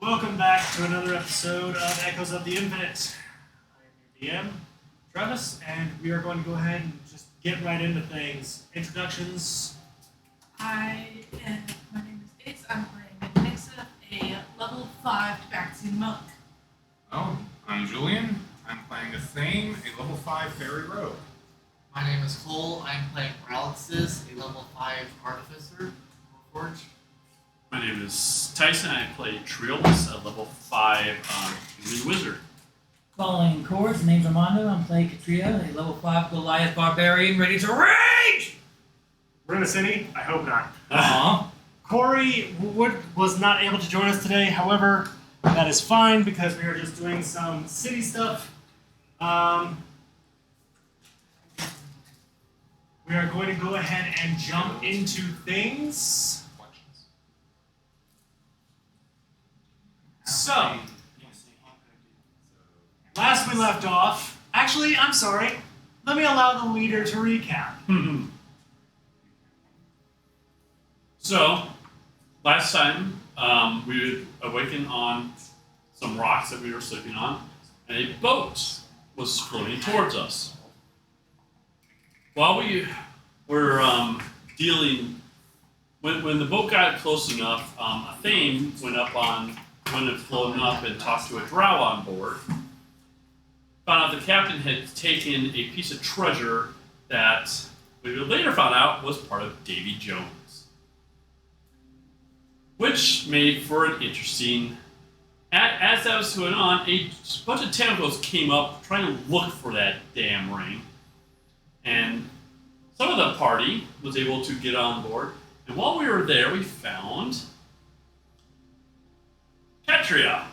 Welcome back to another episode of Echoes of the Infinite. I am your DM, Travis, and we are going to go ahead and just get right into things. Introductions. My name is Ace. I'm playing Nixa, a level 5 Tabaxian monk. Oh, I'm Julian. I'm playing the same, a level 5 fairy rogue. My name is Cole. I'm playing Alexis, a level 5 artificer, Forge. My name is Tyson. I play Triolus, a level 5 human wizard. Calling chords, name's Armando. I'm playing Katria, a level 5 Goliath barbarian ready to rage! We're in the city? I hope not. Uh-huh. Corey was not able to join us today. However, that is fine because we are just doing some city stuff. We are going to go ahead and jump into things. So, last we left off, actually, I'm sorry, let me allow the leader to recap. So, last time we would awaken on some rocks that we were sleeping on, and a boat was floating towards us. While we were dealing, when the boat got close enough, a Thane went had floaten up and talked to a drow on board. Found out the captain had taken a piece of treasure that we later found out was part of Davy Jones. Which made for an interesting... As that was going on, a bunch of tentacles came up trying to look for that damn ring. And some of the party was able to get on board. And while we were there, we found... Petria,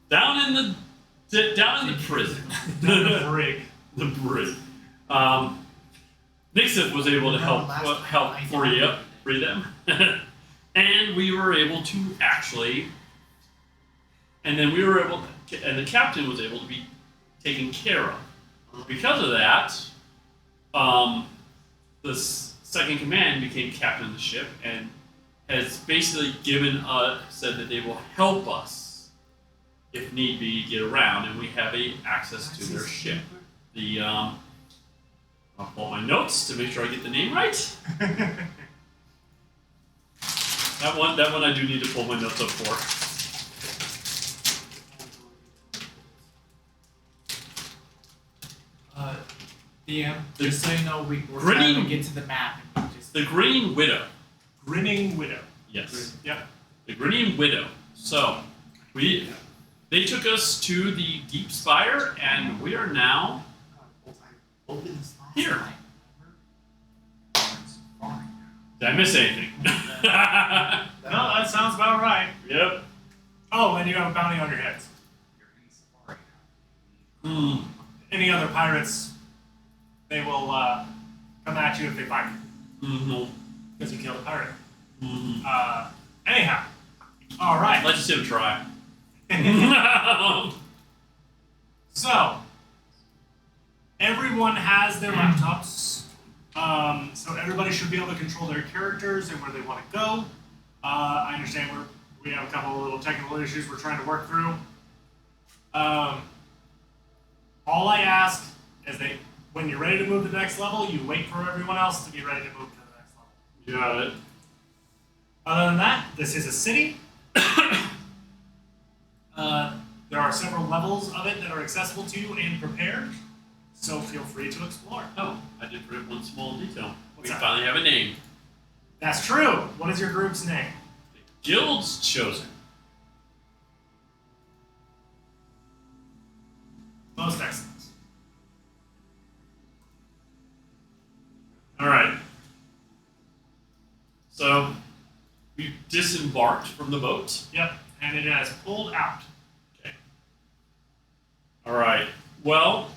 down in the prison. The brig. The brig. Nixon was able to help free them. And we were able to actually, and the captain was able to be taken care of. Because of that, the second command became captain of the ship and has basically said that they will help us if need be get around, and we have access to their ship. I'll pull my notes to make sure I get the name right. That one I do need to pull my notes up for. DM, just so you know, we're Grinning- trying to get to the map. And The Grinning Widow. Grinning Widow. Yes. Yep. The Grinning Widow. So, they took us to the Deep Spire, and we are now open this last Here. time. Did I miss anything? No, that sounds about right. Yep. Oh, and you have a bounty on your heads. Any other pirates, they will come at you if they find you. Mm-hmm. Because you killed a pirate. Mm-hmm. Anyhow. Alright. Let's just him try. So, everyone has their laptops. So everybody should be able to control their characters and where they want to go. I understand we have a couple of little technical issues we're trying to work through. All I ask is that when you're ready to move to the next level, you wait for everyone else to be ready to move to the next level. You got it. Other than that, this is a city. There are several levels of it that are accessible to you and prepared, so feel free to explore. Oh, I did forget one small detail. What's We that? finally have a name. That's true. What is your group's name? The Guild's Chosen. Most excellent. Alright. So, we disembarked from the boat. Yep, and it has pulled out. Okay. Alright. Well,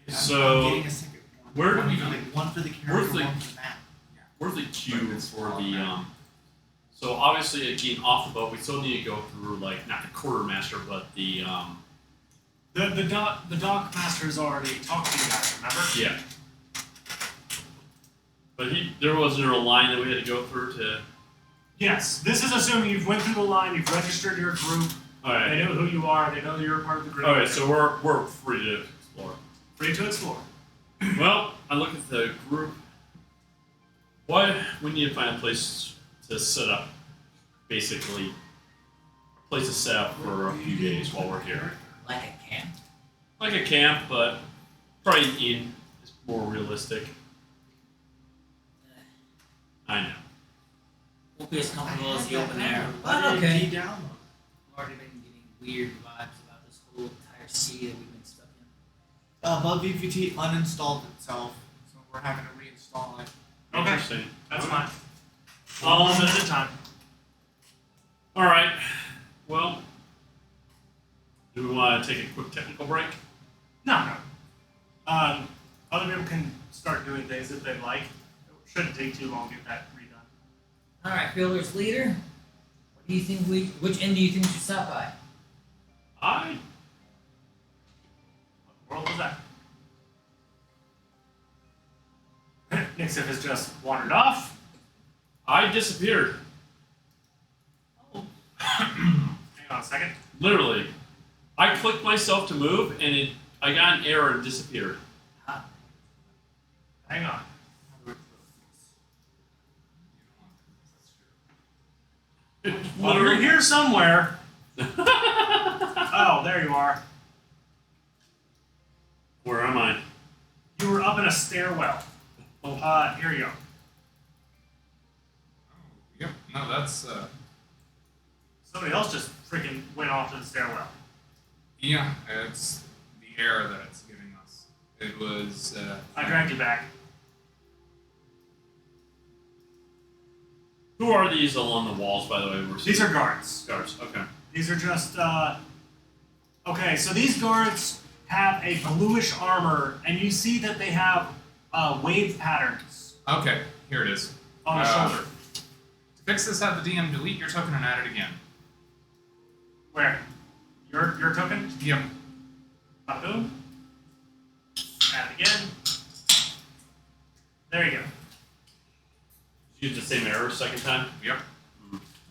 so I'm getting a second one. where do One we- for one for the where's character, the- one for the map. where's the queue for the so obviously getting off the boat, we still need to go through like not the quartermaster but the The dock master has already talked to you guys, remember? Yeah. But there wasn't a line that we had to go through to. Yes. This is assuming you've went through the line, you've registered your group. All right. They know who you are. They know that you're a part of the group. All right. So we're free to explore. Free to explore. Well, I look at the group. Why we need to find a place to set up. Basically, a place to set up for a few days while we're here. Like a camp. Like a camp, but probably in is more realistic. I know. Won't be as comfortable as the open air. Why But did okay. he download? I've already been getting weird vibes about this whole entire sea that we've been stuck in. Bug VPT uninstalled itself, so we're having to reinstall it. Okay. Interesting. That's Okay. fine. One minute at a time. All right. Well, do we want to take a quick technical break? No. Other people can start doing things if they like. It shouldn't take too long to get that redone. All right, Fielder's leader. What do you think which end do you think we should stop by? What world was that? Nixif has just wandered off. I disappeared. Hang on a second. Literally, I clicked myself to move, and I got an error and disappeared. Hang on. Well, you're Literally. here somewhere. Oh, there you are. Where am I? You were up in a stairwell. Here you go. Oh, yep. No, that's Somebody else just freaking went off to the stairwell. yeah. It's the error that it's giving us. It was. I dragged you back. Who are these along the walls, by the way? These are guards. guards. Okay. These are just, okay, so these guards have a bluish armor, and you see that they have wave patterns Okay, here it is. on the shoulder. To fix this, have the DM delete your token and add it again. Where? Your token? Yep. Boom. Add it again. There you go. Use the same error second time. Yep.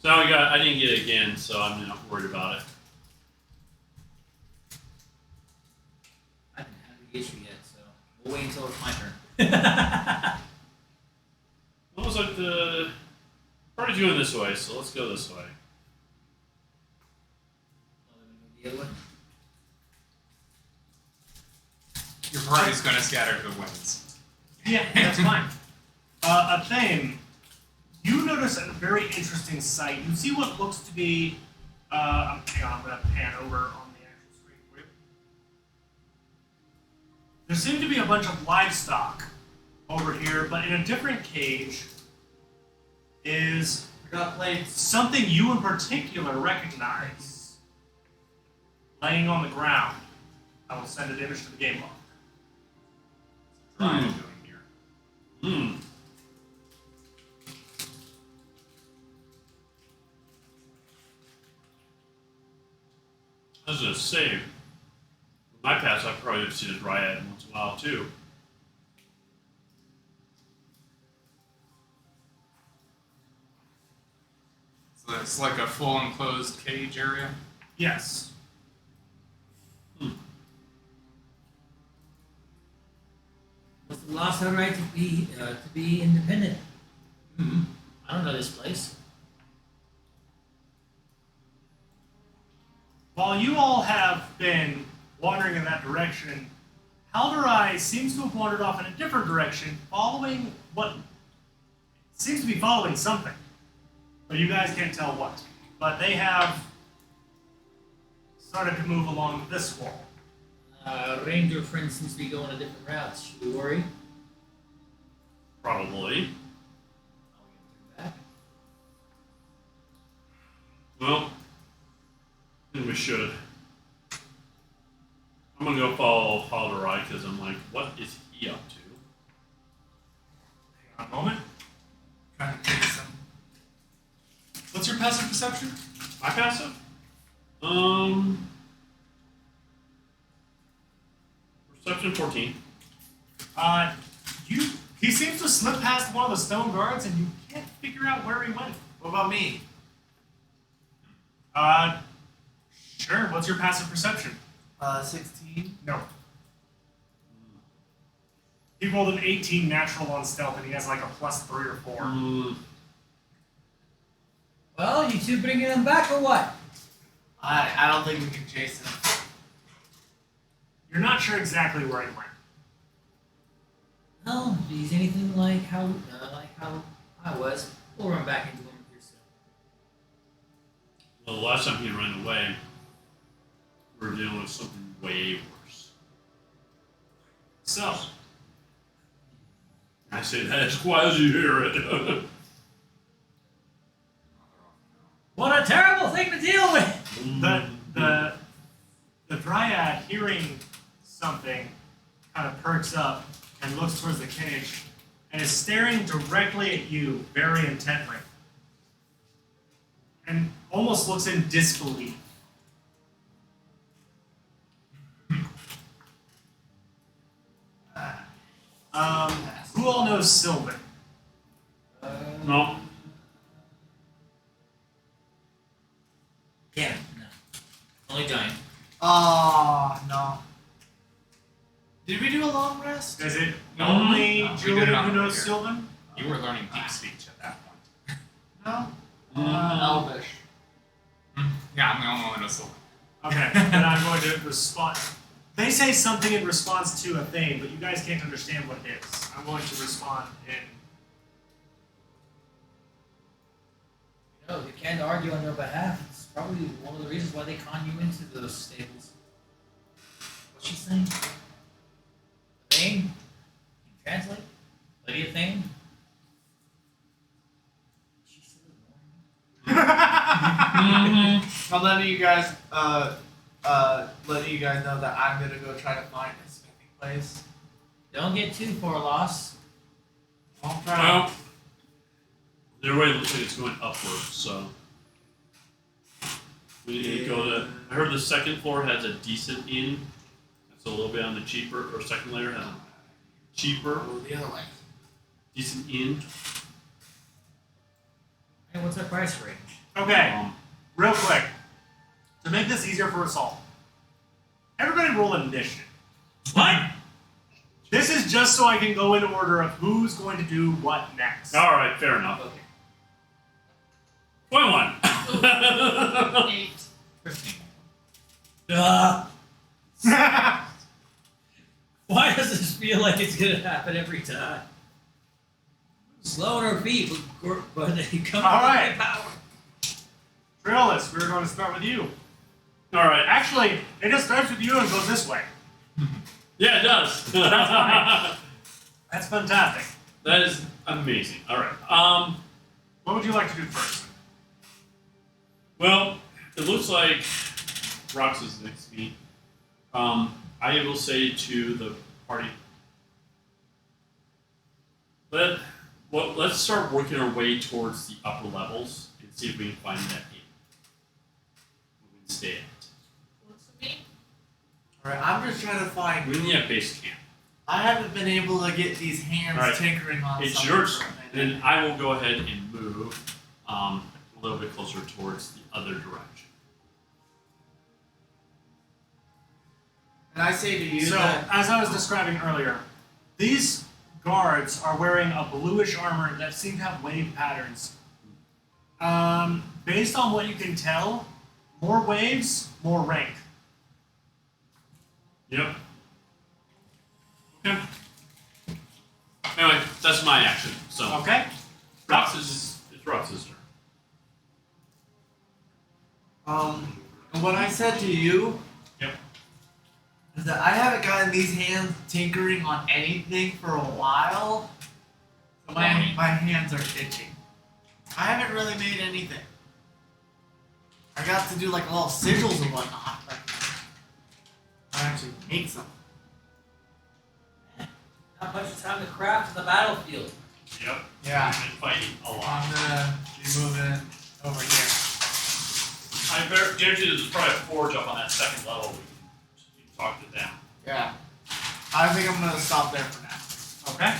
So now I didn't get it again, so I'm not worried about it. I haven't had the issue yet, so we'll wait until it's my turn. What was like the already doing this way, so let's go this way. The other way? Your party's gonna scatter to the winds. Yeah, that's fine. A thing. You notice a very interesting sight. You see what looks to be. Hang on, I'm going to pan over on the actual screen for you. There seem to be a bunch of livestock over here, but in a different cage is Got plates. something you in particular recognize laying on the ground. I will send an image to the game log. What are you doing here? Hmm. I was gonna say, in my past, I probably have seen a dryad once in a while too. So it's like a full enclosed cage area. Yes. Must have lost our right to be independent. I don't know this place. While you all have been wandering in that direction, Halderai seems to have wandered off in a different direction, following what seems to be following something. But you guys can't tell what. But they have started to move along this wall. Ranger friend seems to be going a different route. Should we worry? Probably. I'll get back. Well, then we should. I'm gonna go follow Halderai because I'm like, what is he up to? Hang on a moment. Kind of take some. What's your passive perception? My passive? Perception 14. He seems to slip past one of the stone guards, and you can't figure out where he went. What about me? Sure. What's your passive perception? 16. No. He rolled an 18 natural on stealth, and he has like a +3 or 4. Well, you two bringing him back or what? I don't think we can chase him. You're not sure exactly where he went. No, if he's anything like how I was, we'll run back into him here soon. Well, the last time he ran away, we were dealing with something way worse. So, I say that as quiet as you hear it. What a terrible thing to deal with! the dryad, hearing something, kind of perks up and looks towards the cage and is staring directly at you very intently and almost looks in disbelief. Who all knows Sylvan? No. Yeah, no. Only giant. Oh, no. Did we do a long rest? Is it No, only no, we did Julian it on who the way knows here. Sylvan? You were learning deep speech at that point. No. Mm. Elvish. Yeah, I'm the only one who knows Sylvan. Okay, then I'm going to respond. They say something in response to a thing, but you guys can't understand what it is. I'm going to respond in. No, you can't argue on your behalf. It's probably one of the reasons why they con you into those stables. What's she saying? Thane? Can you translate? Lady of Thane? She said I'm letting you guys know that I'm gonna go try to find a smithing place. Don't get too far lost. I'll try. Well, their way looks like it's going upward, so we need to go to. I heard the second floor has a decent inn. That's a little bit on the cheaper, or second layer has a cheaper, Go the other way. decent inn. Hey, what's our price range? Okay, real quick. To make this easier for us all, everybody roll initiative. What? This is just so I can go in order of who's going to do what next. All right, fair enough. Okay. 21. 8. 15. Why does this feel like it's gonna happen every time? Slow on our feet, but they come All with right. power. Trailis, we're going to start with you. All right. Actually, it just starts with you and goes this way. Yeah, it does. That's fine. That's fantastic. That is amazing. All right. What would you like to do first? Well, it looks like Rox is next to me. I will say to the party, let's start working our way towards the upper levels and see if we can find that inn. We can stay at. Looks at me. Alright, I'm just trying to find. We need a base camp. I haven't been able to get these hands Alright. tinkering on It's something yours. for a minute. Then I will go ahead and move a little bit closer towards the other direction. And I say to you So, that as I was describing earlier, these guards are wearing a bluish armor that seem to have wave patterns. Based on what you can tell, more waves, more rank. Yep. Okay. Anyway, that's my action. So Okay? it's Rox's turn. and what I said to you Yep. is that I haven't gotten these hands tinkering on anything for a while. So my hands are itching. I haven't really made anything. I got to do like little sigils and whatnot, but I actually make some. Not much time to craft in the battlefield. Yep. Yeah. I've been fighting a lot. I'm gonna be moving over here. I guarantee there's probably a forge up on that second level. We can talk to them. Yeah. I think I'm gonna stop there for now. Okay.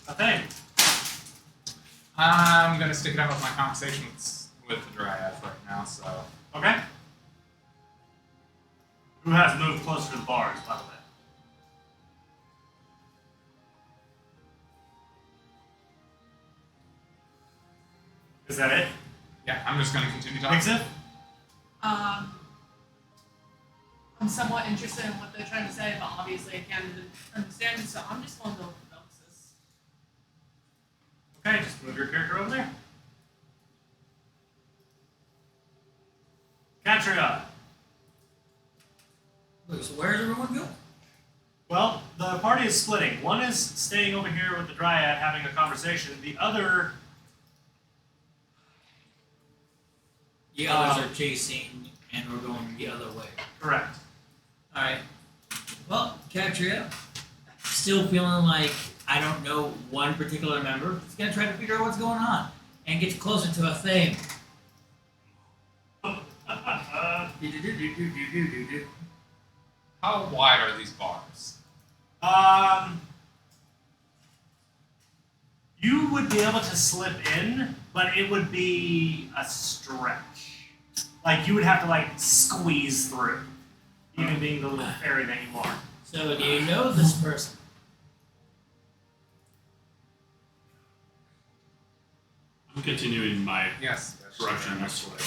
A thing. I'm gonna stick it out with my conversations with the dryads right now, so. Okay. Who has moved closer to the bars, by the way? Is that it? Yeah, I'm just gonna continue talking. Mix it? I'm somewhat interested in what they're trying to say, but obviously I can't understand it, so I'm just going to go with Belixis. Okay, just move your character over there. Katria. Wait, so where's everyone going? Well, the party is splitting. One is staying over here with the Dryad having a conversation. The other... The others are chasing, and we're going the other way. Correct. Alright. Well, Katria, still feeling like I don't know one particular member. Just gonna try to figure out what's going on and get closer to a thing. How wide are these bars? You would be able to slip in, but it would be a stretch. Like, you would have to, like, squeeze through, even being the little fairy that you are. So, do you know this person? I'm continuing my Yes. direction this way.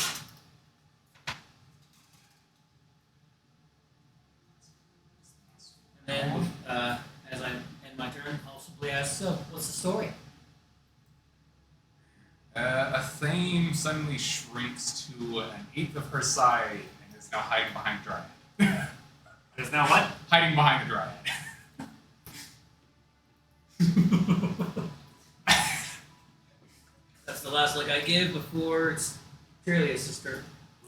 And then, as I end my turn, I'll simply ask, so, what's the story? A Thame suddenly shrinks to an eighth of her size and is now hiding behind Dryad. Is now what? Hiding behind the Dryad. That's the last look I give before it's Trillia's sister.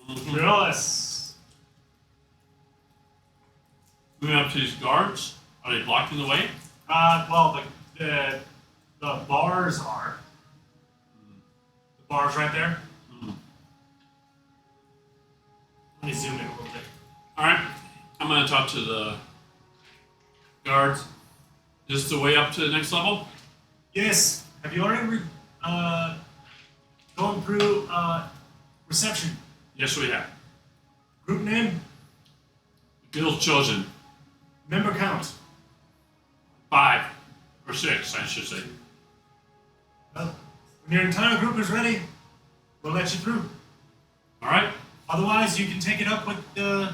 Yes. Moving up to these guards. Are they blocking the way? Well, the bars are. The bars right there. Hmm. Let me zoom in a little bit. Alright. I'm going to talk to the guards. Is this the way up to the next level? Yes. Have you already gone through reception? Yes, we have. Group name? Guild chosen. Member count? 5 or 6, I should say. Well, when your entire group is ready, we'll let you through. Alright? Otherwise, you can take it up with the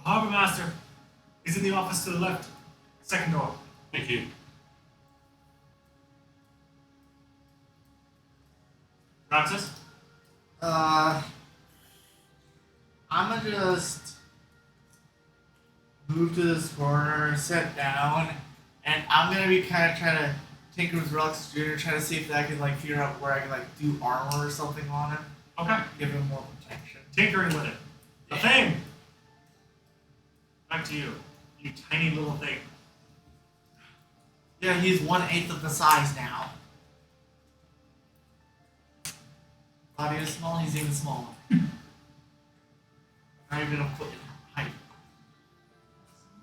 harbor master. He's in the office to the left, second door. Thank you. Francis? I'm gonna just move to this corner, sit down, and I'm gonna be kind of trying to tinker with Relics Jr., try to see if I can like figure out where I can like do armor or something on him, Okay. give him more protection. Tinkering with it. The thing! Back to you. You tiny little thing. Yeah, he's 1/8 of the size now. Body is small, he's even smaller. Not even a foot in height.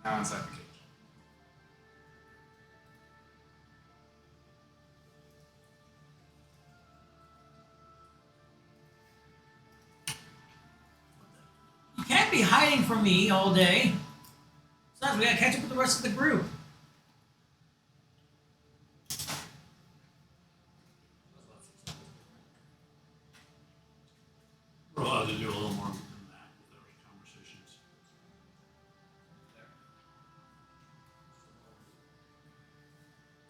Now inside the cage. You can't be hiding from me all day. Besides, we gotta catch up with the rest of the group. We're allowed to do a little more than that with our conversations.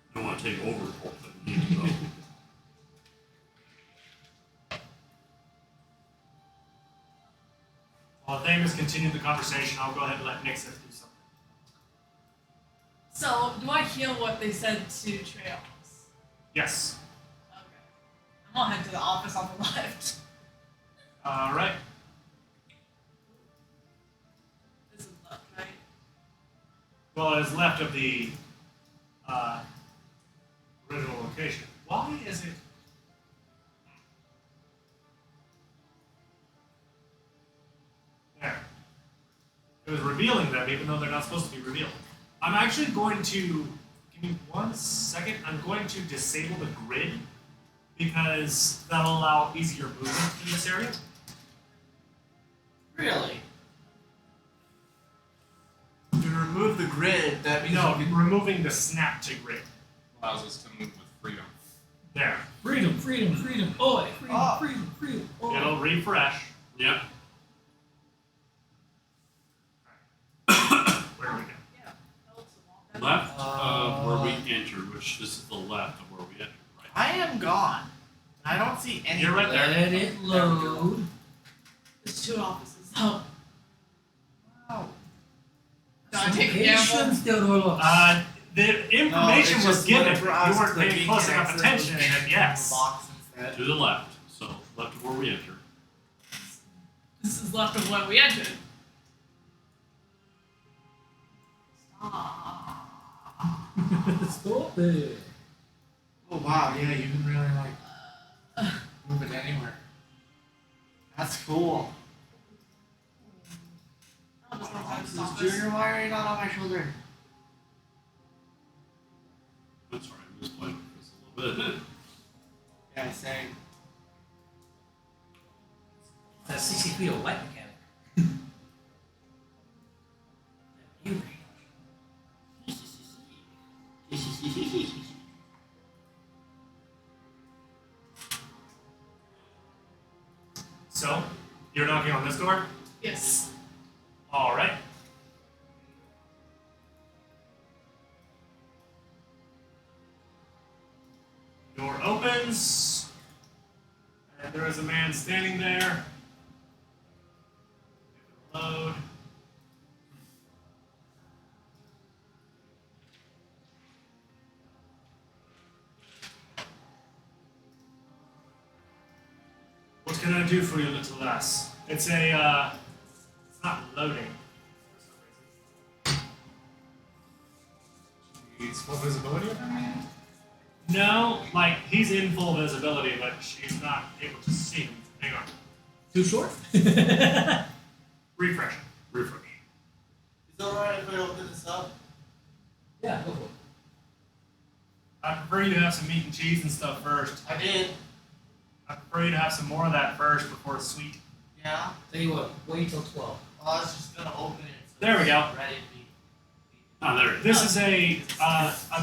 I don't want to take over the whole thing either, though. While Thamus continued the conversation, I'll go ahead and let Nixon do something. So, do I hear what they said to Trails? Yes. Okay. I'm gonna head to the office on the left. Alright. This is left, right? Well, it is left of the original location. Why is it? There. It was revealing them even though they're not supposed to be revealed. I'm actually going to give me 1 second. I'm going to disable the grid because that'll allow easier movement in this area. Really? To remove the grid, that means No, you can... removing the snap to grid. Allows us to move with freedom. There. Freedom, freedom, freedom. Oh, freedom, Oh. freedom, freedom. Oh. It'll refresh. Yep. Where do we go? Yeah. That looks a lot better. Left of where we entered, which this is the left of where we entered, right? I am gone. I don't see any. You're right there. Let it load. There's 2 offices. Oh. Wow. Do I take a gamble? Patience, Theodoro. The information it's was just given. whenever I You was weren't paying clicking, close it enough attention, accidentally and yes. the box instead. To the left. So left of where we entered. This is left of where we entered. Stop. Stop it. Oh wow, yeah, you can really like move it anywhere. That's cool. Oh, this one's out of This office. Junior, why are you not on my shoulder? I'm sorry, I'm just playing with this a little bit. Yeah, same. That's 60 feet of light mechanic. You So, you're knocking on this door? Yes. Alright. Door opens, and there is a man standing there. Load. What can I do for you, little lass? It's a, it's not loading for some reason. He's full visibility of him? No, like, he's in full visibility, but she's not able to see him. Hang on. too short? Refresh. Refresh. Is it alright if I open this up? Yeah, go for it. I prefer you to have some meat and cheese and stuff first. I did. I prefer you to have some more of that first before it's sweet. Yeah. Tell you what, wait till 12. I was just gonna open it. So There we go. it's ready to be. Oh, there it is. This is a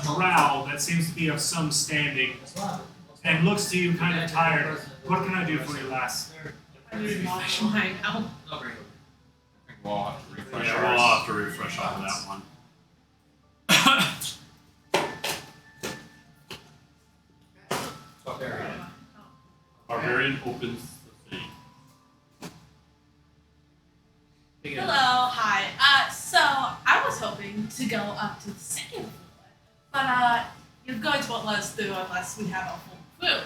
drow that seems to be of some standing That's not. and looks to you kind of tired. What can I do for you, lass? I need to wash mine out. Not very good. I think we'll have to refresh Yeah, ours. we'll have to refresh on that one. Barbarian. Barbarian opens the thing. Hello, hi. So I was hoping to go up to the 2nd floor, but your guards won't let us through unless we have a full crew.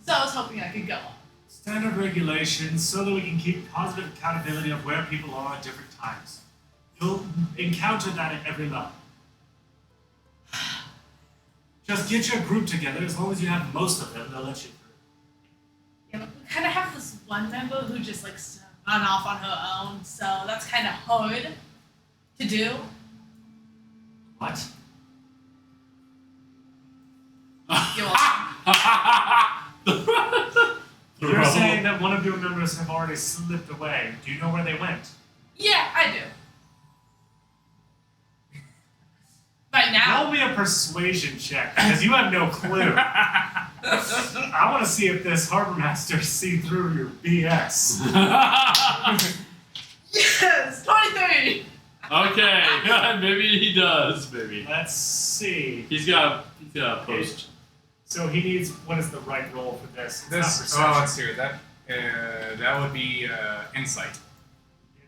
So I was hoping I could go up. Standard regulations so that we can keep positive accountability of where people are at different times. You'll encounter that at every level. Just get your group together. As long as you have most of them, they'll let you through. Yeah, but we kind of have this one member who just likes to run off on her own, so that's kind of hard to do. What? You're You're saying that one of your members have already slipped away. Do you know where they went? Yeah, I do. Right now. Roll me a persuasion check, because you have no clue. I want to see if this harbor master see through your BS. Yes, 23. Okay, maybe he does. Maybe Let's see. he's got a post. So he needs, what is the right roll for this? It's not This, perception. oh, let's see. That would be insight. He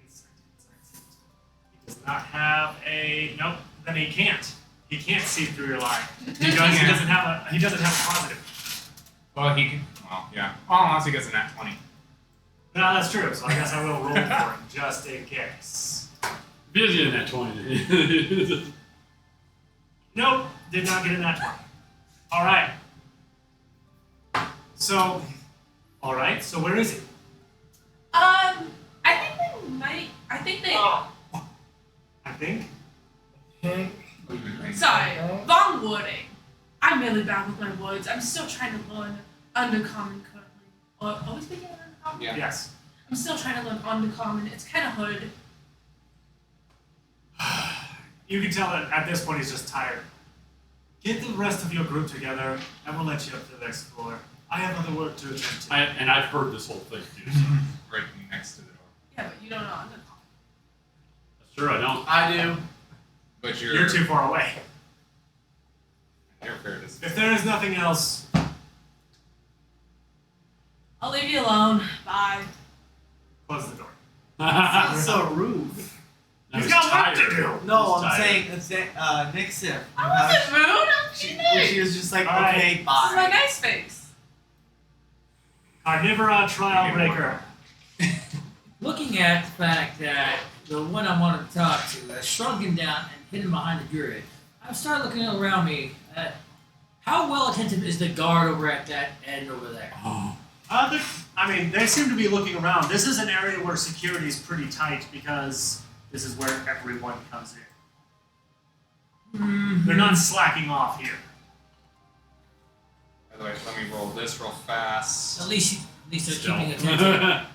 does not have a, nope, then he can't. He can't see through your lie. He doesn't have a positive. Well, he can. Well, yeah. Well, unless he gets a nat 20. No, that's true, so I guess I will roll for him, just in case. Busy in that 20. Nope, did not get in that one. Alright. So, alright, so where is he? I think they might. I think they. I think. Hey, Oh, Sorry, Oh. wrong wording. I'm really bad with my words. I'm still trying to learn Undercommon currently. Are we speaking of Undercommon? Yeah. Yes. I'm still trying to learn Undercommon. It's kind of hard. You can tell that at this point he's just tired. Get the rest of your group together, and we'll let you up to the next floor. I have other work to attend to. And I've heard this whole thing too. So. Right next to the door. Yeah, but you don't know Undercommon. That's true. I don't. I do. But You're too far away. Your fair distance. If there is nothing else, I'll leave you alone. Bye. close the door. That's so rude. No, He's got work tired. to do. No, He's I'm tired. saying, Nick Sif. I wasn't rude. I'm She, being she was just like, All right. okay, This is my bye. nice face. Carnivora trial breaker. Looking at the fact that the one I wanted to talk to has shrunken down and hidden behind the druid, I started looking around me at how well attentive is the guard over at that end over there. They seem to be looking around. This is an area where security is pretty tight because this is where everyone comes in. They're not slacking off here. By the way, let me roll this real fast. At least they're Still. keeping attention.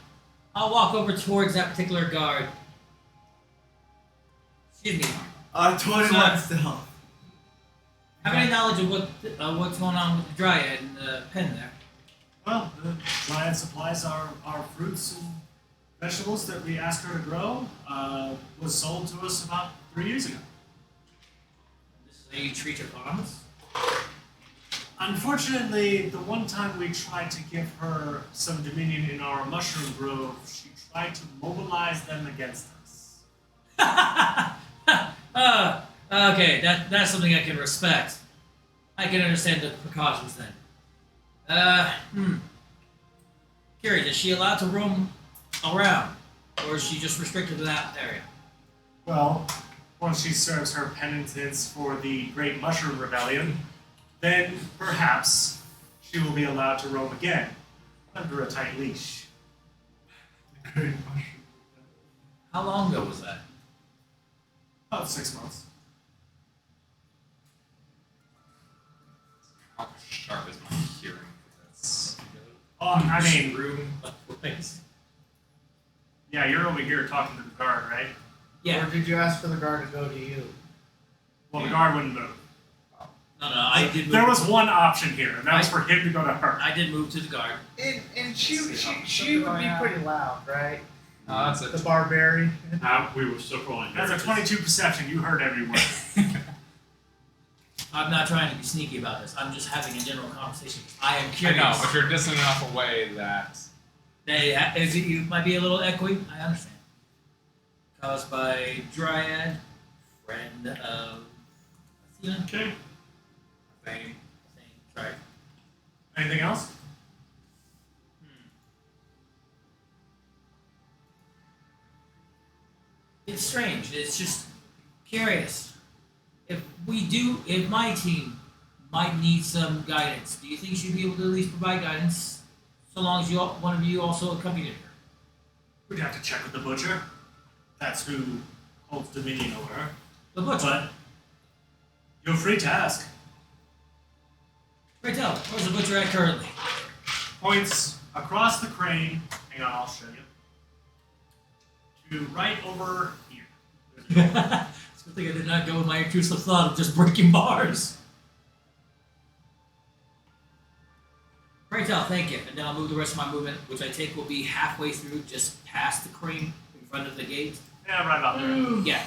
I'll walk over towards that particular guard. Excuse me. 21 Son. still. Have any knowledge of what's going on with the dryad and the pen there? Well, the Dryad supplies our fruits and vegetables that we asked her to grow. Was sold to us about 3 years ago. This is how you treat your farmers? Unfortunately, the one time we tried to give her some dominion in our mushroom grove, she tried to mobilize them against us. Okay, that's something I can respect. I can understand the precautions then. Curious, is she allowed to roam around? Or is she just restricted to that area? Well, once she serves her penitence for the Great Mushroom Rebellion, then perhaps she will be allowed to roam again, under a tight leash. How long ago was that? About 6 months. How sharp is my hearing for this? Room. Thanks. Yeah, you're over here talking to the guard, right? Yeah. Or did you ask for the guard to go to you? Well, the guard wouldn't move. No, I did move. There was one option here, and that was for him to go to her. I did move to the guard. And she would be pretty loud, right? That's The it. barbarian. We were still rolling. That's a 22 perception. You heard every word. I'm not trying to be sneaky about this. I'm just having a general conversation. I am I curious. know, but you're distant enough away that You might be a little echoey. I understand. Caused by Dryad, friend of Athena. Okay. thing. Sorry. Anything else? It's strange. It's just curious. If my team might need some guidance, do you think she'd be able to at least provide guidance, so long as one of you also accompanied her? We'd have to check with the butcher. That's who holds dominion over her. The butcher. But you're free to ask. Right tell. Where's the butcher at currently? Points across the crane. Hang on, I'll show you. To right over here. There's a door. It's a good thing I did not go with my intrusive thought of just breaking bars. Right tell, thank you. And then I'll move the rest of my movement, which I take will be halfway through, just past the crane in front of the gate. Yeah, right about there. Yeah,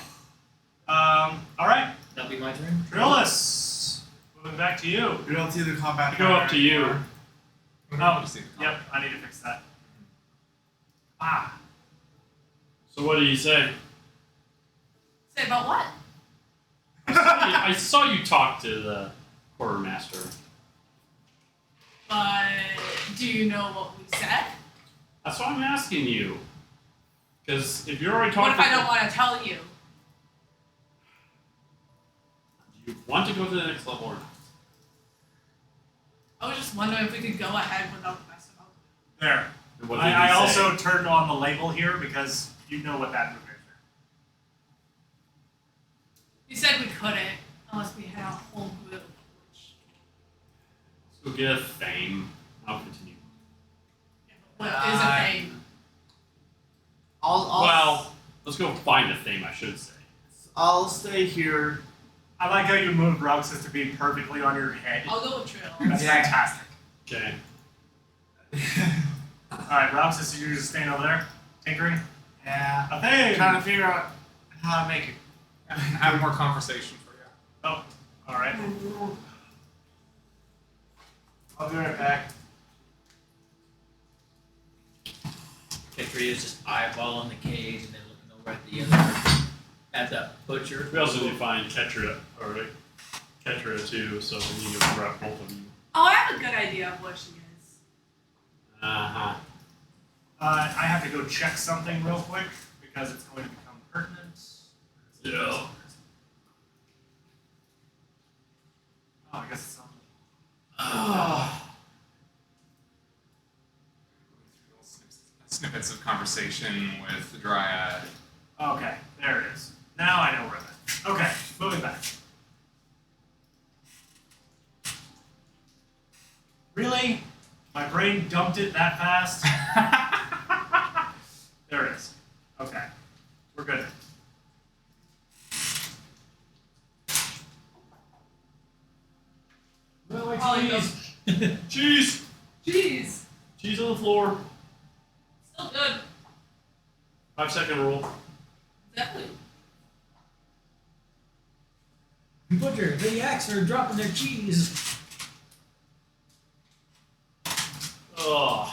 All right. that'll be my turn. Trillis. Moving back to you. We don't see the combat. Go up to you. Oh, yep. I need to fix that. Ah. So what did he say? Say about what? I saw you talk to the quartermaster. But do you know what we said? That's why I'm asking you. Because if you're already What talking, if I don't want to tell you? do you want to go to the next level or not? I was just wondering if we could go ahead without the mess about it. There. And what did he I say? also turned on the label here because you know what that move is. You said we couldn't. Unless we had our whole group, which Let's go get a fame. I'll continue. what is a fame? Well, let's go find a fame, I should say. I'll stay here. I like how you moved Roxas to be perfectly on your head. I'll go with Trill. That's Yeah. fantastic. Okay. Alright, Roxas, you're just staying over there, tinkering. Yeah. A thing! Trying to figure out how to make it. Have more conversation for you. Oh, alright. I'll be right back. Ketri is just eyeballing the cage and then looking over at the other, at the butcher. We also need to find Ketra, or Ketra too, so we need to grab both of you. Oh, I have a good idea of what she is. Uh-huh. I have to go check something real quick because it's going to become pertinent. Yeah. Oh, I guess it's something. Snippets of conversation with the Dryad. Okay, there it is. Now I know where that. Okay, moving back. Really? My brain dumped it that fast? There it is. Okay, we're good. Probably Cheese! Cheese! Jeez. Cheese on the floor. Still good. 5-second rule. Definitely. Butcher, the yaks are dropping their cheese. Oh.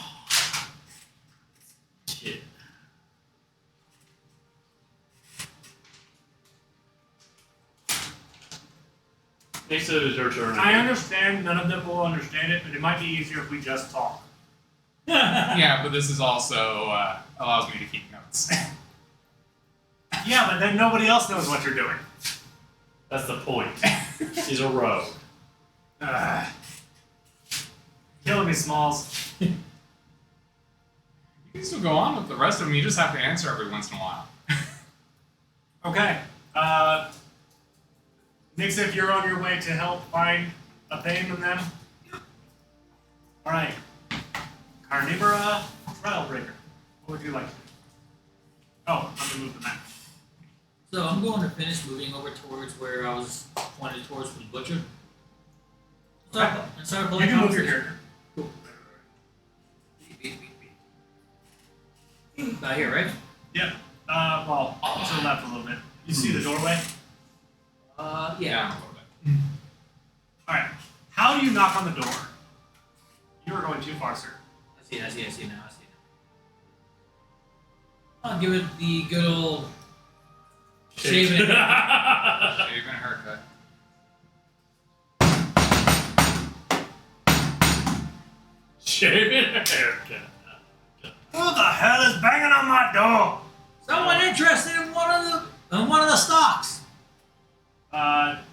Shit. Next it is your turn. I understand none of them will understand it, but it might be easier if we just talk. Yeah, but this is also allows me to keep notes. Yeah, but then nobody else knows what you're doing. That's the point. He's a rogue. Killing me, Smalls. You can still go on with the rest of them. You just have to answer every once in a while. Okay. Nix, if you're on your way to help find a thing in them. Alright. Carnivora Trailbreaker. What would you like to do? Oh, I'm gonna move the map. So I'm going to finish moving over towards where I was pointed towards for the butcher. Start You pulling can move your conversation. character. About here, right? Yep. Well, to the left a little bit. You see the doorway? Yeah. Yeah, a little bit. Alright. How do you knock on the door? You are going too far, sir. I see now. I'll give it the good old shaving. Shaving a haircut. Shaving a haircut. Who the hell is banging on my door? Someone interested in one of the stocks.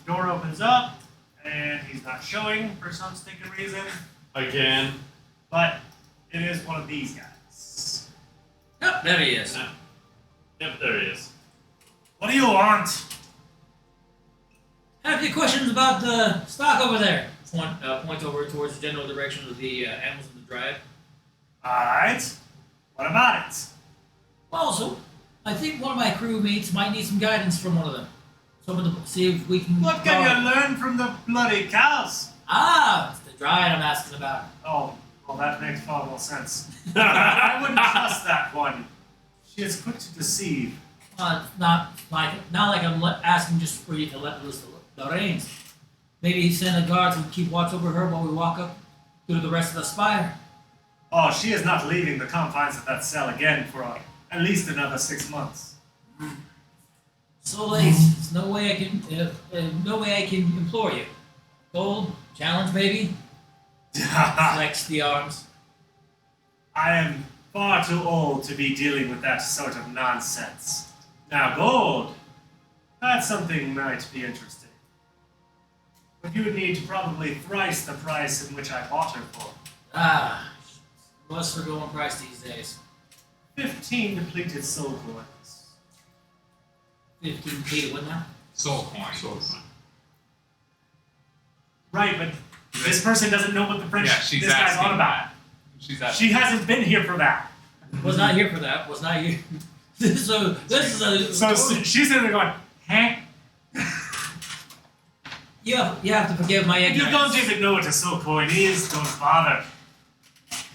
Door opens up, and he's not showing for some stinking reason. Again. But it is one of these guys. Yep, there he is. Yep, there he is. What do you want? I have a few questions about the stock over there. Point over towards the general direction of the animals in the dryad. Alright. What about it? Also, I think one of my crewmates might need some guidance from one of them. So I'm going to see if we can... What can you learn from the bloody cows? Ah, it's the dryad I'm asking about. Oh, well, that makes far more sense. I wouldn't trust that one. She is quick to deceive. Not like I'm asking just for you to let loose the reins. Maybe send a guard to keep watch over her while we walk up through the rest of the spire. Oh, she is not leaving the confines of that cell again for at least another 6 months. So late. There's no way I can implore you. Gold challenge, baby. Flex the arms. I am far too old to be dealing with that sort of nonsense. Now, gold, that's something might be interesting. But you would need probably thrice the price in which I bought her for. Ah, what's for going price these days? 15 depleted soul coins. 15 feet of what now? Soul coin. So, Right, but this person doesn't know what the French Yeah, she's this guy's asking on about. that. She's asking. She hasn't been here for that. Was not here for that. Was not here. So this is a. So she's sitting there going, "Huh? You have to forgive my You ignorance. don't even know what a silkcoin is. Don't bother.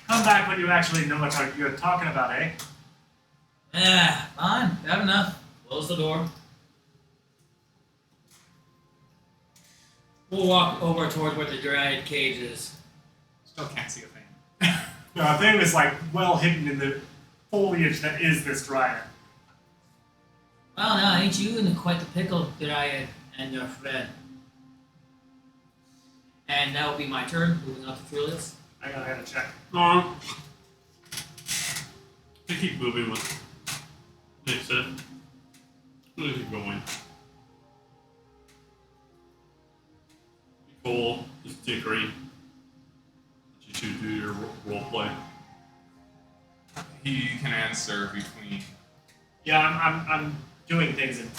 Come back when you actually know what you're talking about, eh?" Fine. Got enough. Close the door. We'll walk over towards where the dryad cage is. Still can't see a thing. No, the thing is like well hidden in the foliage that is this dryer. Well, now ain't you in quite the pickle, dryad and your friend? And that will be my turn. Moving on to Julius. I gotta have a check. They keep moving with Nick said. We'll keep going. Nicole is tinkering. You two do your role play. He can answer between. Yeah, I'm doing things in.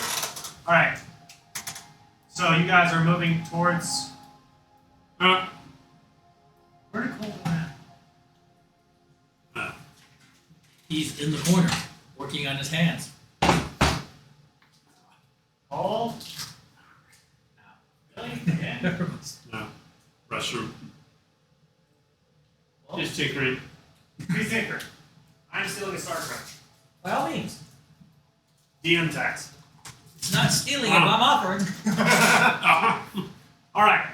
All right. So you guys are moving towards. Where did Cole go at? He's in the corner, working on his hands. Cole. Really? Again? No. Restroom. Well, Just tinkering. Please tinker. I'm stealing a Star Trek. by all means. DM tax. It's not stealing if I'm offering. All right.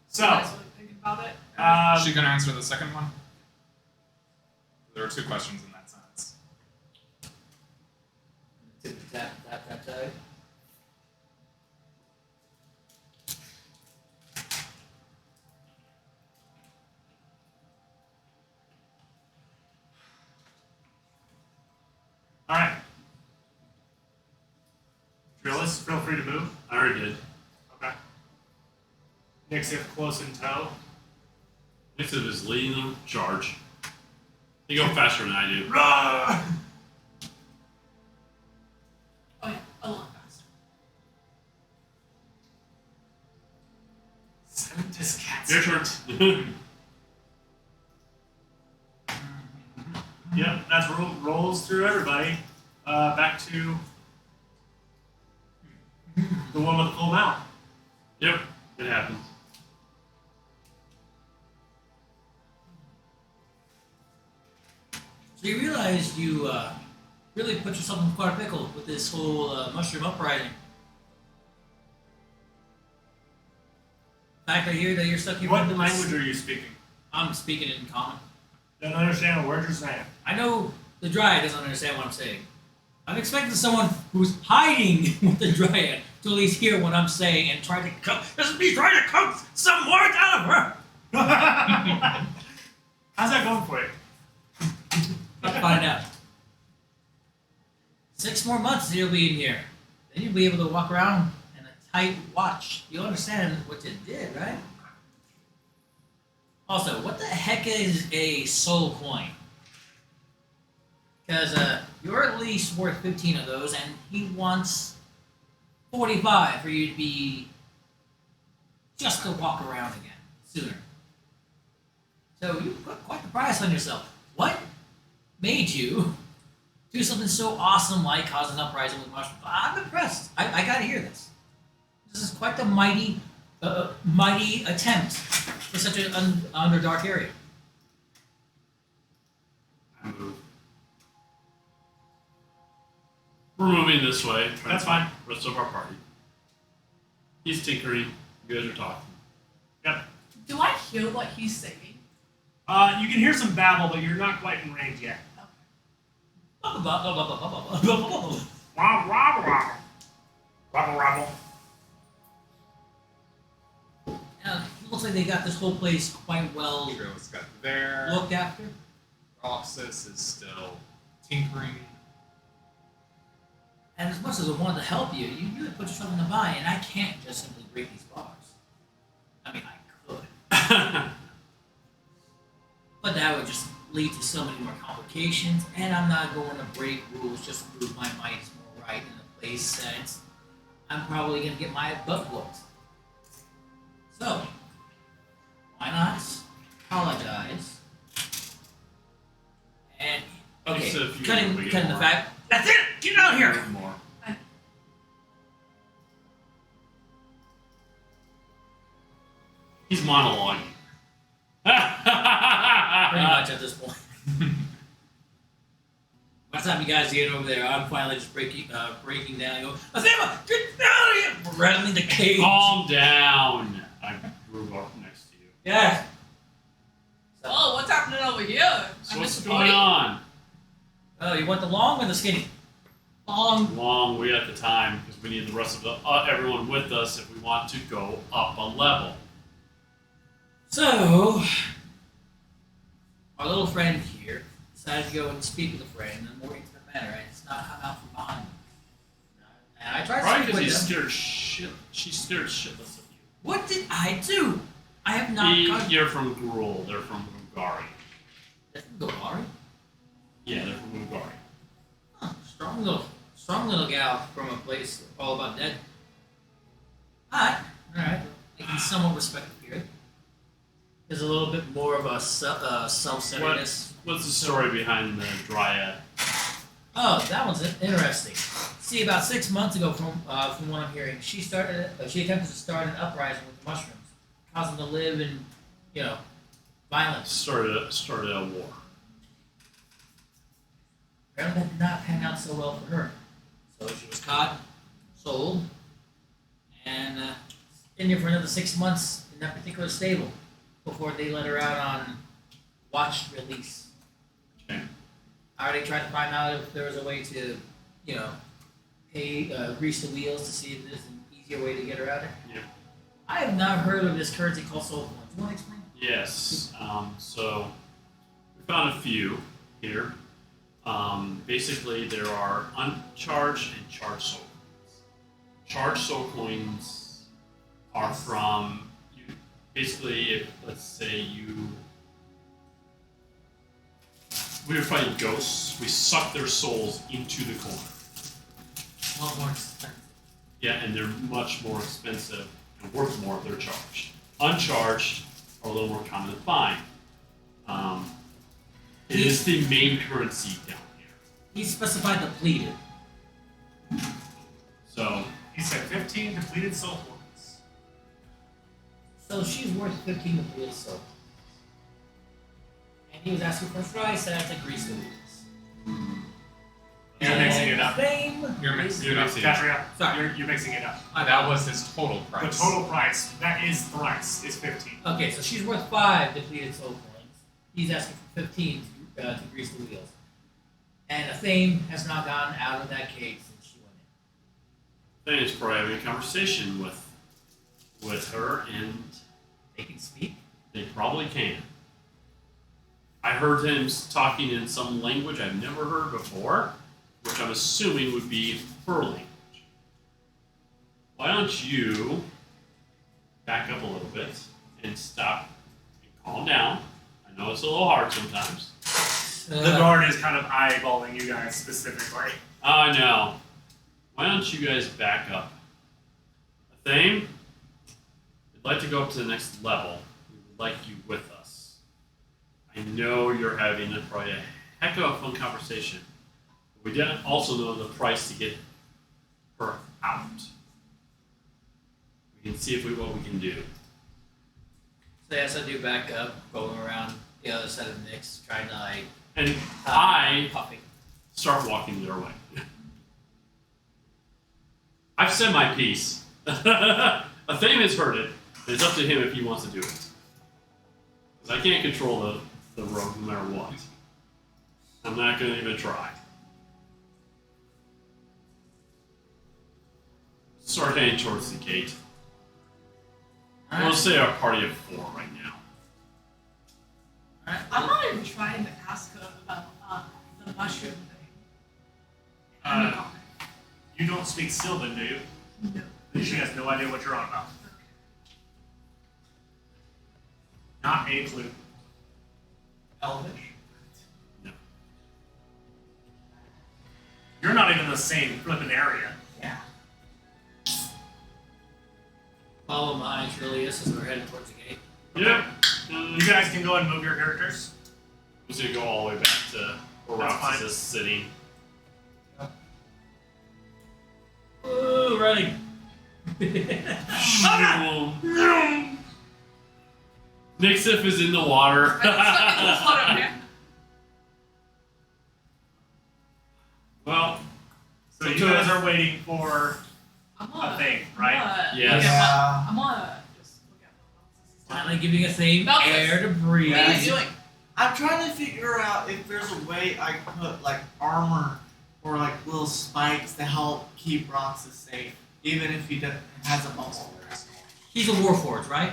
So. You guys really thinking about it? Is she gonna answer the second one? There were two questions in that sentence. Tap, tap, tap, tap. All right. Drillis, feel free to move. I already did. Okay. Nick's if close in tow. Nick said is leading them. Charge. You go faster than I do. Run! Oh yeah, a lot faster. Scientist cats. Your turn. Yep, that's rolls through everybody. Back to the one with the full mouth. Yep, it happens. So you realize you really put yourself in quite a pickle with this whole mushroom uprising. The fact I hear that you're stuck here. What language are you speaking? I'm speaking it in common. Don't understand a word you're saying. I know the dryad doesn't understand what I'm saying. I'm expecting someone who's hiding with the dryad to at least hear what I'm saying and try to this is me trying to coax some words out of her. How's that going for you? Let's find out. 6 more months and you'll be in here. Then you'll be able to walk around in a tight watch. You'll understand what you did, right? Also, what the heck is a soul coin? Because you're at least worth 15 of those, and he wants 45 for you to be just to walk around again sooner. So you put quite the price on yourself. What made you do something so awesome like cause an uprising with mushrooms? I'm impressed. I gotta hear this. This is quite the mighty attempt for such an underdark area. I move. We're moving this way. That's fine. Rest of our party. He's tinkering. You guys are talking. Yep. Do I hear what he's saying? You can hear some babble, but you're not quite in range yet. Wobble, wobble. Wobble, wobble. Now, it looks like they got this whole place quite well Hero's got there. looked after. Roxas is still tinkering. And as much as I wanted to help you, you really put yourself in a bind, and I can't just simply break these bars. I mean, I could. But that would just lead to so many more complications, and I'm not going to break rules just to prove my might is more right in a place that I'm probably going to get my butt whooped. So, Why not apologize? And okay, Just a few cutting more, we the get more. fact. That's it. Get out here. One more. He's monologuing. Pretty much at this point. By the time you guys get over there, I'm finally just breaking down. I go, Azima, get out of here! We're rattling the cage. Calm down. I grew up next to you. Yeah. So, Oh, what's happening over here? So I what's missed the going point. on? oh, you want the long or the skinny? Long. Long way at the time because we need the rest of the everyone with us if we want to go up a level. So, our little friend here decided to go and speak with a friend in a more intimate manner, and it's not come out from behind me. And I tried to Probably speak because with he's them. scared shit. She's scared shitless of you. What did I do? I have not You're from Gruul. They're from Ugari. Golari? Yeah, they're from Ugari. Huh, strong little gal from a place all about dead. Alright. I can somewhat respect the period. There's a little bit more of a self-centeredness. What's the story behind the Dryad? Oh, that one's interesting. See, about 6 months ago, from what I'm hearing, she attempted to start an uprising with the mushrooms, causing them to live in, violence. Started a war. Apparently, that did not pan out so well for her. So she was caught, sold, and in here for another 6 months in that particular stable before they let her out on watched release. Okay. I already tried to find out if there was a way to, grease the wheels to see if there's an easier way to get her out of here. Yeah. I have not heard of this currency called soul coins. Do you want to explain? Yes. So we found a few here. Basically, there are uncharged and charged soul coins. Charged soul coins are from you. Basically, if let's say we were fighting ghosts, we suck their souls into the coin. A lot more expensive. Yeah, and they're much more expensive and worth more if they're charged. Uncharged are a little more common to find. It is the main currency down here. He specified depleted. So, He said 15 depleted soul points. So she's worth 15 depleted soul. And he was asking for a price, and that's a grease the wheels. You're mixing it up. Fame. You're mixing it You're up. mixing it up. Katria, Sorry. you're mixing it up. That was his total The price. total price, that is thrice, is 15. Okay, so she's worth 5 depleted soul coins. He's asking for 15 to grease the wheels. And a Fame has not gotten out of that cage since she went in. then it's probably having a conversation with her, and They can speak. they probably can. I heard him talking in some language I've never heard before, which I'm assuming would be her language. Why don't you back up a little bit and stop and calm down? I know it's a little hard sometimes. The guard is kind of eyeballing you guys specifically. I know. Why don't you guys back up? Athame, I'd like to go up to the next level. We would like you with us. I know you're having probably a heck of a fun conversation. We didn't also know the price to get her out. We can see what we can do. So yes, I do back up, going around the other side of Nick's, trying to And I puffing. start walking their way. I've said my piece. Athame has heard it. It's up to him if he wants to do it. Because I can't control the road no matter what. I'm not going to even try. Start heading towards the gate. Alright. We'll say our party of 4 right now. Alright. I'm not even trying to ask her about the mushroom thing. You don't speak Sylvan, do you? No. She has no idea what you're on about. Not a clue. Elvish. No. You're not even in the same flippin' area. Yeah. Follow my Trillius as we're heading towards the gate. Yep. You guys can go and move your characters. I'm just gonna go all the way back to where That's Roxas fine. is sitting. Ooh, running. Nixif is in the water. Well, So you guys are waiting for a thing, right? Yes. Yeah. I'm gonna just look at what Finally giving us the Malchus. air to breathe. What are you doing? I'm trying to figure out if there's a way I can put like armor or like little spikes to help keep Roxas safe, even if he has a muscle. He's a warforged, right?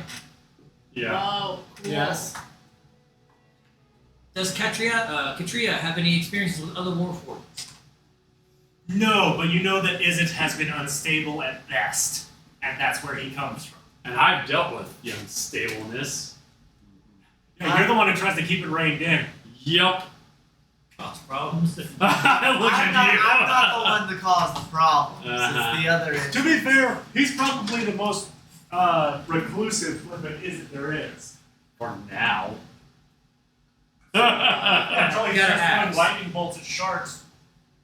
Yeah. Oh, cool. Yes. Does Katria have any experiences with other warforged? No, but you know that Izzet has been unstable at best, and that's where he comes from. And I've dealt with the unstableness. Yeah, you're the one who tries to keep it reined in. Yep. Cause problems. Look I'm at not, you. I'm not the one to cause the problems. Uh-huh. It's the other end. To be fair, he's probably the most reclusive flippant Izzet there is. For now. Until he You gotta starts throwing ask. lightning bolts at sharks.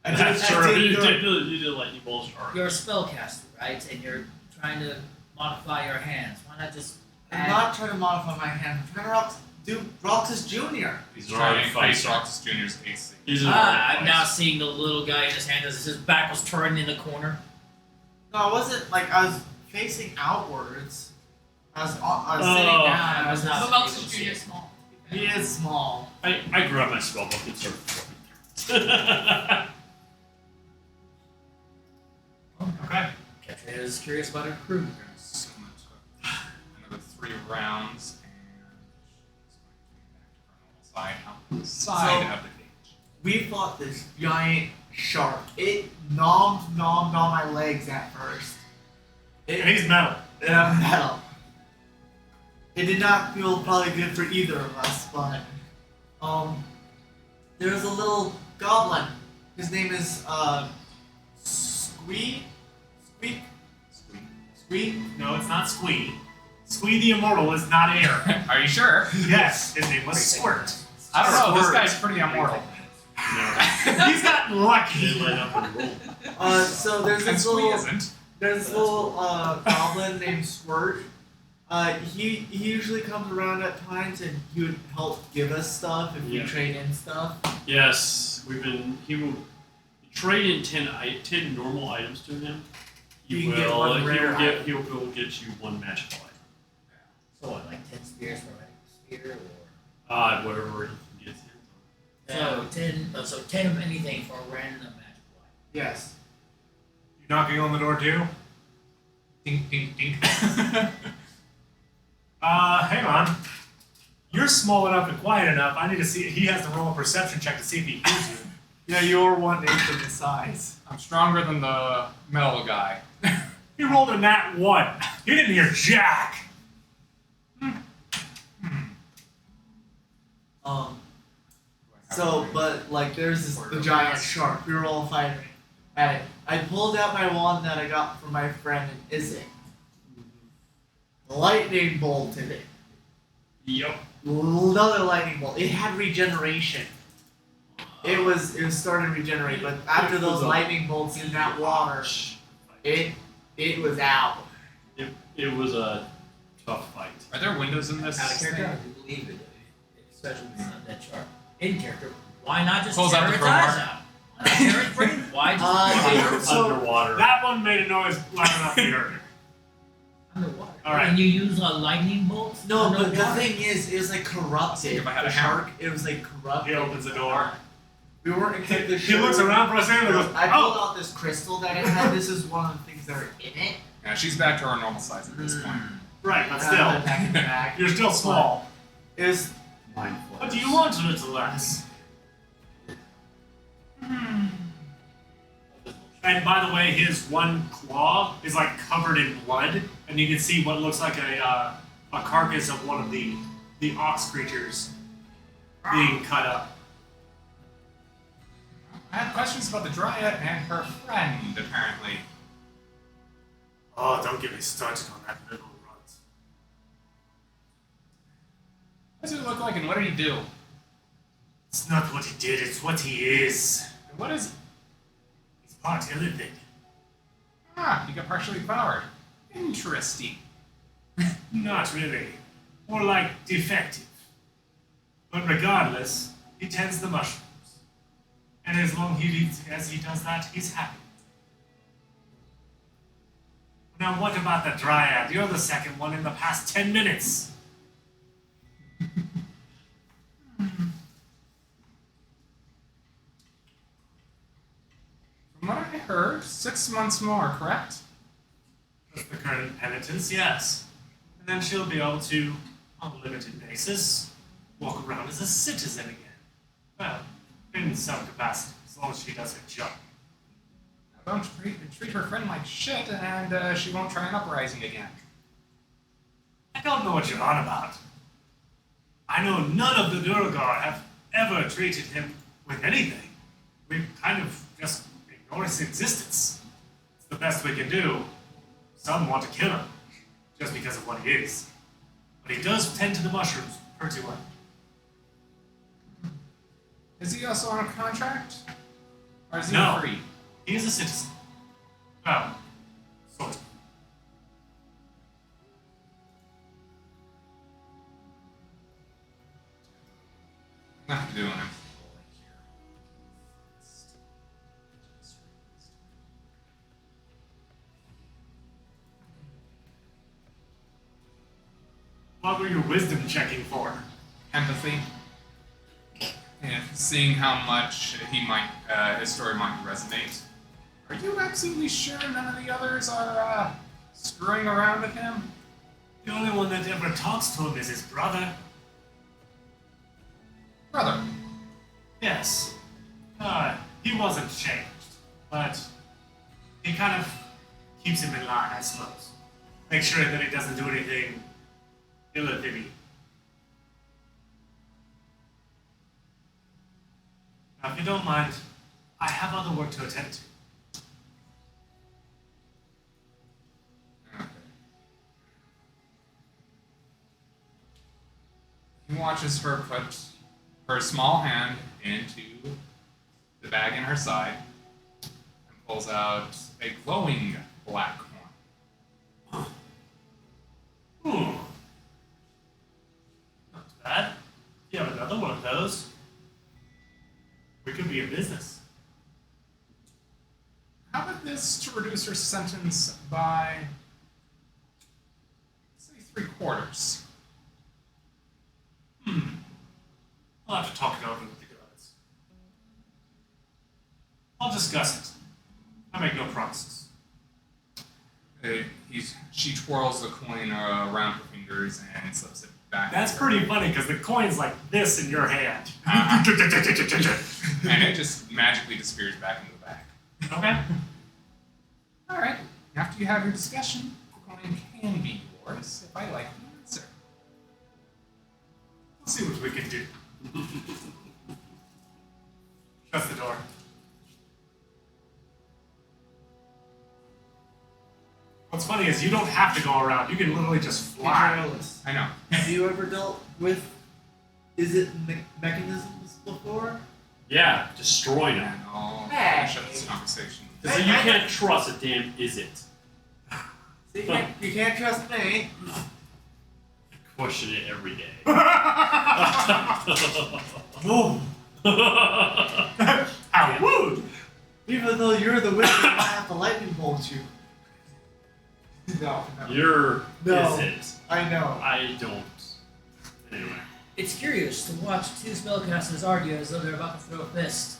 That's I true. did You good. did lightning bolt shark. You're a spellcaster, right? And you're trying to modify your hands. Why not just I'm add- not trying to modify my hand. I'm trying to do Roxas Jr. He's Alright, trying to fine. increase Roxas Jr.'s AC. He's an I'm alright now place. seeing the little guy in his hand as his back was turned in the corner. No, I wasn't like I was facing outwards. I was sitting Oh. down. I was not- But Malchus Jr. is small. He is small. I grabbed my spell book and started flipping through. Okay. Katria is curious about her crew. We're gonna assume it took another 3 rounds, and she's going to back to her normal side of the cage. We fought this giant shark. It nommed on my legs at first. And he's metal. Metal. It did not feel probably good for either of us, but there was a little goblin. His name is Squeak. No, it's not Squee. Squee the Immortal is not air. Are you sure? Yes, his name was Squirt. I don't know. This Squirt. guy's pretty immortal. No. He's gotten lucky. They light up and roll. So there's And this Squee little isn't. goblin named Squirt. He usually comes around at times and he would help give us stuff if we Yeah. trade in stuff. Yes, he will trade in 10 normal items to him. You can get one rare item. He will get you 1 magical item. So what, like 10 spears for a spear, or Whatever he can get his hands on. so 10 of anything for a random magical item. Yes. You knocking on the door too? Ding, ding, ding. Hang on. You're small enough and quiet enough. I need to see. He has to roll a perception check to see if he hears you. Yeah, you're 1/8 of the size. I'm stronger than the metal guy. He rolled a nat 1. He didn't hear Jack. So, but like, there's the giant shark. We were all fighting at it. I pulled out my wand that I got from my friend in Izzet. Lightning bolted it. Yep. Another lightning bolt. It had regeneration. It was starting to regenerate, but after those lightning bolts in that water, it was out. It was a tough fight. Are there windows in this? Out of character, I do believe it. Especially when it's not that sharp. In character, why not just Pulls tear out the its eyes crowbar. out? Why not tear its brain? Why just So- Underwater. That one made a noise loud enough to be heard. underwater? All right. And you use a lightning bolt? No, but the underwater? thing is, it was like corrupted. If I had the a hammer. shark, it was like corrupted. He opens the door. We weren't exactly He sure. looks around for a second and goes, I pulled "Oh, out this crystal that I had. This is one of the things that are in it. Yeah, she's back to her normal size at this point. right, but I have it still, back in the bag. you're still small. It was What do you want, little lass?" And by the way, his one claw is like covered in blood, and you can see what looks like a carcass of one of the ox creatures being cut up. I have questions about the Dryad and her friend, apparently. Oh, don't get me started on that little runt. What does he look like and what did he do? It's not what he did, it's what he is. And what is... He's part illithid. Ah, he got partially devoured. Interesting. Not really. More like defective. But regardless, he tends the mushrooms. And as long as he does that, he's happy. Now what about the Dryad? You're the second one in the past 10 minutes. From what I heard, 6 months more, correct? That's the current penitence, yes. And then she'll be able to, on a limited basis, walk around as a citizen again. Well, in some capacity, as long as she does her job. Now don't treat her friend like shit, and she won't try an uprising again. I don't know what you're on about. I know none of the Durgar have ever treated him with anything. We kind of just ignore his existence. It's the best we can do. Some want to kill him, just because of what he is. But he does tend to the mushrooms pretty well. Is he also on a contract? Or is he No. free? He is a citizen. Well, sort of. Nothing to do with him. What were your wisdom checking for? Empathy. And seeing how much his story might resonate. Are you absolutely sure none of the others are screwing around with him? The only one that ever talks to him is his brother. Brother. Yes. He wasn't changed, but he kind of keeps him in line, I suppose. Make sure that he doesn't do anything illithid. Now, if you don't mind, I have other work to attend to. Okay. He watches her put her small hand into the bag in her side and pulls out a glowing black coin. Not bad. If you have another one of those, we could be in business. How about this to reduce her sentence by, say, 3/4? I'll have to talk it over with the guards. I'll discuss it. I make no promises. She twirls the coin around her fingers and slips it back. That's into her pretty hand. funny because the coin's like this in your hand. And it just magically disappears back into the bag. Okay. All right. After you have your discussion, the coin can be yours if I like the answer. We'll see what we can do. Shut the door. What's funny is you don't have to go around. You can literally just fly. Careless. I know. Have you ever dealt with mechanisms before? Yeah, destroying them. And I'll Hey. finish up this conversation. So you can't trust a damn is it. See, you can't trust me. Question it every day. Whoa. How rude! Even though you're the witch, I have the lightning bolt you. No. You're No. is it. I know. I don't. Anyway. It's curious to watch two spellcasters argue as though they're about to throw a fist.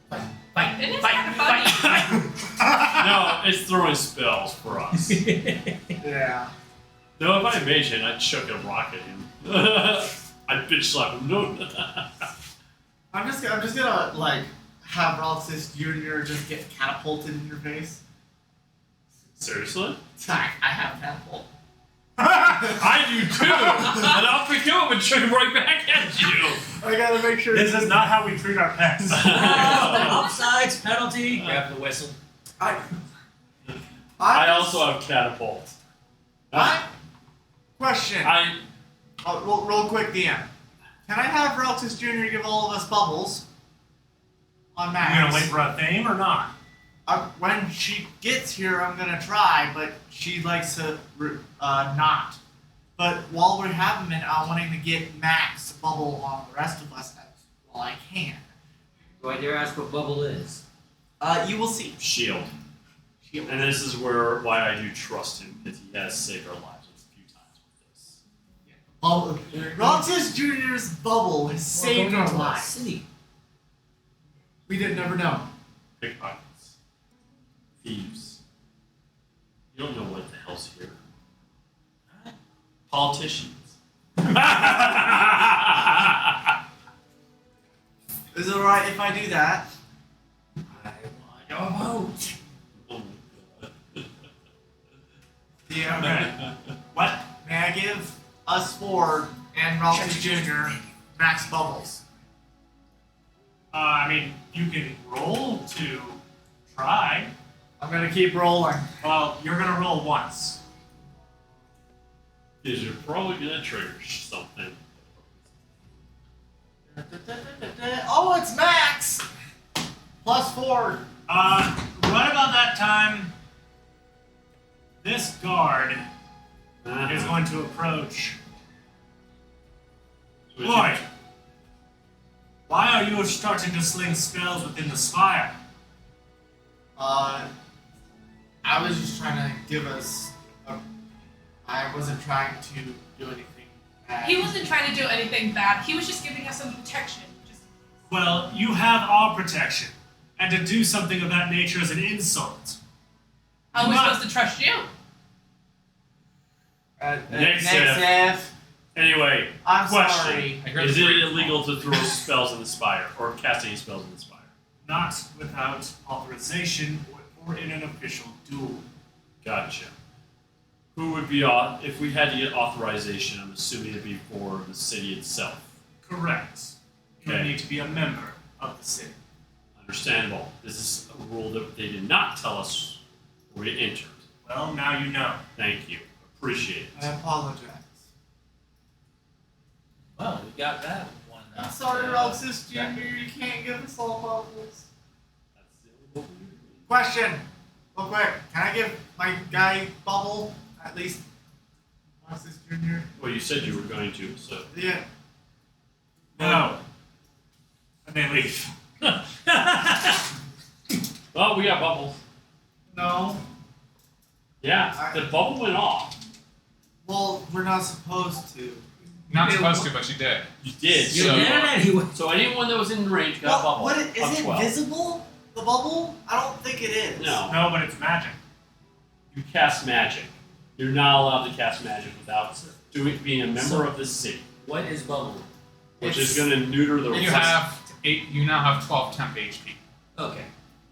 Fight, fight, It is fight, kinda fight, fight. No, it's throwing spells for us. Yeah. No, if I imagine, I'd chuck a rock at him. I'd bitch slap him. No. I'm just gonna like have Ralphus Jr. just get catapulted in your face. Seriously? I have catapult. I do too! And I'll pick you up and chuck him right back at you! I gotta make sure. This is not how we treat our pets. Offsides, penalty, grab the whistle. I I also have catapult. Question. Real quick, DM. Can I have Reltus Jr. give all of us bubbles? On Max. You gonna wait for a theme or not? When she gets here, I'm gonna try, but she likes to not. But while we have him in, I'm wanting to get Max a bubble on the rest of us while I can. Do I dare ask what bubble is? You will see. Shield. And this is why I do trust him, because he has saved our lives a few times with this. Reltus Jr.'s bubble has saved our lives. City. We didn't never know. Pickpockets. Thieves. You don't know what the hell's here. Politicians. Is it alright if I do that? I want your vote. Oh my Yeah, okay. What? May I give us four and Reltus Jr. Max bubbles? I mean, you can roll to try. I'm gonna keep rolling. Well, you're gonna roll once. Because you're probably gonna trigger something. Oh, it's Max! Plus 4. Right about that time, this guard is going to approach. Boy, why are you starting to sling spells within the spire? I was just trying to give us I wasn't trying to do anything bad. He wasn't trying to do anything bad. He was just giving us some protection. Well, you have our protection, and to do something of that nature is an insult. How are we supposed to trust you? Next Anyway, I'm question. sorry. Is it illegal to throw spells in the spire, or cast any spells in the spire? Not without authorization or in an official duel. Gotcha. Who would be, if we had to get authorization, I'm assuming it'd be for the city itself. Correct. You Okay. need to be a member of the city. Understandable. This is a rule that they did not tell us when we entered. Well, now you know. Thank you. Appreciate I it. apologize. Well, we got that one. I'm sorry, Reltus Jr. You can't give us all bubbles. That's the only one we do. Question. Real quick. Can I give my guy bubble? At least Reltus Jr. Well, you said you were going to, so. Yeah. No. And they leave. Well, we got bubbles. No. Yeah, the bubble went off. Well, we're not supposed to. Not supposed to, but you did. You did. You so, did it anyway. So anyone that was in range got a bubble. What of is it 12. visible? The bubble? I don't think it is. No. No, but it's magic. You cast magic. You're not allowed to cast magic without being a member of the city, What is bubble? which is going to neuter the. And you have 8. You now have 12 temp HP. Okay.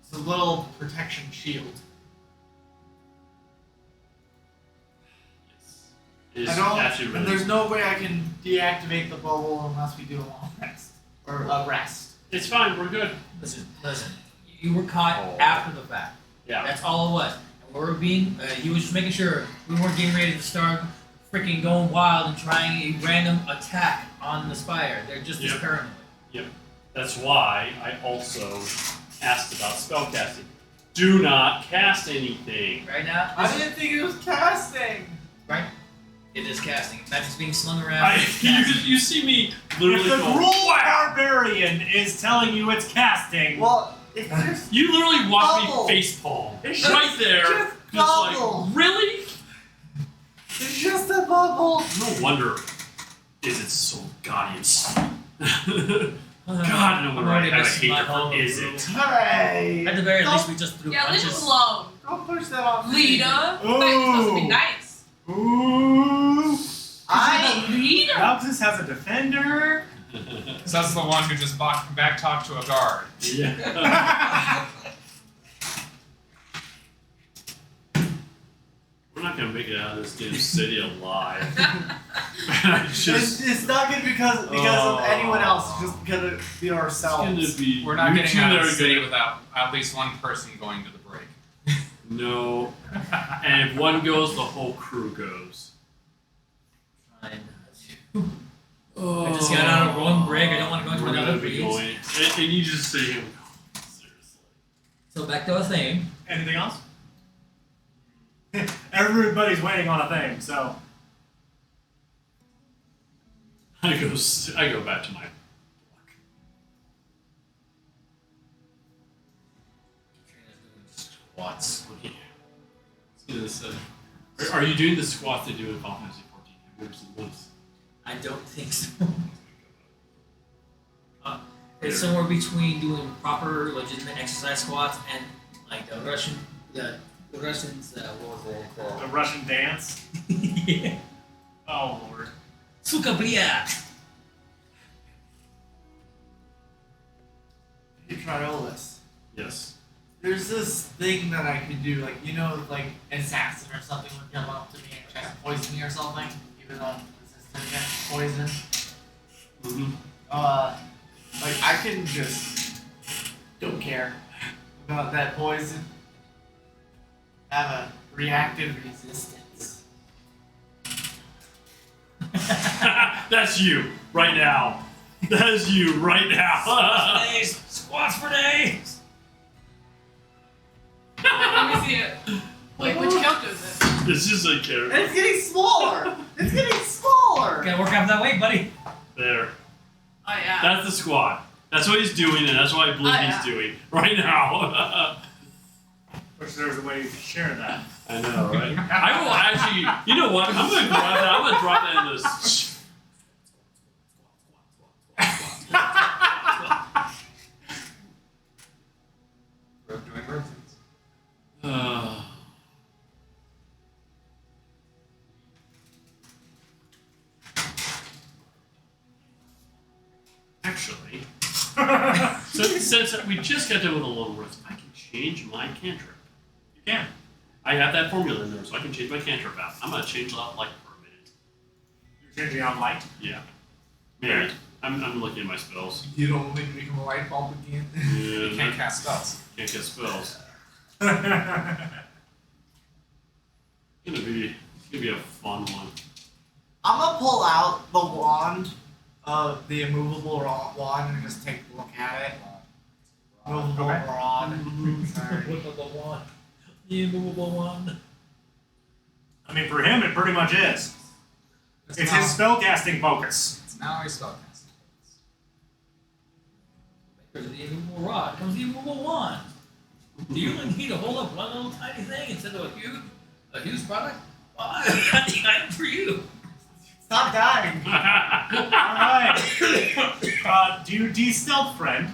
It's a little protection shield. Is I don't. actually And really. there's no way I can deactivate the bubble unless we do a long rest or a rest. It's fine. We're good. Listen. You were caught after the fact. Yeah. That's all it was. And we were being. He was just making sure we weren't getting ready to start freaking going wild and trying a random attack on the spire. They're just as Yep. paranoid. That's why I also asked about spellcasting. Do not cast anything. Right now, I didn't think it was casting. right? It is casting. Magic's being slung around. It's you, casting. you see me If literally the go, rule wow! barbarian is telling you it's casting, Well, if there's You literally watched Bubble. me facepalm. It's Right just- there. just Just bubble. like, really? it's just a bubble. No wonder. Is it so goddamn small? God, no wonder I already have a missing my hate for whole is rule. it? Hey. At the very Don't- least, we just threw Yeah, leave punches. him alone. Don't push that on me. Leader. I thought you were supposed to be nice. ooh, The leader. Alexis has a defender. So that's the one who just back talked to a guard. Yeah. We're not gonna make it out of this damn city alive. It's not good because of anyone else, just because of It's ourselves. gonna be. We're not you getting two out that of the are city gonna- without at least one person going to the break. No. And if one goes, the whole crew goes. Trying to I just got out of one brig. I don't want to go into We're another gonna be freeze. going. And you just see him. Seriously. So back to a thing. Anything else? Everybody's waiting on a thing, so. I go back to my block. Squats. Are you doing the squat they do in Final Fantasy 14? Have you ever seen those? I don't think so. It's somewhere between doing proper, legitimate exercise squats and like the Russians. What was it called? The Russian dance? Yeah. Oh, Lord. Suka bria. Hey, Triolis. Yes. There's this thing that I could do, like, you know, like an assassin or something would come up to me and try to poison me or something, even though I'm resistant against poison. Mm-hmm. Like, I can just don't care about that poison. Have a reactive resistance. That's you right now. That is you right now. Days. Squats for days. Let me see it. Wait, which character is it? It's just a character. And it's getting smaller! It's getting smaller! Gotta work out that weight, buddy. There. Oh yeah. That's the squat. That's what he's doing, and that's what I believe yeah. he's doing right now. Wish there was a way you could share that. I know, right? I will actually. You know what? I'm gonna grab that. I'm gonna drop that in this. Rope doing rotates. Actually, since we just got done with a long rest, I can change my cantrip. You can. I have that formula in there, so I can change my cantrip out. I'm gonna change that light for a minute. You're changing out light. Yeah. Maybe. I'm looking at my spells. You don't want me to become a light bulb again? Yeah, You can't cast spells. Can't get spells. That's It's gonna be a fun one. I'm gonna pull out the wand, the immovable wand, and just take a look at it. Immovable Okay. rod. Sorry. Immovable one. The immovable one. I mean, for him, it pretty much is. It's his spellcasting focus. It's now a spellcasting. Because of the immovable rod comes the immovable wand. Do you only need to hold up one little tiny thing instead of a huge product? Well, I got the item for you. Stop dying! Alright. Do you de-stealth, friend?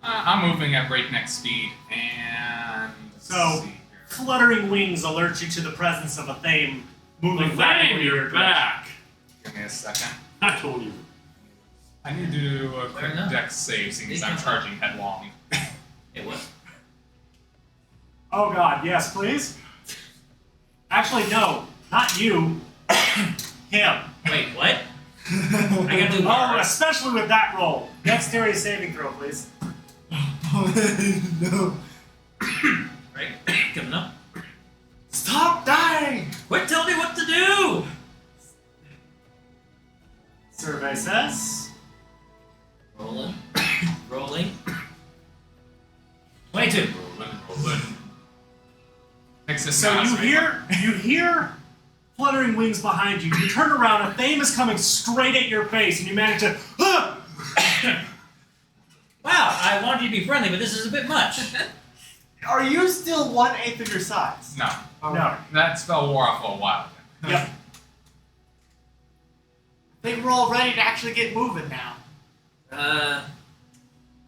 I'm moving at breakneck speed, and let's So, see here. fluttering wings alert you to the presence of a thame moving rapidly in your you're direction. back. Give me a second. I told you. I need to do a Fair quick enough. dex save since They I'm can- charging headlong. It was. Oh god, yes, please? Actually, no. Not you. Him. Wait, what? I gotta do Oh, more. especially with that roll. Dexterity saving throw, please. No. Right? Coming up. Stop dying! Quit telling me what to do! Survey says. Rolling. Rolling. 22. Rolling. Makes it So sound you hear fluttering wings behind you. You turn around, a thame is coming straight at your face, and you manage to. Wow, I wanted you to be friendly, but this is a bit much. Are you still 1/8 of your size? No, No. that spell wore off for a while. Yep. I think we're all ready to actually get moving now.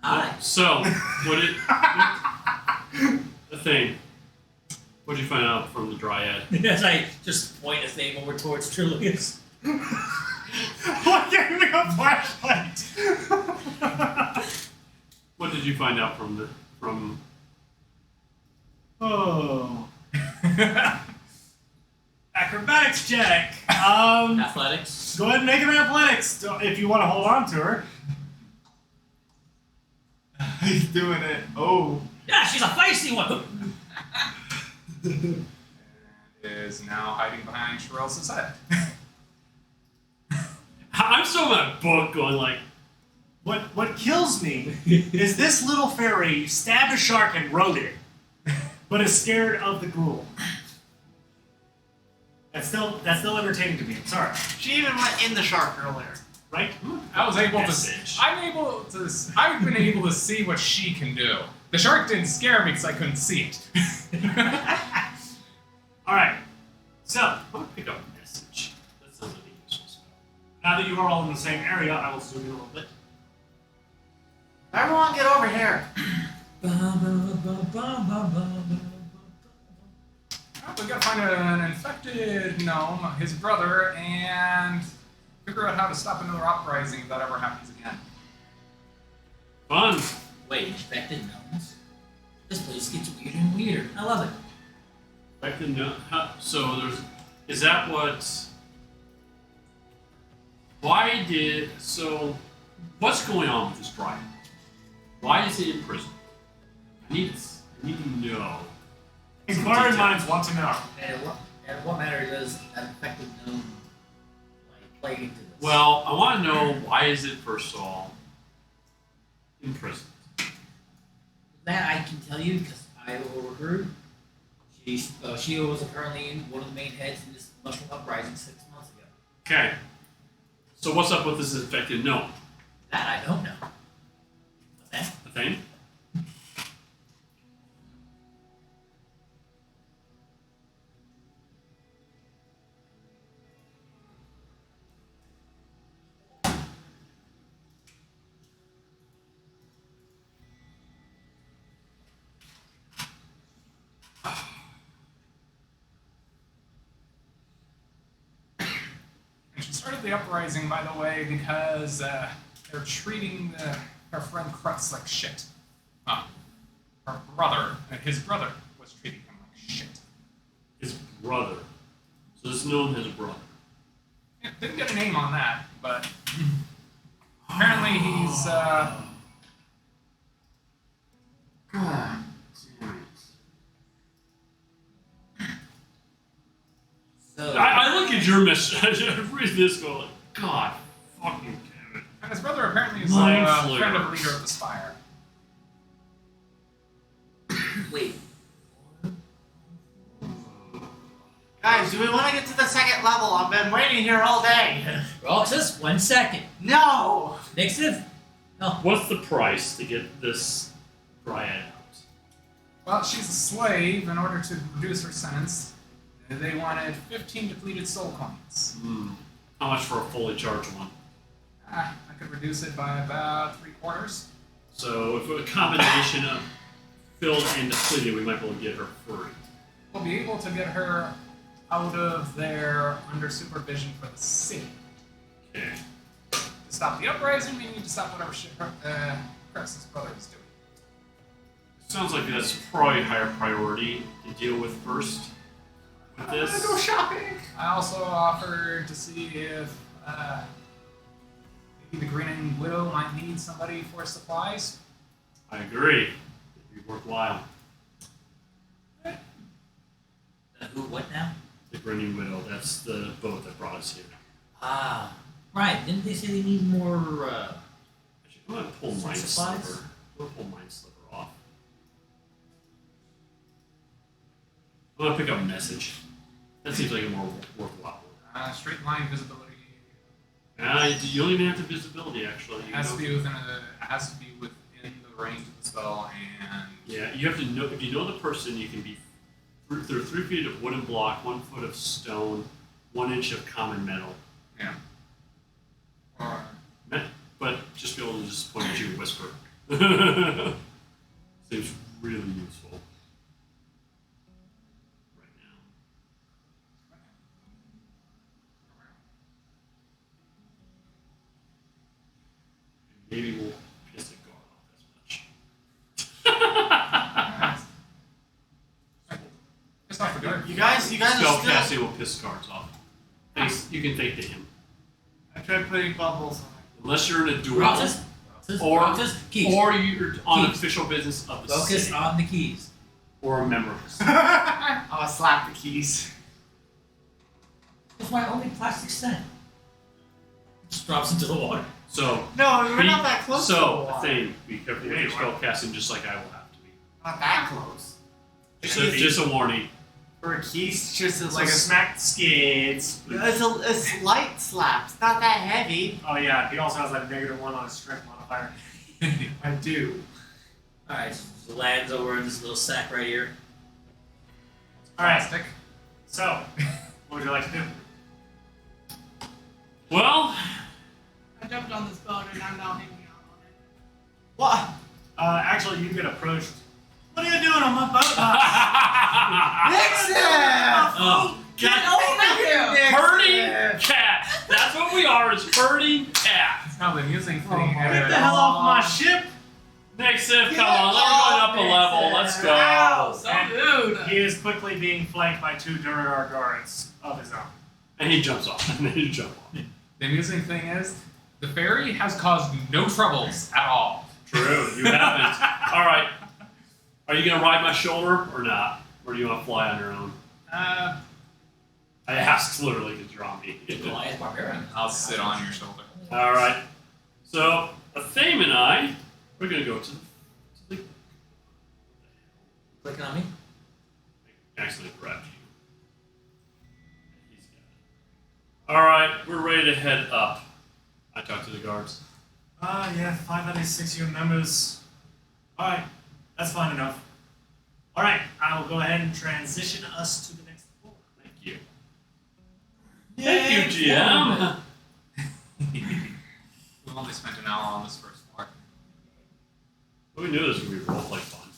Hi. So, what did the thing? What'd you find out from the dryad? As I just point a thing over towards Trillius. What gave me a flashlight? What did you find out from? Oh. Acrobatics check. Athletics. Go ahead and make an athletics if you want to hold on to her. He's doing it. Oh. Yeah, she's a feisty one. And is now hiding behind Sherel's head. How I'm still in my book going like, What kills me is this little fairy stabbed a shark and rode it, but is scared of the ghoul. That's still entertaining to me. I'm sorry. She even went in the shark earlier. Right? I was able Message. to. I've been able to see what she can do. The shark didn't scare me because I couldn't see it. All right. So I'm gonna pick up a message. That sounds like a useful spell. now that you are all in the same area, I will zoom in a little bit. Everyone get over here. Well, we gotta find an infected gnome, his brother, and figure out how to stop another uprising if that ever happens again. Fun. Wait, infected gnomes? This place gets weirder and weirder. I love it. So there's. Is that what? What's going on with this dryad? Why is it in prison? I need to know. Inquiring minds want to know. And what matter does an infected gnome play into this? Well, I want to know why is it first of all in prison? That I can tell you because I overheard. She was apparently one of the main heads in this mushroom uprising 6 months ago. Okay. So what's up with this infected gnome? That I don't know. What's that? A thing? And she started the uprising, by the way, because they're treating her friend Krutz like shit. Her brother, his brother, was treating him like shit. His brother. So this gnome has a brother. Yeah, didn't get a name on that, but apparently he's God damn it. So I look at your message. I read this go like, God fucking damn it. and his brother apparently is Mind a flayer. friend of the leader of the Spire. wait. Guys, do we want to get to the second level? I've been waiting here all day. Roxas, 1 second. No! Nixif? Oh, What's the price to get this dryad out? Well, she's a slave. In order to reduce her sentence, they wanted 15 depleted soul coins. How much for a fully charged one? I could reduce it by about 3/4. So if a combination of filled and depleted, we might be able to get her free. We'll be able to get her out of there under supervision for the city. Okay. To stop the uprising, we need to stop whatever shit Krex's brother is doing. Sounds like that's probably higher priority to deal with first. With I'm this. gonna go shopping. I also offered to see if maybe the Grinning Widow might need somebody for supplies. I agree. It'd be worthwhile. who? What now? The Grinning Widow. That's the boat that brought us here. Ah, right. Didn't they say they need more? Actually, I'm gonna pull Some Mind supplies? Sliver. I'm gonna pull Mind Sliver off. I'm gonna pick up Message. That seems like a more worthwhile one. Straight line visibility. You don't even have the visibility actually. It has to be within the range of the spell, and Yeah, you have to know. If you know the person, you can be. There are 3 feet of wooden block, 1 foot of stone, 1 inch of common metal. yeah. Or But just be able to just point at you and whisper. Seems really useful right now. Maybe we'll piss the guard off as much. just off the guard. You guys are still... Spellcasting will piss guards off. Thanks. You can thank to him. I tried putting bubbles on Unless you're in a duel. Roxas? Or- Roxas? Keys. Or you're on Keys. official business of the Focus city. on the keys. Or a member of the city. it. I'm gonna slap the keys. That's my only plastic set. Just drops into the water. So, No, we're not that close to the so water. Thane, be careful with your spell casting, just like I will have to be. Not that close. Just a warning. For a keys, just Like like a smack skids. it's a slight slap. It's not that heavy. Oh yeah, he also has like -1 on his strength modifier. I do. Alright, so it lands over in this little sack right here. Alright, so, what would you like to do? Well, I jumped on this boat and I'm now hanging out on it. What? Actually, you get approached. What are you doing on my boat? Nixon! oh, Get God. over here! Herding cat. That's what we are, is herding cat. That's how the amusing thing Get the hell off my ship! Next Sif, Get come on, let's off go up a it, level, Sif. let's Wow, go. so And rude. He is quickly being flanked by 2 Duradar guards of his own. And he jumps off, and then you jump off. The amusing thing is, the fairy has caused no troubles at all. True, you haven't. Alright. Are you gonna ride my shoulder or not? Or do you want to fly on your own? I asked literally because you're on me. Goliath Barbarian. I'll sit on your shoulder. Alright. So, Athame and I, we're gonna go to the Clicking on me. actually grab you. He's got it. Alright, we're ready to head up. I talked to the guards. Yeah, 596 your members. Alright, that's fine enough. Alright, I will go ahead and transition us to the next floor. Thank you. Thank you, GM. We've only spent an hour on this first floor. We knew this would be roleplay fun.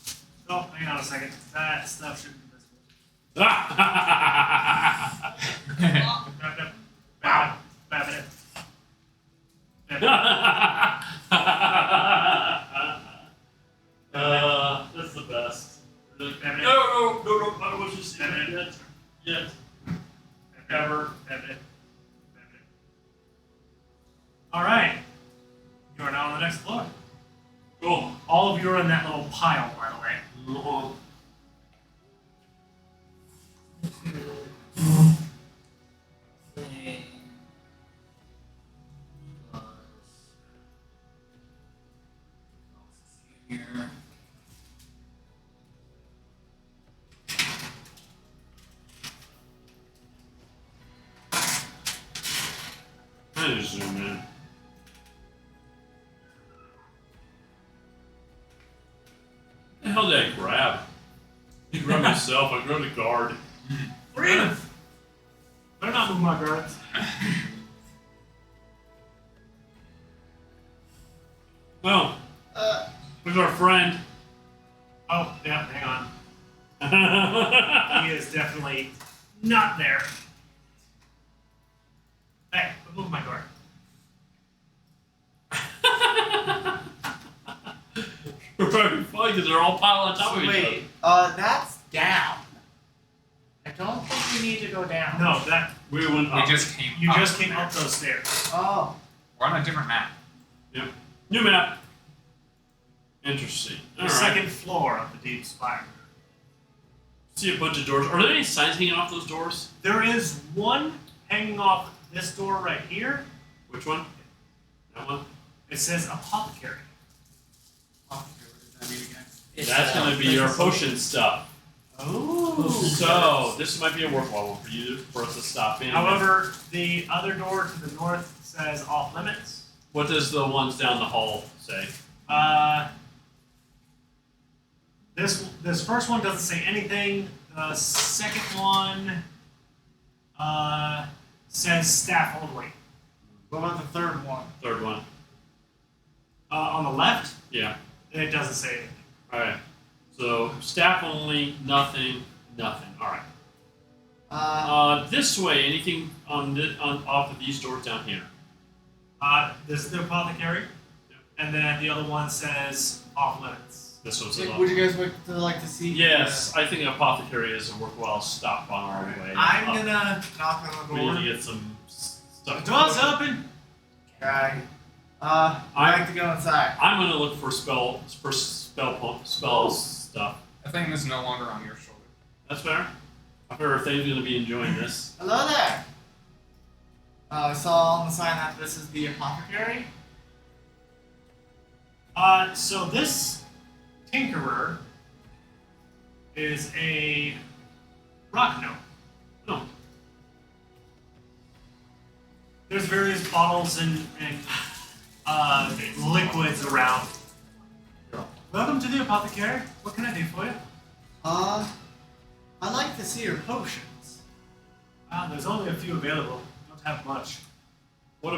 Oh, hang on a second. That stuff should be visible. Wow. That's the best. No, I was just yet. Ever. Alright. You are now on the next floor. Cool. All of you are in that little pile, by the way. Thing. Here. I just zoom in. What the hell did I grab? I grabbed myself, I grabbed a guard. Freedom! Better not move my guards. Well, where's our friend? Oh, yeah, hang on. He is definitely not there. Hey, move my guard. We're very funny because they're all piled on top of each other. Wait, that's down. I don't think we need to go down. No, that We went We up. just came you up. just came up those stairs. Oh. We're on a different map. Yep. New map. Interesting. The All right. second floor of the Deep Spire. See a bunch of doors. Are there any signs hanging off those doors? There is one hanging off this door right here. Which one? That one? It says apothecary. What does that mean again? It's, That's going to be your potion stuff. Oh. So, this might be a worthwhile one for you, for us to stop in. However, the other door to the north says off limits. What does the ones down the hall say? This first one doesn't say anything. The second one says staff only. What about the third one? Third one. On the left, Yeah. it doesn't say anything. Alright. So, staff only, nothing. Alright. This way, anything on off of these doors down here? This is the apothecary, and then the other one says off limits. This one's a Would you guys like to see? Yes, I think apothecary is a worthwhile stop on our way. I'm up. gonna knock on the We need door. to get some stuff. Door's open. Okay. I'd like to go inside. I'm gonna look for spells stuff. The thing is no longer on your shoulder. That's fair. I figure Thane's gonna be enjoying this. Hello there. I saw on the sign that this is the apothecary. So this tinkerer is a rock gnome. No. There's various bottles and liquids around. Welcome to the apothecary. What can I do for you? I'd like to see your potions. There's only a few available. Don't have much. What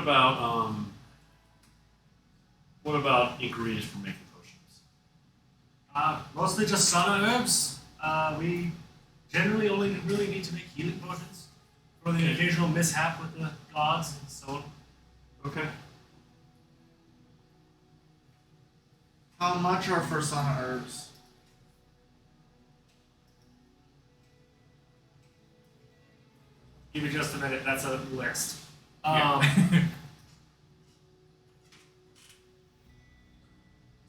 about ingredients for making potions? Mostly just sauna herbs. We generally only really need to make healing potions for the occasional mishap with the gods and so on. Okay. How much are for sauna herbs? Give me just a minute. That's a list. Yeah.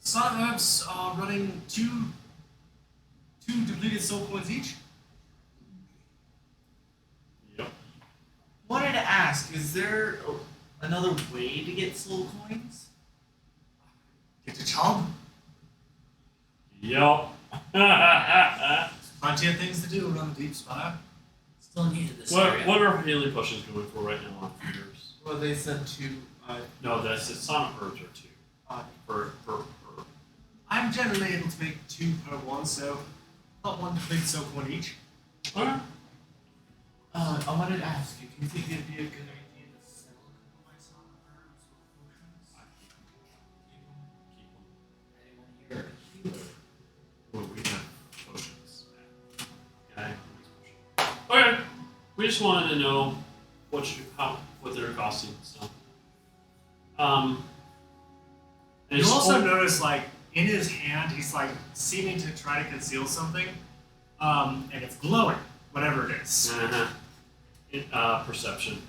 Sauna herbs are running two depleted soul coins each. Yep. Wanted to ask, is there another way to get soul coins? Get to chomp. Yep. Plenty of things to do around the Deep Spire. Still new to this area. What are healing potions going for right now on feeders? Well, they said two. No, that's it's sauna herbs are 2 per. I'm generally able to make 2 per one, so not 1 depleted soul coin each. Alright. I wanted to ask you, do you think it'd be a good idea to sell a couple of my sauna herbs or potions? Anyone here a healer? Well, we have potions. Okay. Okay. We just wanted to know what they're costing. So. And You it's also all- notice, like, in his hand, he's, like, seeming to try to conceal something, and it's glowing, whatever it is. Perception.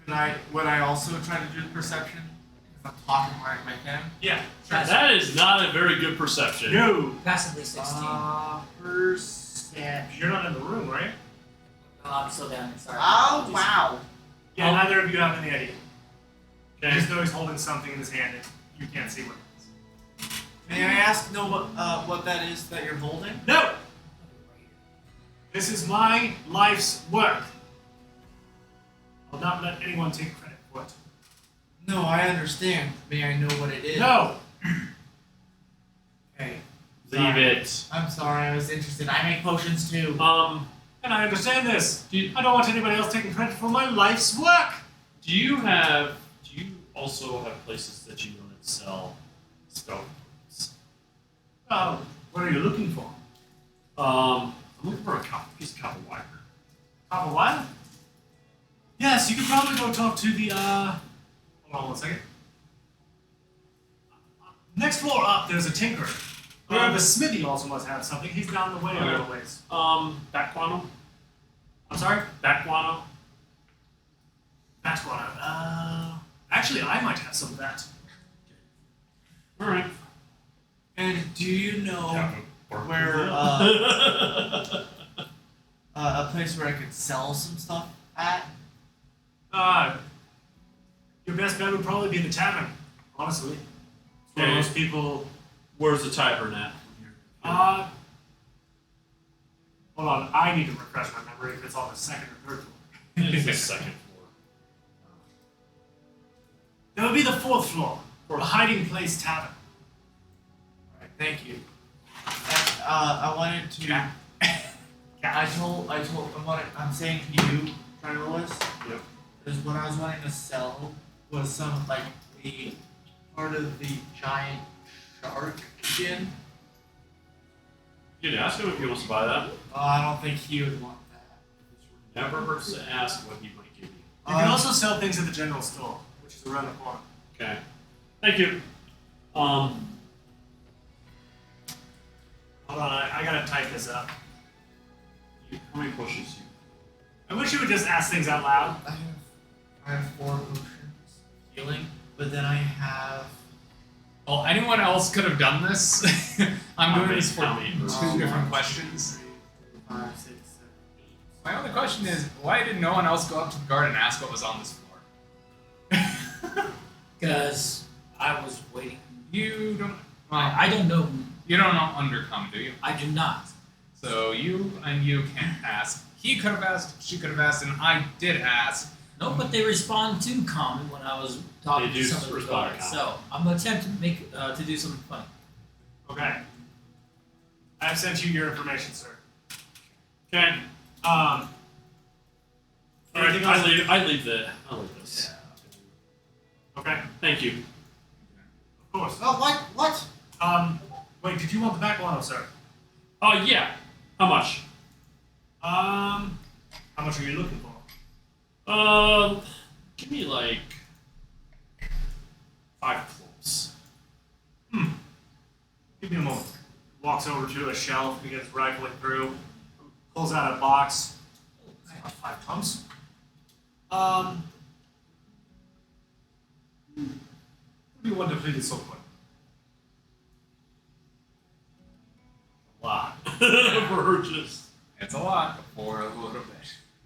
Would I also try to do the perception? If I'm talking right with him? Yeah, That is not a very good perception. No! Passively 16. Perception. You're not in the room, right? Oh, I'm still down. Sorry. Oh, wow. Yeah, neither of you have any idea. You Okay. just know he's holding something in his hand, and you can't see what it is. May I ask what that is that you're holding? No! This is my life's work. I'll not let anyone take credit for it. No, I understand. May I know what it is? No! Okay. Leave Sorry. it. I'm sorry, I was interested. I make potions too. And I understand this. I don't want anybody else taking credit for my life's work. Do you also have places that you want to sell skeletons? Oh, what are you looking for? I'm looking for a piece of copper wire. Copper wire? Yes, you could probably go talk to the, hold on 1 second. Next floor up, there's a tinkerer. The smithy also must have something. He's down the way a little ways. Bat guano? I'm sorry? Bat guano? That's what actually, I might have some of that. Alright. And do you know where Where, a place where I could sell some stuff at? Your best bet would probably be the tavern, honestly. It's where Okay. most people. Where's the tavern at? Hold on, I need to refresh my memory if it's on the second or third floor. It's the second floor. That would be the 4th floor, or a hiding place tavern. Alright, thank you. And, I wanted to. I'm saying to you, Trilois, Yep. is what I was wanting to sell was some, like, the part of the giant shark skin. You can ask him if he wants to buy that. I don't think he would want that. Never hurts to ask what he might give you. You can also sell things at the general store, which is around the corner. Okay. Thank you. Hold on, I gotta type this up. How many potions do you? I wish you would just ask things out loud. I have 4 potions of healing, but then I have. Well, anyone else could have done this. I'm doing this for How many? 2 different questions. 5, 6, 7, 8. My only question is, why did no one else go up to the guard and ask what was on this floor? Because I was waiting. You don't. Well, I don't know. you don't know undercome, do you? I do not. So you can't ask. He could have asked, she could have asked, and I did ask. No, but they respond to common when I was talking They to do some of the respond to guards. common. So I'm gonna attempt to make to do something funny. Okay. I've sent you your information, sir. Okay. Um. All right. Anything else? I leave this. Okay. Thank you. Of course. Oh, what? Wait, did you want the back one, sir? Oh yeah. How much? How much are you looking for? Give me like 5 cloves. Give me a moment. Walks over to a shelf, begins rifling through, pulls out a box. It's about 5 tons. What do you want depleted so quick? A lot. For just. It's a lot for a little bit.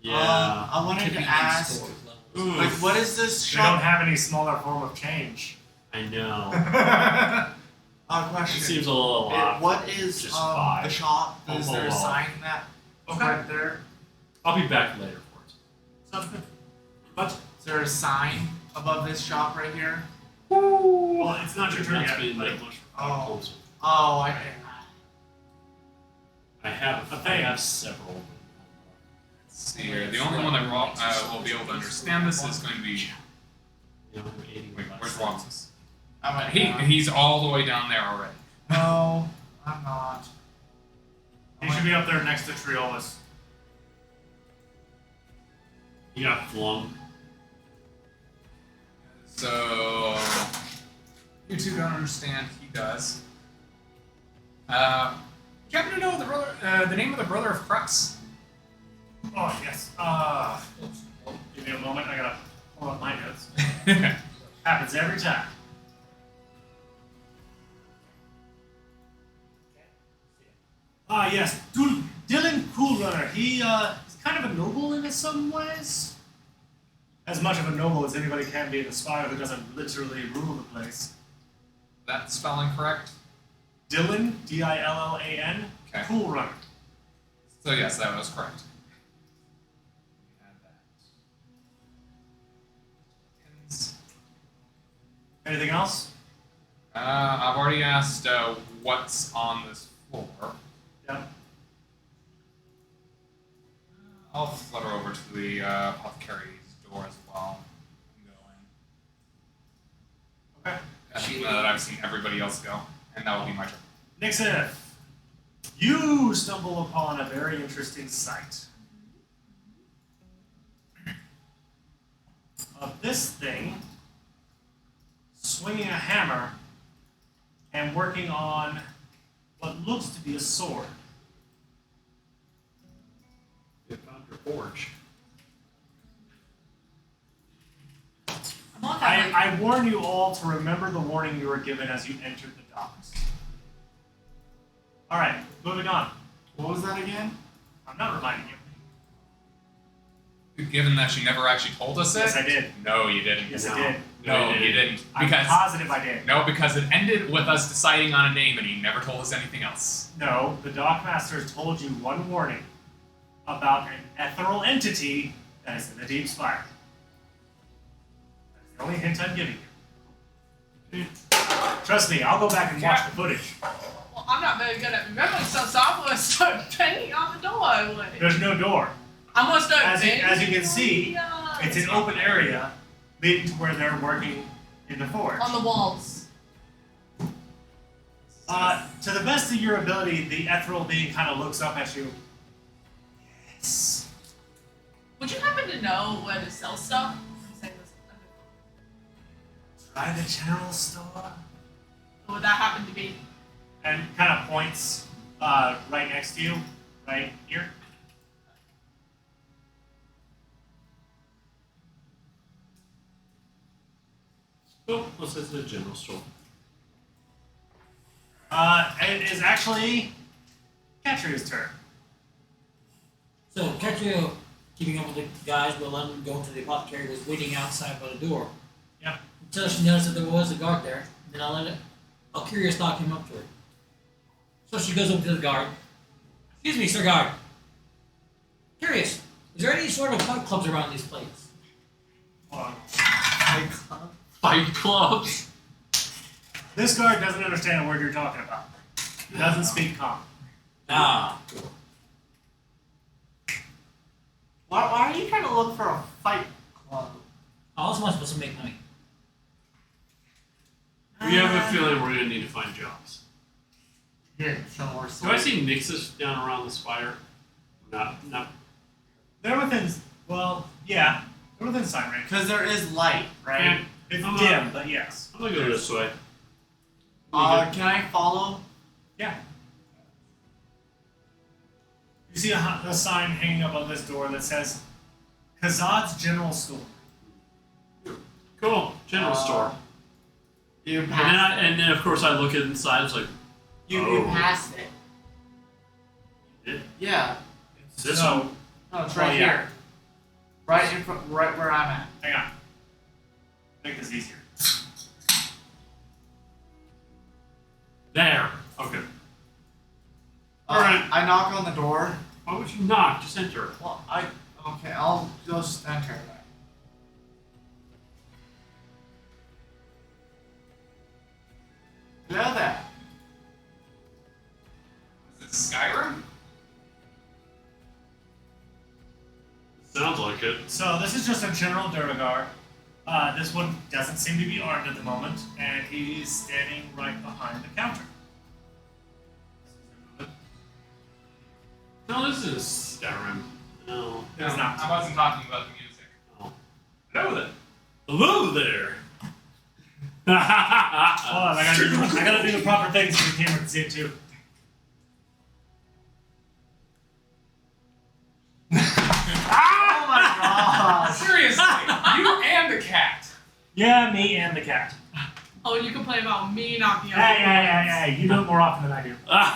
Yeah. I wanted Could to be ask, in-store levels. Ooh. like, what is this They don't shop? have any smaller form of change. I know. It Question. seems a little lot. What is Just the 5. shop? Is there a Oh. sign that right there? I'll be back later for it. Sounds good. But, Is there a sign above this shop right here? well, it's not your turn That's yet. been buddy. that much Oh. closer. Oh, I I have several. Let's see here. The only one that will be able to understand this is going to be. You know, I'm eating Wait, less where's than- Roxas? I'm at He's all the way down there already. No, I'm not. He should be up there next to Triolis. You got flung. So you two don't understand. He does. Do you happen to know the name of the brother of Crux? Oh, yes. Give me a moment. I gotta pull up my notes. Happens every time. Yes. Dylan Coolrunner. He's kind of a noble in some ways. As much of a noble as anybody can be in the Spire who doesn't literally rule the place. That spelling correct? Dylan, Dillan, Okay. Coolrunner. So yes, that was correct. We had that. Pins. Anything else? I've already asked what's on this floor. Yeah. I'll flutter over to the apothecary's door as well. And go in. Okay. That I've seen everybody else go, and that will be my turn. Nixon, you stumble upon a very interesting sight. Of this thing swinging a hammer and working on what looks to be a sword. You found your forge. I'm on that way. I warn you all to remember the warning you were given as you entered the docks. Alright, moving on. What was that again? I'm not reminding you. Given that you never actually told us Yes, it? I did. No, you didn't. Yes, I did. No, you didn't. I'm Because positive I did. no, because it ended with us deciding on a name, and he never told us anything else. No, the Dockmaster told you one warning about an ethereal entity that is in the Deep Spire. That's the only hint I'm giving you. Trust me, I'll go back and watch the footage. Well, I'm not very good at remembering stuff, so I'm gonna start banging on the door. Like, There's no door. I'm gonna start As you- banging. as you can see, Yeah. It's an open area leading to where they're working in the forge. on the walls. To the best of your ability, the ethereal being kind of looks up at you. Yes. Would you happen to know where to sell stuff? Try the general store. Or would that happen to be? And kind of points right next to you, right here. Oh, what's this? The general store. It is actually Catria's turn. So Ketria, keeping up with the guys, will let them go into the apothecary, was waiting outside by the door. Yeah. Until she noticed that there was a guard there. Then I'll curious talk him up to her. So she goes over to the guard. Excuse me, Sir Guard. Curious, is there any sort of fight clubs around these places? Fight clubs? This guard doesn't understand a word you're talking about. He doesn't speak common. Ah. Why are you trying to look for a fight club? I also want to make money. We have a feeling we're gonna need to find jobs. Yeah, some more Do I see Nixus down around the spire? Not. They're within, well, yeah, they're within sight range. Because there is light, right? Yeah. It's I'm dim, but yes. I'm gonna go this way. Can I follow? Yeah. You see a sign hanging above this door that says Kazad's General Store. Cool. General store. You And passed then, and then, of course, I look inside. It's like, you passed it. it? Yeah. This So- one? No, it's Well, right yeah. here. Right in front, right where I'm at. Hang on. Make this easier. There. Okay. Alright. I knock on the door. Why would you knock? Just enter. Well, okay, I'll just enter that. Hello there. Is it Skyrim? Sounds like it. So this is just a general Durgar. This one doesn't seem to be armed at the moment, and he's standing right behind the counter. No, this is Skyrim. No. It's not. I wasn't talking about the music. Oh. Hello there. Hello there. Hold on, I gotta do the proper things so the camera can see it too. Oh my god. Seriously, you and the cat. Yeah, me and the cat. Oh, you complain about me knocking Hey, out. hey, hey, hey, you do it more often than I do. It's on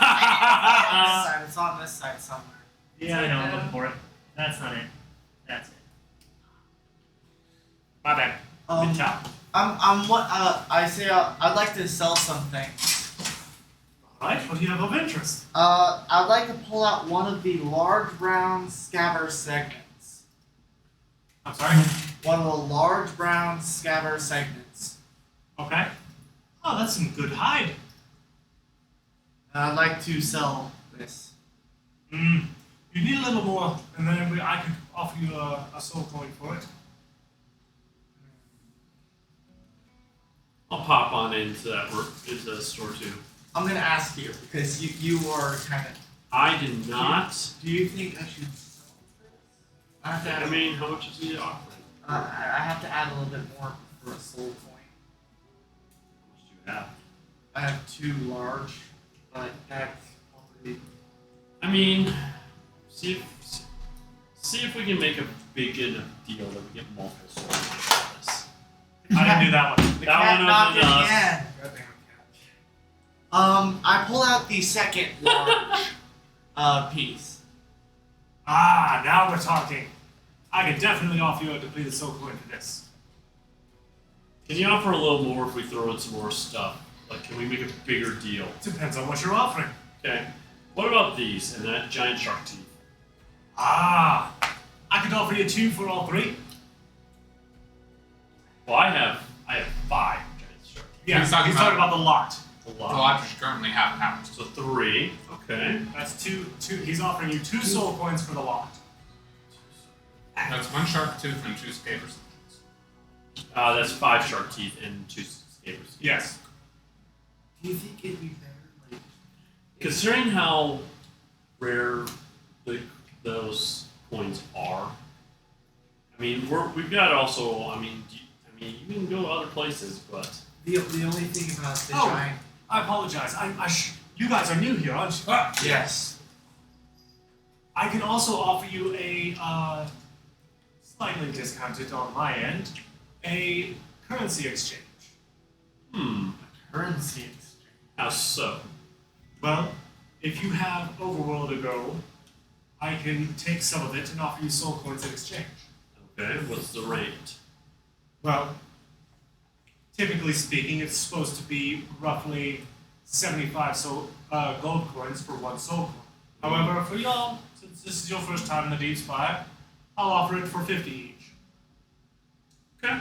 this side. It's on this side somewhere. Yeah, I know, I'm looking for it. That's not it. That's it. My bad. Good job. I'm what I say I'd like to sell something. Alright, what do you have of interest? I'd like to pull out one of the large brown scabbard segments. I'm sorry? One of the large brown scabbard segments. Okay. Oh, that's some good hide. And I'd like to sell this. You need a little more, and then I could offer you a soul coin for it. I'll pop on into the store too. I'm gonna ask you because you are kind of. I did not. Do you think I should sell this? I have to add. I mean, how much is he offering? I have to add a little bit more for a soul coin. How much do you have? I have 2 large, but that's already. I mean, see if we can make a big enough deal that we get multiple swords out of this. I didn't do that one. The That cat one knocked wasn't us. again. I pull out the second large piece. Ah, now we're talking. I could definitely offer you a completed soul coin for this. Can you offer a little more if we throw in some more stuff? Like, can we make a bigger deal? Depends on what you're offering. Okay. What about these and that giant shark teeth? Ah, I could offer you 2 for all 3. Well, I have 5 giant shark teeth. Yeah, He's talking talking about the lot. A The lot. lodgers currently have powers. So 3. Okay. That's two. He's offering you 2 soul coins for the lot. That's 1 shark tooth and 2 scabers. That's 5 shark teeth and 2 scabers. Yes. Do you think it'd be better, like? Considering how rare those coins are, I mean, we've got also. I mean, you can go to other places, but The only thing about the Oh. giant. I apologize. You guys are new here, aren't you? Yes. I can also offer you a slightly discounted on my end, a currency exchange. Currency exchange. how so? Well, if you have Overworld to go, I can take some of it and offer you soul coins in exchange. Okay, what's the rate? Well, typically speaking, it's supposed to be roughly 75 gold coins for one soul coin. However, for y'all, since this is your first time in the Deep Spire, I'll offer it for 50 each. Okay.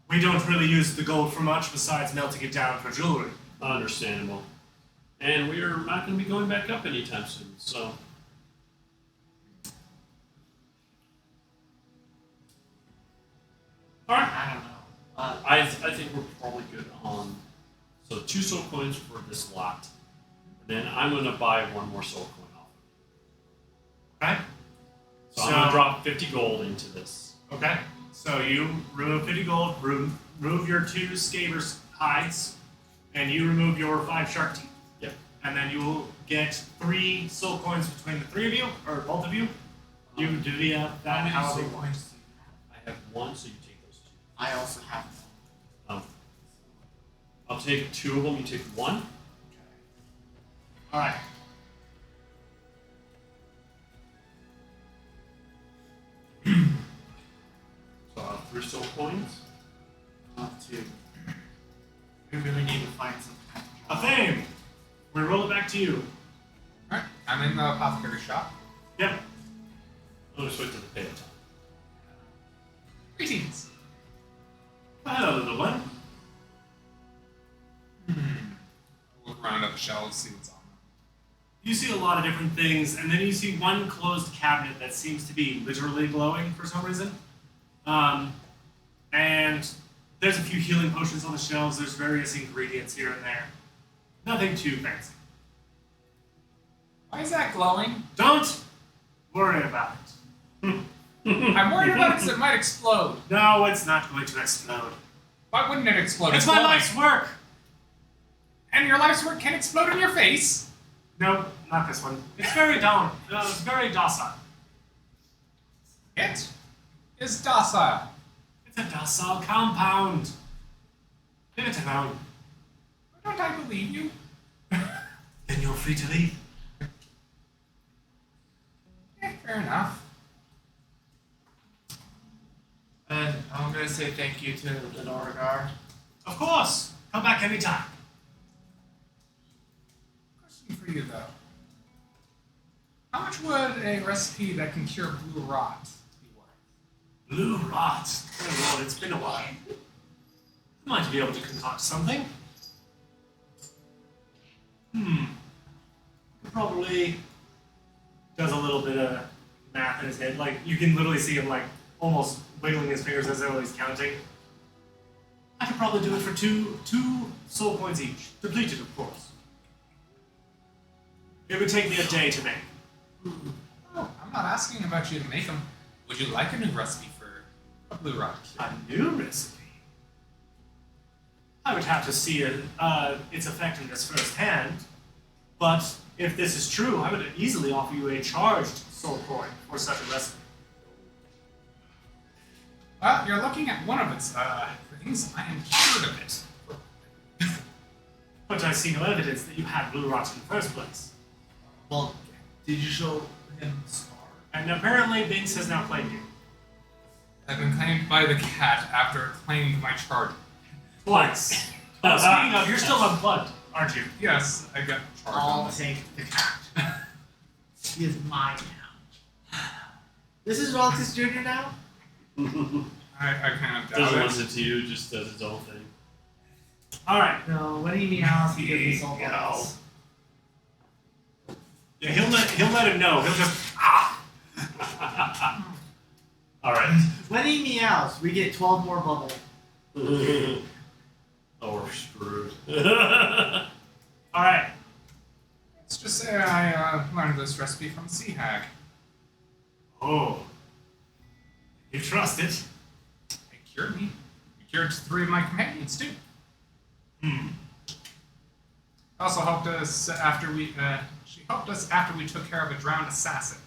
We don't really use the gold for much besides melting it down for jewelry. Understandable. And we are not going to be going back up anytime soon, so. Alright. I don't know. I think we're probably good on. So 2 soul coins for this lot. And then I'm going to buy 1 more soul coin off of Okay? it. So I'm going to drop 50 gold into this. Okay. So you remove 50 gold, remove your 2 Scaber's hides, and you remove your 5 shark teeth. Yep. And then you will get 3 soul coins between the 3 of you, or both of you. You divvy up that How many however soul you want. coins do you have? I have 1, so you take those 2. I also have. I'll take 2 of them, you take 1. Alright. So I'll have 3 soul coins. Two. We really need to find some kind of A fame! We roll it back to you. Alright, I'm in the apothecary shop. Yep. I'll just wait till the pay time. Greetings. Hello, little one. I'll look around at the shelves, see what's on them. You see a lot of different things, and then you see one closed cabinet that seems to be literally glowing for some reason. And there's a few healing potions on the shelves. There's various ingredients here and there. Nothing too fancy. Why is that glowing? Don't worry about it. I'm worried about it because it might explode. No, it's not going to explode. Why wouldn't it explode? It's my glowing. life's work. And your life's work can explode in your face. Nope, not this one. It's very it's very docile. It is docile. It's a docile compound. Leave it alone. Don't I believe you? Then you're free to leave. Fair enough. And I'm gonna say thank you to the Norgar. Of course. Come back anytime. Question for you though. How much would a recipe that can cure blue rot be worth? Blue rot. Oh Lord, it's been a while. I might be able to concoct something. Probably does a little bit of math in his head. Like, you can literally see him, like, almost wiggling his fingers as though he's counting. I could probably do it for two soul coins each. Depleted, of course. It would take me a day to make. Oh, I'm not asking about you to make them. Would you like a new recipe for a blue rot cure? A new recipe? I would have to see its effectiveness firsthand, but if this is true, I would easily offer you a charged soul coin for such a recipe. Well, you're looking at one of its things. I am cured of it. But I see no evidence that you had blue rot in the first place. Well, did you show him the scar? And apparently Binks has now claimed you. I've been claimed by the cat after it claimed my charge. Twice. Speaking of, you're still unplugged, aren't you? Yes, I got charged. I'll take the cat. He is mine now. This is Relatives Jr. now? I kind of doubt Doesn't it. listen to you, just does its own thing. Alright. No, when he meows, he gives me soul Go. balls. Yeah, he'll let him know. He'll just Alright. When he meows, we get 12 more bubble. Oh, we're screwed. Alright. Let's just say I learned this recipe from Sea Hag. Oh. You trust it? It cured me. It cured 3 of my companions too. Also helped us after we. She helped us after we took care of a drowned assassin.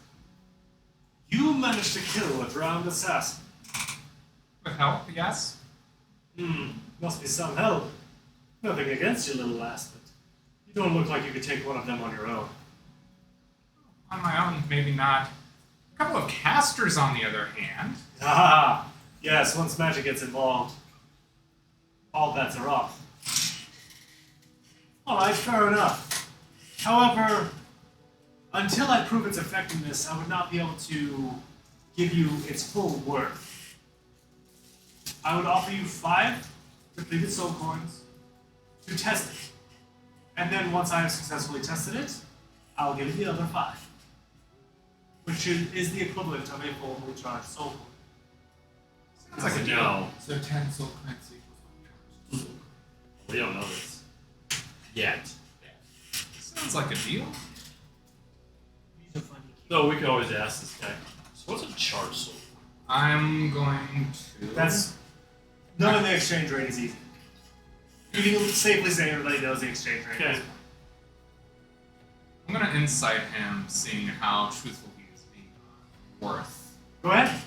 You managed to kill a drowned assassin. With help, yes. Must be some help. Nothing against you, little lass, but you don't look like you could take one of them on your own. On my own, maybe not. A couple of casters, on the other hand. Ah, yes, once magic gets involved, all bets are off. Alright, fair enough. However, until I prove its effectiveness, I would not be able to give you its full worth. I would offer you 5 depleted soul coins to test it. And then once I have successfully tested it, I'll give you the other 5. Which is the equivalent of a full recharged soul coin. Sounds like a deal. No, So 10 soul coins equals 1 charge. we don't know this yet. Sounds like a deal. These are funny. So we could always ask this guy. So what's a charge soul? I'm going to. That's knowing the exchange rate is easy. You can safely say everybody knows the exchange rate. Okay. I'm gonna incite him, seeing how truthful he is being worth. Go ahead.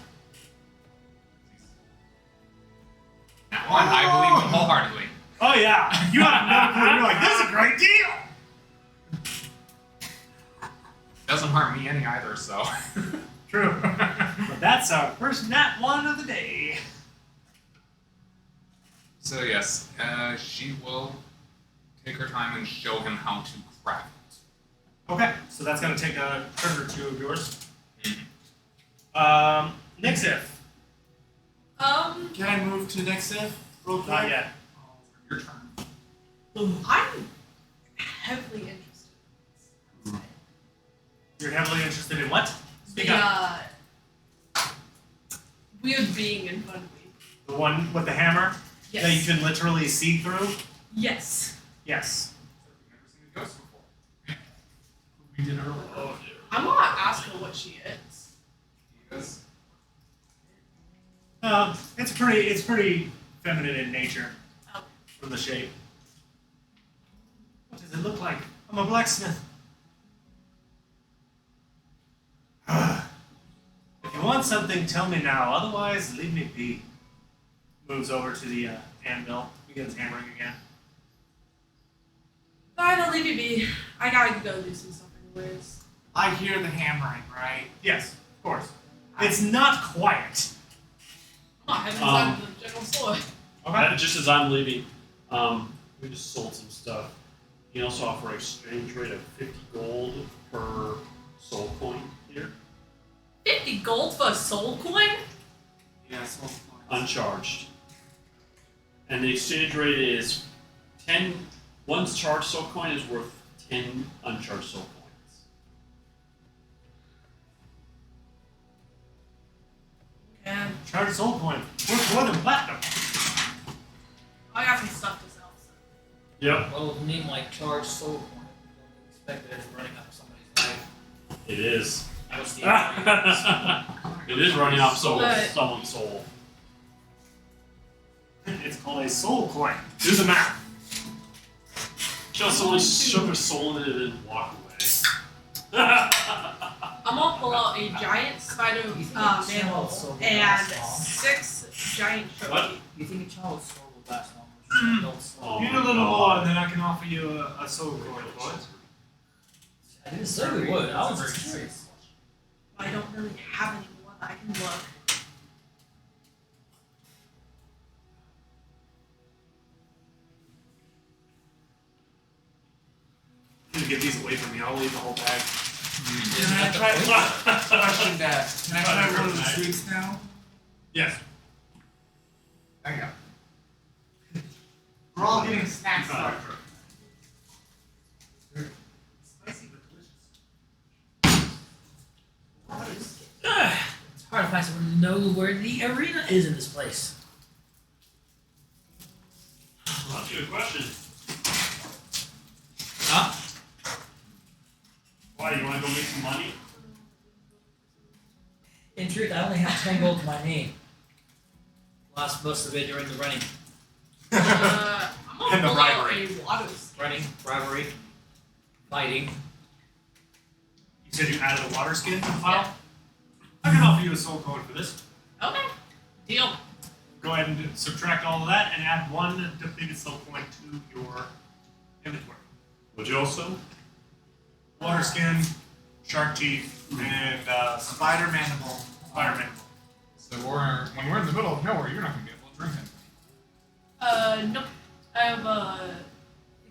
That one, I believe him wholeheartedly. Oh yeah, you have no clue. You're like, this is a great deal. Doesn't harm me any either, so. True. But that's our first nat 1 of the day. So yes, she will take her time and show him how to craft it. Okay, so that's gonna take a turn or 2 of yours. Nixif. Can I move to Nixif real quick? Not yet. Your turn. I'm heavily interested in this. You're heavily interested in what? Speak The up. weird being in front of me. The one with the hammer Yes. that you can literally see through? Yes. Yes. You've never seen a ghost before. We did earlier. Oh dear. I'm gonna ask her what she is. Yes. It's pretty feminine in nature Oh. from the shape. What does it look like? I'm a blacksmith. If you want something, tell me now. Otherwise, leave me be. Moves over to the anvil. Begins hammering again. Fine, I'll leave you be. I gotta go do some stuff anyways. I hear the hammering, right? Yes, of course. It's not quiet. I haven't gone to the general store. Just as I'm leaving, we just sold some stuff. He also offered an exchange rate of 50 gold per soul coin here, 50 gold for a soul coin? Yeah, soul coins. uncharged. And the exchange rate is 10. One charged soul coin is worth 10 uncharged soul coins. And Charged soul coin. Worth more than platinum. I got some stuff to sell. So. Yep, Well, with a name like Charge Soul Coin, don't expect that it's running up somebody's life. it is. That was the It is running off But- someone's soul. It's called a soul coin. Do the math. Just someone shove their soul in it and then walk away. I'm gonna pull out a giant spider You think a mammal child's soul will and last long? 6 giant What? shogi. You think a child's soul will last long? An adult soul? Oh. You need a little more, and then I can offer you a soul coin for it. I didn't say we would. I was just curious. I don't really have any more that I can look. Please get these away from me. I'll leave the whole bag. Can I try question that? Can I try one of the sweets now? Yes. There you go. We're all getting snacks. Spicy but delicious. It's hard to find someone to know where the arena is in this place. Well, that's a good question. Huh? Why, you want to go make some money? In truth, I only have 10 gold to my name. Lost most of it during the running. I'm gonna And the pull out bribery. a water skin. Running, bribery, fighting. You said you added a water skin to the file? I can offer you a soul coin for this. Okay. Deal. Go ahead and subtract all of that and add 1 depleted soul coin to your inventory. Would you also? Water skin, shark teeth, and Spider mandible. spider mandible. So when we're in the middle of nowhere, you're not gonna be able to drink it. Nope. I have a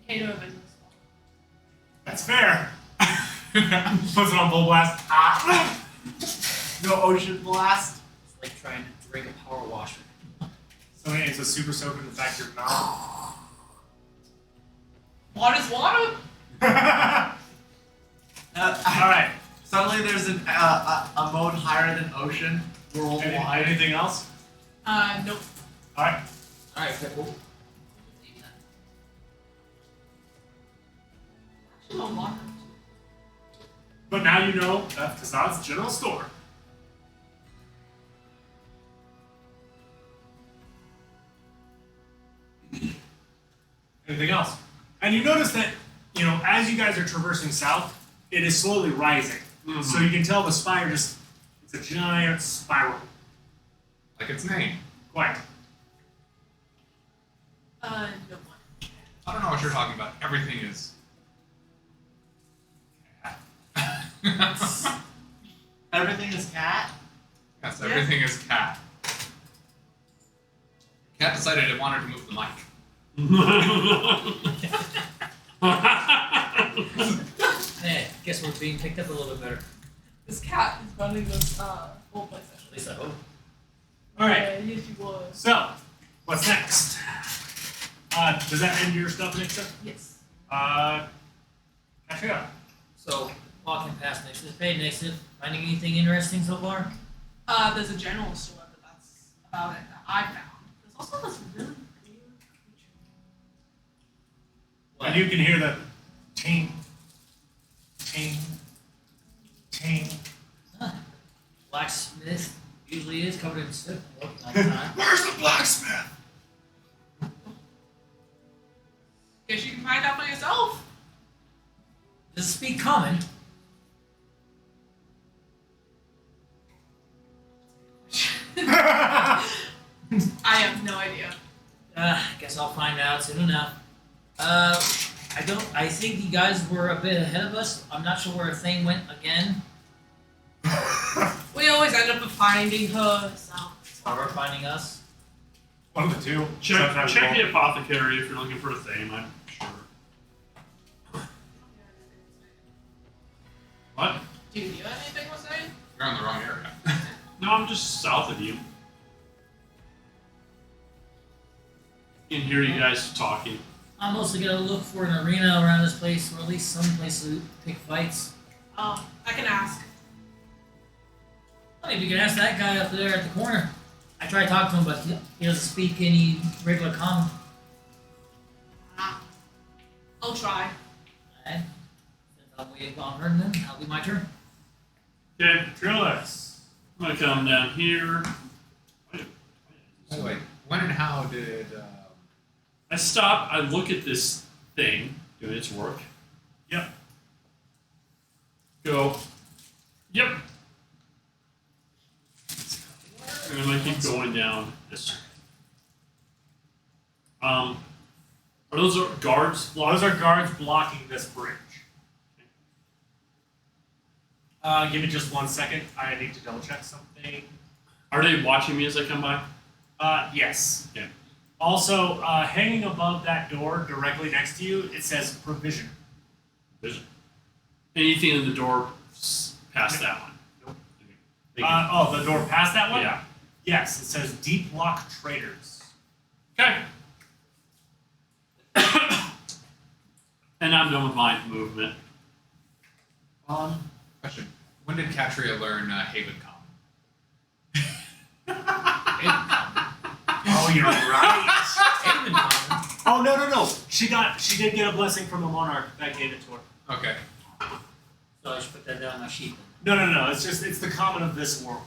Decado of Endless. That's fair. Puts it on full blast. Ah. No ocean blast. It's like trying to drink a power washer. So it's a super soak in the fact you're not. Water's water. Alright. Suddenly there's a mode higher than ocean worldwide. Anything else? Nope. Alright. Alright, cool. Actually, no water. But now you know that's Kazad's general store. Anything else? And you notice that, as you guys are traversing south, it is slowly rising. Mhm. So you can tell the spire it's a giant spiral. Like its name. Quite. No one. I don't know what you're talking about. Everything is. Everything is cat. Yes, everything is cat. Cat decided it wanted to move the mic. Hey, guess we're being picked up a little bit better. This cat is running this whole place. At least I hope. Alright. Yes, you was. So, what's next? Does that end your stuff, Nixa? Yes. Catch up. So, walking past Nixon. Hey, Nixon, finding anything interesting so far? There's a general store, but that's about it that I found. There's also this really weird creature. And you can hear the ting, ting, ting. Huh. Blacksmith usually is covered in soot most of the time. Where's the blacksmith? Guess you can find out for yourself. Does it speak common? I have no idea. Guess I'll find out soon enough. I think you guys were a bit ahead of us. I'm not sure where a thing went again. We always end up finding her, so. Or we're finding us. One of the two. Check Sometimes check both. the apothecary if you're looking for a thing, I'm sure. What? Do you have anything to say? You're in the wrong area. No, I'm just south of you. Can hear you guys talking. I'm mostly gonna look for an arena around this place, or at least some place to pick fights. I can ask. Maybe you can ask that guy up there at the corner. I tried talking to him, but he doesn't speak any regular common. I'll try. Alright. Since I'm waiting on her, then that'll be my turn. Okay, Drillus. I'm gonna come down here. By the way, when and how did I stop, I look at this thing doing its work. Yep. Go. Yep. And I'm gonna keep going down this. Are those guards? Those are guards blocking this bridge. Give me just 1 second. I need to double check something. Are they watching me as I come by? Yes. Yeah. Also, hanging above that door directly next to you, it says provision. There's anything in the door past that one? Nope. Thank you. The door past that one? Yeah. Yes, it says Deep Lock Traders. Okay. And I'm done with my movement. question? When did Katria learn Haven Common? Oh, you're right. Haven common. Oh no. She did get a blessing from the monarch that gave it to her. Okay. So I should put that down on my sheet. No. It's the common of this world.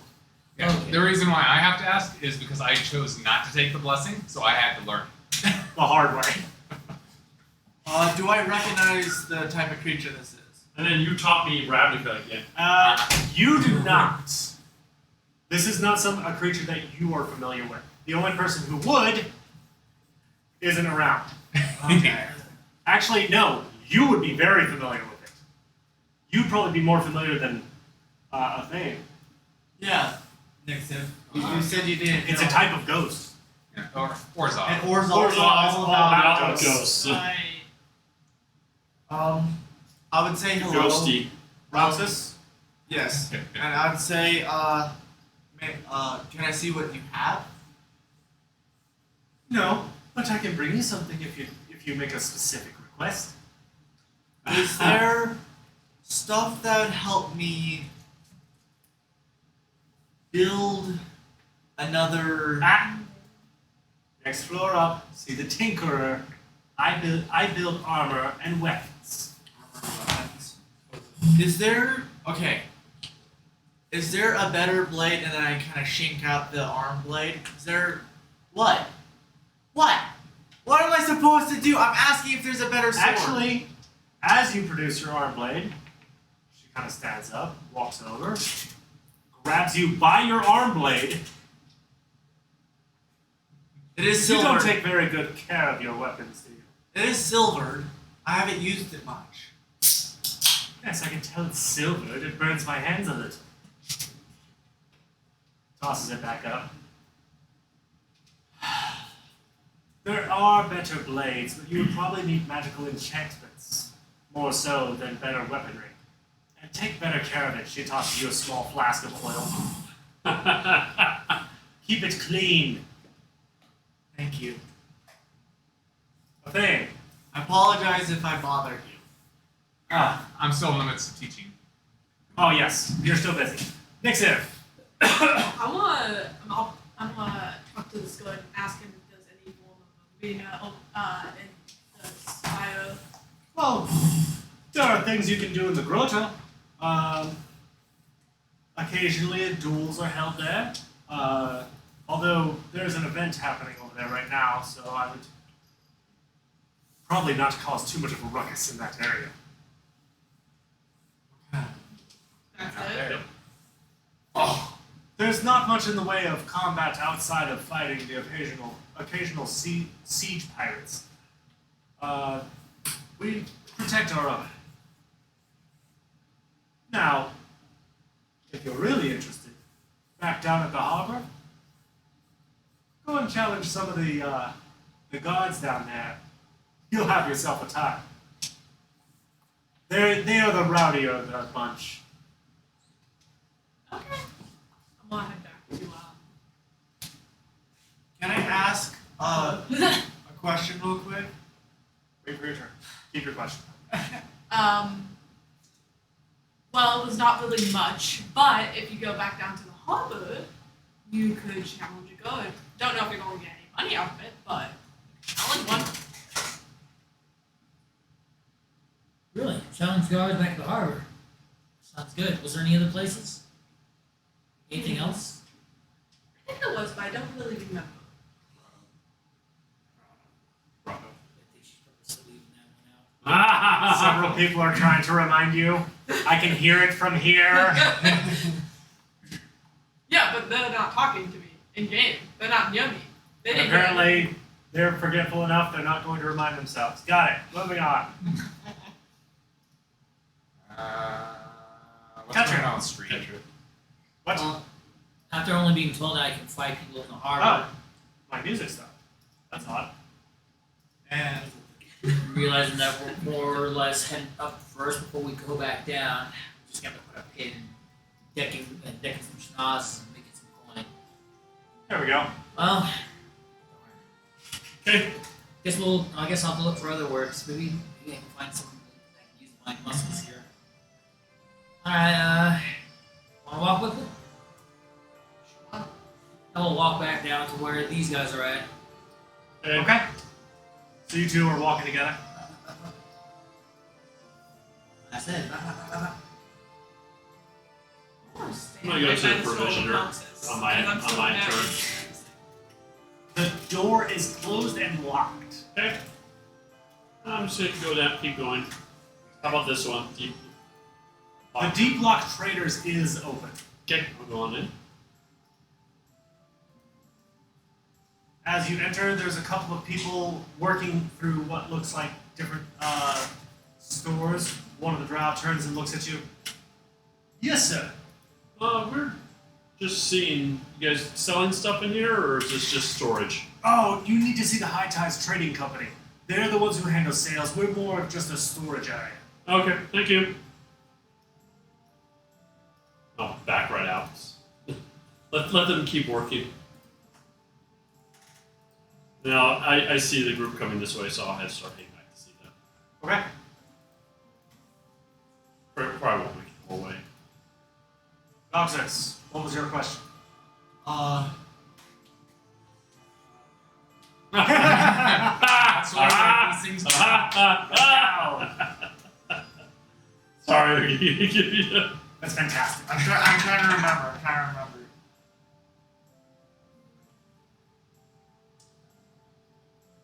Yeah. Okay. The reason why I have to ask is because I chose not to take the blessing, so I had to learn. The hard way. Do I recognize the type of creature this is? And then you taught me Ravnica again. You do not. This is not a creature that you are familiar with. The only person who would isn't around. Okay. Actually, no. You would be very familiar with it. you'd probably be more familiar than a thing. Yeah, Nixon. You said you did. It's a type of ghost. Yeah, or Zod. And Orzal. Orzal is all about about ghosts. ghosts. I would say hello. Ghosty. Roxas? Yes. And I would say, can I see what you have? No, but I can bring you something if you make a specific request. Is there stuff that would help me build another? Next floor up, see the Tinkerer. I build armor and weapons. Is there Is there a better blade, and then I kind of shink out the arm blade? Is there what? What? What am I supposed to do? I'm asking if there's a better sword. Actually, as you produce your arm blade, she kind of stands up, walks over, grabs you by your arm blade. It is You silver. don't take very good care of your weapons, do you? It is silvered. I haven't used it much. Yes, I can tell it's silvered. It burns my hands a little. Tosses it back up. There are better blades, but you would probably need magical enchantments, more so than better weaponry. And take better care of it. She tosses you a small flask of oil. Keep it clean. Thank you. A thing. I apologize if I bothered you. I'm still in the midst of teaching. Oh yes, you're still busy. Nixon. I wanna talk to this guy and ask him if there's any form of arena in the Spire. Well, there are things you can do in the grotto. Occasionally, duels are held there. Although there's an event happening over there right now, so I would probably not cause too much of a ruckus in that area. That's Out it. there. Oh, there's not much in the way of combat outside of fighting the occasional siege pirates. We protect our own. Now, if you're really interested, back down at the harbor, go and challenge some of the guards down there. You'll have yourself a time. They are the rowdier of the bunch. Okay. I'm gonna head back to Can I ask a question real quick? Wait for your turn. Keep your question. Well, it was not really much, but if you go back down to the harbor, you could challenge a guard. Don't know if you're going to get any money out of it, but challenge one. Really? Challenge guards back at the harbor. Sounds good. Was there any other places? Anything else? I think there was, but I don't really remember. I think she's purposely leaving that one out. Several people are trying to remind you. I can hear it from here. Yeah, but they're not talking to me in game. They're not near me. They didn't hear me. Apparently, they're forgetful enough, they're not going to remind themselves. Got it. Moving on. What's Catcher. going on with Street? What? After only being told that I can fight people in the harbor, Oh, my music stuff. That's odd. And realizing that we're more or less heading up first before we go back down, just gonna put a pin in decking some schnoz and making some coin. There we go. Well, Okay. I guess I'll have to look for other works. Maybe I can find something that can use my muscles here. Alright, wanna walk with me? I will walk back down to where these guys are at. Okay. So you two are walking together. I said, I wanna stay I'm gonna go right to by the this little provisioner boxes, on my- because I'm on so my nervous. turn. The door is closed and locked. Okay. I'm just gonna go down, keep going. How about this one? Deep. The deep lock traders is open. Okay, I'll go on in. As you enter, there's a couple of people working through what looks like different stores. One of the drow turns and looks at you. Yes, sir. We're just seeing you guys selling stuff in here, or is this just storage? Oh, you need to see the High Tides Trading Company. They're the ones who handle sales. We're more of just a storage area. Okay, thank you. I'll back right out. Let them keep working. Now, I see the group coming this way, so I'll have to start heading back to see them. Okay. Probably won't make it the whole way. Noxus, what was your question? That's why these things Sorry. That's fantastic. I'm trying to remember.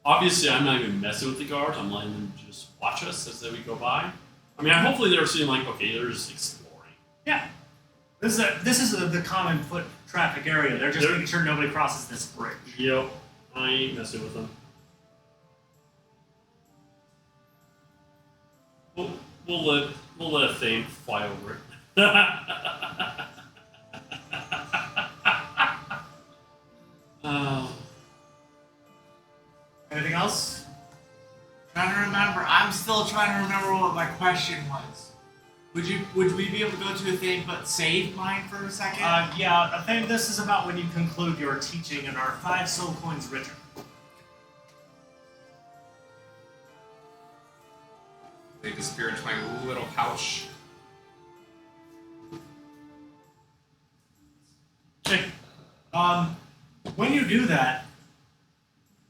Obviously, I'm not even messing with the guards. I'm letting them just watch us as we go by. I mean, hopefully they're seeing like, okay, they're just exploring. Yeah. This is the common foot traffic area. They're just making sure nobody crosses this bridge. Yep. I ain't messing with them. We'll let a thing fly over it. Anything else? Trying to remember. I'm still trying to remember what my question was. Would we be able to go to a thing but save mine for a second? Yeah, I think this is about when you conclude your teaching and are 5 soul coins richer. They disappear into my little pouch. Okay. When you do that,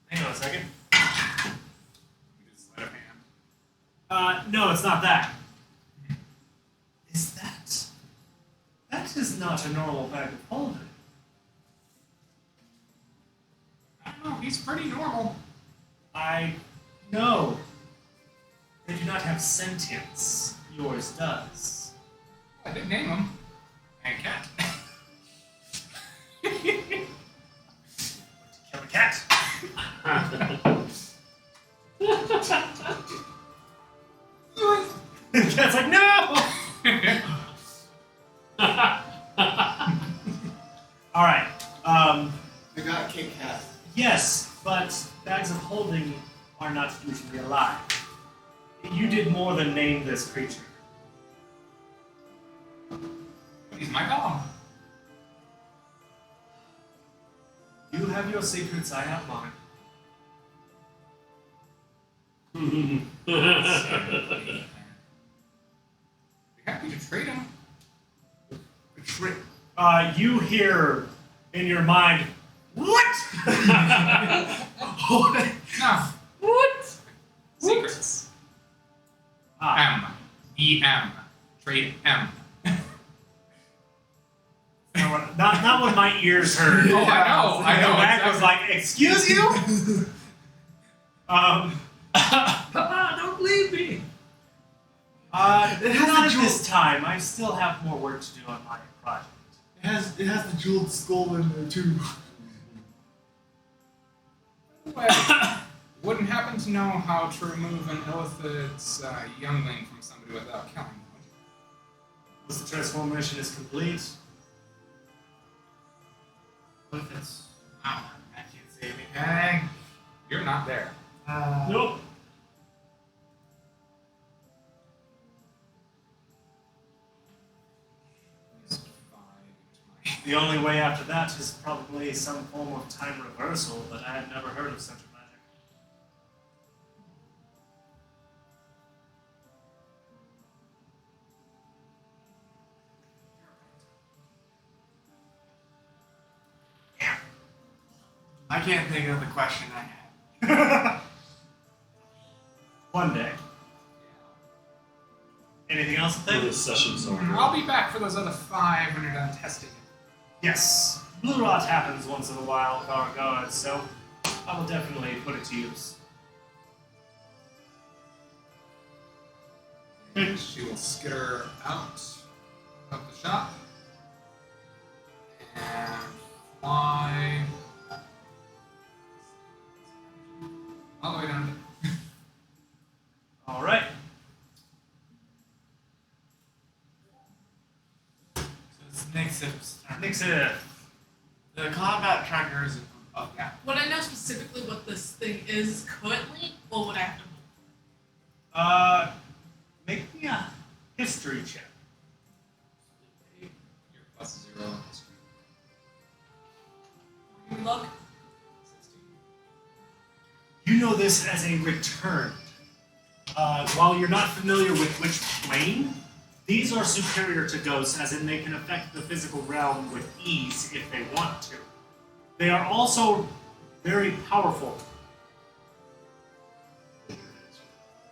hang on a second. You just let a hand. No, it's not that. Is that? That is not a normal bag of holding. I don't know, he's pretty normal. I know. They do not have sentience. Yours does. I did name him. And cat. Kill the cat. The cat's like, no! Alright. I got Kit Kat. Yes, but bags of holding are not usually alive. You did more than name this creature. He's my dog. You have your secrets, I have mine. Be happy to trade him. You hear in your mind, what? No. What? Secrets. M. E-M. Trade M. Not what my ears heard. Oh, I know. The back Exactly. was like, excuse you? Papa, don't leave me. It has Not the at this time. I still have more work to do on my project. It has the jeweled skull in there too. Well, wouldn't happen to know how to remove an Illithid's youngling from somebody without killing them, would you? Once the transformation is complete, What if it's... I can't say anything. You're not there. nope. It's fine. The only way after that is probably some form of time reversal, but I have never heard of such a magic. I can't think of the question I had. One day. Anything else to The think? session's over. I'll be back for those other 5 when you're done testing it. Yes. Blue rot happens once in a while with our guards, so I will definitely put it to use. She will skitter out of the shop and fly all the way down to Alright. Nixip's turn. Nixip. The combat tracker is. Oh, yeah. Would I know specifically what this thing is currently, or would I have to move? Make me a history check. Your +0 in history. Can we look? 16. You know this as a return. While you're not familiar with which plane, these are superior to ghosts, as in they can affect the physical realm with ease if they want to. They are also very powerful,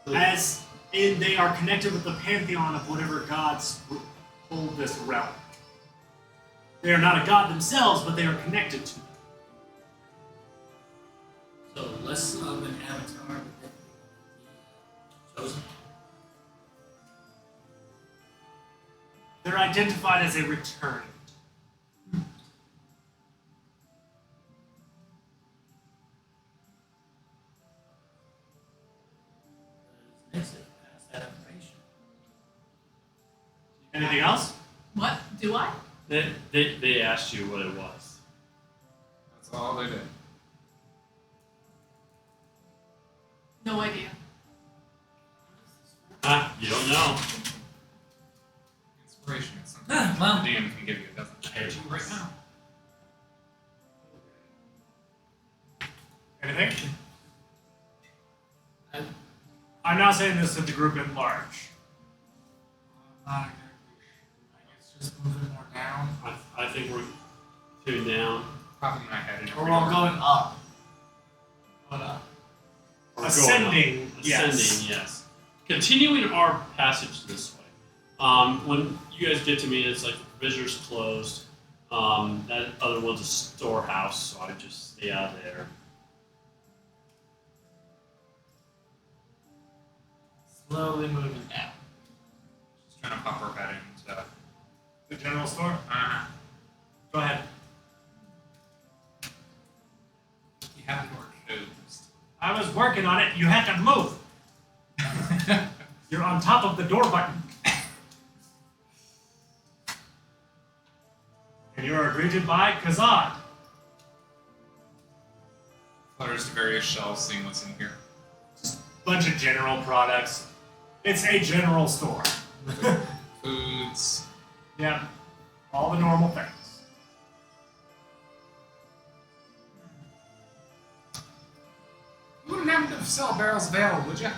as in they are connected with the pantheon of whatever gods hold this realm. They are not a god themselves, but they are connected to them. So less of an avatar, but definitely chosen. They're identified as a return. Next it, pass that information. Anything else? What? Do I? They asked you what it was. That's all they did. No idea. You don't know. Inspiration is something Well, the DM can give you. It doesn't care to you right now. Anything? I'm now saying this to the group at large. Not exactly. I guess just moving more down. I think we're two down. Probably in my head. In Or we're all going up. What up? Or Ascending, going up. yes. Ascending, yes. Continuing our passage this way. When you guys get to me, it's like the provisioner's closed. That other one's a storehouse, so I just stay out of there. Slowly moving down. Just trying to pop her head into. The general store? Go ahead. You have the door closed. I was working on it. You had to move. You're on top of the door button. And you are greeted by Kazad. Flutters to various shelves, seeing what's in here. Bunch of general products. It's a general store. Foods. Yeah. All the normal things. You wouldn't happen to sell barrels of ale, would you?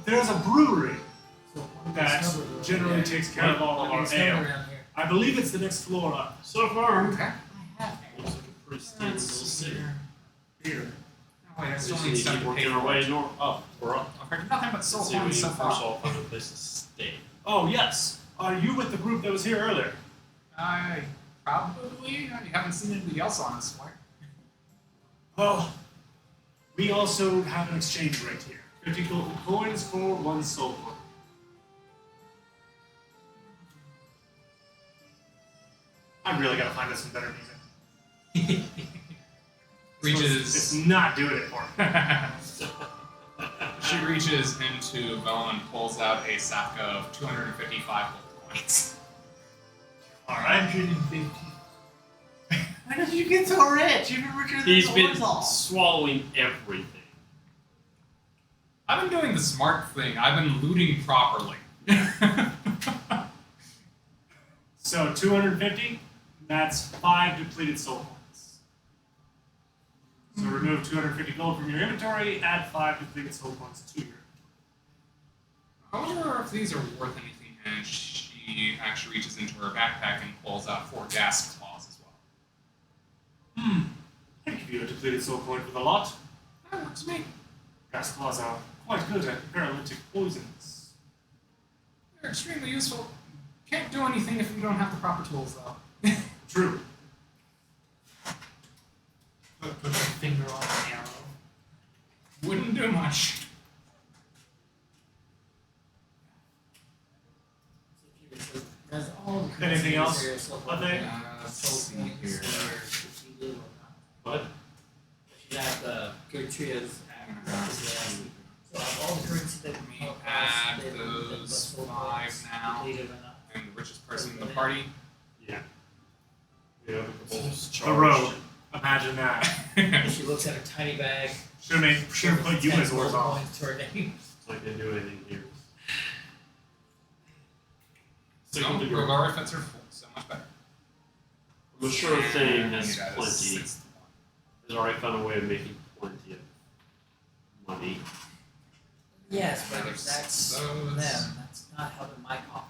There's a brewery so what that discovered over generally there? takes care of all of What our discovered ale. around here? I believe it's the next floor up. So far, Okay. I have Looks like a pretty standard little city. here. Oh, wait, I Just still need need to stuff keep to working pay our for. way up. We're up. I've heard nothing but Let's soul see if we points so can far. first of all find a place to stay. Oh, yes. Are you with the group that was here earlier? I probably. You haven't seen anybody else on this flight. Well, we also have an exchange rate here. 50 gold coins for 1 soul coin. I really gotta find us some better music. Reaches. It's not doing it for me. She reaches into Vellum and pulls out a sack of 255 gold coins. Alright. 150. Why did you get so rich? You've been richer than He's the been Warzall. swallowing everything. I've been doing the smart thing. I've been looting properly. So 250, that's 5 depleted soul points. So remove 250 gold from your inventory, add 5 depleted soul points to your I wonder if these are worth anything. And she actually reaches into her backpack and pulls out 4 gas claws as well. I give you a depleted soul point for the lot. That works me. Gas claws are quite good at paralytic poisons. They're extremely useful. Can't do anything if you don't have the proper tools, though. True. Put your finger on an arrow. Wouldn't do much. Does all the Anything else? here so I think. Let's see here. What? You have the Gertrude's so all the currency that Let me add those 5 now. depleted or not. And the richest party. Yeah. We have a couple The road. Imagine that. She looks at her tiny bag. Should have put you as gold horizontal. coins to her name. I can't do anything here. So Second degree. our effects are full, so much better. I'm sure thing And has you got a plenty. 6 to 1. Has already found a way of making plenty of money. Yes, but There's that's those. them. That's not helping my coffers.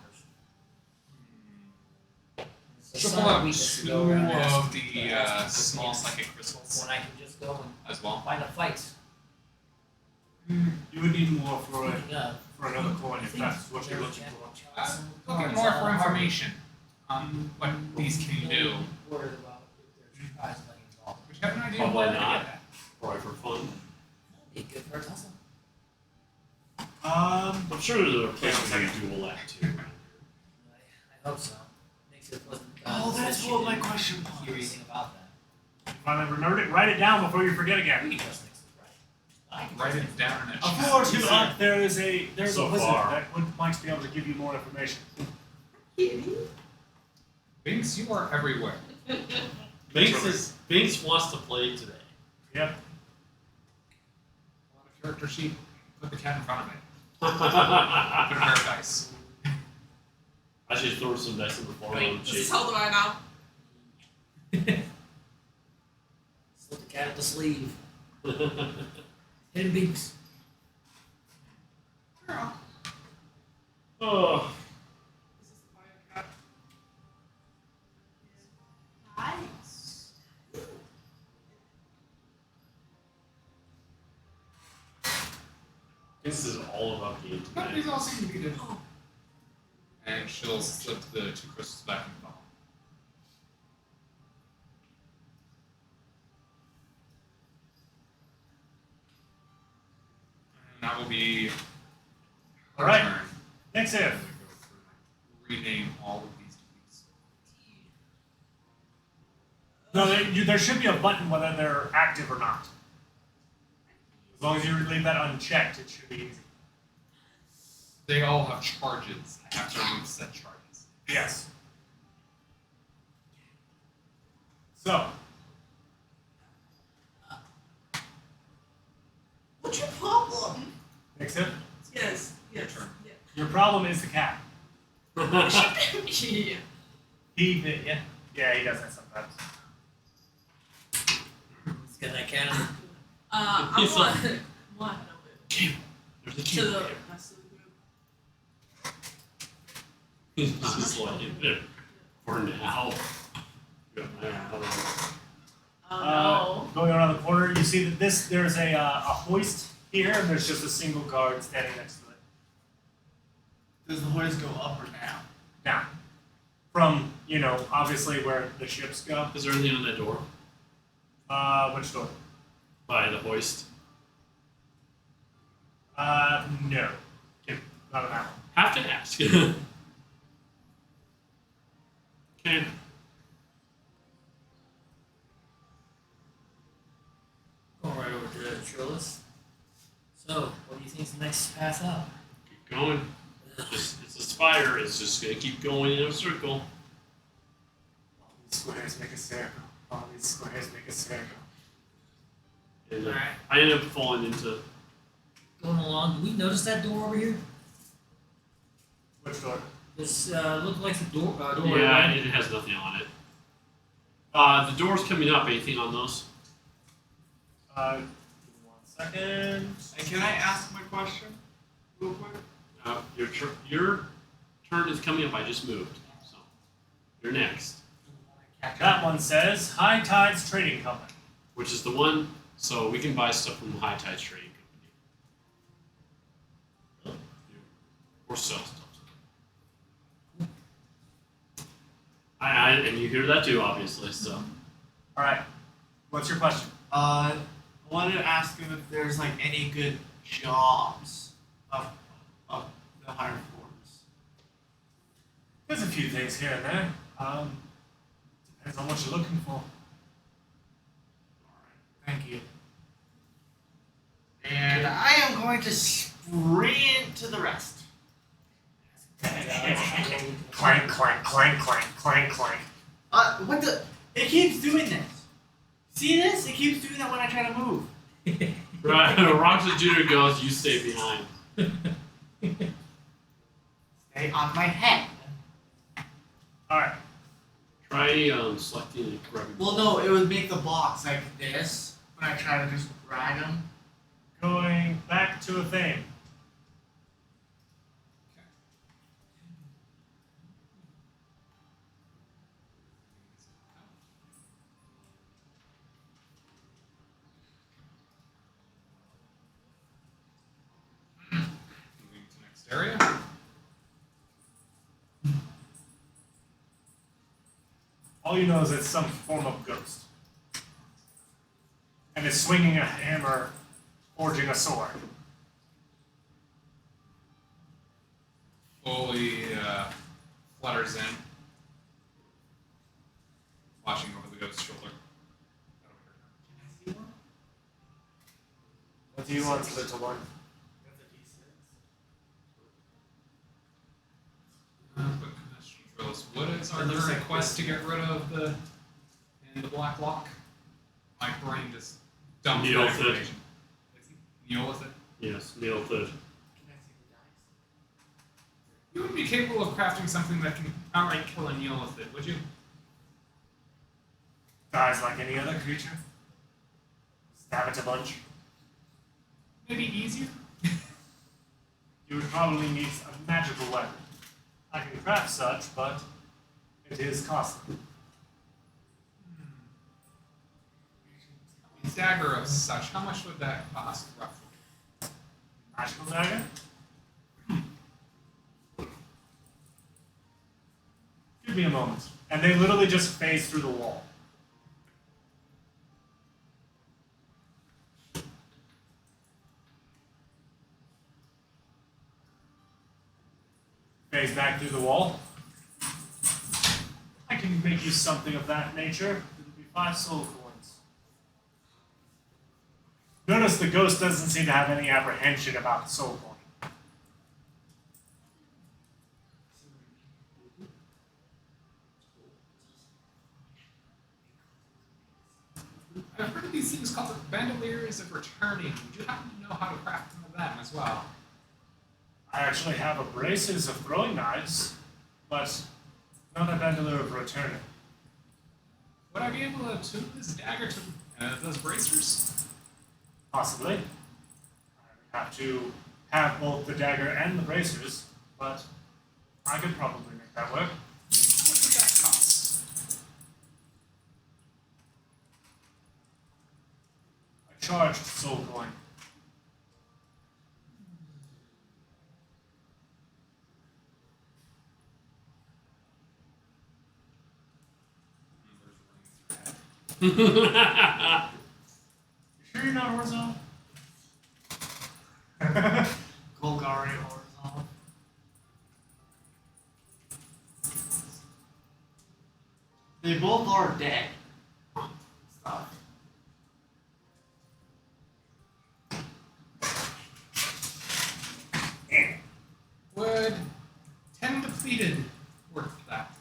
So Triple some up weakness to 2 go around of asking the for asking for small things psychic crystals when I can just go and as well. find a fight. You would need more for Speaking of, for another coin I if think that's what you're there's looking for. Looking more for information on what these can do. Worried about if there's prize money involved. But you have an idea Probably where to not. get that. Probably for fun. That'd be good for a tussle. I'm sure there's a place where you do all that too. I hope so. Makes it pleasant. Oh, that's what my question Hear was. anything about that? Finally remembered it. Write it down before you forget again. He just thinks it's right. I can Write just it down in a A chat. floor to up, there's a So wizard far. that would might be able to give you more information. Binks, you are everywhere. Binks wants to play today. Yep. On a character sheet, put the cat in front of it. Put a pair of dice. I should throw some dice in the floor. Wait, this is how do I now? slip the cat up the sleeve. Hidden beaks. Girl. Oh, This is the fire cat. Nice. this is all about the But internet. these all seem to be good. And she'll slip the 2 crystals back in the bottle. And that will be her All right. turn. Next I'm if. gonna go through and rename all of these tweets. No, there should be a button whether they're active or not. As long as you leave that unchecked, it should be easy. They all have charges. I have to remove set charges. Yes. So, What's your problem? next if. Yes. Yes. turn. Yeah. Your problem is the cat. Yeah. Yeah, he does that sometimes. Let's get that cat in. I'm Yes, one. One. There's a To cube the here. rest of the group. He's just like in there for now. Yeah, Oh Going around the corner, you see that there's a hoist here, and there's just a single guard standing next to it. Does the hoist go up or down? Now, from obviously where the ships go. Is there anything on that door? Which door? By the hoist? No. Not on that one. Have to ask. Okay. Going right over to the Trillis. So, what do you think's the next path up? Keep going. It's a spire. It's just gonna keep going in a circle. All these squares make a circle. All these squares make a circle. And Alright. I ended up falling into. Going along, do we notice that door over here? Which door? This looked like the door. Yeah, it has nothing on it. The doors coming up. Anything on those? Give me 1 second. And can I ask my question real quick? Your turn is coming up. I just moved, so you're next. That one says High Tides Trading Company. Which is the one? So we can buy stuff from the High Tide Trading Company. Or sell stuff. And you hear that too, obviously. So All right. What's your question? I wanted to ask him if there's like any good jobs of the higher floors. There's a few things here and there. Depends on what you're looking for. Thank you. And I am going to sprint to the rest. Clank, clank, clank, clank, clank, clank. What the? It keeps doing this. See this? It keeps doing that when I try to move. Right, Roxas Jr. goes, you stay behind. Stay on my head. Alright. Try selecting and grabbing. Well, no, it would make the box like this when I try to just drag them. Going back to a theme. Moving to next area. All you know is it's some form of ghost. And it's swinging a hammer, forging a sword. Fully flutters in, watching over the ghost's shoulder. What do you want, little one? That's a Quick question, Trillis. What is our current quest to get rid of the black lock? My brain just dumps Neolithid. that information. Neolithid? Yes, Neolithid. You would be capable of crafting something that can outright kill a Neolithid, would you? Dies like any other creature. Stab it a bunch. Maybe easier? You would probably need a magical weapon. I can craft such, but it is costly. A dagger of such, how much would that cost roughly? Magical dagger? Give me a moment. And they literally just phase through the wall. Phase back through the wall. I can make you something of that nature. It'll be 5 soul coins. Notice the ghost doesn't seem to have any apprehension about the soul coin. I've heard of these things called the bandoliers of returning. Would you happen to know how to craft some of them as well? I actually have a braces of throwing knives, but not a bandolier of returning. Would I be able to tune this dagger to those bracers? Possibly. I would have to have both the dagger and the bracers, but I could probably make that work. What would that cost? I charged soul coin. You sure you're not horizontal? Golgari horizontal. They both are dead. Stuff. Would 10 depleted work that?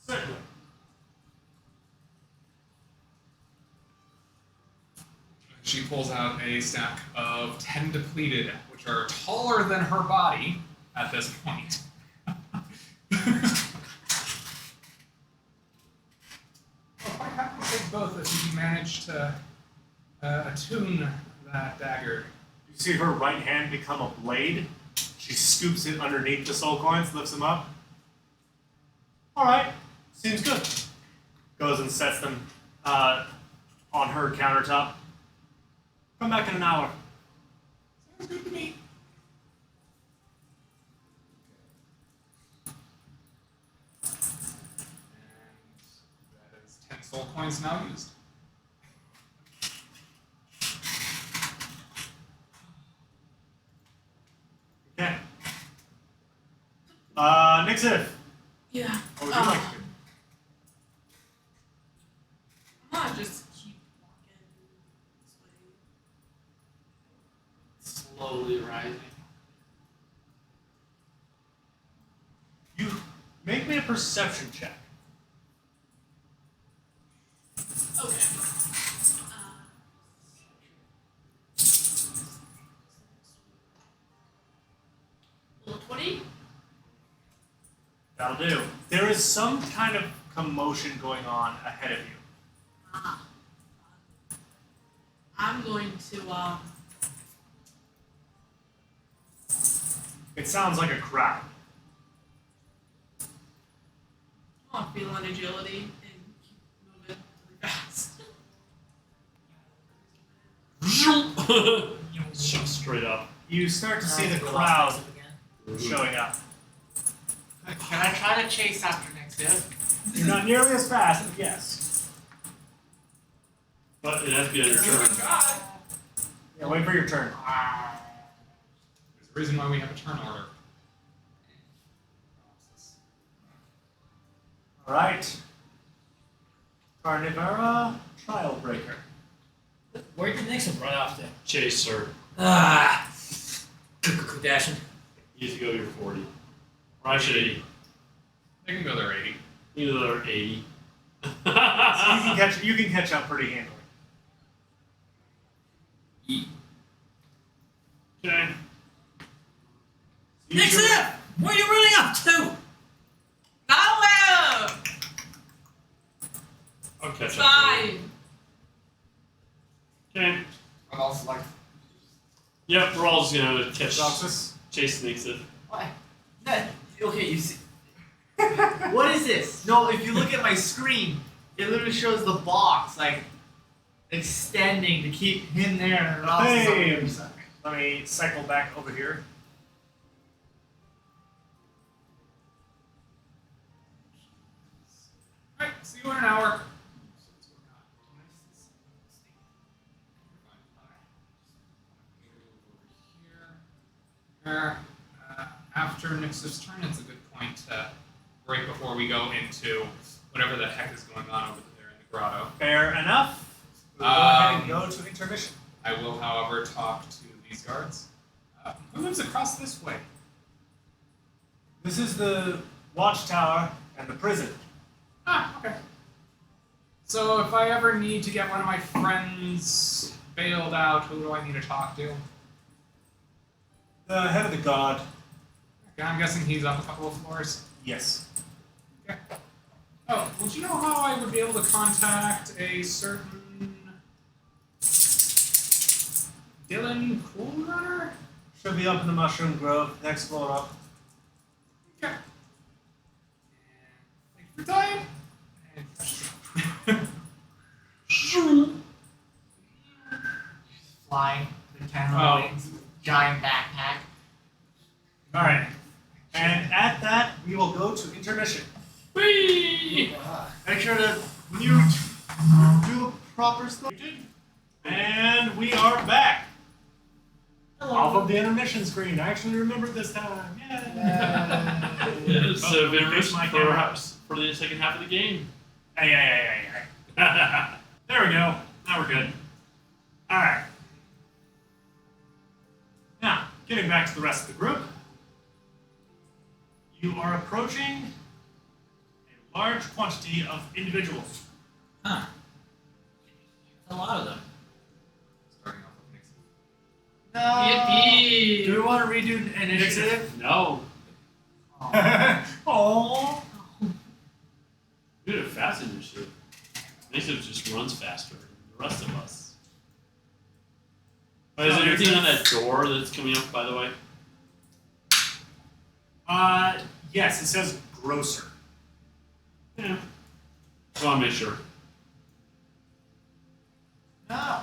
Certainly. She pulls out a stack of 10 depleted, which are taller than her body at this point. Well, quite happy to take both if you manage to attune that dagger. You see her right hand become a blade. She scoops it underneath the soul coins, lifts them up. Alright, seems good. Goes and sets them on her countertop. Come back in an hour. Sounds good to me. And that is 10 soul coins now used. Okay. Nixif, Yeah. what would you like to do? I'm gonna just keep walking this way. Slowly rising. perception check. Okay. Uh, 20? That'll do. There is some kind of commotion going on ahead of you. Ah. I'm going to, It sounds like a crowd. I want to feel on agility and keep moving really fast. Straight up. You start to see the crowd showing up. Can I try to chase after Nixif? You're not nearly as fast, but yes. But it has to be on your turn. Yeah, wait for your turn. There's a reason why we have a turn order. Alright. Carnivora Trialbreaker. Where did Nixon run off to? Chase, sir. Ah! Dashing. You have to go to your 40. Or actually 80. They can go there 80. Either they're 80. So you can catch up pretty handily. Okay. Nixon! Where are you running up to? Nowhere! I'll catch up. Fine. Okay. I'm also like, Yep, we're all just gonna catch Roxas? Chase Nixon. what? Okay, you see. What is this? No, if you look at my screen, it literally shows the box like extending to keep him there and Ross is on the other side. Let me cycle back over here. Alright, see you in an hour. After Nix's turn, it's a good point to break before we go into whatever the heck is going on over there in the grotto. Fair enough. We'll go ahead and go to intermission. I will, however, talk to these guards. Who lives across this way? This is the watchtower and the prison. Ah, okay. So if I ever need to get one of my friends bailed out, who do I need to talk to? The head of the guard. Okay, I'm guessing he's up a couple of floors. Yes. Okay. Oh, would you know how I would be able to contact a certain Dylan Coolrunner? Should be up in the Mushroom Grove, next floor up. Okay. Thank you for your time. And Flying the 10 Oh. wings, giant backpack. Alright. And at that, we will go to intermission. Whee! Make sure to, when you do proper stuff. And we are back. Hello. Off of the intermission screen. I actually remembered this time. Yay! So Fix my camera. perhaps for the second half of the game. Hey. There we go. Now we're good. Alright. Now, getting back to the rest of the group. You are approaching a large quantity of individuals. Huh. A lot of them. Starting off with Nixon. No. Yippee! Do we want to redo initiative? No. Oh. We did a fast initiative. Nixon just runs faster than the rest of us. Is there anything on that door that's coming up, by the way? Yes, it says grocer. Yeah. I want to make sure. No.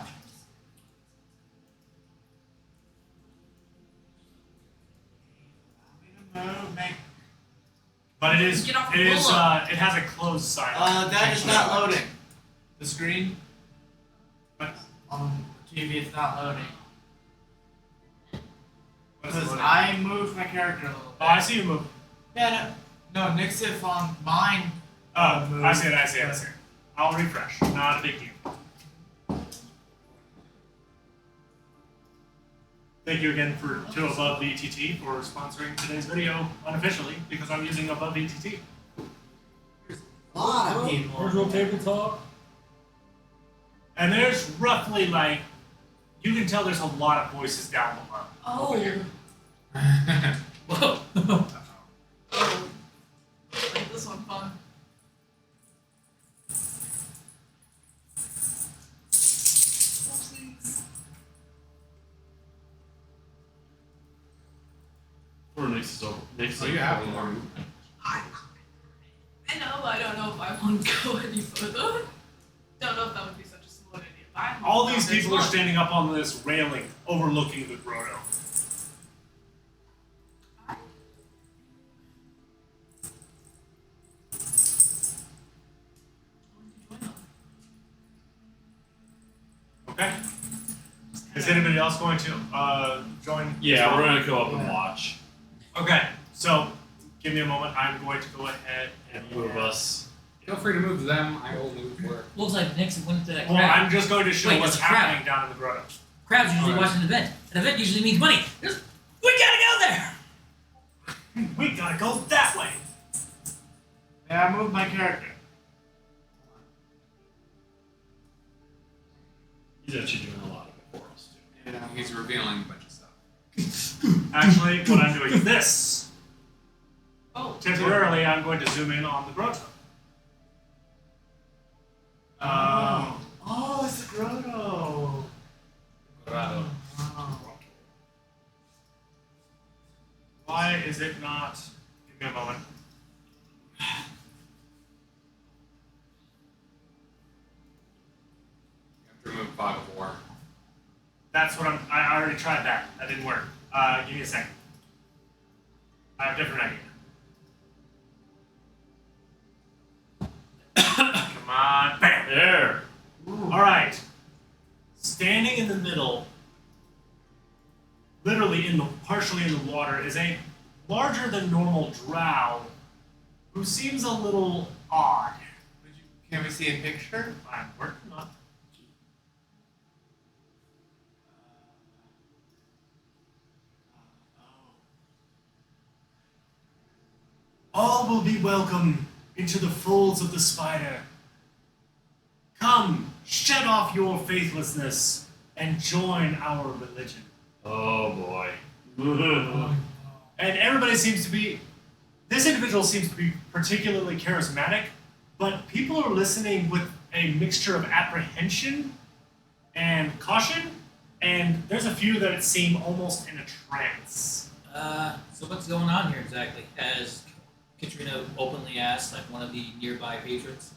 But it is. Get off It the is. floor. It has a closed sign. That is not loading. The screen What? on the TV, it's not loading. What is Because loading? I moved my character a little bit. Oh, I see you move. Yeah, no, Nixif on mine. Oh, moved. I see it. I'll refresh. Not a big deal. Thank you again to Above VTT for sponsoring today's video unofficially because I'm using Above VTT. lot of people. Virtual tabletop. And there's roughly like, you can tell there's a lot of voices down below. Oh. Over here. Whoa. Oh. Like this one fun. Oopsies. Or next is over. Next So is you have over. more. I know, but I don't know if I want to go any further. Don't know if that would be such a smart idea. But I'm All these next people are one. standing up on this railing overlooking the grotto. Okay. Is anybody else going to join? Yeah, as well? we're gonna go up and watch. Okay, so give me a moment. I'm going to go ahead and Move us. Feel free to move them. I will move where. Looks like Nix went to that Well, crowd. I'm just going to show Wait, what's that's a crowd. happening down in the grotto. Crowds usually Alright. watching an event. An event usually means money. We gotta go there! We gotta go that way. Yeah, I moved my character. He's actually doing a lot of it for us too. Yeah, he's revealing a bunch of stuff. Actually, what I'm doing is this. Oh. Temporarily, I'm going to zoom in on the grotto. Oh, it's the grotto. Bravo. Why is it not? Give me a moment. You have to remove fog of war. That's what I already tried that. That didn't work. Give me a second. I have a different idea. Come on. Bam. There. All right. Standing in the middle, literally partially in the water, is a larger than normal drow who seems a little odd. Can we see a picture? I'm working on it. All will be welcome into the folds of the spider. Come, shed off your faithlessness and join our religion. Oh boy. And everybody seems to be, this individual seems to be particularly charismatic, but people are listening with a mixture of apprehension and caution, and there's a few that seem almost in a trance. So what's going on here exactly? Has Katrina openly asked like one of the nearby patrons?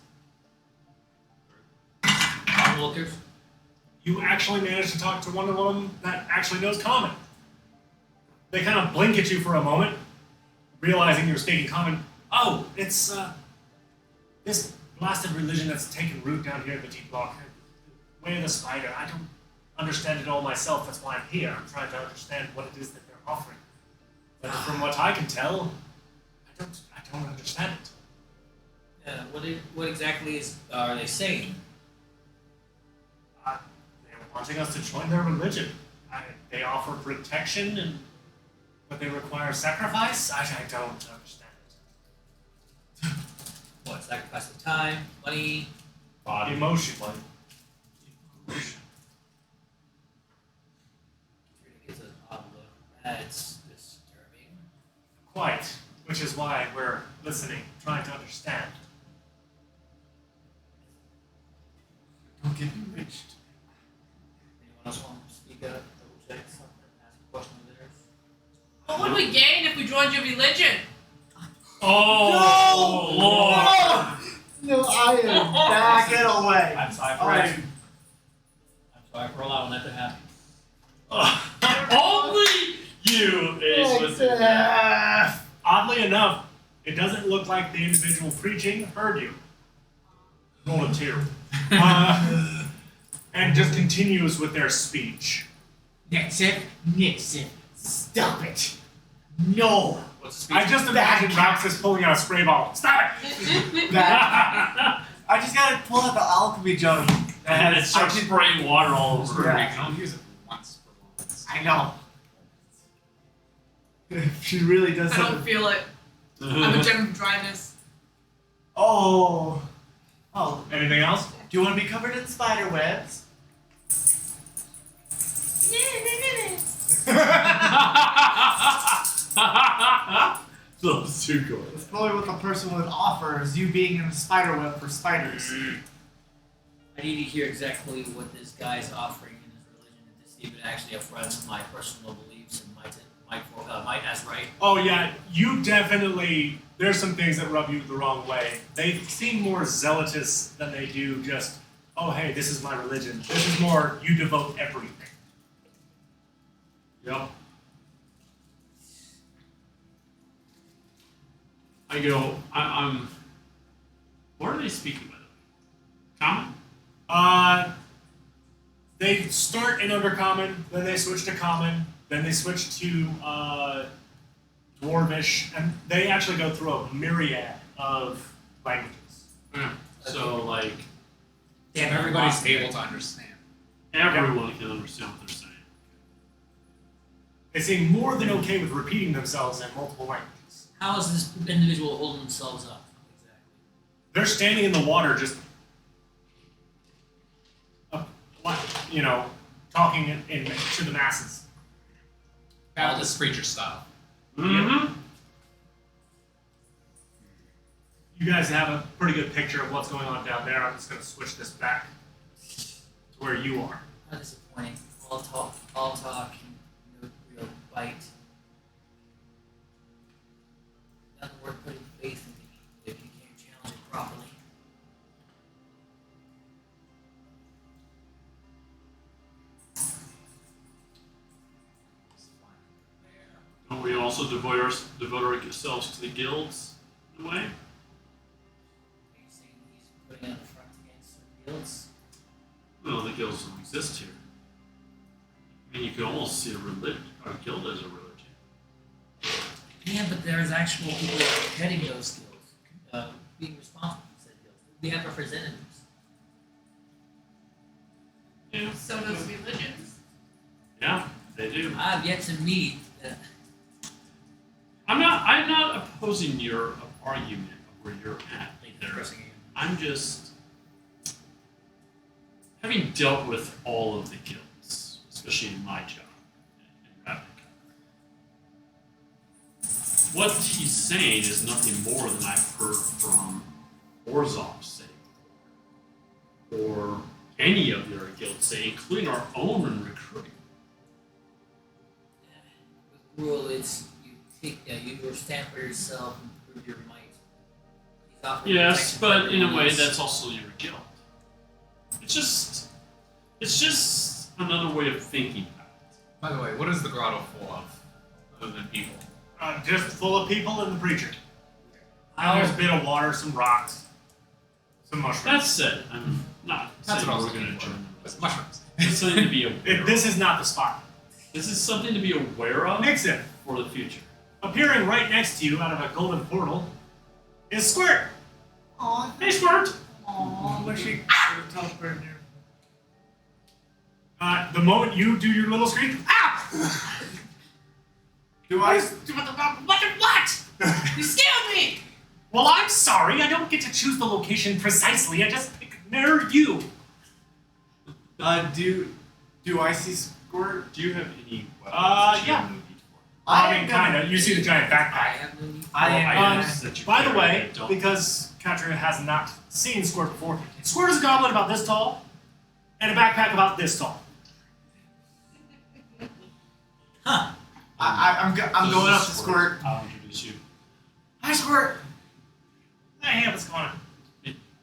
Onlookers? You actually managed to talk to one of them that actually knows common. They kind of blink at you for a moment, realizing you're speaking common. Oh, it's this blasted religion that's taken root down here in the deep block. Way of the spider. I don't understand it all myself. That's why I'm here. I'm trying to understand what it is that they're offering. But from what I can tell, I don't understand it. What exactly are they saying? They're wanting us to join their religion. They offer protection, but they require sacrifice? I don't understand it. What, sacrifice of time, money? Body. Emotion. Katrina gives an odd look. That's disturbing. Quite. Which is why we're listening, trying to understand. Don't get enriched. Anyone else want to speak up, double check something, ask a question of theirs? What would we gain if we joined your religion? Oh Lord. No, I am back. Get away. I'm sorry for I asking. I'm sorry for allowing that to happen. Only you, Ace, was in that. Oddly enough, it doesn't look like the individual preaching heard you. Roll a 2. And just continues with their speech. Nixon, stop it. No. What's the speech? I just imagine Roxas pulling out a spray bottle. Stop it! Back. I just gotta pull out the alchemy jug. And it starts spraying water all over. You Yeah. can only use it once for once. I know. She really does I don't something. feel it. I'm a gem of dryness. Oh. Oh. Anything else? Do you want to be covered in spider webs? Those two good. That's probably what the person would offer, is you being in a spider web for spiders. I need to hear exactly what this guy's offering in his religion to see if it actually affronts my personal beliefs and might as right. Oh yeah, you definitely. There's some things that rub you the wrong way. They seem more zealotous than they do just, oh hey, this is my religion. This is more, you devote everything. Yep. I go, I'm. What are they speaking with? Common? They start in Undercommon, then they switch to Common, then they switch to Dwarvish, and they actually go through a myriad of languages. Yeah. So, like, Damn, Everybody's able to understand. everyone can understand what they're saying. They seem more than okay with repeating themselves in multiple languages. How is this individual holding themselves up? Exactly. They're standing in the water just, talking to the masses. Baptist preacher style. Mm-hmm. You guys have a pretty good picture of what's going on down there. I'm just going to switch this back to where you are. How disappointing. All talk, and no real bite. Nothing worth putting faith into if you can't challenge it properly. Don't we also devote ourselves to the guilds in a way? Are you saying he's putting out the front against the guilds? Well, the guilds don't exist here. I mean, you could almost see a guild as a religion. Yeah, but there's actual people heading those guilds, being responsible for said guilds. They have representatives. Yeah. So does religions. Yeah, they do. I've yet to meet. I'm not opposing your argument of where you're at there. I'm just having dealt with all of the guilds, especially in my job in Ravnica. What he's saying is nothing more than I've heard from Orzov say, or any of the other guilds say, including our own in recruiting. With rule, it's you stamp for yourself and prove your might. He's offering Yes, protection but for in a everyone way, else. that's also your guild. It's just another way of thinking about it. By the way, what is the grotto full of, other than people? Just full of people and the preacher. How- And there's a bit of water, some rocks, some mushrooms. That's it. I'm not That's saying what I was we're going looking to for. join It's mushrooms. It's something to be aware of. This is not the spot. This is something to be aware of Nixon, for the future. appearing right next to you out of a golden portal, is Squirt. Aw, Hey, Squirt! aw. Wish she could have teleported here. The moment you do your little scream, ah! Do I? What? You scared me! Well, I'm sorry. I don't get to choose the location precisely. I just pick near you. Do I see Squirt? Do you have any weapons that you yeah. have no need for? I am mean, gonna- kind of. You see the giant I backpack. have no need. I am. items that you By the carry way, that don't- because Katria has not seen Squirt before, Squirt is a goblin about this tall, and a backpack about this tall. Huh. I'm This going is up to Squirt. I'll introduce you. Hi, Squirt. Hey, what's going on?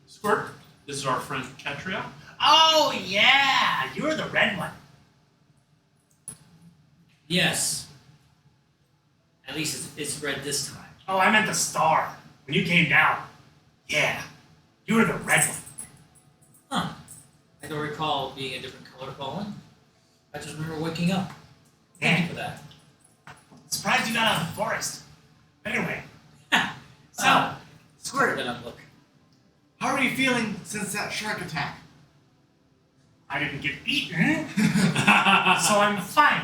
Squirt, this is our friend Katria. Oh, yeah. You're the red one. Yes. At least it's red this time. Oh, I meant the star. When you came down. Yeah. You were the red one. Huh. I don't recall being a different color falling. I just remember waking up. Thank you for that. Surprised you got out of the forest. Anyway. So, We're Squirt, gonna look. how are you feeling since that shark attack? I didn't get eaten. So I'm fine.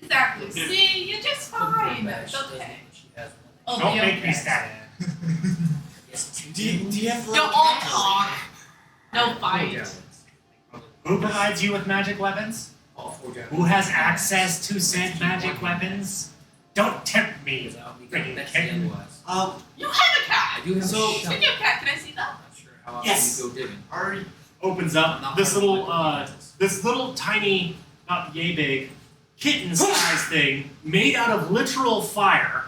Exactly. See, you're just fine. Bash It's doesn't okay. when she has one. Oh, Don't be make okay. me stab. Do you have Don't all talk. No fight. Who provides you with magic weapons? All 4 javelins. Who has access to said magic weapons? Don't tempt me, Because I'll be freaking that's kitten. the otherwise. You have a cat. I do have So- a Speaking shovel. of cat, can I see that? I'm not sure how often Yes. you go digging. Are Opens I'm up not this part of little, my business. this little tiny, not yay big, kitten-sized thing made out of literal fire.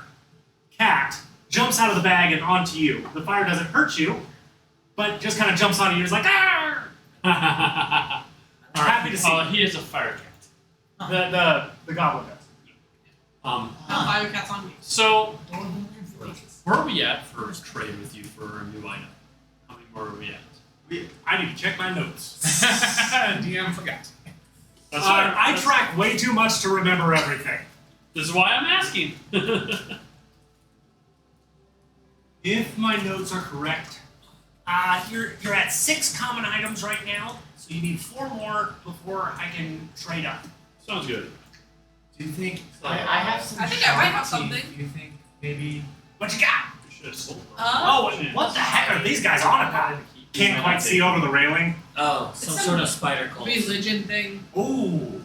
Cat jumps out of the bag and onto you. The fire doesn't hurt you, but just kind of jumps onto you. It's like, ah! Happy to see. He is a fire cat. The goblin does. Um, No fire cat's on me. so where are we at for trade with you for a new item? How many more are we at? I need to check my notes. DM forgot. That's right. I track way too much to remember everything. This is why I'm asking. If my notes are correct, you're at 6 common items right now, so you need 4 more before I can trade up. Sounds good. do you think So, I have some? I think I might have sharp teeth. something. Do you think maybe? What you got? We should have sold them. Oh, and what the heck are these guys on about? Can't quite see over the railing. Oh, some It's sort some of spider cult. Religion thing. Ooh.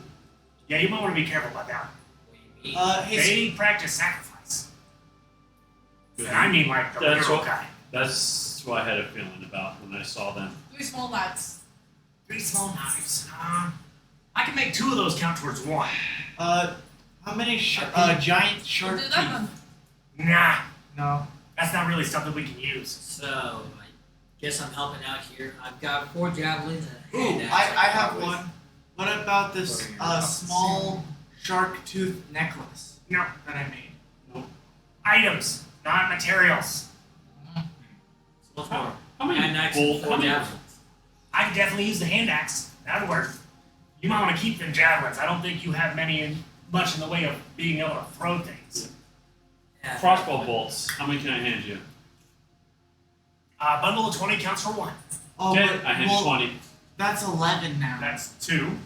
Yeah, you might want to be careful about that. What do you mean? Hey, They practice sacrifice. Good. And I mean like the That's literal what- kind. That's what I had a feeling about when I saw them. 3 small lads. 3 small knives. I can make 2 of those count towards 1. how many giant We'll shark do teeth? that one. Nah, No. that's not really stuff that we can use. So, I guess I'm helping out here. I've got 4 javelins and a Ooh, hand axe. I have probably- one. What about this small shark tooth necklace No. that I made? Items, not materials. So what's more? How many Hand axe gold? and How 4 many? javelins. I could definitely use the hand axe. That'd work. You might want to keep them javelins. I don't think you have much in the way of being able to throw things. Yeah. Crossbow bolts. How many can I hand you? A bundle of 20 counts for 1. Oh, Okay, but I hand you 20. that's 11 now. That's 2.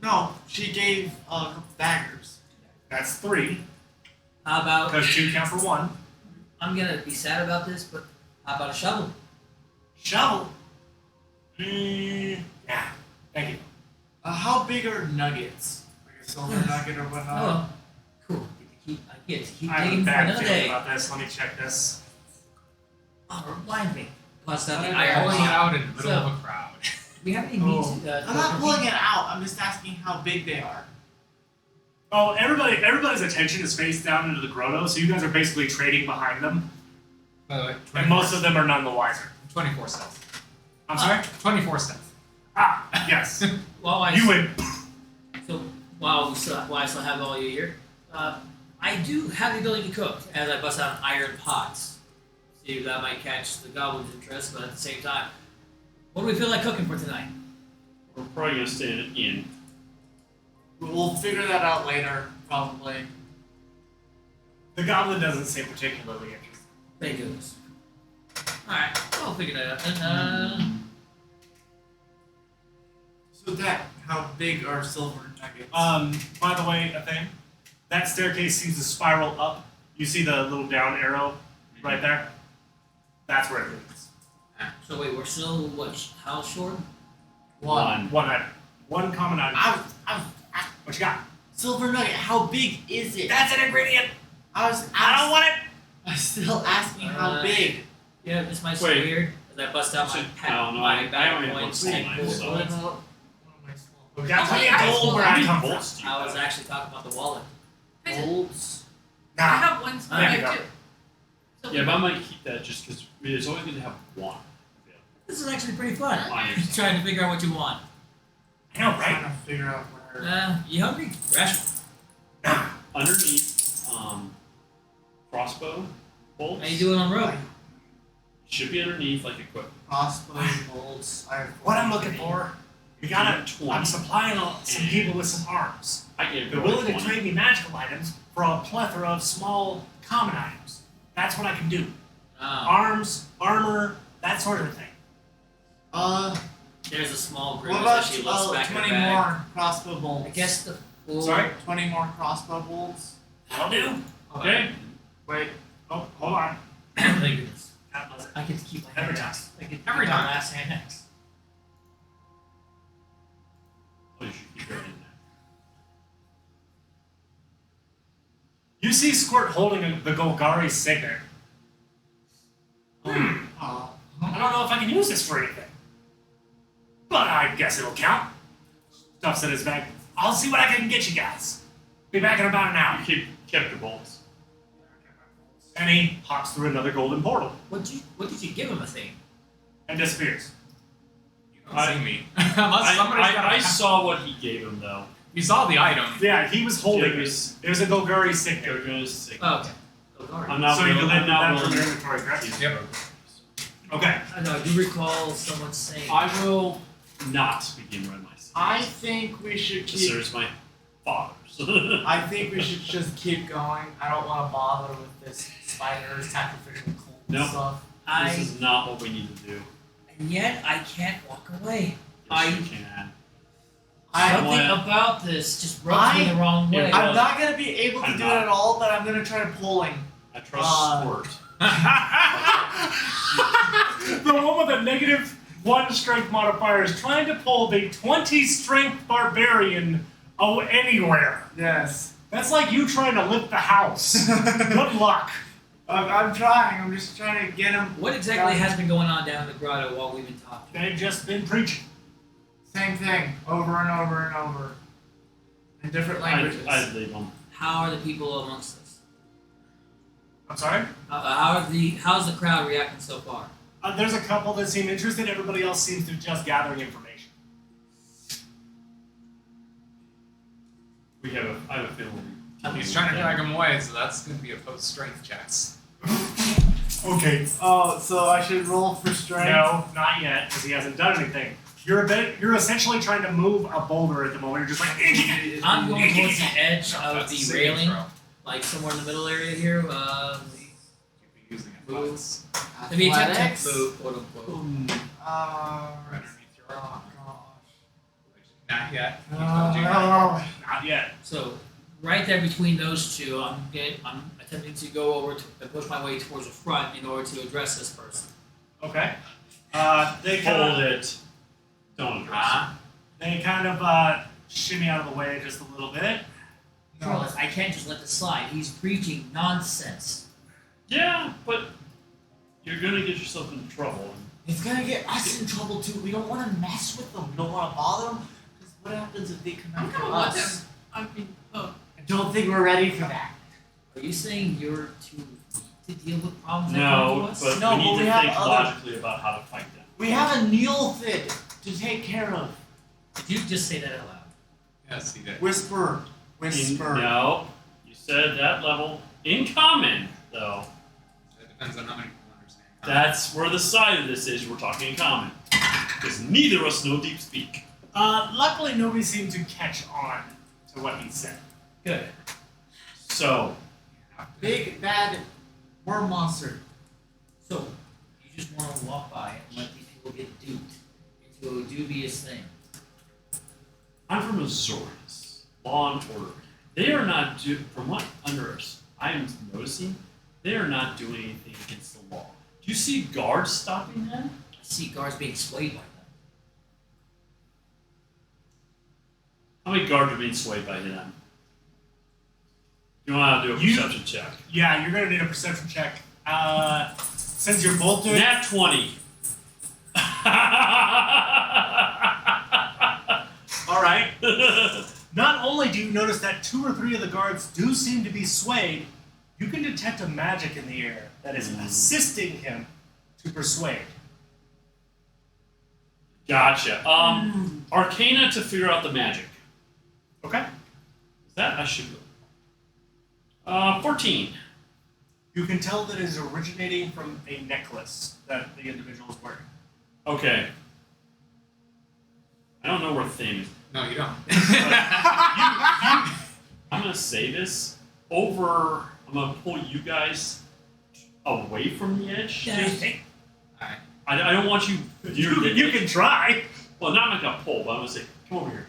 No, she gave a couple daggers. That's 3. How about, Because 2 count for 1. I'm gonna be sad about this, but how about a shovel? Shovel. Yeah. Thank you. How big are nuggets? Like a silver nugget or whatnot? Oh, cool. I get to keep I have a digging for bad another feeling day. about this. Let me check this. Oh, remind me. Plus that the Pulling iron it pot. out in the middle So- of a crowd. Do we have any Oh. meat? I'm not pulling it out. I'm just asking how big they are. Oh, everybody's attention is faced down into the grotto, so you guys are basically trading behind them, By the way, and most of them are none the wiser. 24 stealth. I'm sorry? 24 stealth. Ah, yes. While I You win. So while I still have all you here, I do have the ability to cook as I bust out iron pots. See if that might catch the goblin's interest, but at the same time, what do we feel like cooking for tonight? We're probably gonna stay in an inn. We'll figure that out later, probably. The goblin doesn't seem particularly interested. Thank goodness. Alright, I'll figure that out. So that, how big are silver nuggets? By the way, a thing. That staircase seems to spiral up. You see the little down arrow right there? That's where it leads. So wait, we're still, how short? One. One item. One common item. What you got? Silver nugget, how big is it? That's an ingredient. I I don't want it. I'm still asking how big. Yeah, this might Wait. seem weird as I bust out my I only have one small and knife, pull so- bullets. What am I small? We got plenty of How many gold where I items come will from. bolts do you I was have? actually talking about the wallet. Bolts. I Nah. have one small There you knife go. too. So Yeah, but I might keep that just because it's always good to have one. This is actually pretty fun. Iron. Trying to figure out what you want. I know, I'm trying right? to figure out where. You hungry? Ration. Nah. Underneath, crossbow bolts. How you doing on rope? Should be underneath like equipment. Crossbow bolts. I have What I'm looking for, we gotta. 20. I'm supplying some people with some arms. I gave They're it willing to 20. trade me magical items for a plethora of small common items. That's what I can do. Arms, armor, that sort of thing. There's a small What grimace about as she looks back in her 20 bag. more crossbow bolts? I guess the full. Sorry? 20 more crossbow bolts. That'll do. Okay. Wait. Oh, hold on. Thank goodness. Cat must- I get to keep my Every hand time. next. I get to keep Every my time. last hand next. Oh, you should keep your hand there. You see Squirt holding the Golgari signet. Oh. I don't know if I can use this for anything. But I guess it'll count. Stuff's in his bag. I'll see what I can get you guys. Be back in about an hour. You kept your bolts. And he hops through another golden portal What did you give him a thing? and disappears. You don't see me. Unless somebody's got I saw what he gave him though. You saw the item. Yeah, he was holding Yeah, this. There's a Golgari signet. Gogo's sick. Oh, okay. Golgari. I'm not So you willing. deleted I'm not that from your willing. inventory, correct? Yep. Okay. I know. I do recall someone saying. I will not begin Red My Series. I think we should To keep. serve my fathers. I think we should just keep going. I don't want to bother with this spider sacrificial cult Nope. stuff. This is not what we need to do. And yet I can't walk away. Yes, you can. Something want- about this just rubs me I- the wrong way. Yeah, I'm not gonna be able to I'm do not. it at all, but I'm gonna try pulling. I trust Squirt. The one with a -1 strength modifier is trying to pull the 20 strength barbarian anywhere. Yes. That's like you trying to lift the house. Good luck. I'm trying. I'm just trying to get him. What exactly has been going on down in the grotto while we've been talking? They've just been preaching. Same thing over and over and over in different languages. I'd leave them. How are the people amongst us? I'm sorry? How's the crowd reacting so far? There's a couple that seem interested. Everybody else seems to be just gathering information. I have a feeling. He's trying to drag him away, so that's going to be opposed strength checks. Okay. Oh, so I should roll for strength? No, not yet, because he hasn't done anything. You're essentially trying to move a boulder at the moment. You're just like, I'm going towards the edge No, of that's a the saving railing, throw. like somewhere in the middle area here. You'd be using athletics. Maybe attempt to Athletics? move, quote unquote. Uh, Right underneath your oh gosh. Not yet. He gosh. told you. not yet. So, right there between those two, I'm attempting to go over and push my way towards the front in order to address this person. Okay. They Hold kind of, it. Don't address they kind of shimmy out of the way just a little bit. Charles, I can't just let this slide. He's preaching nonsense. it. Yeah, but you're gonna get yourself into trouble. It's gonna get us in trouble too. We don't want to mess with them. We don't want to bother them. Because what happens if they come I'm after gonna let us? him. I mean, oh. I don't think we're ready for that. Are you saying you're too weak to deal with problems that come to No, us? but No, we but need we to have think other- logically about how to fight them. We have a Neilfid to take care of. Did you just say that out loud? Yes, he did. Whisper. No, you said that level in common, though. It depends on how many people understand. That's where the side of this is. We're talking in common, because neither of us know deep speak. Luckily, nobody seemed to catch on to what he said. Good. So, Big bad worm monster. So, you just want to walk by and let these people get duped into a dubious thing. I'm from Azores, law and order. They are not from what I'm noticing, they are not doing anything against the law. Do you see guards stopping them? I see guards being swayed by them. How many guards are being swayed by them? You want to do a perception check? Yeah, you're gonna need a perception check. Since you're both doing Nat 20. all right. Not only do you notice that 2 or 3 of the guards do seem to be swayed, you can detect a magic in the air that is assisting him to persuade. Gotcha. Arcana to figure out the magic. Okay. Is that I should go. 14. You can tell that it is originating from a necklace that the individual is wearing. Okay. I don't know where Thane is. No, you don't. I'm gonna say this over. I'm gonna pull you guys away from the edge. Yeah. Alright. I don't want you. You can try. Well, not like a pull, but I'm gonna say, come over here.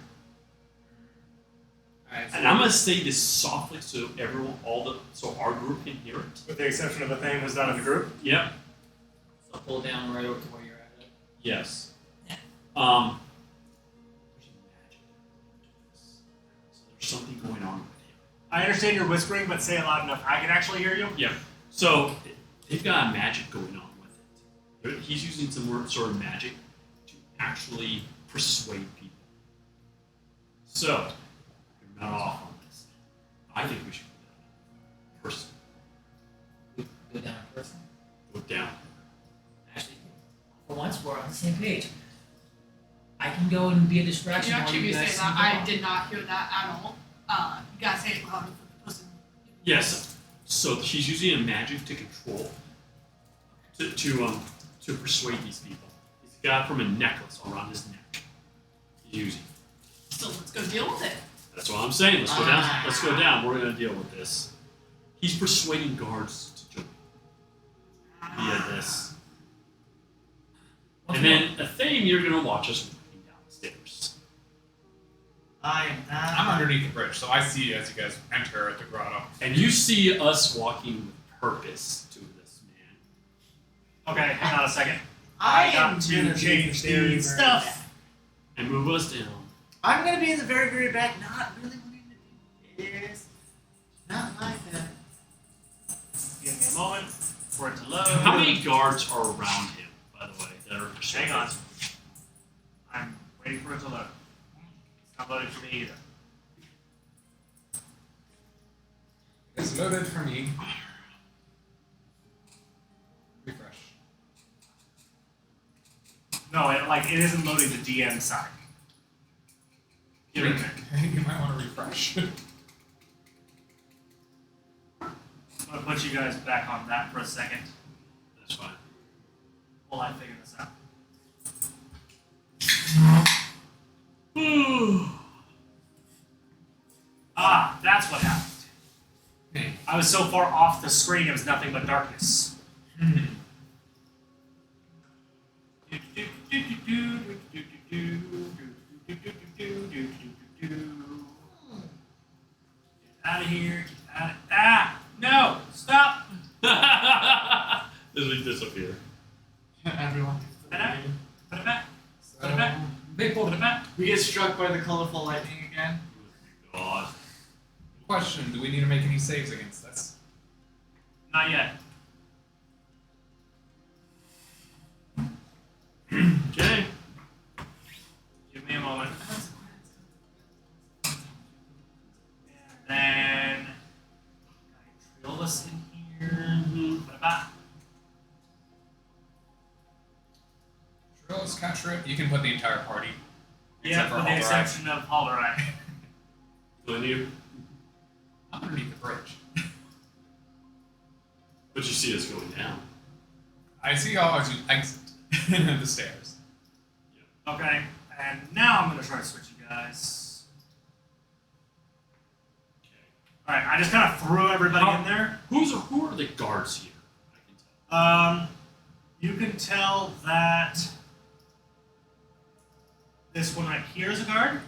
Alright, And I'm gonna say this softly so everyone, so our group can hear it. With the exception of a thing who's not in the group. Yep. So pull down right over to where you're at. Yes. Yeah. So there's something going on with him. I understand you're whispering, but say it loud enough. I can actually hear you. Yeah. So they've got magic going on with it. He's using some sort of magic to actually persuade people. So you're not off on this. I think we should go down in person. Go down in person. Go down. Actually, for once, we're on the same page. I can go and be a distraction. You while actually you say guys that. sneak I off. did not hear that at all. You gotta say it louder for the person. Yes. So he's using a magic to control, to persuade these people. He's got from a necklace around his neck. He's using. So let's go deal with it. That's what I'm saying. Let's go down. Let's go down. We're gonna deal with this. He's persuading guards to join via this. And then a thing, you're gonna watch us walking down the stairs. I am not. I'm underneath the bridge, so I see you as you guys enter the grotto. And you see us walking with purpose to this man. Okay, hang on a second. I am got to gonna be change very, the very stuff. bad. And move us down. I'm gonna be in the very, very back, not really wanting to do this. Not like that. Give me a moment for it to load. How many guards are around him, by the way, that are persuading? Hang on. I'm waiting for it to load. It's not loading for me either. It's loaded for me. Refresh. No, it isn't loading the DM side. Give it a minute. You might want to refresh. I'm gonna put you guys back on that for a second That's fine. while I figure this out. That's what happened. Hey. I was so far off the screen, it was nothing but darkness. Get out of here. Get out of. No! Stop! As we disappear. Everyone. Put it back. Put it back. Put it So, back. Big Put it back. We get struck by the colorful lightning again. God. question: do we need to make any saves against this? Not yet. Okay. Give me a moment. And then drill this in here. Put it back. Drills, capture it. You can put the entire party. Yeah, Except for with the Halderai. exception of Halderai. When you, I'm underneath the bridge. but you see us going down. I see y'all as you exit the stairs. Okay, and now I'm gonna try to switch you guys. Okay. Alright, I just kind of threw everybody in there. Who are the guards here? I can tell. You can tell that this one right here is a guard.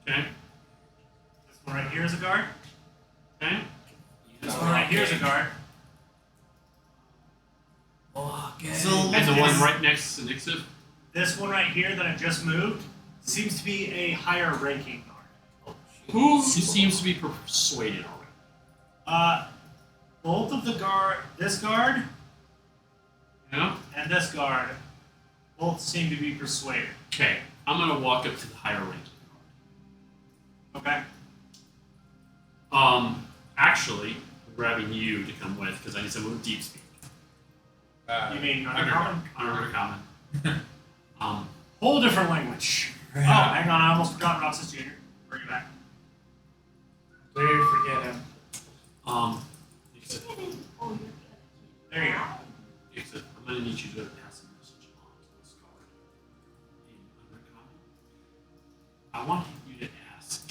Okay. This one right here is a guard. Okay. This one right here is a guard. Okay. So And the one right next to Nixon? This one right here that I just moved seems to be a higher ranking guard. Who seems to be persuaded already? Both of the this guard Yeah? and this guard, both seem to be persuaded. Okay. I'm gonna walk up to the higher ranking Okay. guard. Actually, I'm grabbing you to come with because I need someone with deep speak. You mean Underground. uncommon? Uncommon. Whole different language. Oh, hang on, I almost forgot Roxas Jr. Bring it back. Dare forget him. Nixon, There you go. Nixon, I'm gonna need you to pass a message on to this guard in uncommon. I want you to ask,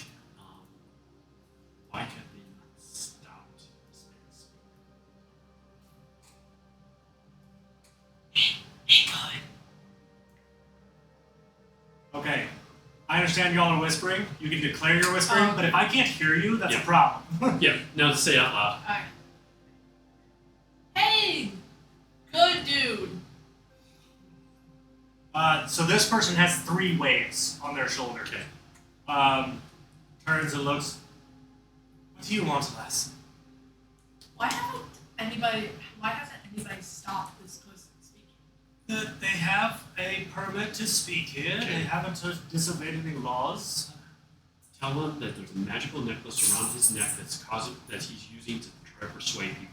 why have they not stopped this man's Okay. I understand y'all are whispering. You can declare you're whispering, but if I can't hear you, that's Yeah. a problem. Yeah, now say it out loud. Alright. Hey, good dude. So this person has 3 waves on their shoulder. Okay. Turns and looks. What do you want, lass? Why hasn't anybody stopped this person speaking? They have a permit to speak here. Okay. They haven't disobeyed any laws. Tell him that there's a magical necklace around his neck that he's using to try to persuade people.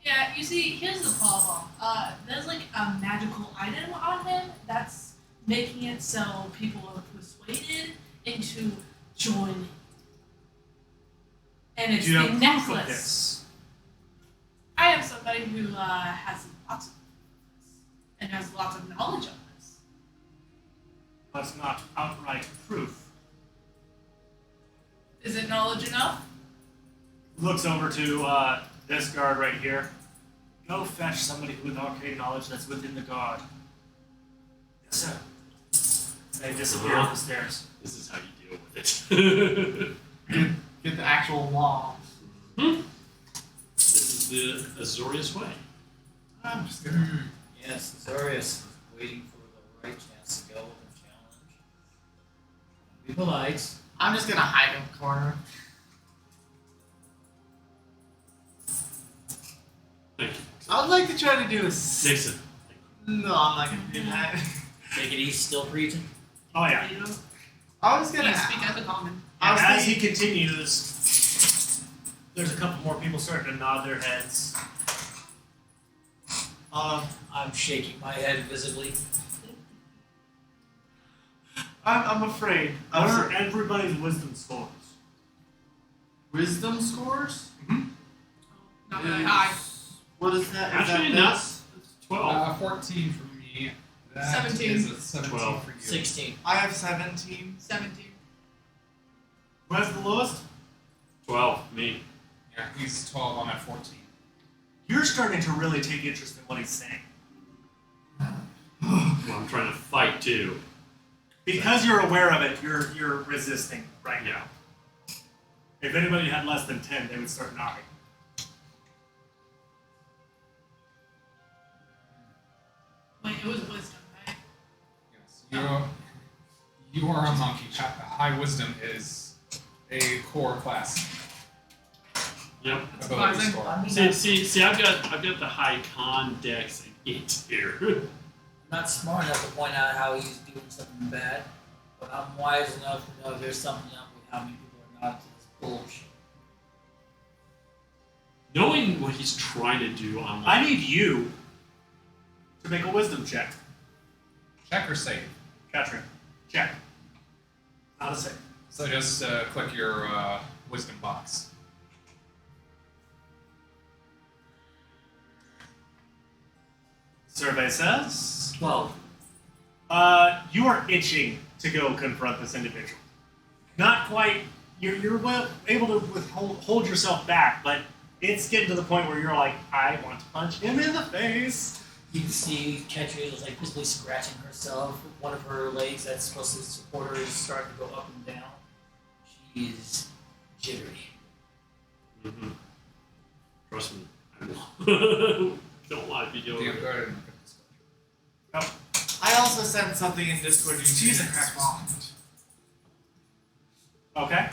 Yeah, you see, here's the problem. There's like a magical item on him that's making it so people are persuaded into joining. And it's Do you the have proof necklace. of this? I have somebody who has lots of this and has lots of knowledge on this. That's not outright proof. Is it knowledge enough? Looks over to this guard right here. Go fetch somebody with arcane knowledge that's within the guard. Yes, sir. They disappear up the stairs. This is how you deal with it. Get the actual law. This is the Azorius way. I'm just gonna. Yes, Azorius is waiting for the right chance to go with a challenge. Be polite. I'm just gonna hide in the corner. Thank you. I would like to try to do a. Dixon. No, I'm not gonna do that. Take it easy, still preaching. Oh yeah. I was gonna. Please speak as a common. I was As he thinking- continues, there's a couple more people starting to nod their heads. I'm shaking my head visibly. I'm afraid. What are everybody's wisdom scores? Wisdom scores? Not very high. What is that? Is Actually, that not. this? It's 12. 14 for me. That 17. is a 17 12. for you. 16. I have 17. 17. Who has the lowest? 12. Me. Yeah, he's 12. I'm at 14. You're starting to really take interest in what he's saying. Well, I'm trying to fight too. Because you're aware of it, you're resisting right now. Yeah. If anybody had less than 10, they would start nodding. Wait, it was wisdom, right? Yes. You are a monkey. High wisdom is a core class Yep. ability surprising. score. See, I've got the high con, dex, and int here. I'm not smart enough to point out how he's doing something bad, but I'm wise enough to know there's something up with how many people are not to this bullshit. Knowing what he's trying to do, I'm I like, need you to make a wisdom check. Check or save. Catherine, check. Not a save. So just click your wisdom box. Survey says 12. you are itching to go confront this individual. Not quite. You're well able to hold yourself back, but it's getting to the point where you're like, I want to punch him in the face. You can see Ketri is like visibly scratching herself. One of her legs that's supposed to support her is starting to go up and down. She is jittery. mm-hmm. Trust me, I know. Don't lie if you do Damn, it. go ahead and look at this. I also sent something in Discord. Jesus Christ. Okay.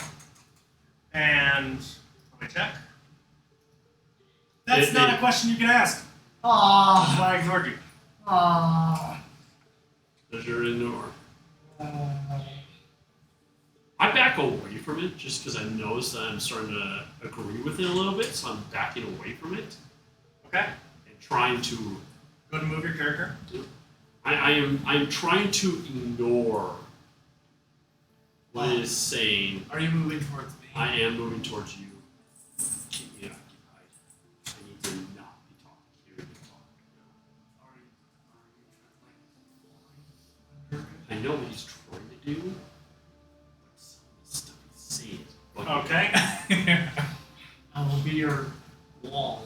And let me check. That's not a question you can ask. That's Aww. why I ignored you. Aww. Because you're ignore. I back away from it just because I notice that I'm starting to agree with it a little bit, so I'm backing away from it Okay. and trying to. Go to move your character. I'm trying to ignore what it is saying. Are you moving towards me? I am moving towards you. Keep me occupied. I need to not be talking. Hear you talk. I know what he's trying to do, but some of the stuff he's saying is bugging me. Okay. I will be your wall.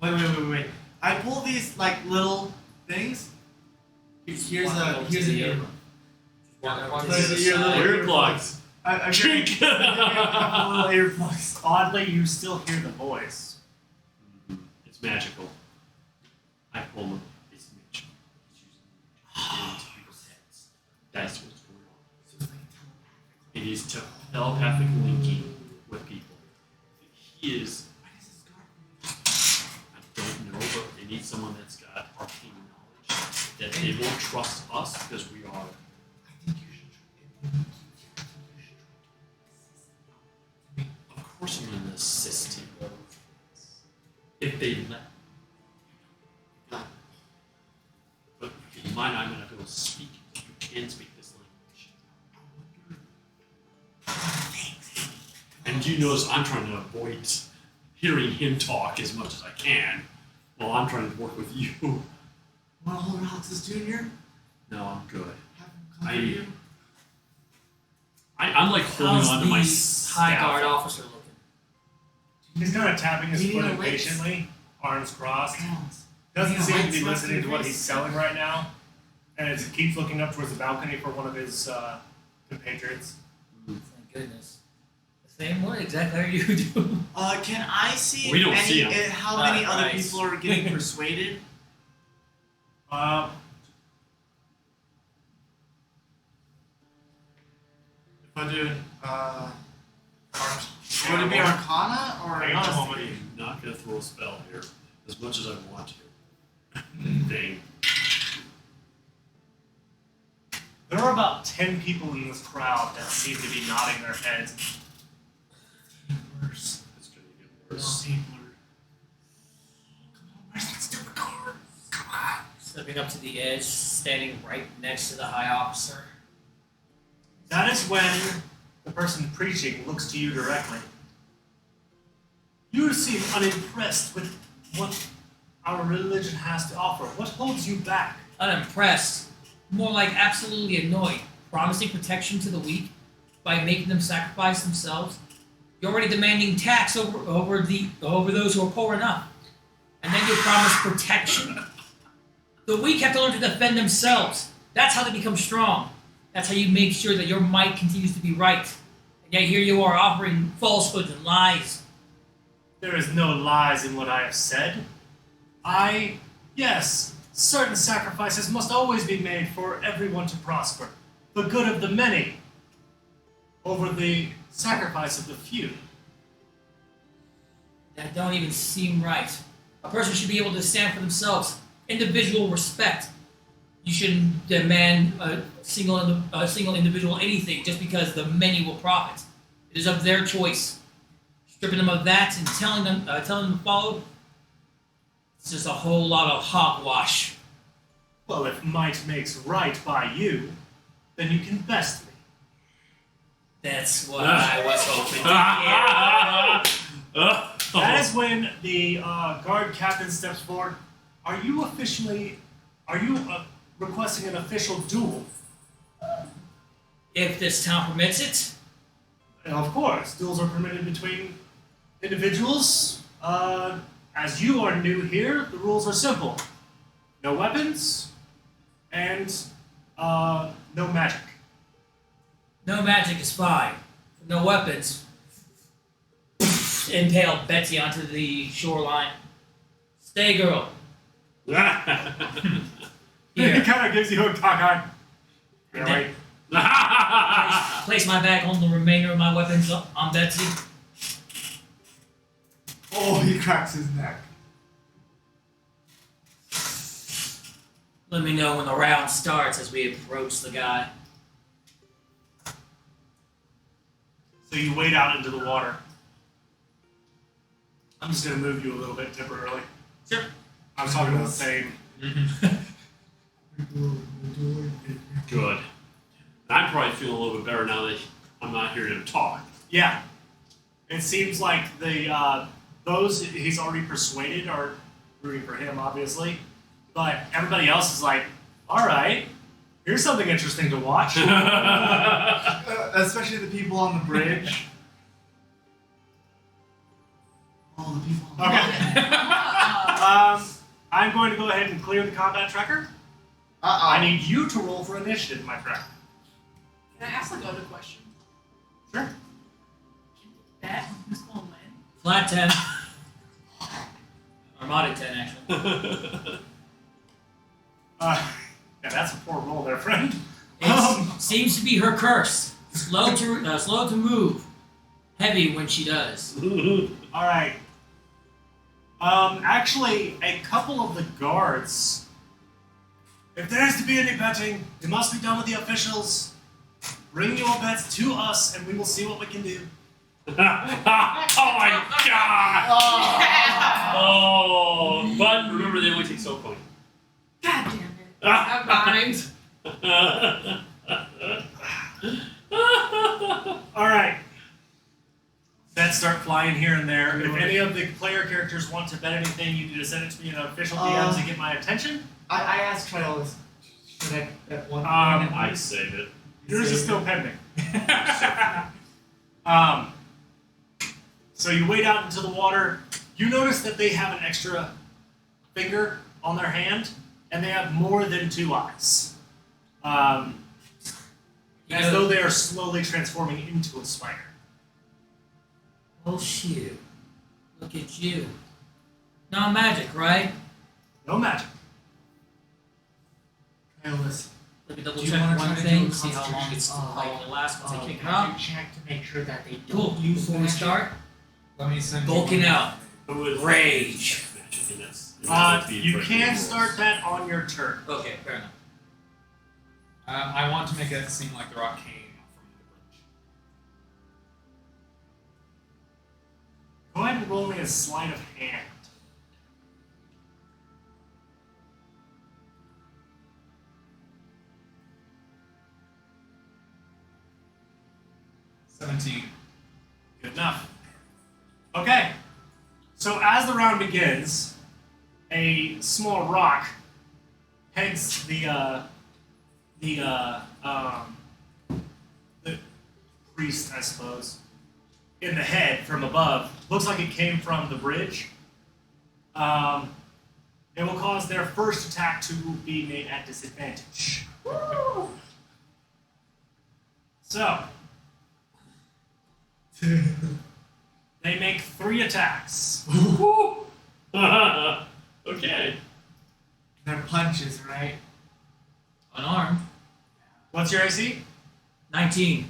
Wait. I pull these like little things. Here's a ear. Earplugs. I Chink! little earplugs. Oddly, you still hear the voice. It's magical. I pull him. It's magical. He's using into people's heads. That's what's going on. It is telepathic linking with people. He is. I don't know, but they need someone that's got arcane knowledge that they won't trust us because we are. I think you should try. Of course, I'm going to assist him. If they let. But you might not be able to speak. You can speak this language. And you notice I'm trying to avoid hearing him talk as much as I can while I'm trying to work with you. Want to hold Alex's Jr.? No, I'm good. Have him come for you? I'm like holding How's on to my the staff. high guard officer looking? He's kind of tapping his Do you foot need a lift? impatiently, arms crossed. Counts. Doesn't Yeah, seem to lights be left listening in to your what face. he's selling right now, and as he keeps looking up towards the balcony for one of his compatriots. Thank goodness. The same way, exactly how you do. Can I see We don't see him. how many other Nice. people are getting persuaded? If I do, would it be Arcana or Hang on a moment. I'm not going to throw a spell here as much as I want to. Thing. There are about 10 people in this crowd that seem to be nodding their heads. Worse. It's going to get worse. Come on, where's that stupid card? Come on. Stepping up to the edge, standing right next to the high officer. That is when the person preaching looks to you directly. You seem unimpressed with what our religion has to offer. What holds you back? Unimpressed. More like absolutely annoyed. Promising protection to the weak by making them sacrifice themselves. You're already demanding tax over those who are poor enough. And then you promise protection. The weak have to learn to defend themselves. That's how they become strong. That's how you make sure that your might continues to be right. And yet here you are offering falsehoods and lies. There is no lies in what I have said. Yes, certain sacrifices must always be made for everyone to prosper. The good of the many over the sacrifice of the few. That don't even seem right. A person should be able to stand for themselves. Individual respect. You shouldn't demand a single individual anything just because the many will profit. It is of their choice. Stripping them of that and telling them to follow, it's just a whole lot of hogwash. Well, if might makes right by you, then you can best me. That's what I was hoping to hear. That is when the guard captain steps forward. Are you requesting an official duel? If this town permits it, And of course, duels are permitted between individuals. As you are new here, the rules are simple. No weapons, and no magic. no magic is fine. No weapons. Impale Betsy onto the shoreline. Stay, girl. He Here. kind of gives you a cockeyed. Really? Place my bag on the remainder of my weapons on Betsy. Oh, he cracks his neck. Let me know when the round starts as we approach the guy. So you wade out into the water. I'm just going to move you a little bit temporarily. Sure. I was talking about the same. Good. I'm probably feeling a little bit better now that I'm not hearing him talk. Yeah. It seems like those he's already persuaded are rooting for him, obviously. But everybody else is like, all right, here's something interesting to watch. Especially the people on the bridge. Oh, the people on the Okay. I'm going to go ahead and clear the combat tracker. I need you to roll for initiative, my friend. Can I ask a go-to question? Sure. Can you bet who's going to win? Flat 10. Armada 10, actually. Yeah, that's that's a poor roll there, friend. It seems to be her curse. Slow to move. Heavy when she does. All right. Actually, a couple of the guards. If there is to be any betting, it must be done with the officials. Bring your bets to us, and we will see what we can do. Oh my god! Oh, but remember they only take soul coin. God damn it. I'm behind. All right. Bets start flying here and there. If any of the player characters want to bet anything, you need to send it to me in an official DM to get my attention. I asked Trails, should I bet one? I'd save it. Yours is still pending. So you wade out into the water. You notice that they have an extra finger on their hand, and they have more than 2 eyes. As though they are slowly transforming into a spider. Oh shoot. Look at you. No magic, right? No magic. Trails, Let me double do you check wanna one try to thing, do a see how long constitution- it lasts once I kick it can out. you check to make sure that they don't Cool. use Before we magic? start, Let me send bulking you out. Rage. Rage. You can start that on your turn. Okay, fair enough. I want to make it seem like the rock came from the bridge. Go ahead and roll me a sleight of hand. $17. Good enough. Okay. So as the round begins, a small rock pegs the priest, I suppose, in the head from above. Looks like it came from the bridge. It will cause their first attack to be made at disadvantage. So, they make 3 attacks. Okay. They're punches, right? Unarmed. What's your AC? 19.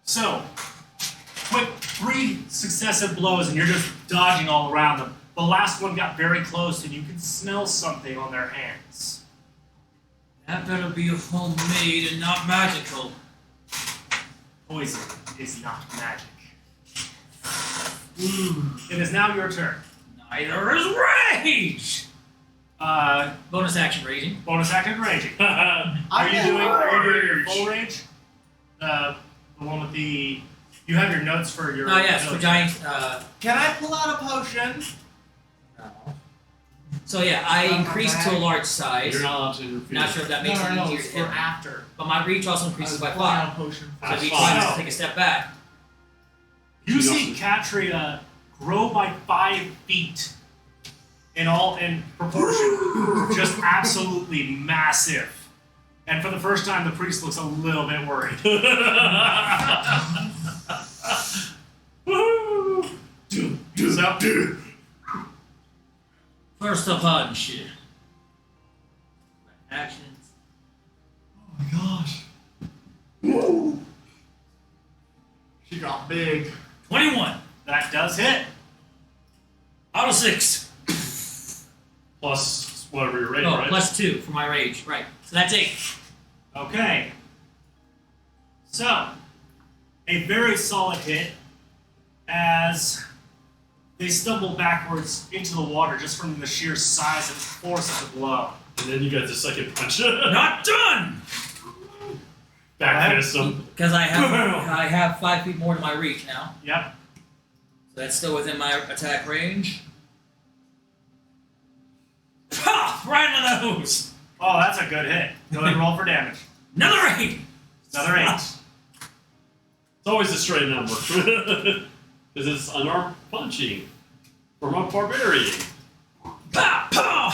So, quick 3 successive blows, and you're just dodging all around them. The last one got very close, and you can smell something on their hands. That better be homemade and not magical. Poison is not magic. It is now your turn. Neither is rage! Bonus action raging. Bonus action raging. Are you doing your full rage? The one with the... You have your notes for your... Oh yes, for giant, Can I pull out a potion? no. So yeah, I increased to a large size. You're not allowed to interfere. Not sure if that makes it no, easier it's to for hit. after. But my reach also increases by pulling 5. out a potion. So That's each fine. time I have to take a step back. You see Katria grow by 5 feet in proportion. Just absolutely massive. And for the first time, the priest looks a little bit worried. So, First a punch. Actions. Oh my gosh. She got big. 21. that does hit. Out of 6. Plus whatever your rate, Oh, right? plus 2 for my rage. Right. So that's 8. Okay. So, a very solid hit as they stumble backwards into the water just from the sheer size and force of the blow. And then you get the second punch. Not done! Back fist him. Because I have 5 feet more to my reach now. Yep. So that's still within my attack range. Ha! Right in the nose! Oh, that's a good hit. Go ahead and roll for damage. Another 8! Another 8. It's always a straight number. Because it's unarmed punching from a barbarian. Pow! Pow!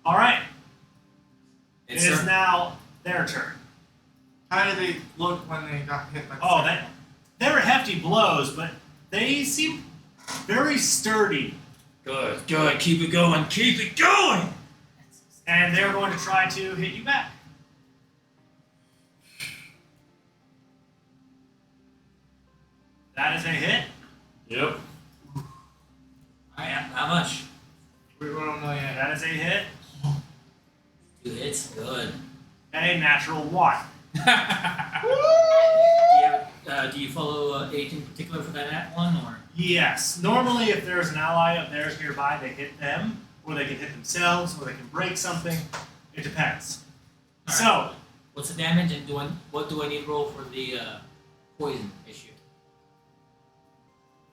All right. It is now their turn. How did they look when they got hit by the Oh, second they were hefty blows, but they seem very sturdy. Good. Keep it going. Keep it going. And they're going to try to hit you back. That is a hit. Yep. How much? We don't know yet. That is a hit. 2 hits. Good. A natural 1. Do you follow anything particular for that one, or? Yes. Normally, if there's an ally of theirs nearby, they hit them, or they can hit themselves, or they can break something. It depends. All right. So, What's the damage, and what do I need to roll for the poison issue?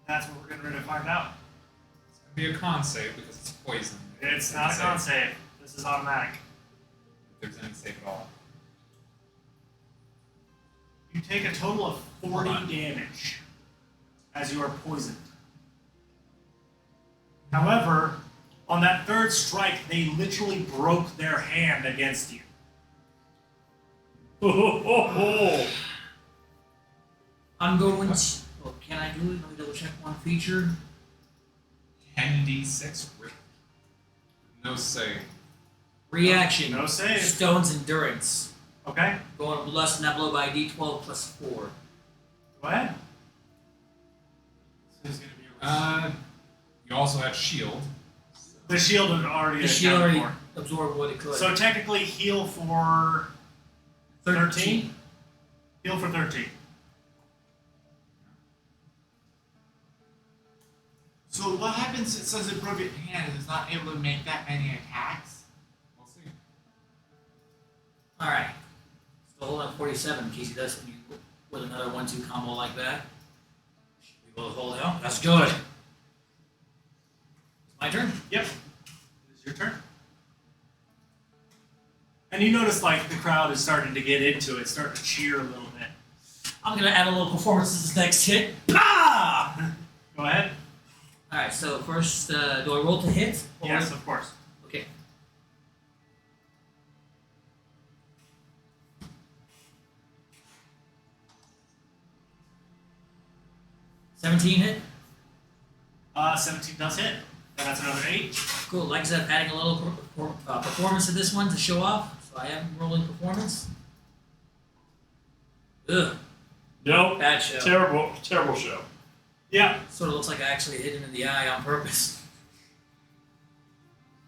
that's what we're getting ready to find out. It's gonna be a con save because it's poison. It's not a con save. This is automatic. If there's any save at all. You take a total of 40 damage as you are poisoned. However, on that third strike, they literally broke their hand against you. I'm going to. Well, can I do it? Let me double check one feature. 10d6 rip. No save. Reaction. No save. Stone's endurance. Okay, Going to lessen that blow by d12 plus 4. go ahead. So there's going to be a You also had shield. The shield had already The shield accounted already absorbed what it could. for. So technically, heal for 13? Heal for 13. So what happens if it says it broke its hand and it's not able to make that many attacks? We'll see. Alright. Still hold on 47 in case he does something with another 1-2 combo like that. Should be able to hold out. That's good. It's my turn. Yep. It is your turn. And you notice, like, the crowd is starting to get into it, starting to cheer a little bit. I'm gonna add a little performance to this next hit. Pah! Go ahead. Alright, so first, do I roll to hit? Or- Yes, of course. Okay. $17 hit? 17 does hit. And that's another 8. Cool. Like I said, adding a little performance to this one to show off. So I am rolling performance. Ugh. Nope. Bad show. Terrible show. Yeah. Sort of looks like I actually hit him in the eye on purpose.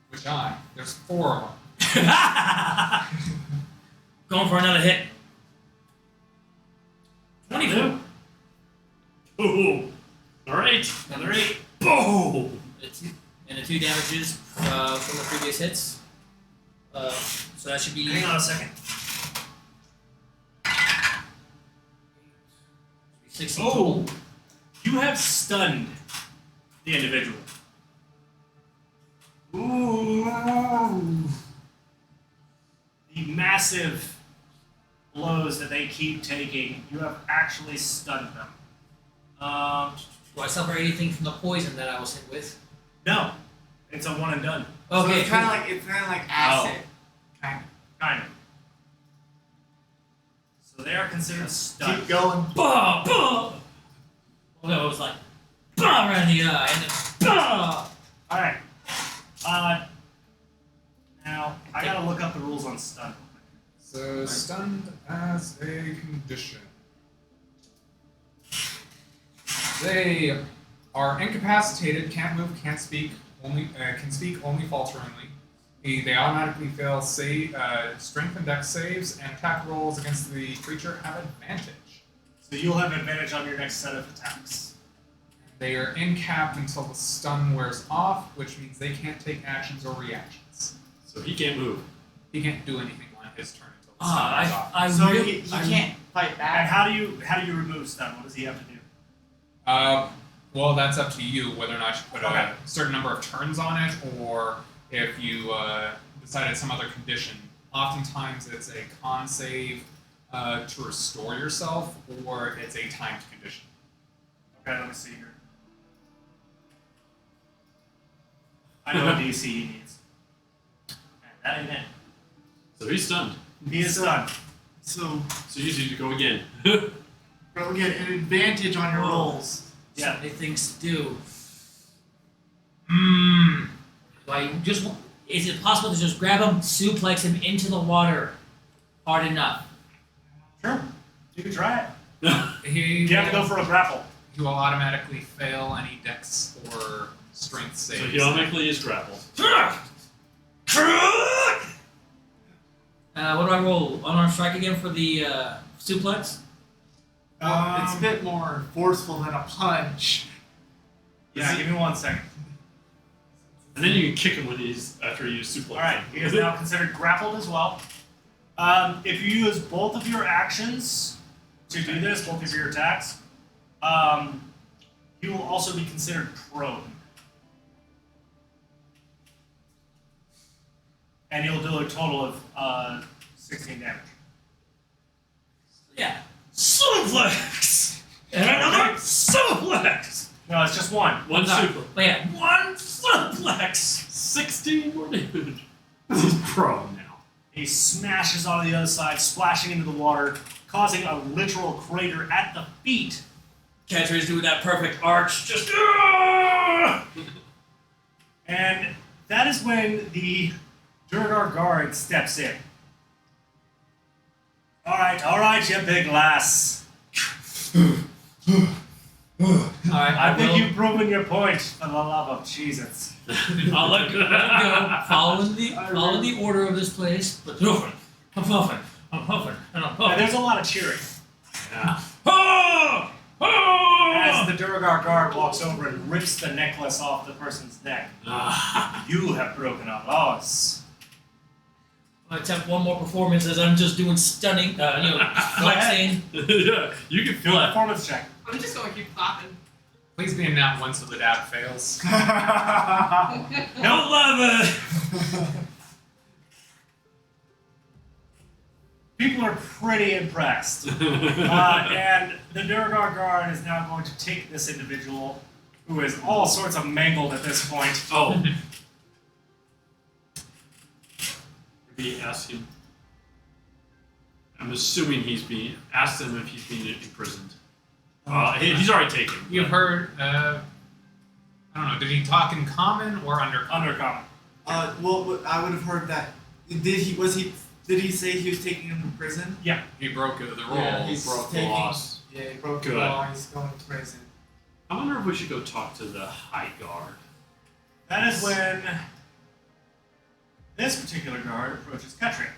Which eye? There's 4 of them. Going for another hit. 22. Ooh. All right. Another 8. Boom. And the 2 damages from the previous hits. So that should be. Hang on a second. 16 Oh. total. You have stunned the individual. Ooh. The massive blows that they keep taking, you have actually stunned them. Do I suffer anything from the poison that I was hit with? No. It's a one and done. So Okay. it's kind of like acid. Kind of. Kind of. So they are considered stunned. Keep going. Bah, bah. Well, no, it was like bah right in the eye, and then bah. Alright. Now, I gotta look up the rules on stun. So stunned as a condition. They are incapacitated, can't move, can't speak, can speak only falteringly. They automatically fail strength and dex saves, and attack rolls against the creature have advantage. So you'll have advantage on your next set of attacks. They are incapped until the stun wears off, which means they can't take actions or reactions. So he can't move. He can't do anything on his turn until the stun wears off. So he can't fight And back. how do you remove stun? What does he have to do? Well, that's up to you whether or not you put Okay. a certain number of turns on it, or if you decided some other condition. Oftentimes, it's a con save to restore yourself, or it's a timed condition. Okay, let me see here. I know what DC he needs. Okay, that ain't it. So he's stunned. He is stunned. So So you need to go again. we'll get an advantage on your rolls. Yeah. So many things to do. Is it possible to just grab him, suplex him into the water hard enough? Sure. You can try it. He You have to go for a grapple. He will automatically fail any dex or strength So saves. he automatically is grappled. What do I roll? Unarmed strike again for the suplex? It's a bit more forceful than a punch. Yeah, give me 1 second. And then you can kick him when after you suplex. Alright, he is now considered grappled as well. If you use both of your actions to do this, both of your attacks, he will also be considered prone. And he'll do a total of 16 damage. Yeah. Suplex! And another suplex! No, it's just one. One super. But yeah, one suplex! 16 more damage. He's prone now. He smashes onto the other side, splashing into the water, causing a literal crater at the feet. Catcher is doing that perfect arch, just. And that is when the Durgar guard steps in. Alright, you big lass. Alright, I think you've proven your point, for the love of Jesus. I'll let go. Following the order of this place, but I'm puffing, and I'm And puffing. there's a lot of cheering. Yeah. As the Durgar guard walks over and rips the necklace off the person's neck. You have broken our laws. I attempt one more performance as I'm just doing stunning, flexing. Yeah, you can Do feel a it. performance check. I'm just gonna keep clapping. Please be in that one so the dab fails. No love it. People are pretty impressed. And the Durgar guard is now going to take this individual, who is all sorts of mangled at this point. Oh. Maybe ask him. I'm assuming asked him if he's being imprisoned. He's already taken. You've heard, I don't know, did he talk in common or undercommon? Undercommon. Well, I would have heard that. Did he say he was taking him to prison? He broke the rules. Yeah, He broke the laws. Yeah, he broke Good. the law. He's going to prison. I wonder if we should go talk to the High Guard. That is when this particular guard approaches Ketria.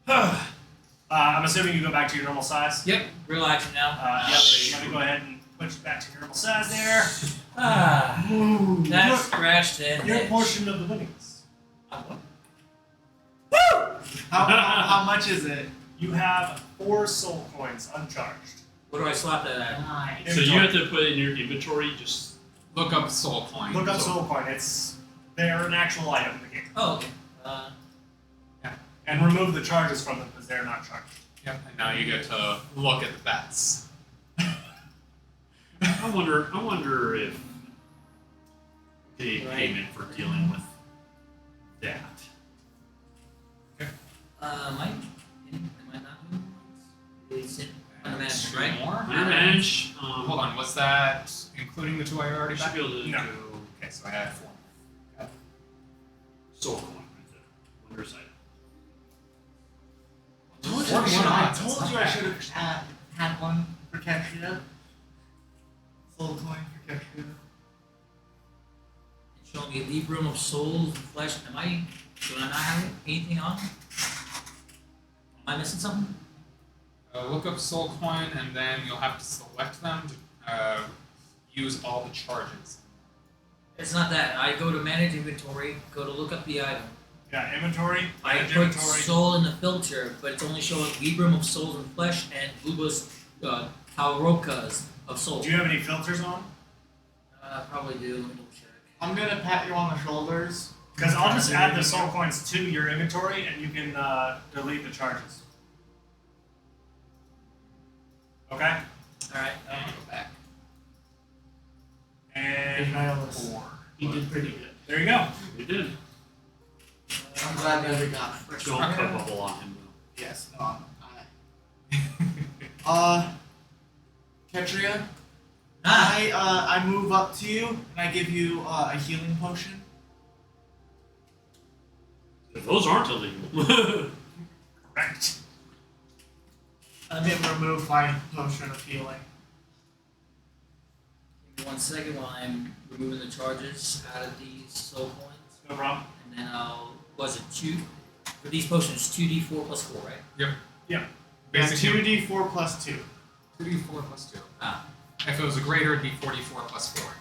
I'm assuming you go back to your normal size. Yep, real action now. Let me go ahead and push back to your normal size there. That scratched and Your itched. portion of the winnings. How much is it? You have 4 soul coins uncharged. What do I slap that at? Nice. So you have to put in your inventory just. Look up soul coin. Look up soul coin. They're an actual item in the game. Oh, okay. And remove the charges from them because they're not charged. Yep, and now you get to look at the bets. I wonder if they payment for dealing with that. Am I not doing it's in unmatched, right? More? Manage. Hold on, was that including the 2 I already Should bet? be able to No. do Okay, so I had 4. soul coin. Wondrous item. I told you I should have had one for Ketria. Soul coin for Ketria. It's showing me leave room of souls and flesh. Do I not have anything on? Am I missing something? Look up soul coin, and then you'll have to select them to use all the charges. It's not that. I go to manage inventory, go to look up the item. Yeah, inventory. I manage put inventory. soul in the filter, but it's only showing Librum of souls and flesh and Ubas Taurokas of souls. Do you have any filters on? Probably do. Let me double check. I'm gonna pat you on the shoulders. Because I'll just add the soul coins to your inventory and you can delete the charges. Okay? Alright. I'm gonna go back. And 4. He did pretty good. There you go. You did. I'm glad that we got it. Don't cut bubble on him though. Yes, no, Ketria, I move up to you and I give you a healing potion. Those aren't illegal. Correct. Let me remove my potion of healing. Give me 1 second while I'm removing the charges out of these soul coins. No problem. And then was it 2? For these potions, 2d4 plus 4, right? Yeah. Yeah, Basically, 2d4 plus 2. 2d4 plus 2. Ah. If it was a greater, it'd be 44 plus 4.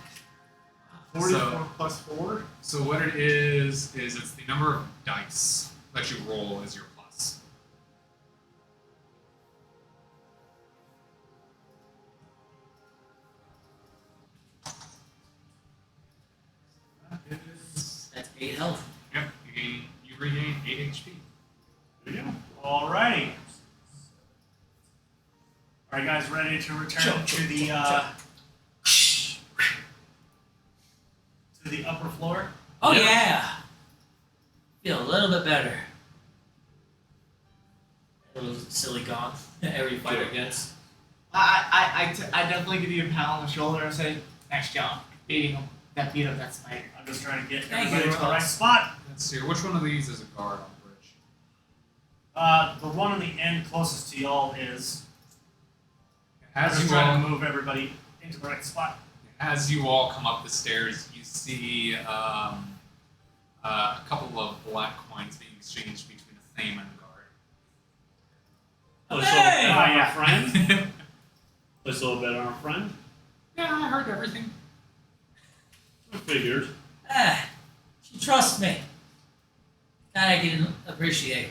44 plus 4? So what it is it's the number of dice that you roll as your plus. That's 8 health. Yep, you regain 8 HP. There you go. Alrighty. Are you guys ready to return to the upper floor? Oh Yeah. yeah! Feel a little bit better. A little silly gone. Every fighter gets. I definitely give you a pat on the shoulder and say, nice job beating him. Beat up that spider. I'm just trying to get Thank everybody you, to the right Ross. spot. Let's see, which one of these is a guard on the bridge? The one on the end closest to y'all is. I'm As just you trying all, to move everybody into the right spot. as you all come up the stairs, you see a couple of black coins being exchanged between a Thame and a guard. Let's Hey! on yeah. our friend. Let's a little bit on our friend. Yeah, I heard everything. I figured. She trusts me. That I can appreciate.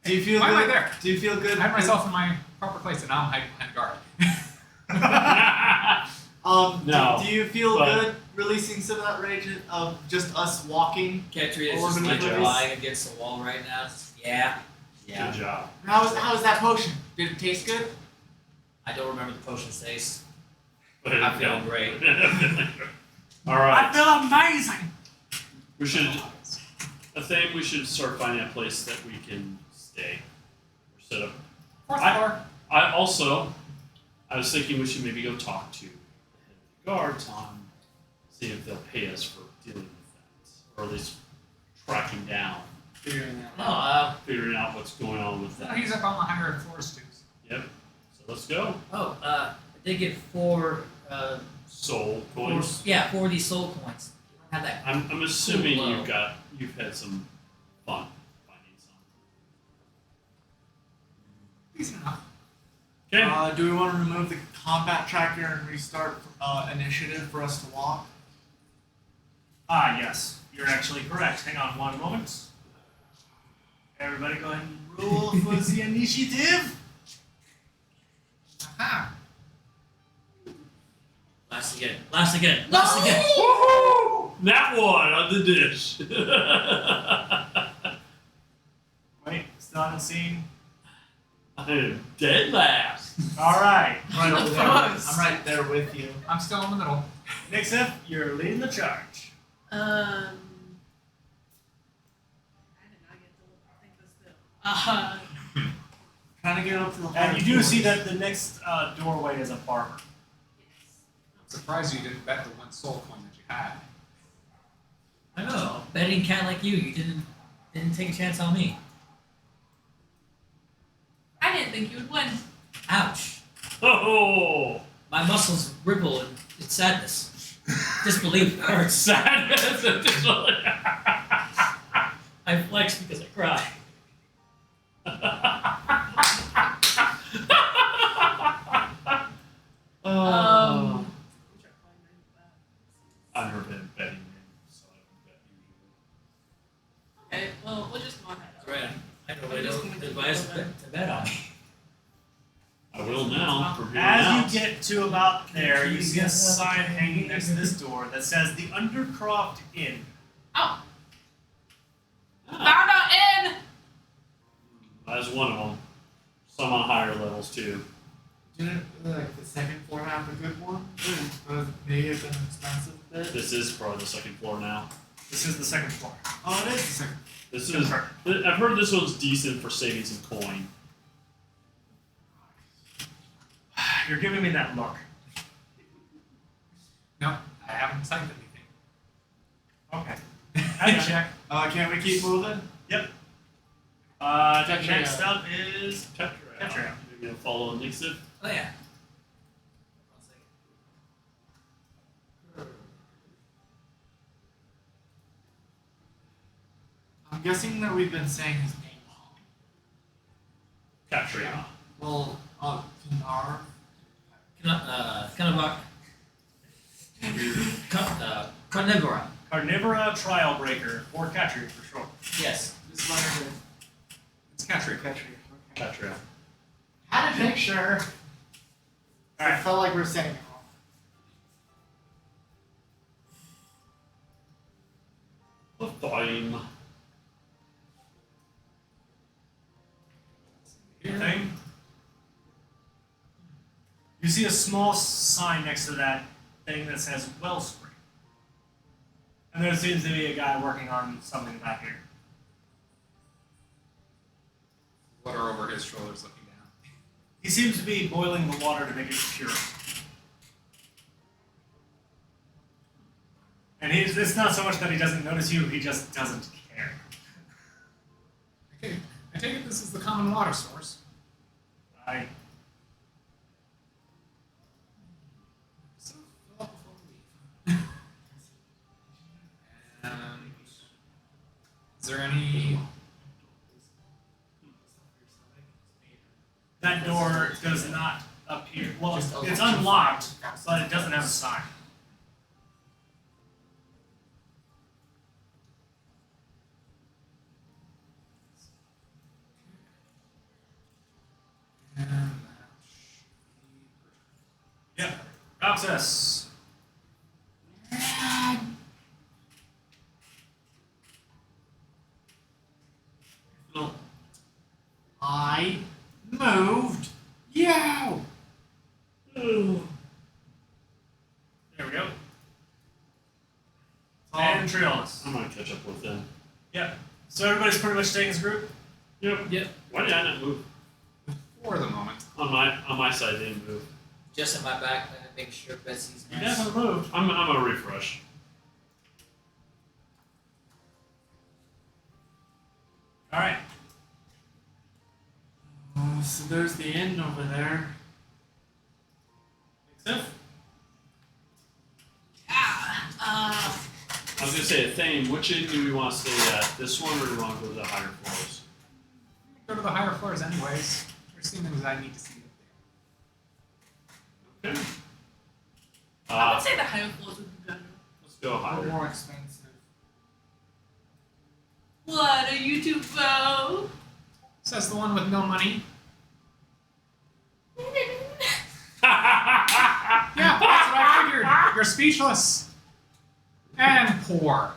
Do you feel Why am I good? there? Do you feel good? I had myself in my proper place and now I'm hiding behind a guard. No, do you feel but- good releasing some of that rage of just us walking? Ketria is All just over the like place. lying against the wall right now. Yeah. Yeah. Good job. How was that potion? Did it taste good? I don't remember the potion's taste. But it I'm feeling felt- great. All right. feel amazing. We should. I think we should start finding a place that we can stay or set up. Fourth I- floor. I was thinking we should maybe go talk to the head of the guards on, see if they'll pay us for dealing with that, or at least tracking down, Figuring that No, out. figuring out what's going on with No, that. he's up on the higher floors too. Yep. So let's go. I did get 4, Soul coins. 4 of these soul coins. You don't have that. I'm assuming Low. you've had some fun finding some. Decent enough. Okay. Do we want to remove the combat tracker and restart initiative for us to walk? Ah, yes. You're actually correct. Hang on one moment. Everybody go ahead and roll for the initiative. Aha! Last again. Last again. Last again. Woohoo! That one on the dish. Wait, still haven't seen. I am dead last. Alright. I'm right over there. Close. I'm right there with you. I'm still in the middle. Nixif, you're leading the charge. I did not get to think this through. Trying to get up to the And you do higher see floors. that the next doorway is a barber. I'm surprised you didn't bet the one soul coin that you had. I know. Betting cat like you didn't take a chance on me. I didn't think you would win. Ouch. Oh, My muscles ripple in sadness. Disbelief hurts. sadness. I flex because I cry. Oh. I've never been betting games, so I don't bet you. Okay, well, we'll just go ahead. Right. I know I don't advise to bet on me. I will now. From here on As out. you get to about there, you see a sign hanging next to this door that says the Undercroft Inn. Oh, Ah, found out in! That's one of them. Some on higher levels too. Didn't like the second floor have a good one? Maybe it's an expensive bit. This is probably the second floor now. This is the second floor. Oh, it is the second. This is. I've heard this one's decent for saving some coin. You're giving me that look. No, I haven't decided anything. Okay. Have a check. Can't we keep moving? Yep. Next up is Tetra. Tetra. You're gonna follow Nixon. Oh yeah. I'm guessing that we've been saying his name wrong. Katria. Well, Pinar. Carnivora. Carnivora Trial Breaker, or Catria for short. Yes. This letter It's Katria. is Catria. Okay. Katria. Had to make sure. I Alright. felt like we were saying it wrong. Fine. Thing. You see a small sign next to that thing that says Wellspring. And there seems to be a guy working on something back here. What are over his shoulders looking down? He seems to be boiling the water to make it pure. And it's not so much that he doesn't notice you, he just doesn't care. Okay, I take it this is the common water source. So fill up before we leave. And is there any? That door does not appear. Well, it's unlocked, but it doesn't have a sign. And that Yep. Access. I moved you. There we go. And Triolis. I'm gonna catch up with them. Yep. So everybody's pretty much staying as a group? Yep. Yep. Why did I not move? for the moment. On my side, they didn't move. Just in my back, make sure Betsy's You nice. definitely moved. I'm gonna refresh. Alright. So there's the inn over there. Except Yeah. I was gonna say, Thane, which inn do we want to stay at? This one, or do we want to go to the higher floors? Go to the higher floors anyways. There's things I need to see up there. Okay. I would say the higher floors would be better. Let's go A little higher. more expensive. What are you two for? Says the one with no money. Yeah, that's what I figured. You're speechless. And poor.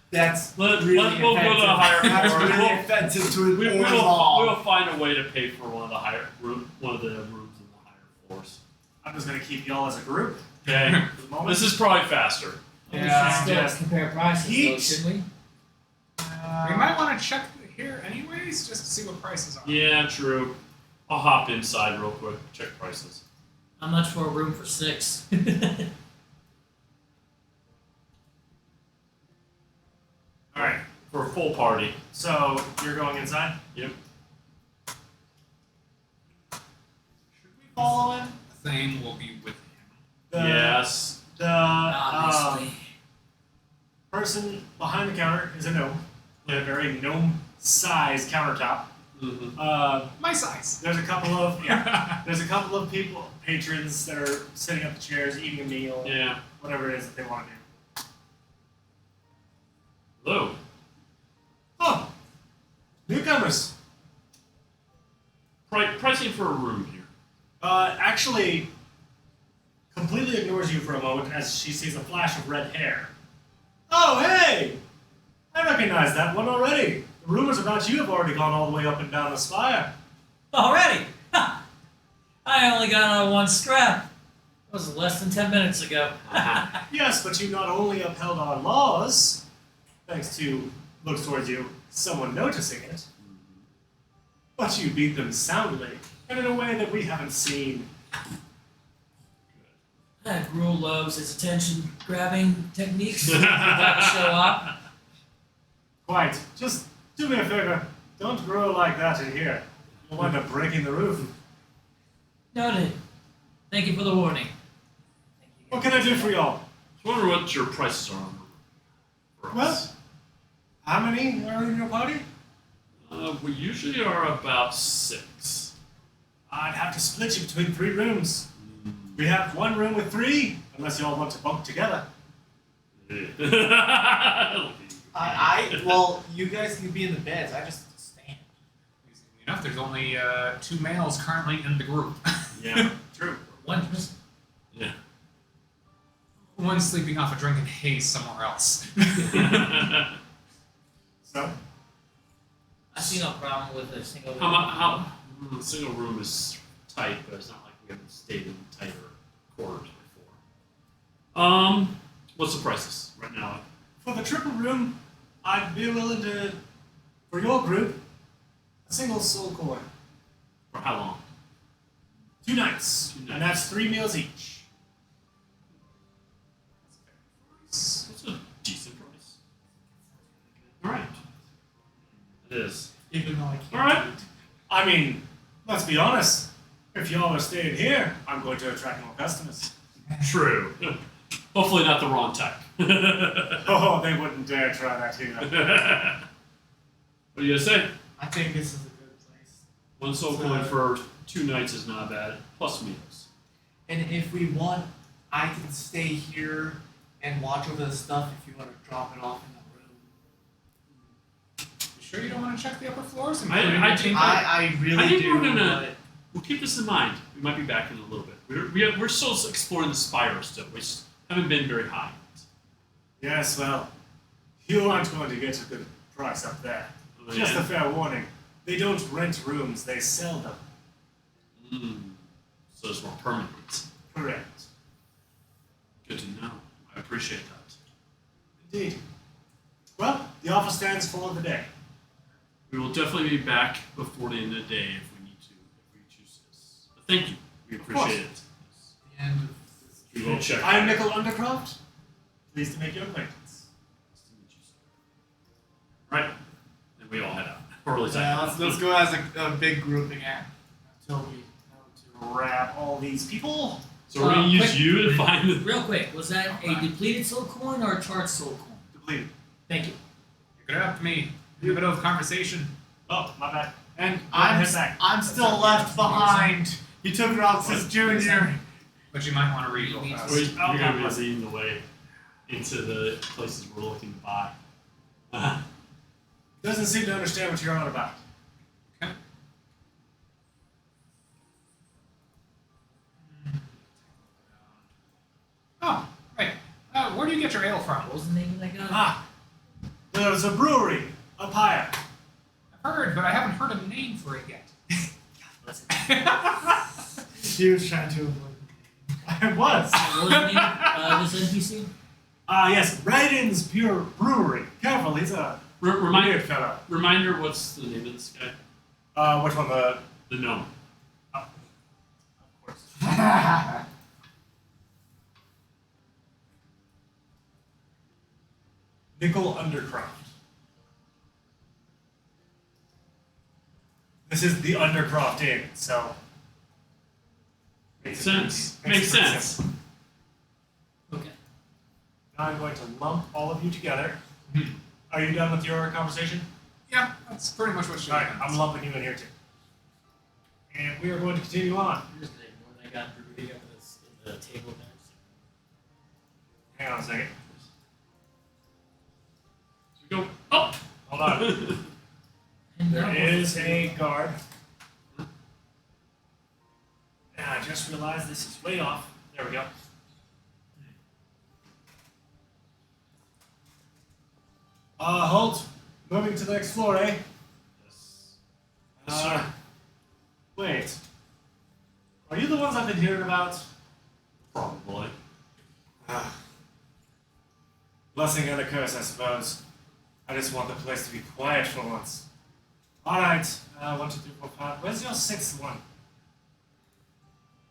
That's Let's really both go to the offensive. higher That's floors. really offensive to an We Orzhov. will find a way to pay for one of the rooms in the higher floors. I'm just gonna keep y'all as a group Okay. for the moment. This is probably faster. We Yeah, should still just compare prices, though, heat. shouldn't we? We might want to check here anyways, just to see what prices are. Yeah, true. I'll hop inside real quick, check prices. How much for a room for 6? Alright. For a full party. So you're going inside? Yep. Should we follow him? Thane will be with him. The, Yes. The Obviously. person behind the counter is a gnome. With a very gnome-sized countertop. Mm-hmm. My size. There's a couple of people, patrons that are sitting up the chairs, eating a meal, Yeah. whatever it is that they want to do. Hello. Oh, newcomers. Pricing for a room here. Actually, completely ignores you for a moment as she sees a flash of red hair. Oh, hey! I recognize that one already. The rumors about you have already gone all the way up and down the spire. Already? Ha! I only got on one scrap. was less than 10 minutes ago. Yes, but you not only upheld our laws, thanks to, looks towards you, someone noticing it, but you beat them soundly, and in a way that we haven't seen. Gruel loves his attention-grabbing techniques. That show up. Quite. Just do me a favor. Don't grow like that in here. You'll wind up breaking the roof. Noted. Thank you for the warning. What can I do for y'all? I wonder what your prices are on for us. Well, how many are in your party? We usually are about 6. I'd have to split you between 3 rooms. We have 1 room with 3, unless y'all want to bunk together. Well, you guys can be in the beds. I just stand. Enough, there's only 2 males currently in the group. Yeah. True. One missing. Yeah. One's sleeping off a drunken haze somewhere else. So? I see no problem with a single. The single room is tight, but it's not like we haven't stayed in tighter quarters before. What's the prices right now? For the triple room, I'd be willing to, for your group, a single soul coin. For how long? 2 nights. 2 nights. And that's 3 meals each. That's a decent price. All right. It is. Even though I can't. All right. I mean, let's be honest. If y'all are staying here, I'm going to attract more customers. True. Hopefully not the wrong type. Oh, they wouldn't dare try that here. What do you say? I think this is a good place. 1 soul coin for 2 nights is not bad, plus meals. And if we want, I can stay here and watch over the stuff if you want to drop it off in the room. You sure you don't want to check the upper floors? I really think do. we're gonna. We'll keep this in mind. We might be back in a little bit. We're still exploring the spire still. We haven't been very high. Yes, well, you aren't going to get a good price up there. Oh, Just yeah? a fair warning. They don't rent rooms, they sell them. So it's more permanent. Correct. Good to know. I appreciate that. Indeed. Well, the offer stands for the day. We will definitely be back before the end of the day if we need to, if we choose this. But thank you. We appreciate it. The end of this. We will check. I'm Nickel Undercroft. Pleased to make your acquaintance. Nice to meet you, sir. Right. And we all head out. Or at least I Yeah, head let's out. go as a big group again until we know To wrap all these people. So we're going to use quick- you to find the... Real quick, was that a depleted soul coin or a charged soul coin? Depleted. Thank you. You're gonna have me in the middle of conversation. Oh, my bad. And I'm back. I'm still left behind. You took Roxas Jr. But you might want to read real You fast. You're I'll going to be compromise. leading the way into the places we're looking to buy. Doesn't seem to understand what you're on about. Okay. Oh, right. Where do you get your ale from? What was the name of that guy? Ah, there's a brewery up higher. I've heard, but I haven't heard a name for it yet. He was trying to avoid. I was. What was the name of this NPC? Yes, Raden's Pure Brewery. Careful, he's a weird fellow. Reminder, what's the name of this guy? Which one? The The gnome. of course. Nickel Undercroft. This is the Undercroft Inn, so Makes sense. Makes Makes pretty sense. simple. Okay. Now I'm going to lump all of you together. Hmm. Are you done with your conversation? Yeah, that's pretty much what she All right, I'm lumping you in here too. And we are going to continue on. I'm just gonna ignore that guy brewery up in the table there. Hang on a second. So we go up. Hold on. And There that is was- a guard. And I just realized this is way off. There we go. Halt. Moving to the next floor, eh? Yes. Yes, sir. Wait. Are you the ones I've been hearing about? Probably. Blessing and a curse, I suppose. I just want the place to be quiet for once. Alright, 1, 2, 3, 4, 5. Where's your 6th one?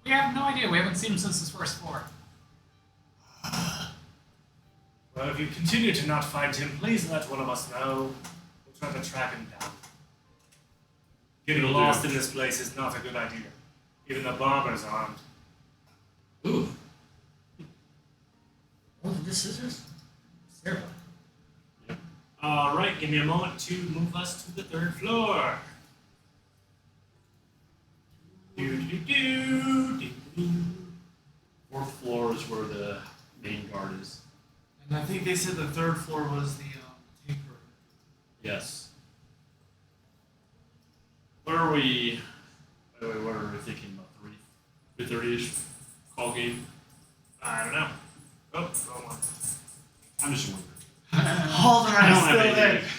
We have no idea. We haven't seen him since his first floor. Well, if you continue to not find him, please let one of us know. We'll try to track him down. Getting Will lost do. in this place is not a good idea. Even the barber's armed. Ooh. Oh, the scissors? It's terrifying. Alright, give me a moment to move us to the 3rd floor. Do. 4th floor is where the main guard is. And I think they said the 3rd floor was the tinker. Yes. What are we? By the way, what are we thinking about? 3:30ish call game. I don't know. Oh, wrong one. I'm just wondering. Alderite I don't is have still there. anything.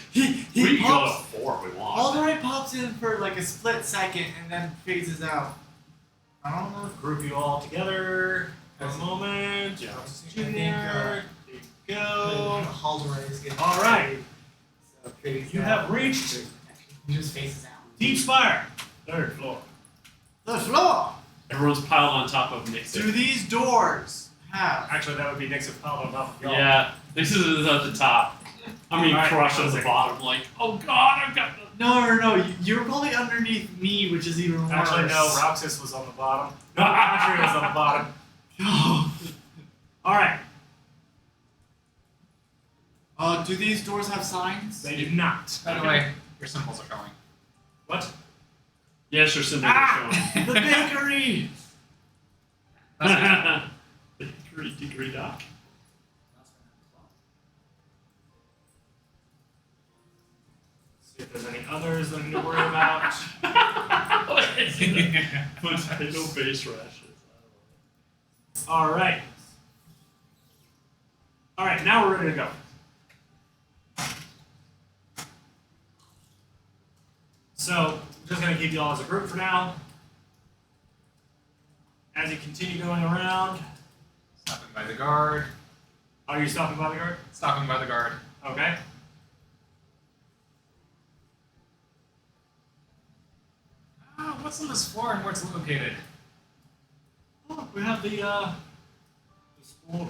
He We can go pops. to 4 if we want. Alderite pops in for like a split second and then phases out. I don't know. Group you all together for a moment. Yeah. Junior. There you go. Alderite is getting. All right. So phase You out. have reached He just faces out. Deep Spire, 3rd floor. The floor. Everyone's piled on top of Nick's. Do these doors have? Actually, that would be Nick's piled on top of y'all. Yeah, this is at the top. I'm being Alright, crushed hang at on a the second. bottom. Like, oh god, I've got the. No. You're probably underneath me, which is even worse. Actually, no. Roxas was on the bottom. No, Audrey was on the bottom. All right. Do these doors have signs? They do not. By the way, your symbols are showing. What? Yes, your symbol The bakery. is showing. Degree doc. See if there's any others that I need to worry about. Potato base rashes. All right. All right. Now we're ready to go. So, I'm just going to keep you all as a group for now. As you continue going around, Stopping by the guard. are you stopping by the guard? Stopping by the guard. Okay. What's on this floor and where it's located? Oh, we have the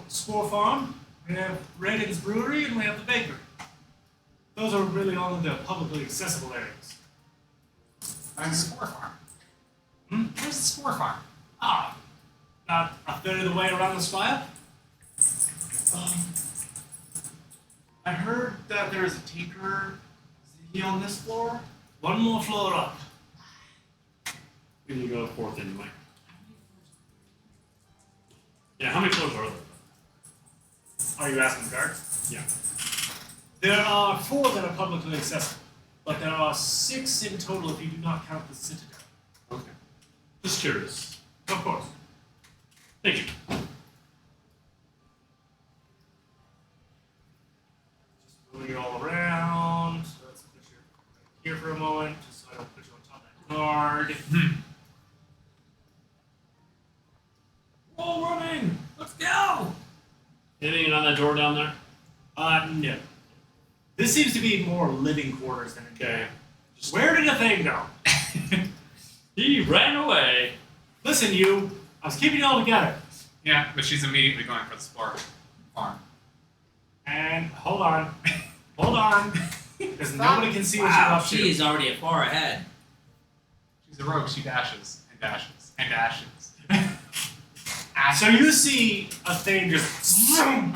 Spore Farm, we have Redding's Brewery, and we have the bakery. Those are really all of the publicly accessible areas. Where's the spore farm? Hmm? Where's the spore farm? Ah, about a third of the way around the spire. I heard that there is a tinkerer. Is he on this floor? One more floor up. We can go 4th anyway. Yeah, how many floors are there? Are you asking the guard? Yeah. There are 4 that are publicly accessible, but there are 6 in total if you do not count the Citadel. Okay. Just curious. Of course. Thank you. Just moving you all around. So let's put you here for a moment, just so I don't put you on top of that guard. Wall running! Let's go! Anything on that door down there? No. This seems to be more living quarters than a Okay. Where did the thing go? He ran away. Listen, you. I was keeping you all together. Yeah, but she's immediately going for the spore farm. And hold on. Hold on. Because nobody can see what you're Wow, up to. she is already far ahead. She's a rogue. She dashes and dashes and dashes. So you see a thing just zoom.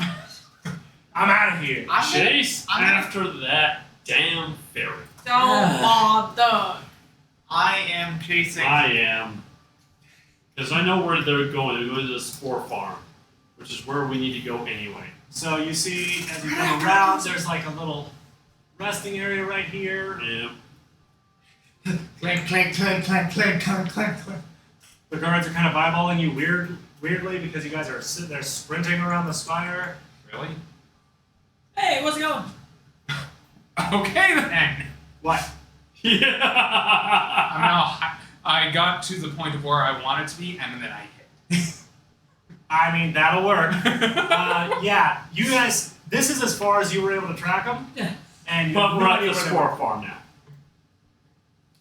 I'm out of here. Chase I'm- after that damn ferry. Don't bother. I am chasing. I am. Because I know where they're going. They're going to the Spore Farm, which is where we need to go anyway. So you see, as you come around, there's like a little resting area right here. Yeah. Clank, clank, clank, clank, clank, clank, clank, clank. The guards are kind of eyeballing you weirdly because you guys are sitting there sprinting around the spire. Really? Hey, what's going? Okay then. What? Yeah. I'm now. I got to the point of where I wanted to be, and then I hit. I mean, that'll work. Yeah, you guys This is as far as you were able to track them. Yeah. And you But have we're no at idea the where they spore were. farm now.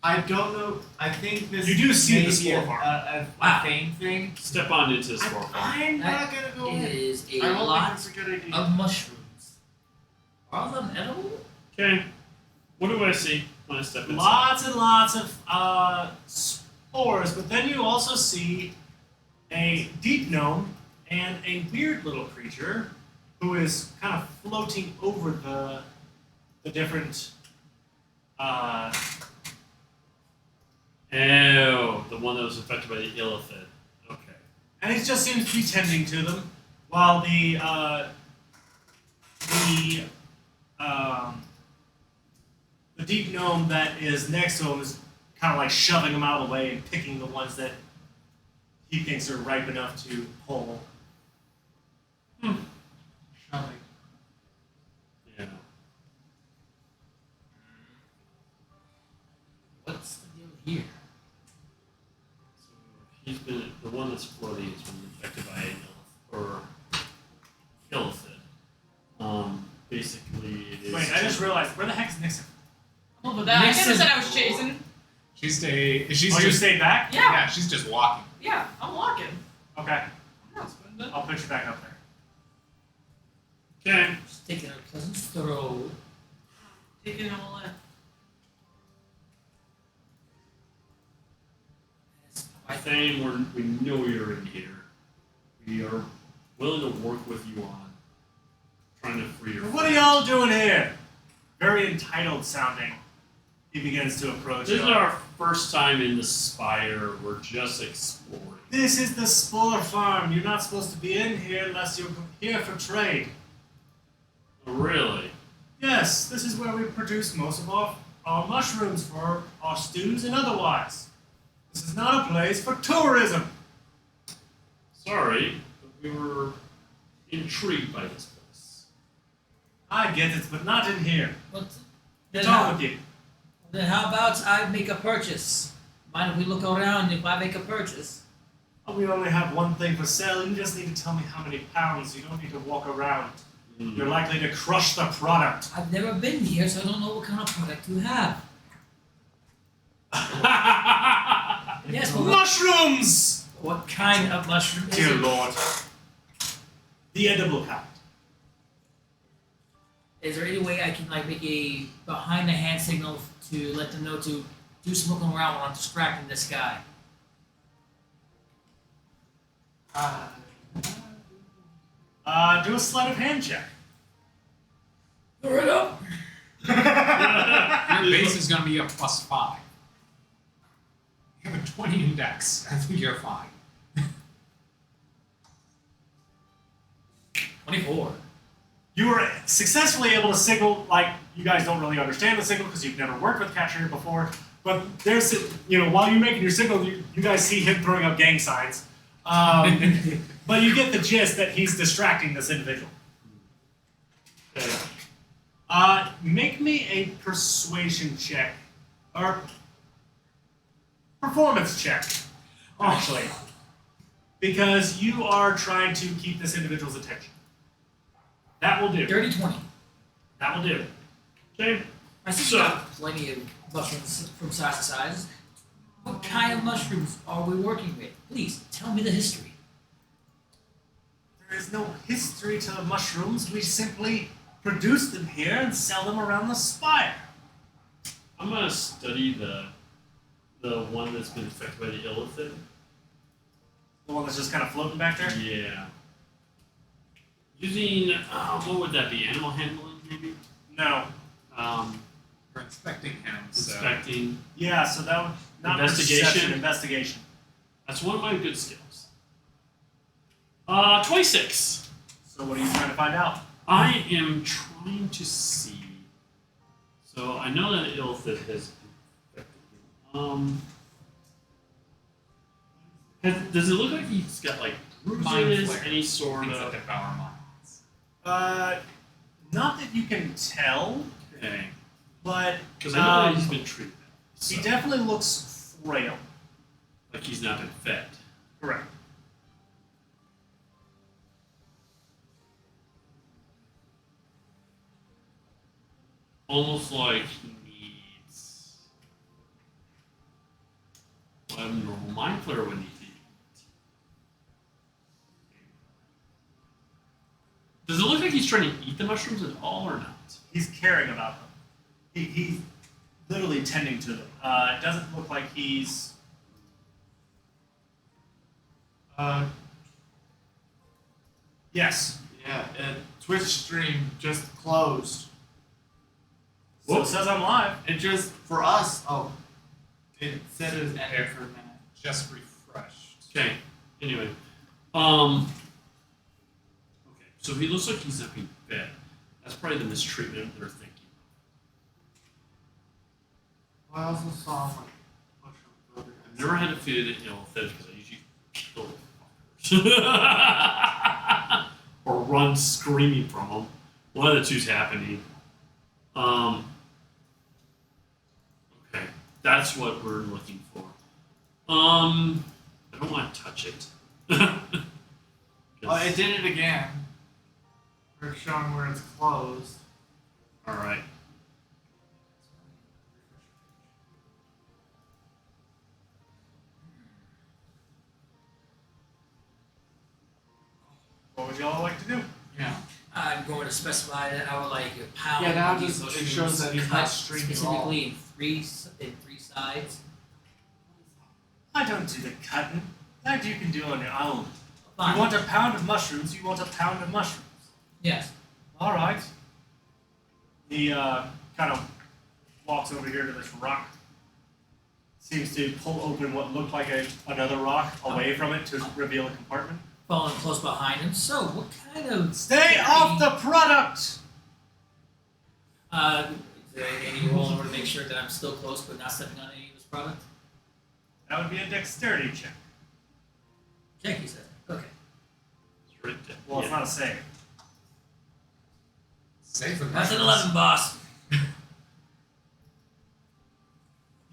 I don't know. I think this You do see may the be spore farm. a Wow. fame thing. Step on into the spore farm. I'm not gonna go in. It is a I don't lot think it's a good idea. of mushrooms. Are all of them edible? Okay. What do I see when I step inside? Lots and lots of spores, but then you also see a deep gnome and a weird little creature who is kind of floating over the different. Oh, the one that was affected by the illithid. Okay. And he just seems to be tending to them, while the deep gnome that is next to him is kind of like shoving them out of the way and picking the ones that he thinks are ripe enough to pull. Shoving. Yeah. What's the deal here? So he's been the one that's floating has been infected by an illithid. Basically, it is. Wait, I just realized, where the heck is Nixon? Over there. I Nixon- never said I was chasing. She's You just stayed back? Yeah. yeah, she's just walking. Yeah, I'm walking. Okay, I'm not spending. I'll put you back up there. Okay. Just taking a pleasant stroll. Taking it all in. I think we know you're in here. We are willing to work with you on trying to free your. What are y'all doing here? Very entitled sounding. He begins to approach This is you. our first time in the Spire. We're just exploring. This is the spore farm. You're not supposed to be in here unless you're here for trade. Really? Yes, this is where we produce most of our mushrooms for our stews and otherwise. This is not a place for tourism. Sorry, but we were intrigued by this place. I get it, but not in here. What? What's Then wrong how, with you? then how about I make a purchase? Mind if we look around if I make a purchase? Oh, we only have one thing for sale. You just need to tell me how many pounds. You don't need to walk around. You're likely to crush the product. I've never been here, so I don't know what kind of product you have. Yes, but Mushrooms! what kind of mushroom is Dear it? Lord. The edible kind. Is there any way I can like make a behind the hand signal to let them know to do some looking around while I'm distracting this guy? Do a sleight of hand check. Hurry up! Your base is going to be a +5. You have a 20 index. I think you're fine. 24. You were successfully able to signal, like, you guys don't really understand the signal because you've never worked with Catcher here before, but there's, while you're making your signal, you guys see him throwing up gang signs. But you get the gist that he's distracting this individual. Make me a persuasion check, or performance check, actually, because you are trying to keep this individual's attention. That will do. Dirty 20. That will do. Okay. I see So- you got plenty of mushrooms from size to size. What kind of mushrooms are we working with? Please, tell me the history. There is no history to the mushrooms. We simply produce them here and sell them around the spire. I'm gonna study the one that's been affected by the illithid. The one that's just kind of floating back there. Yeah. Using what would that be? Animal handling, maybe? No. We're inspecting him, so Inspecting. Yeah. So that would not Investigation? perception, investigation. That's one of my good skills. 26. So what are you trying to find out? I am trying to see. So I know that illithid has infected him. Does it look like he's got like Mind bruises? flare. Any sort things that of? devour minds. Not that you can tell, Okay. but Because I know that he's been treated. he So, definitely looks frail. like he's not been fed. Correct. almost like he needs what a normal mind flayer would need to eat. Does it look like he's trying to eat the mushrooms at all or not? He's caring about them. He's literally tending to them. It doesn't look like he's. Yes. Yeah, Twitch stream just closed. So it says I'm live. It just, for us, it said it was ended for a minute. Just refreshed. Okay. Anyway, okay. So he looks like he's not being fed. That's probably the mistreatment they're thinking. Well, I also saw like mushroom burger. I've never had to feed it, fed because I usually kill the fuckers. Or run screaming from them. One of the two's happening. Okay, that's what we're looking for. I don't want to touch it. Oh, it did it again. We're showing where it's closed. All right. What would y'all like to do? Yeah. I'm going to specify that I would like a pound. Yeah, now of these it mushrooms shows that he's cut not streaming at all. specifically in three sides. I don't do the cutting. That you can do on your own. Fine. You want a pound of mushrooms, you want a pound of mushrooms. Yes. All right. He kind of walks over here to this rock. Seems to pull open what looked like another rock away from it to reveal a compartment. Following close behind him. So, what kind of... Stay off the product! Is there any rule in order to make sure that I'm still close but not stepping on any of this product? That would be a dexterity check. Check, he says. Okay. It's right there. Well, it's Yeah. not a save. Save the That's an mushrooms. 11, boss.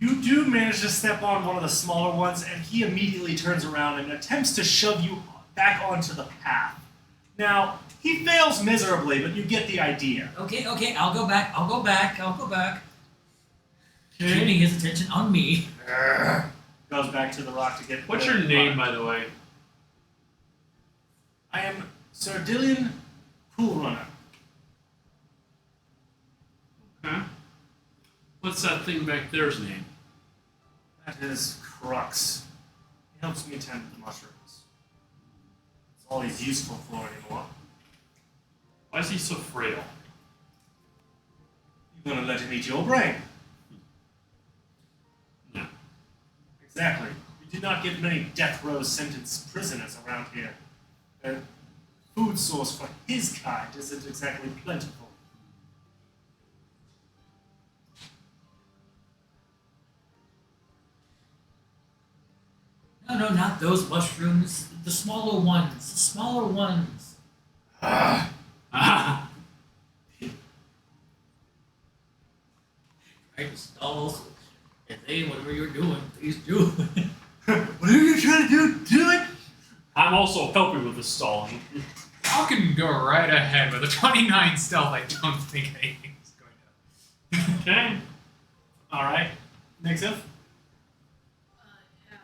You do manage to step on one of the smaller ones, and he immediately turns around and attempts to shove you back onto the path. Now, he fails miserably, but you get the idea. Okay, I'll go back. Keeping his attention on me. Goes back to the rock to get. What's the your name, product. by the way? I am Sir Dillian Poolrunner. Okay. What's that thing back there's name? That is Crux. He helps me tend to the mushrooms. That's all he's useful for anymore. Why is he so frail? You gonna let him eat your brain? No. Exactly. We do not get many death row sentenced prisoners around here. The food source for his kind isn't exactly plentiful. No, not those mushrooms. The smaller ones. Ah. Right, stalls. If they, whatever you're doing, please do. Whatever you're trying to do, do it! I'm also helping with the stalling. Y'all can go right ahead. With a 29 stealth, I don't think anything's going to. Okay. Alright. Next up. Yeah.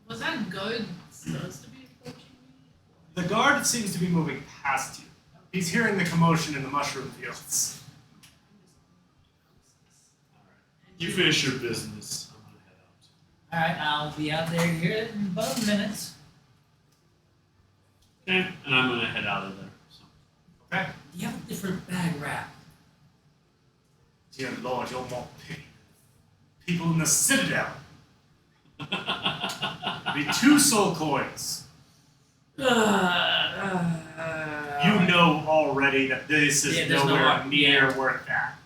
Was that goat supposed to be approaching me? The guard seems to be moving past you. He's hearing the commotion in the mushroom fields. You finish your business. I'm gonna head Alright, I'll be out there here in about a minute. out. Okay. And I'm gonna head out of there. So. Okay? Do you have a different bag wrap? Dear Lord, you're more people in the Citadel. Be 2 soul coins. You know already that this is Yeah, there's nowhere no- near worth that.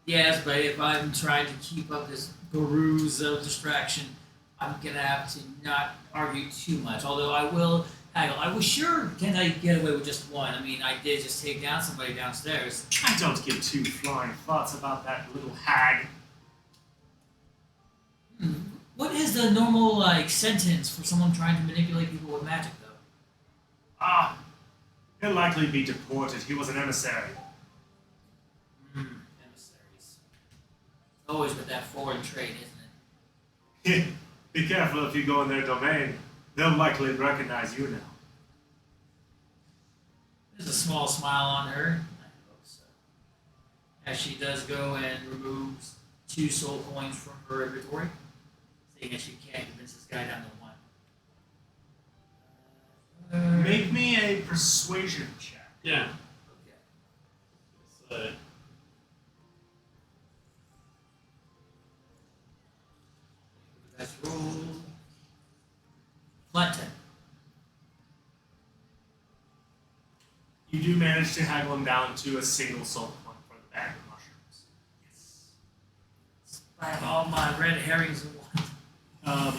Yes, but if I'm trying to keep up this peruse of distraction, I'm gonna have to not argue too much. Although I will haggle. I was sure can I get away with just one. I mean, I did just take down somebody downstairs. I don't give 2 flying thoughts about that little hag. What is the normal sentence for someone trying to manipulate people with magic, though? Ah, he'll likely be deported. He was an emissary. Emissaries. Always with that foreign trade, isn't it? Be careful if you go in their domain. They'll likely recognize you now. There's a small smile on her. I hope so. As she does go and removes 2 soul coins from her inventory, saying that she can't convince this guy down to 1. Make me a persuasion check. Yeah. Okay. So, Let's roll. Flat 10. You do manage to haggle him down to a single soul coin for the bag of mushrooms. Yes. I have all my red herrings in one.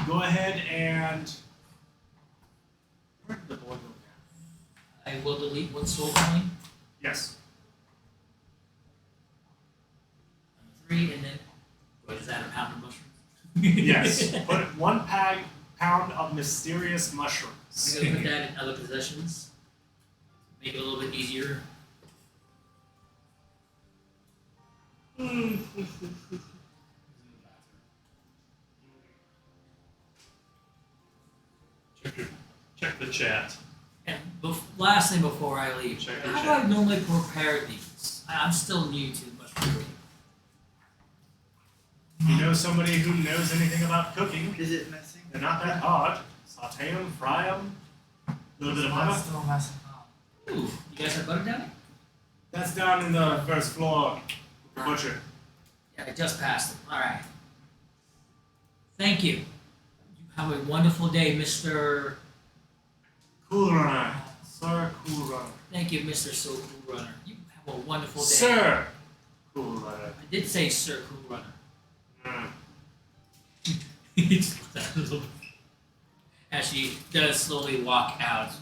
Go ahead and. Where did the boy go now? I will delete 1 soul coin. Yes. 3, and then. What is that, a pound of mushrooms? Yes. Put 1 pound of mysterious mushrooms. I'm going to put that in other possessions. Make it a little bit easier. check the chat. And last thing before I leave, Check your how do chat. I normally prepare these? I'm still new to mushroom cooking. You know somebody who knows anything about cooking? Is it messing? They're not that hard. Saute them, fry them, a little bit of butter. Still messing up. Ooh, you guys have butter down there? That's down in the first floor. The butcher. Yeah, I just passed it. All right. Thank you. You have a wonderful day, Mr. Cool Runner. Sir Cool Runner. Thank you, Mr. So Cool Runner. You have a wonderful day. Sir Cool Runner. I did say Sir Cool Runner. Mm. As she does slowly walk out.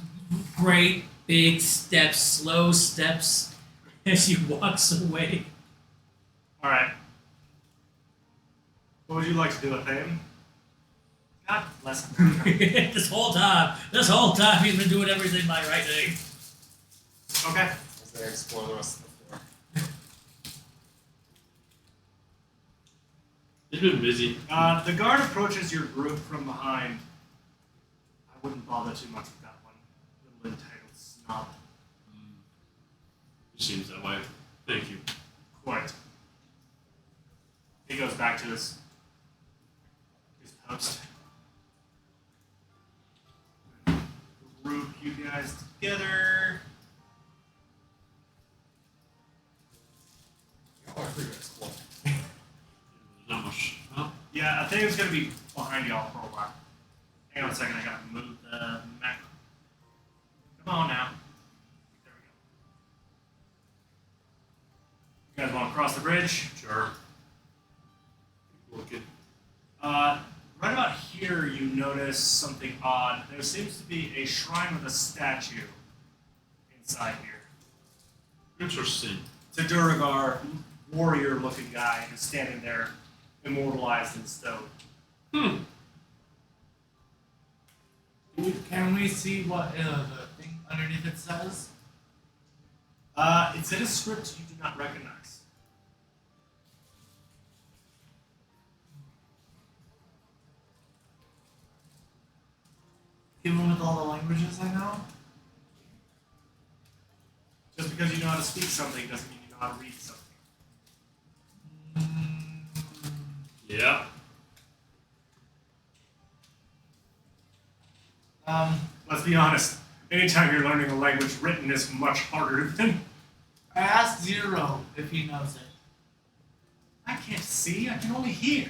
Great big steps, slow steps, as she walks away. Alright. What would you like to do with him? Not less than this whole time he's been doing everything my right thing. Okay. As they explore the rest of the floor. He's been busy. The guard approaches your group from behind. I wouldn't bother too much with that one. Little entitled snob. It seems that way. Thank you. Quite. He goes back to his post. Group you guys together. Y'all are free to explore. Not much. Huh? Yeah, I think it's gonna be behind y'all for a while. Hang on a second, I gotta move the map. Come on now. There we go. You guys wanna cross the bridge? Sure. Looking. Right about here, you notice something odd. There seems to be a shrine with a statue inside here. Interesting. It's a Duragar warrior-looking guy who's standing there, immortalized in stone. Can we see what the thing underneath it says? It's in a script you do not recognize. Even with all the languages I know? Just because you know how to speak something doesn't mean you know how to read something. Yeah. Let's be honest. Anytime you're learning a language, written is much harder than. I asked Zero if he knows it. I can't see. I can only hear.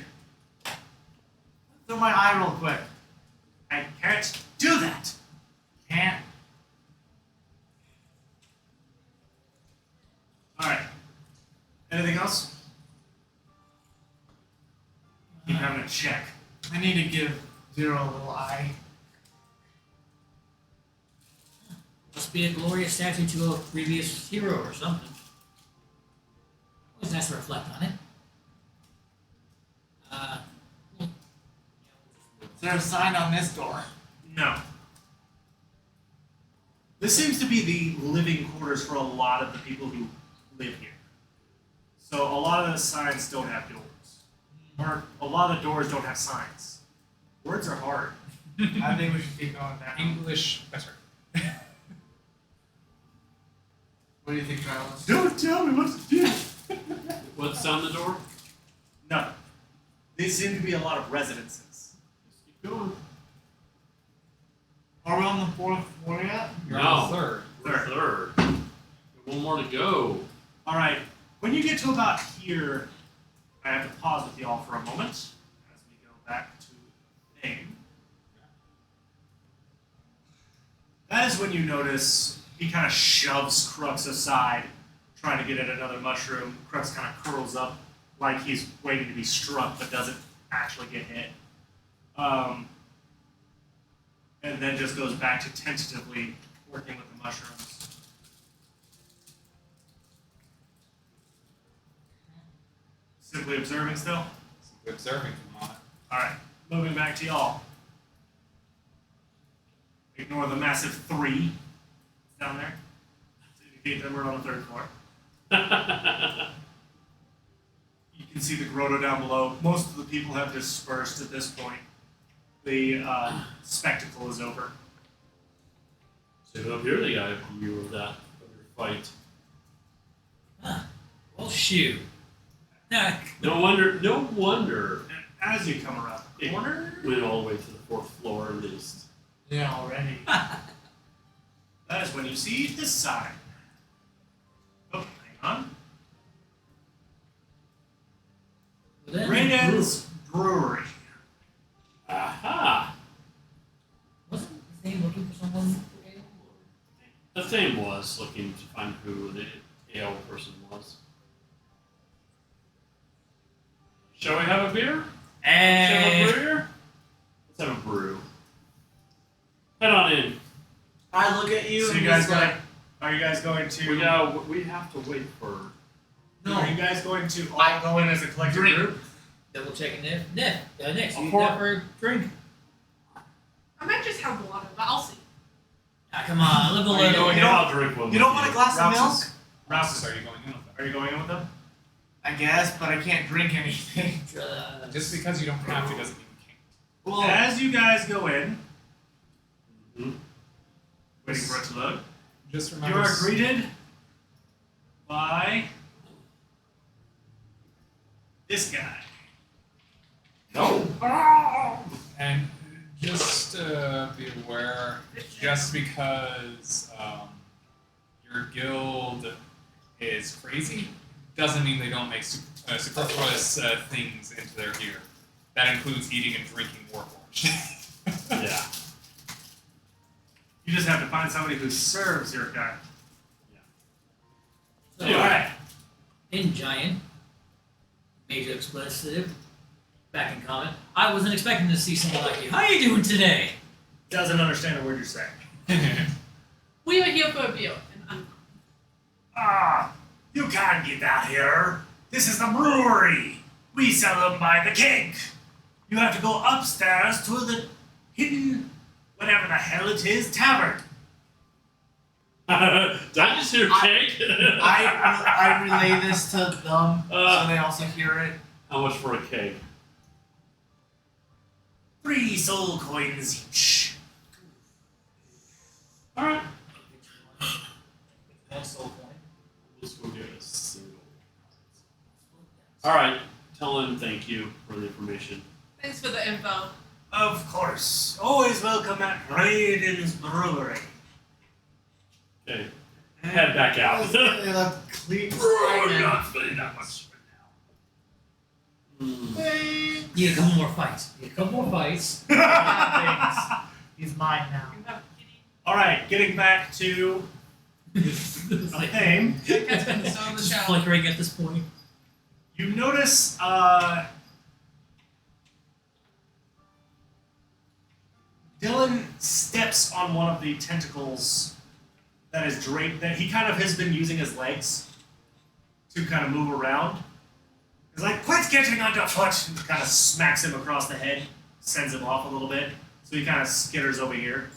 Through my eye real quick. I can't do that. Can't. All right. Anything else? Keep having a check. I need to give Zero a little eye. Must be a glorious statue to a previous hero or something. Always nice to reflect on it. Is there a sign on this door? No. This seems to be the living quarters for a lot of the people who live here. So a lot of the signs don't have doors. Or a lot of the doors don't have signs. Words are hard. I think we should keep going down. English better. What do you think, Carlos? Don't tell me what to do. What's down the door? No. These seem to be a lot of residences. Let's keep going. Are we on the 4th floor yet? You're No. on the third. We're third. One more to go. Alright, when you get to about here, I have to pause with y'all for a moment as we go back to the thing. That is when you notice he kind of shoves Crux aside, trying to get at another mushroom. Crux kind of curls up like he's waiting to be struck, but doesn't actually get hit. And then just goes back to tentatively working with the mushrooms. Simply observing still? Simply observing for the moment. Alright, moving back to y'all. Ignore the massive 3 down there. To indicate that we're on the 3rd floor. You can see the grotto down below. Most of the people have dispersed at this point. The spectacle is over. So up here they got a view of that fight. Well, shoot. No wonder And as you come around the it corner, went all the way to the 4th floor at least. Yeah, already. that is when you see this sign. Oh, hang on. Raiden's Brewery. Aha! Wasn't his name looking for someone? The thing was looking to find who the ale person was. Shall we have a beer? Shall we have a beer? Let's have a brew. Head on in. I look at you So and you guys he's like, are you guys going to? We have to wait for. no. Are you guys going to all go in as a collective Drink. group? Double checking Nick. Nick, you Pour- got for a drink? I might just have water, but I'll see. Ah, come on, live a Are you little. going in? I'll drink one. You don't with want a glass of milk? Rouses, Are you going in with them? are you going in with them? I guess, but I can't drink anything. Just because you don't have to doesn't mean you can't. Well, As you guys go in, Mhm. waiting for it to load, Just you remember. are greeted by this guy. No. And just be aware, just because your guild is crazy, doesn't mean they don't make superfluous things into their gear. That includes eating and drinking warforged. Yeah. You just have to find somebody who serves your kind. So, Yeah. Alright. in Giant, major expletive, back in comment, I wasn't expecting to see someone like you. How are you doing today? Doesn't understand a word you're saying. We were here for a beer, and I'm Ah, you can't get that here. This is the brewery. We sell them by the keg. You have to go upstairs to the hidden, whatever the hell it is, tavern. Did I just hear cake? I relay this to them Uh. so they also hear it. How much for a cake? 3 soul coins each. Alright. One soul coin. Let's go get a single. Alright. Tell him thank you for the information. thanks for the info. Of course. Always welcome at Raiden's Brewery. Okay. Head back out. They look clean. Not spending that much for now. Need a couple more fights. Need a couple more fights. He's mine now. You have a kitty. Alright, getting back to It's the like, thing. Cat's been the star of the just show. flickering at this point. You notice, Dylan steps on one of the tentacles that is draped, that he kind of has been using his legs to kind of move around. He's like, quit getting underfoot! And kind of smacks him across the head, sends him off a little bit. So he kind of skitters over here.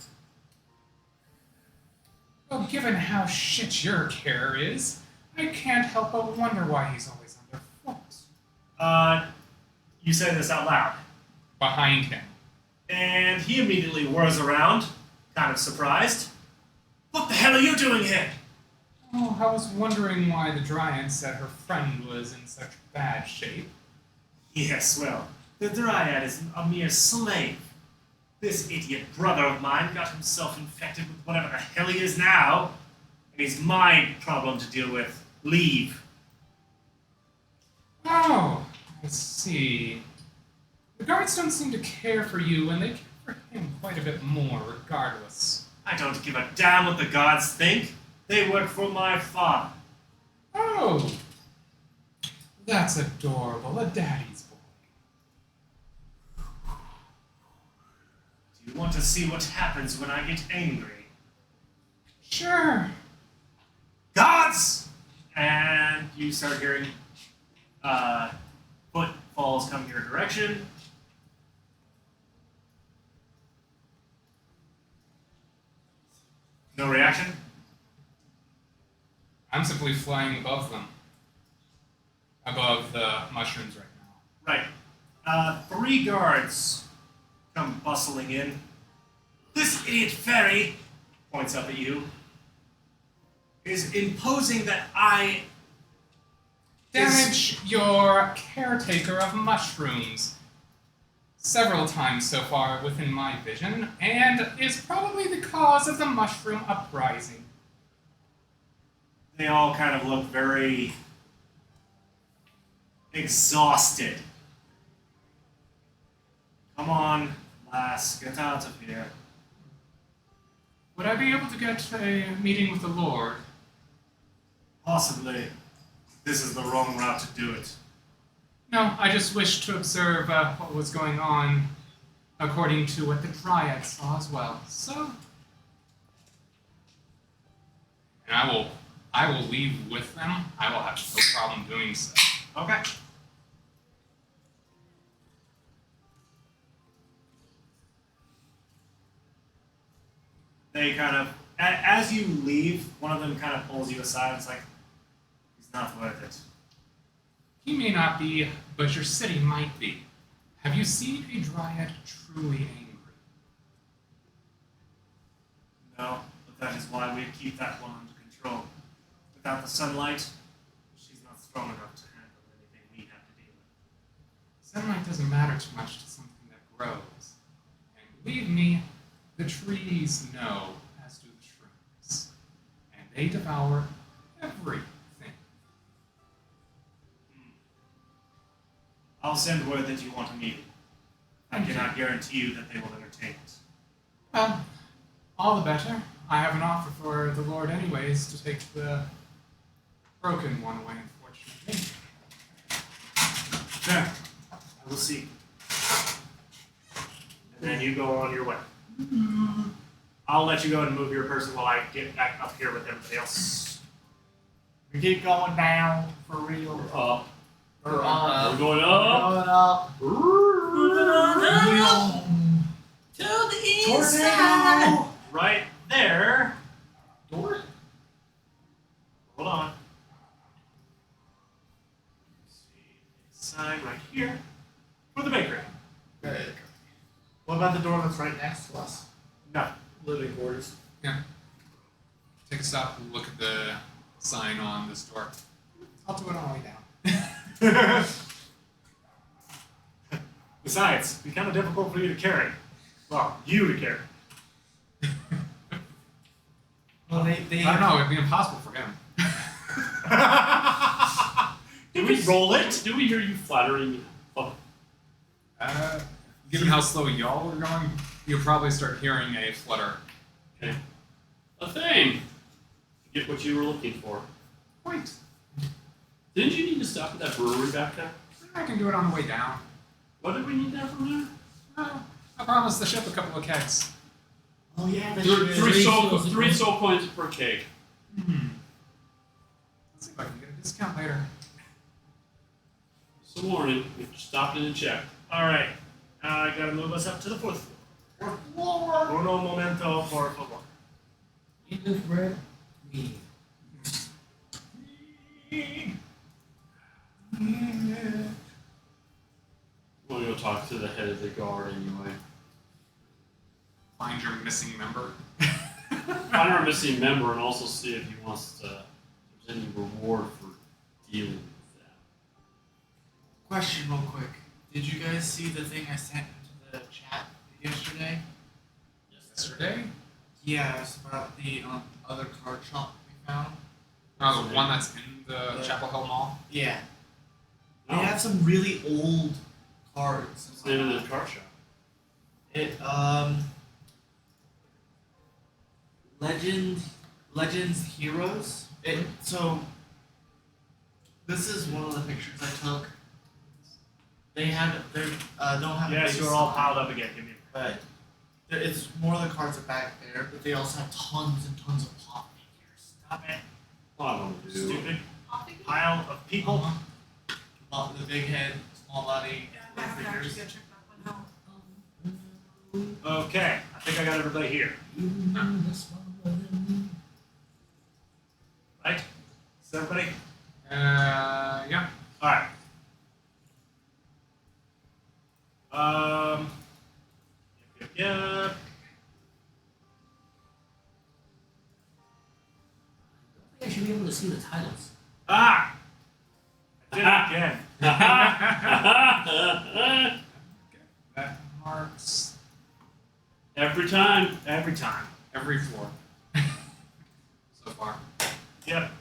Well, given how shit your care is, I can't help but wonder why he's always You say this out loud. Behind him. And he immediately whirs around, kind of surprised. What the hell are you doing here? Oh, I was wondering why the Dryad said her friend was in such bad shape. Yes, well, the Dryad is a mere slave. This idiot brother of mine got himself infected with whatever the hell he is now, and it's my problem to deal with. Leave. Oh, I see. The guards don't seem to care for you, and they care for him quite a bit more, regardless. I don't give a damn what the gods think. They work for my father. Oh, that's adorable. A daddy's boy. Do you want to see what happens when I get angry? Sure. Gods! And you start hearing footfalls come your direction. No reaction? I'm simply flying above them. Above the mushrooms right now. Right. 3 guards come bustling in. This idiot fairy, points up at you, is imposing that I Damage your caretaker of mushrooms several times so far within my vision, and is probably the cause of the mushroom uprising. They all kind of look very exhausted. Come on, lass, get out of here. Would I be able to get a meeting with the Lord? Possibly. This is the wrong route to do it. No, I just wished to observe what was going on according to what the Dryad saw as well. So, and I will leave with them. I will have no problem doing so. Okay. They kind of, as you leave, one of them kind of pulls you aside and is like, he's not worth it. He may not be, but your city might be. Have you seen a Dryad truly angry? No, but that is why we keep that one under control. Without the sunlight, she's not strong enough to handle anything we have to deal with. Sunlight doesn't matter too much to something that grows. And believe me, the trees know, as do the shrooms. And they devour everything. I'll send word that you want a meeting. I Thank you. cannot guarantee you that they will entertain it. Well, all the better. I have an offer for the Lord anyways to take the broken one away, unfortunately. There. I will see. And then you go on your way. I'll let you go and move your person while I get back up here with everybody else. We keep going down for real. Up. Or up. We're going up. Going up. To the east side. Tornado! Right there. Door? Hold on. Let's see. Sign right here. For the bakery. Okay. What about the door that's right next to us? No. Living quarters. Yeah. Take a stop and look at the sign on this door. I'll do it on the way down. Besides, it'd be kind of difficult for you to carry. Well, you to carry. Well, they I don't know, it'd be impossible for him. Did we roll it? Do we hear you flattering me? Oh, Given how slow y'all are going, you'll probably start hearing a flutter. okay. A thing. Get what you were looking for. Wait, Didn't you need to stop at that brewery back there? I can do it on the way down. What did we need that from there? I promised the ship a couple of kegs. Oh yeah, Three soul coins per keg. Let's see if I can get a discount later. Just a warning. We stopped in and checked. Alright. I gotta move us up to the 4th floor. Uno momento, por favor. Eat this bread. Me. talk to the head of the guard anyway. Find your missing member. Find our missing member and also see if he wants to. If there's any reward for dealing with that. Question real quick. Did you guys see the thing I sent into the chat yesterday? Yesterday? Yeah, it's about the other card shop we found. Oh, the one that's in the Chapel Hill Mall? Yeah. No. They have some really old cards. What's the name of the card shop? Legends Heroes. So this is one of the pictures I took. They have they don't have. Yes, a you're all piled up again. Give me. But it's more of the cards are back there, but they also have tons and tons of pop figures. Stop it. I don't do. Stupid I'll think pile of people. The big head, small body, I have to actually figures. go check that one out. Okay, I think I got everybody here. Right? Is everybody? Yeah. All right. Yep. I think I should be able to see the titles. Ah! I did it again. That marks Every time. Every time. every floor. So far. Yep.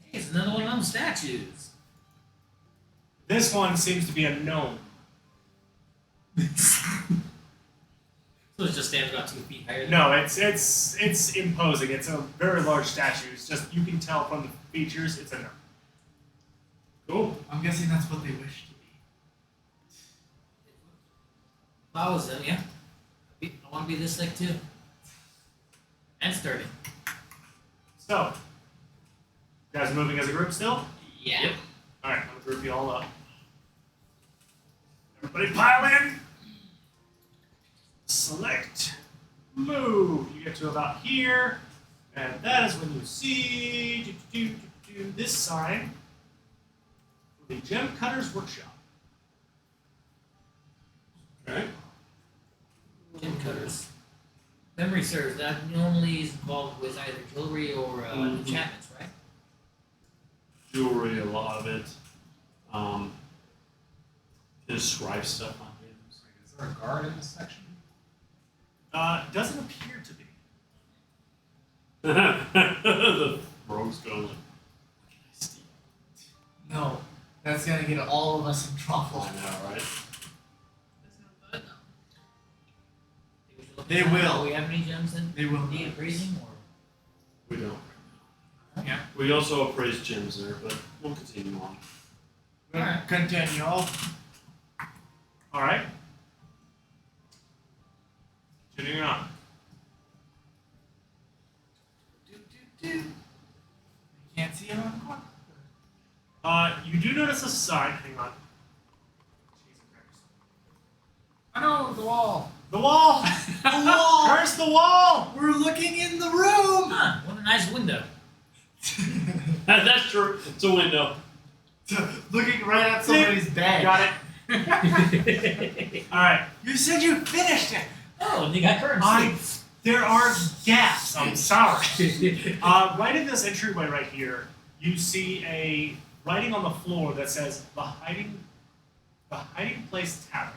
Hey, it's another one of them statues. This one seems to be a gnome. So it just stands about 2 feet higher. Than No, it's imposing. It's a very large statue. It's just you can tell from the features it's a gnome. Cool. I'm guessing that's what they wish to be. If I was them, yeah. I want to be this thick too. And sturdy. So, you guys moving as a group still? Yeah. Yep. All right, I'm gonna group you all up. Everybody pile in. Select, move. You get to about here, and that is when you see this sign for the Gem Cutters Workshop. Okay. Gem cutters. Memory serves, that normally is involved with either jewelry or enchantments, right? Jewelry, a lot of it. Describe stuff on items. Is there a guard in this section? Doesn't appear to be. The rogue's going like, what can I steal? No, that's gonna get all of us in trouble. I know, right? There's no good though. Think we should look They at that. will. Do we have any gems in They will. need appraising or? We don't. Yeah. We also appraised gems there, but we'll continue on. Alright. Continue. All right. Continuing on. You can't see it on the corner. You do notice a sign. Hang on. Jesus Christ. I know, the wall. The wall. The wall! Curse the wall. We're looking in the room! Huh, what a nice window. That's true. It's a window. Looking right at somebody's bed. Got it. All right. You said you finished it! Oh, and you got currency. There are gaps. I'm sorry. Right in this entryway right here, you see a writing on the floor that says the hiding place tavern.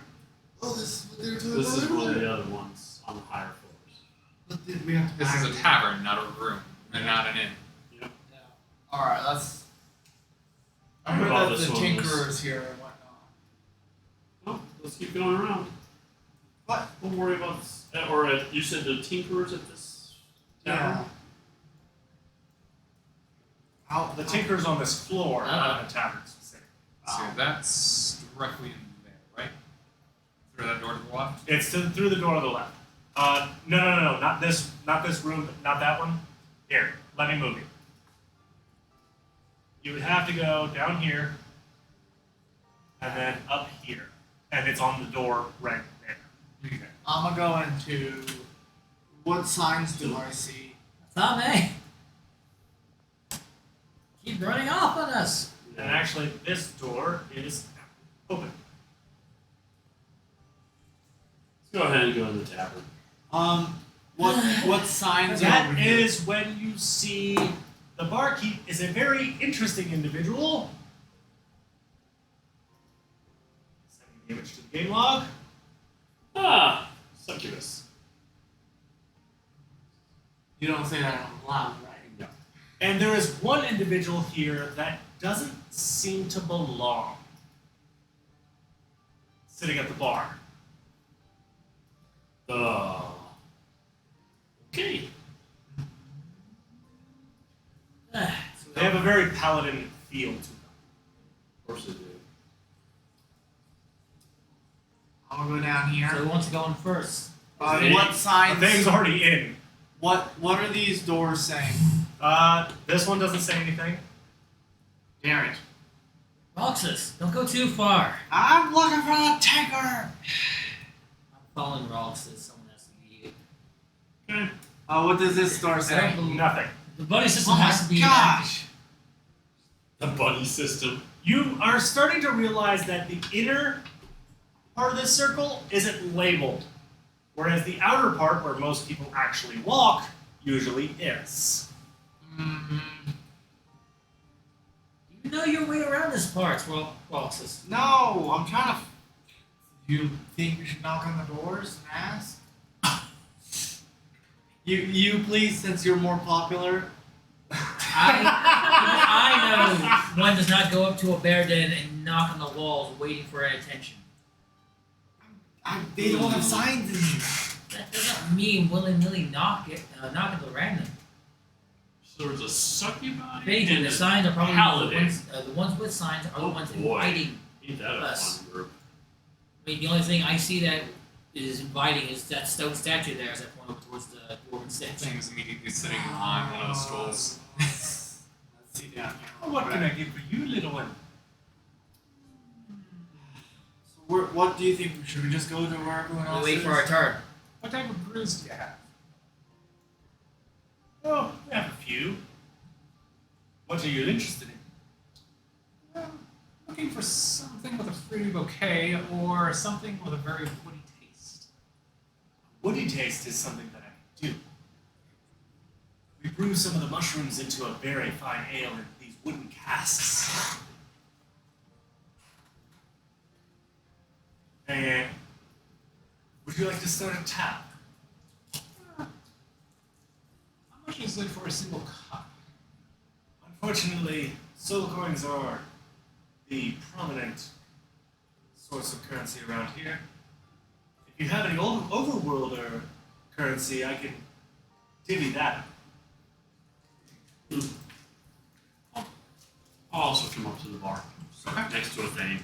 Oh, this is what they were talking This is about one of earlier. the other ones on the higher floors. But then we have to This is a tavern, not a room, and not an inn. Alright, let's. I What heard about that this the one? tinkerers here and whatnot. Well, let's keep going around. What? Don't worry about this. You said the tinkerers at this tavern? Yeah. How The tinker's on this floor, not in the tavern specific. So that's directly in there, right? Through that door to the left? It's through the door to the left. No, not this room, not that one. Here, let me move you. You would have to go down here, and then up here, and it's on the door right there. Okay. I'm gonna go into. What signs do I see? Tom, hey. Keep running off on us. And actually, this door is open. plan to go to the tavern. What signs are That over here? is when you see the barkeep is a very interesting individual. Sending the image to the game log. Ah, succubus. You don't say that out loud, right? No. And there is one individual here that doesn't seem to belong. Sitting at the bar. Okay. They have a very paladin feel to them. Of course they do. I'm gonna go down here. So who wants to go in first? What signs? The thing's already in. What are these doors saying? This one doesn't say anything. Damn it! Roxas, don't go too far. I'm looking for the tanker. I'm following Roxas. Someone has to be. Okay. What does this door I say? don't believe Nothing. the buddy system Oh has my to be. gosh! The buddy system. You are starting to realize that the inner part of this circle isn't labeled, whereas the outer part, where most people actually walk, usually is. Mm-hmm. You know your way around this part, Roxas. No, I'm trying to. You think we should knock on the doors and ask? You please, since you're more popular. I know one does not go up to a bear den and knock on the walls waiting for attention. They don't have signs in here. That doesn't mean willy-nilly knock it at random. So there's a succubi Bacon, and the a signs are probably paladin. the ones with signs are the ones boy. inviting. Ain't that a Us. fun group? I mean, the only thing I see that is inviting is that stone statue there as I point over towards the dwarven That statue. thing is immediately sitting on one of the stools. Let's see down here. What can I get for you, little one? So what do you think? Should we just go to where everyone else We wait is? for our turn. What type of brews do you have? Oh, we have a few. What are you interested in? Looking for something with a fruity bouquet or something with a very woody taste. Woody taste is something that I can do. We brew some of the mushrooms into a very fine ale in these wooden casks. And would you like to start a tap? How much is it for a single cup? Unfortunately, soul coins are the prominent source of currency around here. If you have any overworlder currency, I can divvy that up. I'll also come up to the bar. So next to a thing.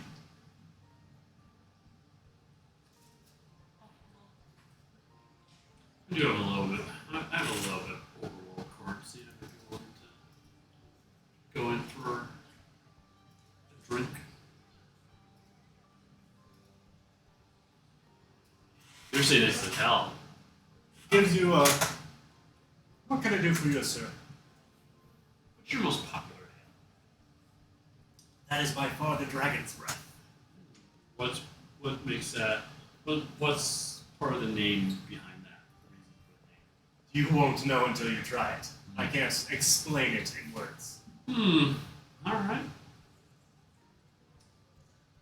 I do have a little bit. I have a little bit of overworld currency. I might be willing to go in for a drink. You're saying it's the towel. Gives you a. What can I do for you, sir? What's your most popular ale? That is by far the dragon's breath. What makes that? What's part of the name behind that? The reason You won't know until you try it. I can't explain it in words. for the name? All right.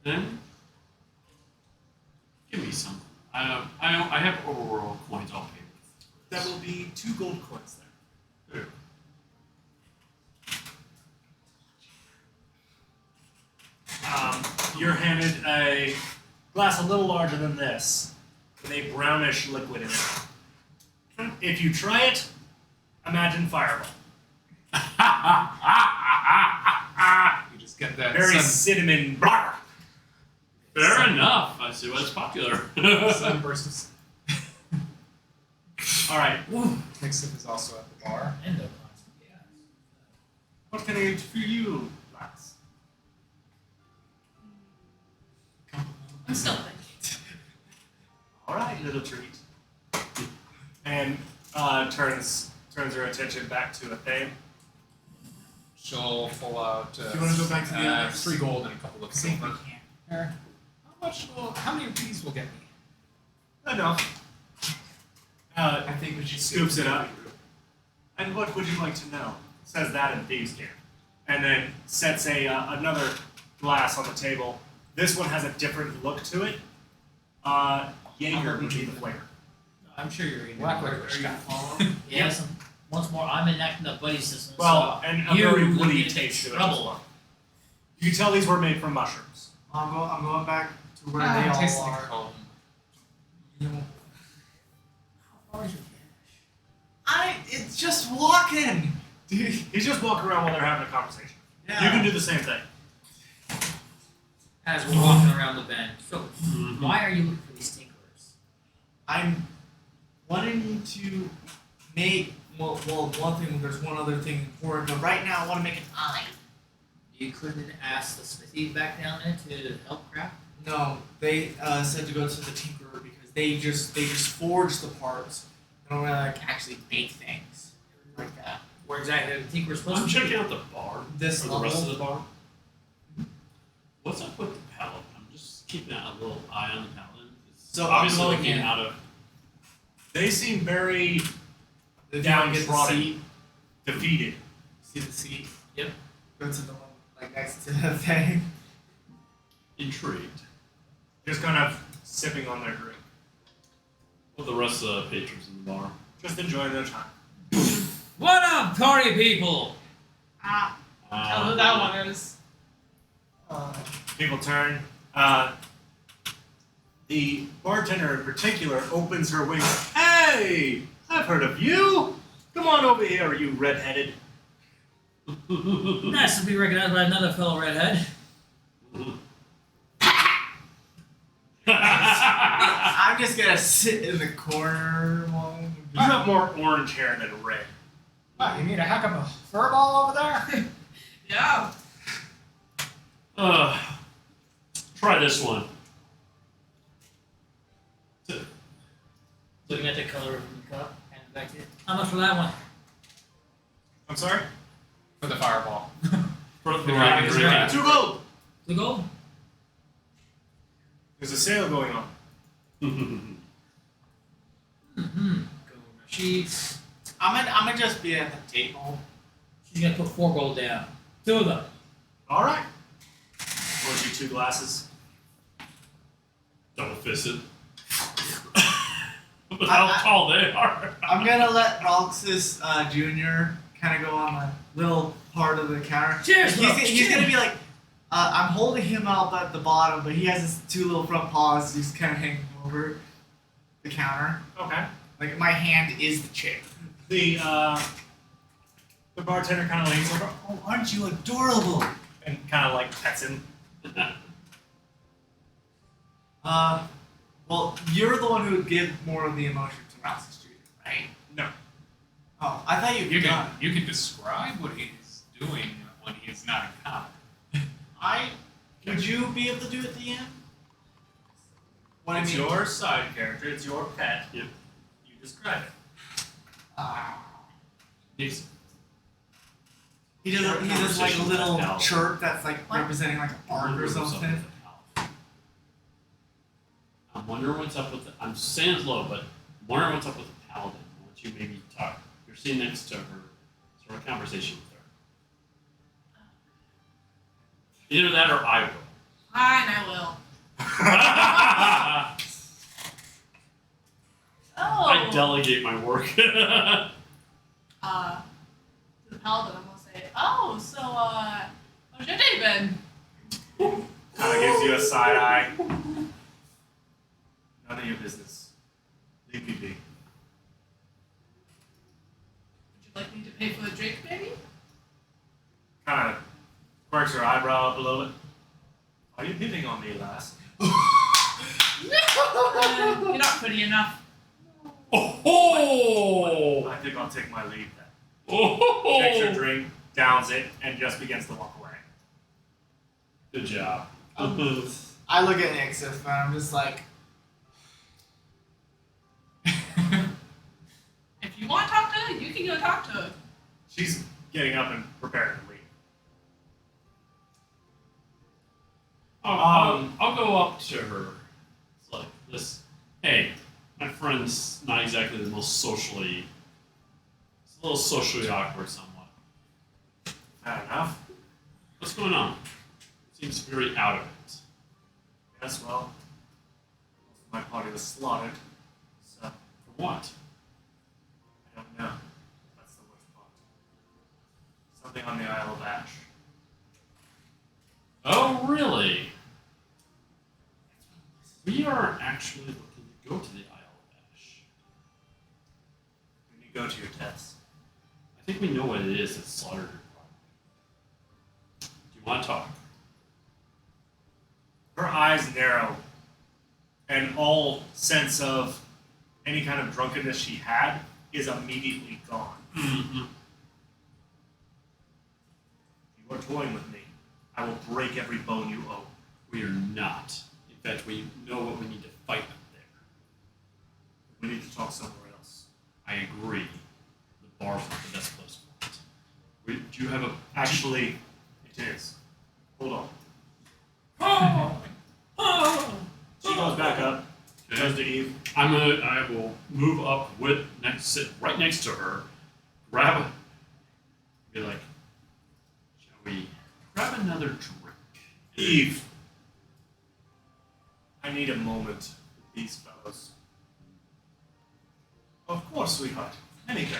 Then give me some. I have overworld coins. I'll pay with. That will be 2 gold coins there. There. You're handed a glass a little larger than this, with a brownish liquid in it. If you try it, imagine Fireball. You just get that Very cinnamon. Blah. Fair enough. I see why it's popular. sunburst. All right. Nixon is also at the bar. And the yeah. What can I do for you, lass? I'm still thinking. All right, little treat. And turns her attention back to Athane. She'll pull out Do you wanna go back to the others? 3 gold and a couple of I think silver. we can't. How many of these will get me? Enough. I think we should Scoops it up. And what would you like to know? Says that in Thieves' Camp. And then sets another glass on the table. This one has a different look to it. Jaeger would be the flavor. I'm sure you're eating. Black Are licorice you guy. following? Yes. Once more, I'm enacting the buddy system. Well, so and a you very would woody get taste to it as trouble. well. You can tell these were made from mushrooms. I'm going back to where Ah, they all tastes like are. home. You know, How far is your cash? it's just walking, dude. He's just walking around while they're having a conversation. Yeah. You can do the same thing. As we're walking around the bend. So, Mhm. why are you looking for these tinkerers? I'm wanting to make one thing. There's one other thing important, but right now I want to make an eye. You couldn't ask the smithy back down there to help craft? No, they said to go to the tinkerer because they just forge the parts. They don't really actually make things like that. Where exactly are the tinkerers supposed I'm to be? checking out the bar. This or the rest of level? the bar. What's up with the paladin? I'm just keeping a little eye on the paladin. It's So I'm obviously going looking in. out of. They seem very If you Downtrodden. get the seat, defeated. see the seat. Yep. Go to the one like next to the thing. Intrigued. Just kind of sipping on their drink. With the rest of the patrons in the bar. Just enjoying their time. What up, party people? I know who that one is. People turn. The bartender in particular opens her wings. Hey! I've heard of you! Come on over here, you redheaded. Nice to be recognized by another fellow redhead. I'm just gonna sit in the corner while You have more orange hair than red. What, you need a heck of a fur ball over there? Yeah. Try this one. Looking at the color of the cup, hand it back to you. How much for that one? I'm sorry? For the fireball. For the Yeah, right it's drink. right. 2 gold! The gold? There's a sale going on. Mm-hmm. Gold sheets. I'm gonna just be at the table. She's gonna put 4 gold down. 2 of them. Alright. Pours you 2 glasses. Double fisted. With how tall they are. I'm gonna let Roxas Jr. kind of go on a little part of the counter. Cheers, He's, Rox, he's cheers. gonna be like, I'm holding him up at the bottom, but he has his 2 little front paws just kind of hanging over the counter. Okay. Like my hand is the chip. The bartender kind of leans over. Oh, aren't you adorable? And kind of like pets him. Well, you're the one who would give more of the emotion to Roxas Jr., right? No. Oh, I thought You done. can describe what he's doing when he's not a cop. Would you be able to do it at the end? What I It's mean? your side character. It's your pet. Yep. You describe it. He's He does like a Conversation with little that owl. chirp that's like representing like a bark or something. I'm wondering what's up with the, I'm saying it's low, but I'm wondering what's up with the paladin. I want you maybe talk. You're sitting next to her. Sort of conversation with her. Either that or I will. Fine, I will. Oh. I delegate my work. To the paladin, I'm gonna say, oh, so, how's your day been? Kind of gives you a side eye. None of your business. Leave me be. Would you like me to pay for the drink, maybe? Kind of quirks her eyebrow up a little bit. Are you hitting on me, lass? You're not pretty enough. Oh! I think I'll take my leave then. Oh! Takes her drink, downs it, and just begins to walk away. Good job. I look at Nixif and I'm just like, If you want to talk to her, you can go talk to her. She's getting up and preparing to leave. I'll go up to her. It's like this. Hey, My friend's not exactly the most socially. It's a little socially awkward, somewhat. Fair enough. What's going on? Seems very out of it. Yes, well, most of my party was slaughtered, so I For what? don't know. That's the worst part. Something on the Isle of Ash. Oh, really? We are actually looking to go to the Isle of Ash. When you go to your test, I think we know what it is that slaughtered your party. Do you want to talk? her eyes narrow, and all sense of any kind of drunkenness she had is immediately gone. Mm-hmm. You are toying with me. I will break every bone you owe. We are not. In fact, we know what we need to fight up there. We need to talk somewhere else. I agree. The bar's not the best place for it. Do you have a... Actually, it is. Hold on. She goes back up. Okay. Goes to Eve. I will move up sit right next to her, grab be like, shall we grab another drink? Eve. I need a moment with these fellows. Of course, sweetheart. Anything.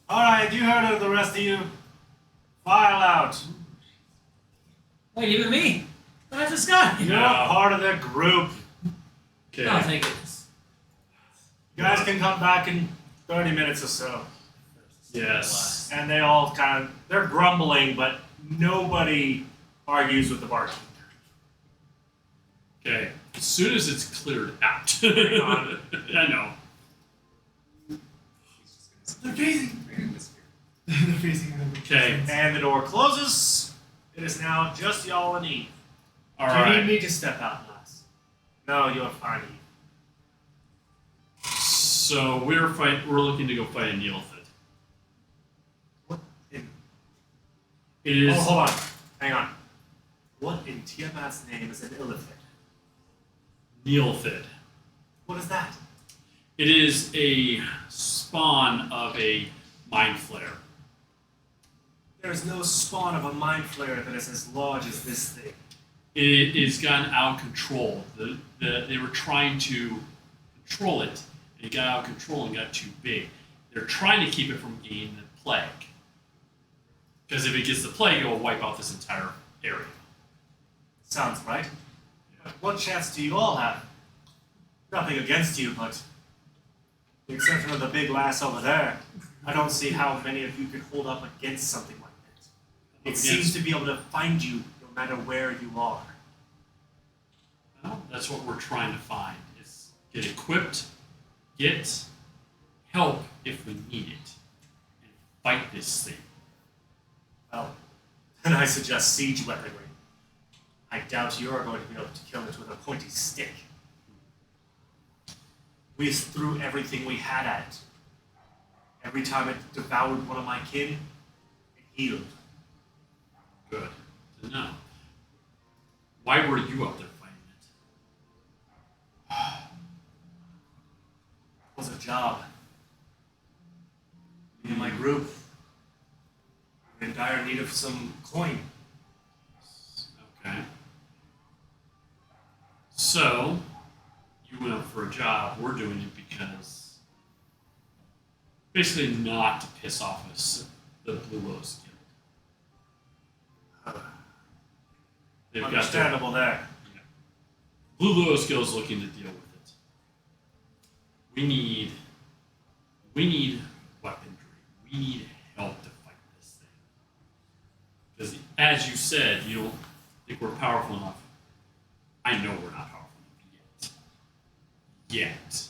Alright, you heard of the rest of you. File out. Wait, even me? That's this guy. You're part of the group. Okay. Oh, thank goodness. You guys can come back in 30 minutes or so. Yes. And they all they're grumbling, but nobody argues with the barkeep. Okay. As soon as it's cleared out. Hang on. I know. They're facing. They're facing them. Okay. And the door closes. It is now just y'all and Eve. All Do you right. need me to step out, lass? No, you're fine, Eve. So we're looking to go fight a Neolithid. What in... It is Oh, hold on. Hang on. What in Tiamat's name is an illithid? Neolithid. What is that? It is a spawn of a mind flare. There is no spawn of a mind flare that is as large as this thing. It is gotten out of control. They were trying to control it, and it got out of control and got too big. They're trying to keep it from getting the plague. Because if it gets the plague, it will wipe out this entire area. Sounds right. But what chance do you all have? Nothing against you, but with the exception of the big lass over there, I don't see how many of you could hold up against something like that. It seems to be able to find you no matter where you are. Well, that's what we're trying to find. Is get equipped, get help if we need it, and fight this thing. Well, then I suggest siege weaponry. I doubt you are going to be able to kill it with a pointy stick. We threw everything we had at it. Every time it devoured one of my kin, it healed. Good to know. Why were you up there fighting it? It was a job. Me and my group were in dire need of some coin. Okay. So, you went up for a job. We're doing it because, basically, not to piss off us, the Blue Rose Guild. They've got their Understandable there. Blue Rose Guild is looking to deal with it. We need weaponry. We need help to fight this thing. Because, as you said, you don't think we're powerful enough. I know we're not powerful enough yet.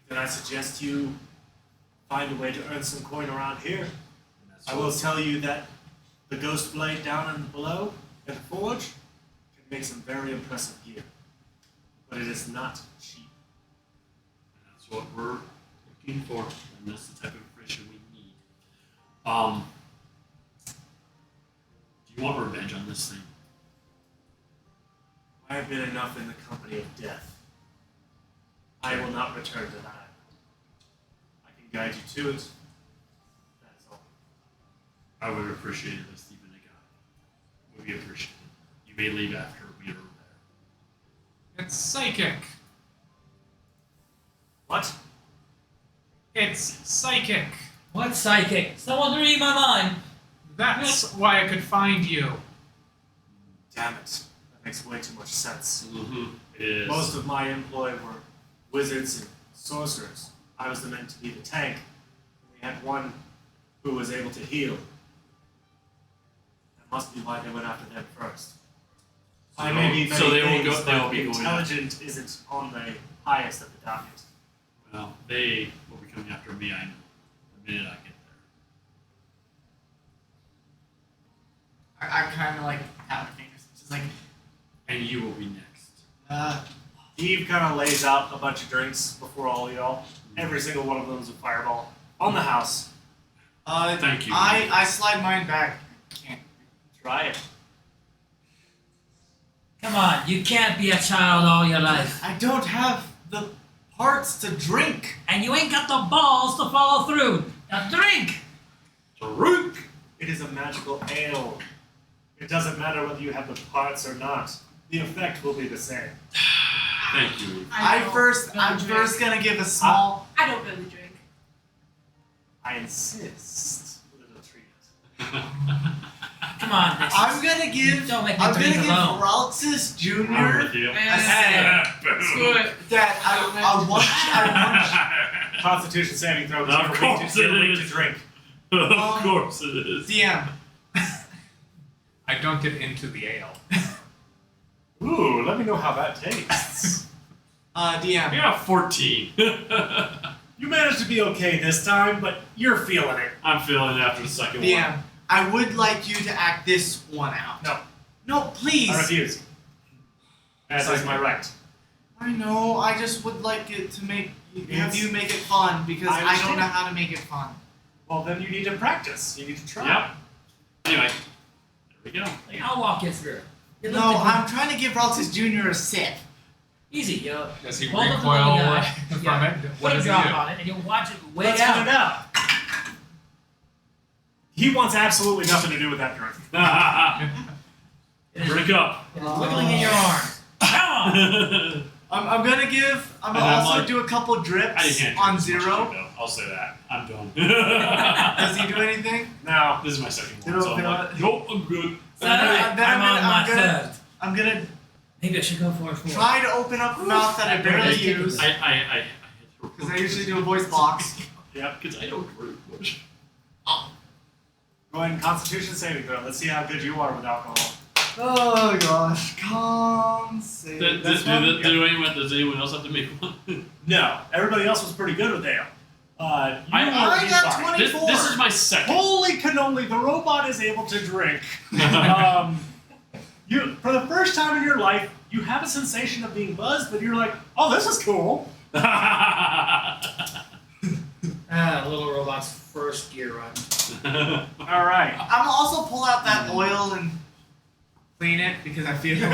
Then I suggest you find a way to earn some coin around here. And that's I will tell you that the ghost blade down and below at the forge can make some very impressive gear. But it is not cheap. And that's what we're looking for, and that's the type of information we need. Do you want revenge on this thing? I have been enough in the company of death. I will not return to that. I can guide you to it. That's all. I would appreciate it as Stephen a guy. Would be appreciated. You may leave after we are there. It's psychic. What? It's psychic. What psychic? Someone's reading my mind. That's why I could find you. Damn it. That makes way too much sense. Mm-hmm. It is. Most of my employ were wizards and sorcerers. I was meant to be the tank. We had one who was able to heal. That must be why they went after them first. I may be so they will things, go. They will but be going. intelligent isn't on the highest of the docket. Well, they will be coming after me. I know. The minute I get there. I kind of like have fingers, just like. And you will be next. Eve kind of lays out a bunch of drinks before all of y'all. Every single one of them is a fireball on the house. Thank you. I slide mine back. Can't. Try it. Come on, you can't be a child all your life. I don't have the parts to drink. And you ain't got the balls to follow through. Now drink! Drink. It is a magical ale. It doesn't matter whether you have the parts or not. The effect will be the same. Thank you. I'm first gonna give a small. I don't really drink. I insist. A little treat. Come on, Nexus. I'm gonna give. Don't make me I'm gonna drink give alone. Ralxus I'm Jr. with you. Screw it. That I want Constitution saving throw. Of course you're it weak is. to drink. Of course it is. DM. I don't get into the ale. Ooh, let me know how that tastes. DM. Yeah, 14. You managed to be okay this time, but you're feeling it. I'm feeling it after the second one. DM. I would like you to act this one out. No. No, please. I refuse. As is my right. I know. I just would like it to have It's- you make it fun because I I don't know understand. how to make it fun. Well, then you need to practice. You need to try. Yep. Anyway, there we go. Like, I'll walk you through. You No, look at I'm trying to give Ralxus Jr. a sip. Easy, you Does he hold up the recoil little away guy, from yeah, it? put What a does he drop do? on it, and you'll watch it way Let's down. find out. He wants absolutely nothing to do with that drink. It is, Drink up. it is wiggling in your arms. Come on! I'm gonna give. I'm And gonna I'm also like- do a couple I drips can't on drink as much as you, zero. though. I'll say that. I'm done. Does he do anything? Now, This is my second You one, so don't I'm feel like, it? nope, I'm good. So I'm on my third. I'm gonna Maybe I should go for a four. try to open up the mouth that I barely use I because I usually do a voice box. yep. Because I don't drink much. Go ahead and Constitution saving throw. Let's see how good you are with alcohol. Oh gosh, con save. Does anyone else have to make one? No, everybody else was pretty good with ale. You I were got fine. 24. This is my second. Holy cannoli! The robot is able to drink. You, for the first time in your life, you have a sensation of being buzzed, but you're like, "Oh, this is cool." Little robot's first gear run. All right. I'm also pull out that oil and clean it because I feel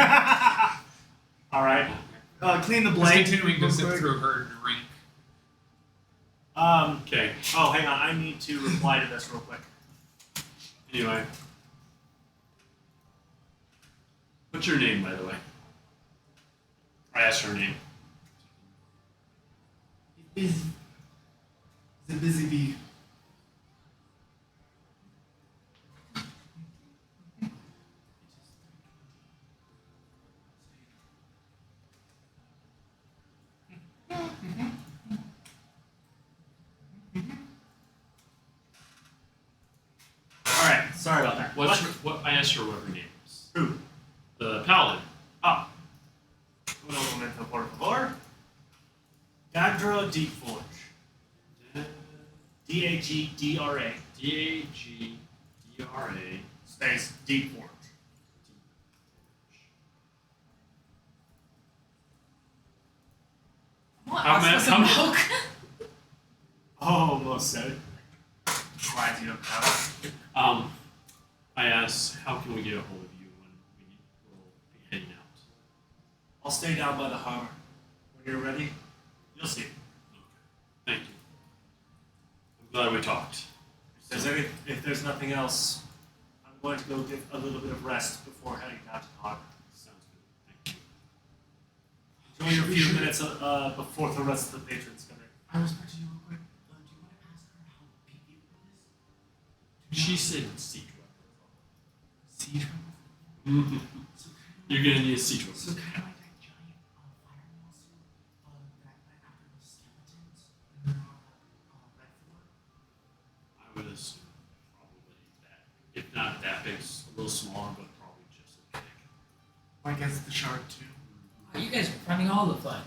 All right. clean the Just blade. continuing to real sit quick. through her drink. Okay. Oh, hang on. I need to reply to this real quick. Anyway. What's your name, by the way? I asked her name. He's a busy bee. All right. Sorry about that. I asked her what her name was. Who? The paladin. Ah. Un momento, por favor. Dagdra Deepforge. Dagdra D-A-G-D-R-A. space Deepforge. What? How I'm many- supposed how to milk? Oh, most said. Slides you up. I asked, how can we get a hold of you when we will be heading out? I'll stay down by the harbor. When you're ready, You'll see. Thank you. I'm glad we talked. If there's nothing else, I'm going to go get a little bit of rest before heading down to the harbor. Sounds good. Thank you. Enjoy your few minutes before the rest of the patrons come in. I was about to do real quick. Do you want to ask her how big it is? She said siege Siege weapon? weapon. So You're gonna need a siege weapon. So kind of like that giant fire monster that went after the skeletons in the Red Fort. I would assume probably that. If not that big, a little smaller, but probably just as big. I guess the shark too. Oh, you guys are finding all the fun.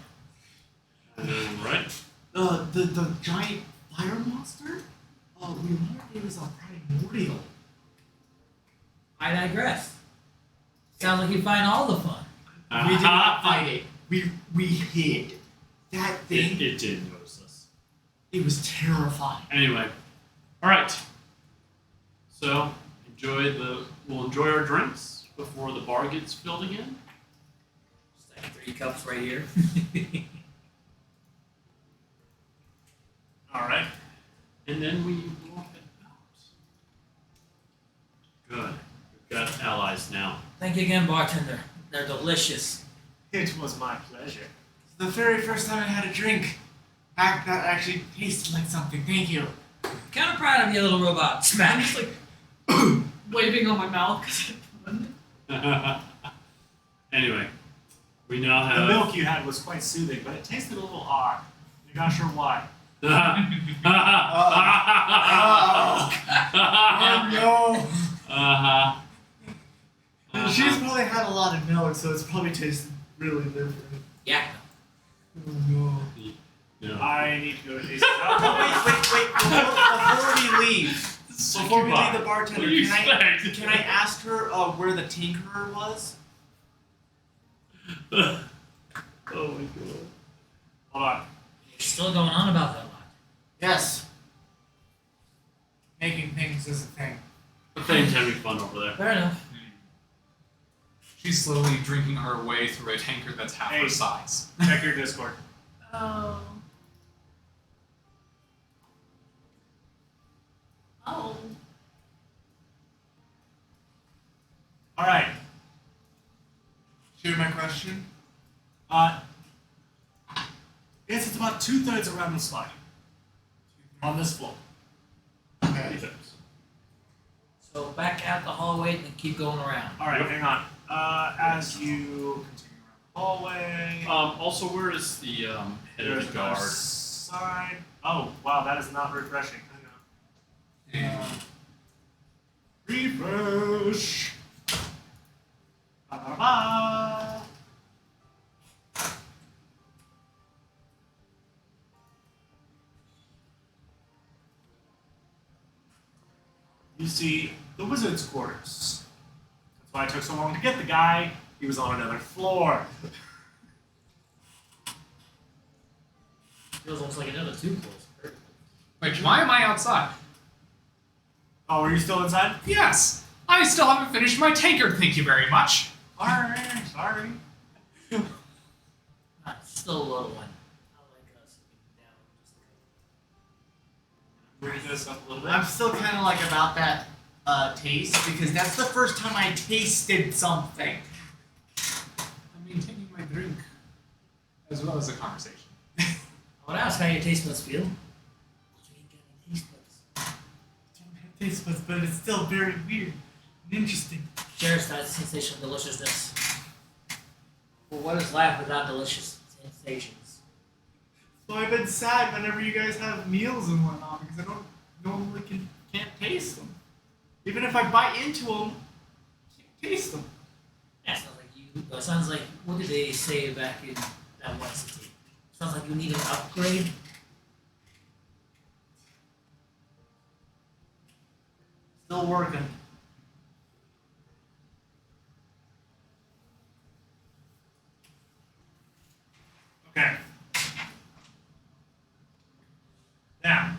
Right? The giant fire monster? We learned it was primordial. I digress. Sounds like you find all the fun. We did not fight it. We hid. That thing, It did notice us. it was terrifying. Anyway, all right. So we'll enjoy our drinks before the bar gets filled again. Just like 3 cups right here. All right. And then we will head out. Good. We've got allies now. Thank you again, bartender. They're delicious. It was my pleasure. The very first time I had a drink, that actually tasted like something. Thank you. Kind of proud of you, little robot. I'm Smack. just like waving on my mouth because I won. Anyway, we now The have. milk you had was quite soothing, but it tasted a little hard. You're not sure why. Oh no! She's probably had a lot of milk, so it's probably tasted really different. Yeah. Oh no. Yeah. I need to go to taste it Oh, out. wait. Before we leave, before we leave the bartender, What do you expect? can I ask her where the tinkerer was? Oh my god. Hold on. You're still going on about that lot. Yes. Making things is a thing. The thing's having fun over there. Fair enough. She's slowly drinking her way through a tankard that's half Hey. her size. Check your Discord. Oh. Oh. All right. Shoot my question. It's about 2/3 around the spine. On this floor. Okay. So back out the hallway and then keep going around. All right, hang on. As you continue around the hallway, Also, where is the head of there's the guard? another side. Oh, wow, that is not refreshing. Hang on. Refresh. Ba-ba-ba. You see the wizard's quarters. That's why it took so long to get the guy. He was on another floor. Feels almost like another 2 floors. Wait, why am I outside? Oh, are you still inside? Yes! I still haven't finished my tankard, thank you very much. Sorry. Still a little one. I like us down. Bring this up a little bit. I'm still kind of like about that taste because that's the first time I tasted something. I'm maintaining my drink. As well as the conversation. I want to ask how your taste buds feel. You ain't got any taste buds. I don't have taste buds, but it's still very weird and interesting. Shares that sensation of deliciousness. Well, what is life without delicious sensations? So I've been sad whenever you guys have meals and whatnot because I don't normally can't taste them. Even if I bite into them, I can't taste them. Yeah, sounds like you. Sounds like what did they say back in that one city? Sounds like you need an upgrade. Still working. Okay. Now,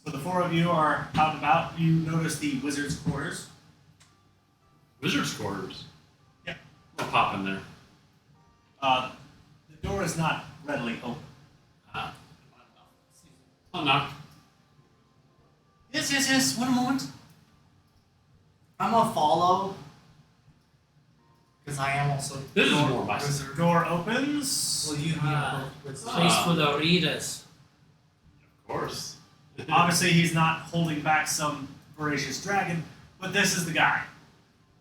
so the four of you are out and about. You notice the wizard's quarters. Wizard's quarters. Yep. I'll pop in there. The door is not readily open. Oh no. Yes. 1 moment. I'm gonna follow. Because I am also. This is more my As the door opens. Well, you Place for the readers. Of course. Obviously, he's not holding back some voracious dragon, but this is the guy.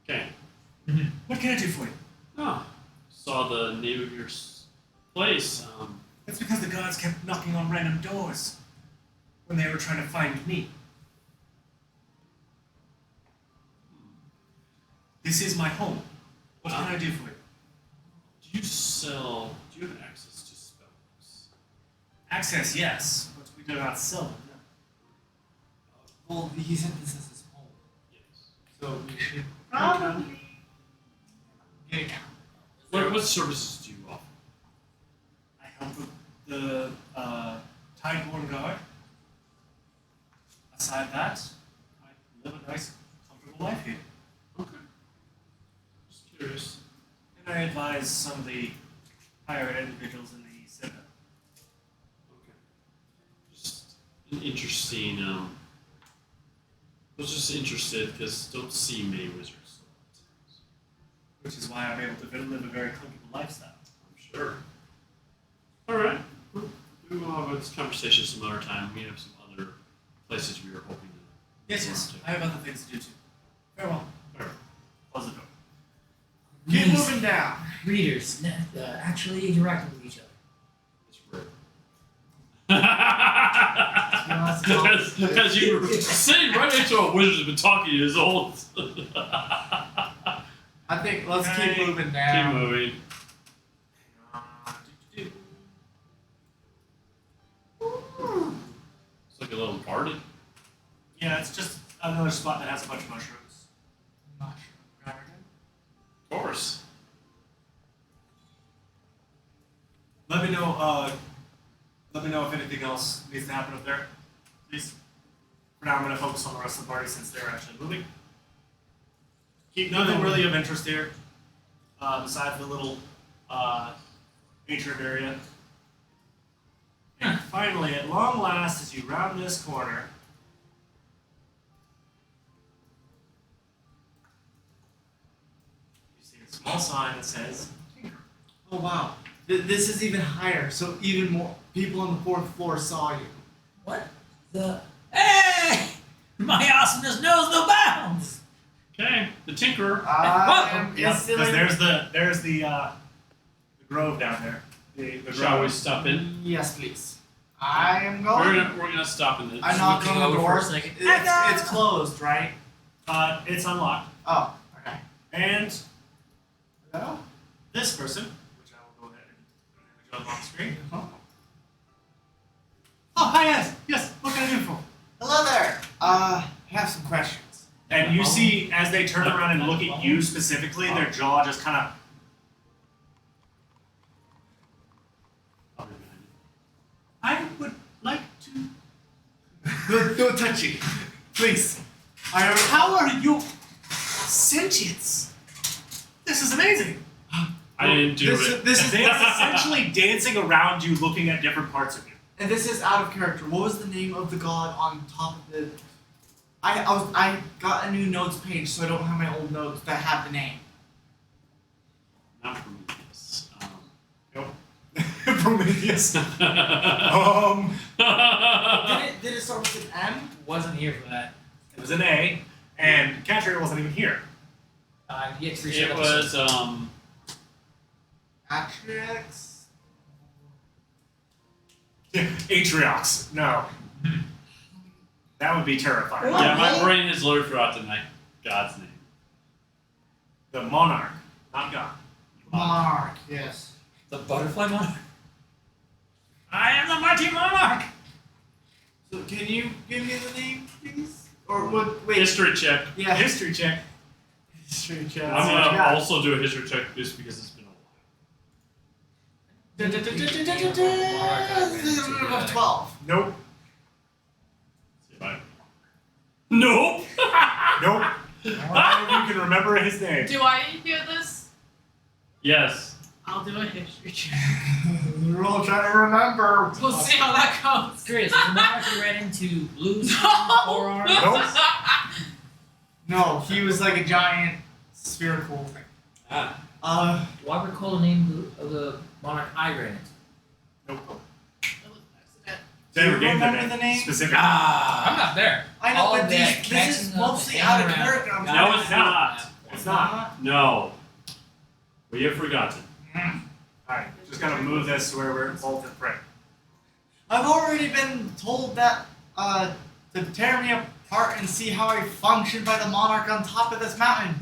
Okay. What can I do for you? Oh, saw the name of your place. It's because the gods kept knocking on random doors when they were trying to find me. This is my home. What can I do for you? Do you have access to spells? Access, yes, but we do not sell them. No. Well, he said this is his home. Yes. So we should Probably. get it down. What services do you offer? I help with the Tideborn Guard. Aside that, I live a nice, comfortable life here. Okay. Just curious. And I advise some of the higher individuals in the center. Okay. Just an interesting. I was just interested because don't see many wizards. Which is why I'm able to live a very comfortable lifestyle. I'm sure. All right. We will have this conversation some other time. We have some other places we were hoping to. Yes. I have other things to do too. Farewell. All right. Close the door. Keep Nice. moving down. Readers actually interacting with each other. It's rude. Because you were sitting right next to a wizard who's been talking to you his whole. I think let's Okay. keep moving Keep down. moving. It's like a little garden. Yeah, it's just another spot that has a bunch of mushrooms. Mushroom garden. Of course. Let me know if anything else needs to happen up there, please. For now, I'm going to focus on the rest of the party since they're actually moving. Keep nothing really of interest here, besides the little atrium area. And finally, at long last, as you round this corner, you see a small sign that says Tinker. Oh wow. This is even higher, so even more people on the 4th floor saw you. What? Hey! My awesomeness knows no bounds! Okay. The Tinkerer. I am Yep, instantly. because there's the grove down there. The Shall we grove. stop in? Yes, please. I am We're going. gonna stop in the. I knock Can we on the go door. for a second? It's closed, right? It's unlocked. Oh, okay. And Hello? this person, which I will go ahead and put an image on screen. Oh. Oh, hi, yes. What can I do for? Hello there. I have some questions. And you see, as they turn around and look at you specifically, their jaw just kind of. I would like to. Don't touch it, please. How are you sentience? This is amazing. I didn't do it. This is They are essentially dancing around you, looking at different parts of you. and this is out of character. What was the name of the god on top of the? I got a new notes page, so I don't have my old notes that have the name. Not Prometheus. Prometheus. Did it start with an M? Wasn't here for that. It was an A, and Catcher wasn't even here. Yet to It was Atrix. Atriox. No. That would be terrifying. What? yeah. My brain has literally forgotten my god's name. The monarch, not God. Mark. Yes. The butterfly monarch? I am the mighty monarch! So can you give me the name, please? Or what? Wait. History check. Yeah. History check. History check. I'm gonna also do a history check just because it's been a while. 12. Nope. See if I. Nope. Nope. I don't know if you can remember his name. Do I hear this? Yes. I'll do a history check. We're all trying to remember. We'll see how that goes. Curious, is the monarch you ran into blue No. forearms? No, he was like a giant spherical thing. Do I recall the name of the monarch I ran into? Nope. It was an accident. Do you Never gave remember the name? Specific. I'm not there. I know, All but that this is catching up mostly and out of around. character. I'm No, trying No, to- it's not. It's not. No. We have forgotten. Alright, just gotta move this to where we're both in frame. I've already been told that to tear me apart and see how I function by the monarch on top of this mountain.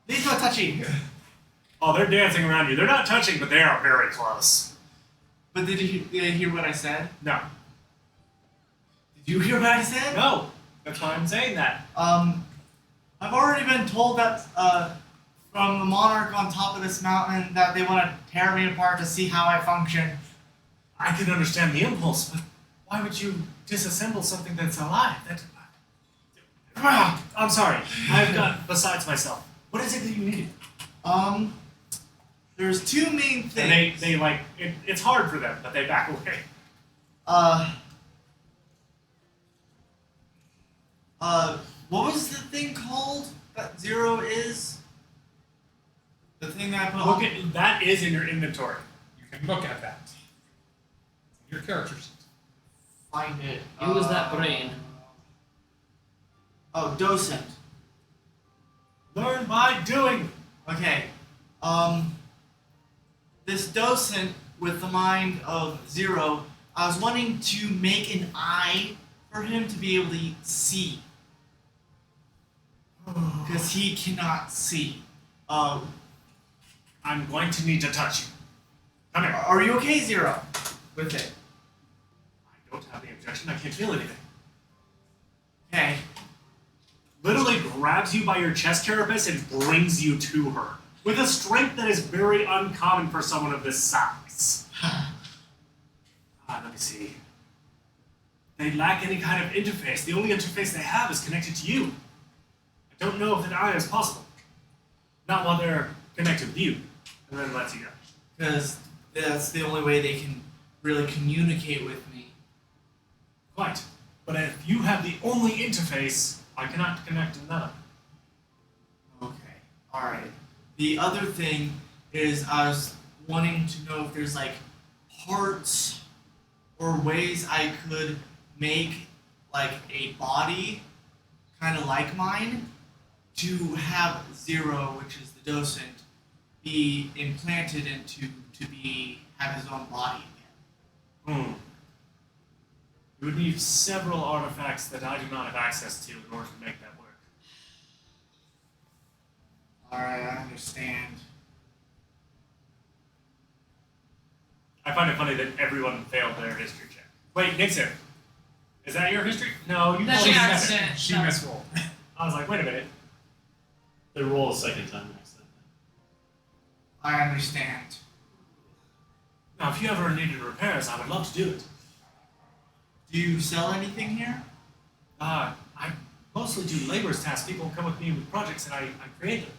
Please no touching. Oh, they're dancing around you. They're not touching, but they are very close. But did you hear what I said? No. Did you hear what I said? No. That's why I'm saying that. I've already been told that from the monarch on top of this mountain that they want to tear me apart to see how I function. I can understand the impulse, but why would you disassemble something that's alive? I'm sorry. I've got besides myself. What is it that you need? There's two main And things. they like it's hard for them, but they back away. What was the thing called that Zero is? The thing that I put Look on? at that is in your inventory. You can look at that. Your character sheet. Find it. Use that brain. Oh, docent. Learn by doing. Okay. This docent with the mind of Zero, I was wanting to make an eye for him to be able to see. Because he cannot see. I'm going to need to touch you. Come here. Are you okay, Zero? With it? I don't have any objection. I can't feel anything. Okay. Literally grabs you by your chest carapace and brings you to her with a strength that is very uncommon for someone of this size. Let me see. They lack any kind of interface. The only interface they have is connected to you. I don't know if an eye is possible. Not while they're connected with you. And then lets you go. Because that's the only way they can really communicate with me. Quite. But if you have the only interface, I cannot connect another. Okay. Alright. The other thing is I was wanting to know if there's like parts or ways I could make like a body kind of like mine to have Zero, which is the docent, be implanted into to be have his own body again. You would need several artifacts that I do not have access to in order to make that work. Alright, I understand. I find it funny that everyone failed their history check. Wait, Nixon, is that your history? No, you That's rolled an a 7. accident. She No. misrolled. I was like, wait a minute. They roll a second time next time. I understand. Now, if you ever needed repairs, I would love to do it. Do you sell anything here? I mostly do labor's tasks. People come with me with projects and I create them.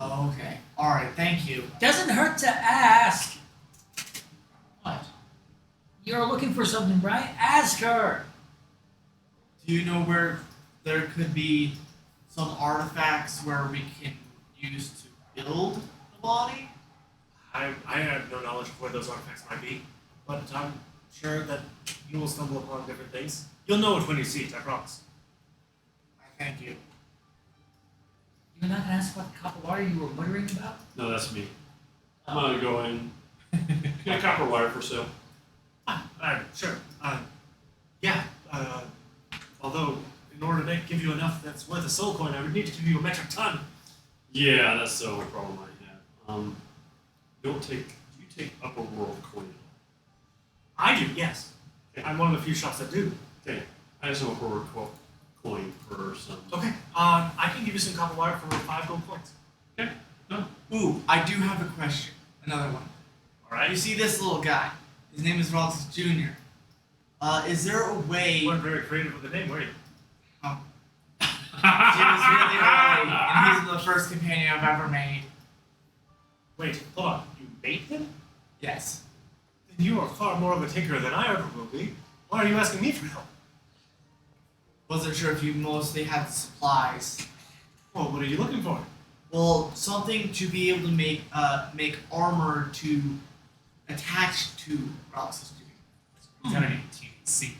Oh, okay. Alright, thank you. Doesn't hurt to ask. What? You're looking for something, right? Ask her. Do you know where there could be some artifacts where we can use to build the body? I have no knowledge of where those artifacts might be, but I'm sure that you will stumble upon different things. You'll know it when you see it, I promise. I thank you. You're not gonna ask what the copper wire you were muttering about? No, that's me. I'm gonna go in. Got copper wire for sale. Sure. Yeah. Although, in order to give you enough that's worth a soul coin, I would need to give you a metric ton. Yeah, that's the only problem I have. Do you take upper world coin? I do, yes. I'm one of the few shops that do. Okay, I have some upper world coin for some. Okay. I can give you some copper wire for 5 gold coins. Okay, no. Ooh, I do have a question. Another one. All right. You see this little guy? His name is Raltus Jr. Is there a way? You weren't very creative with the name, were you? He was really early, and he's the first companion I've ever made. Wait, hold on. You made him? Yes. Then you are far more of a tinker than I ever will be. Why are you asking me for help? Wasn't sure if you mostly had the supplies. Oh, what are you looking for? Well, something to be able to make armor to attach to Roxas Jr. He's got an 18 AC.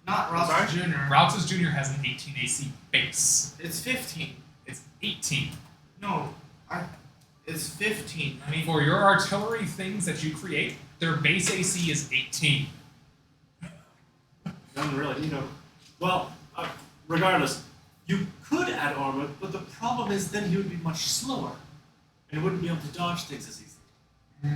Not I'm Roxas Jr. Routes Jr. has an 18 AC base. It's 15. It's 18. No, it's 15. I mean, For your artillery things that you create, their base AC is 18. Doesn't really, Well, regardless, you could add armor, but the problem is then he would be much slower, and wouldn't be able to dodge things as easily.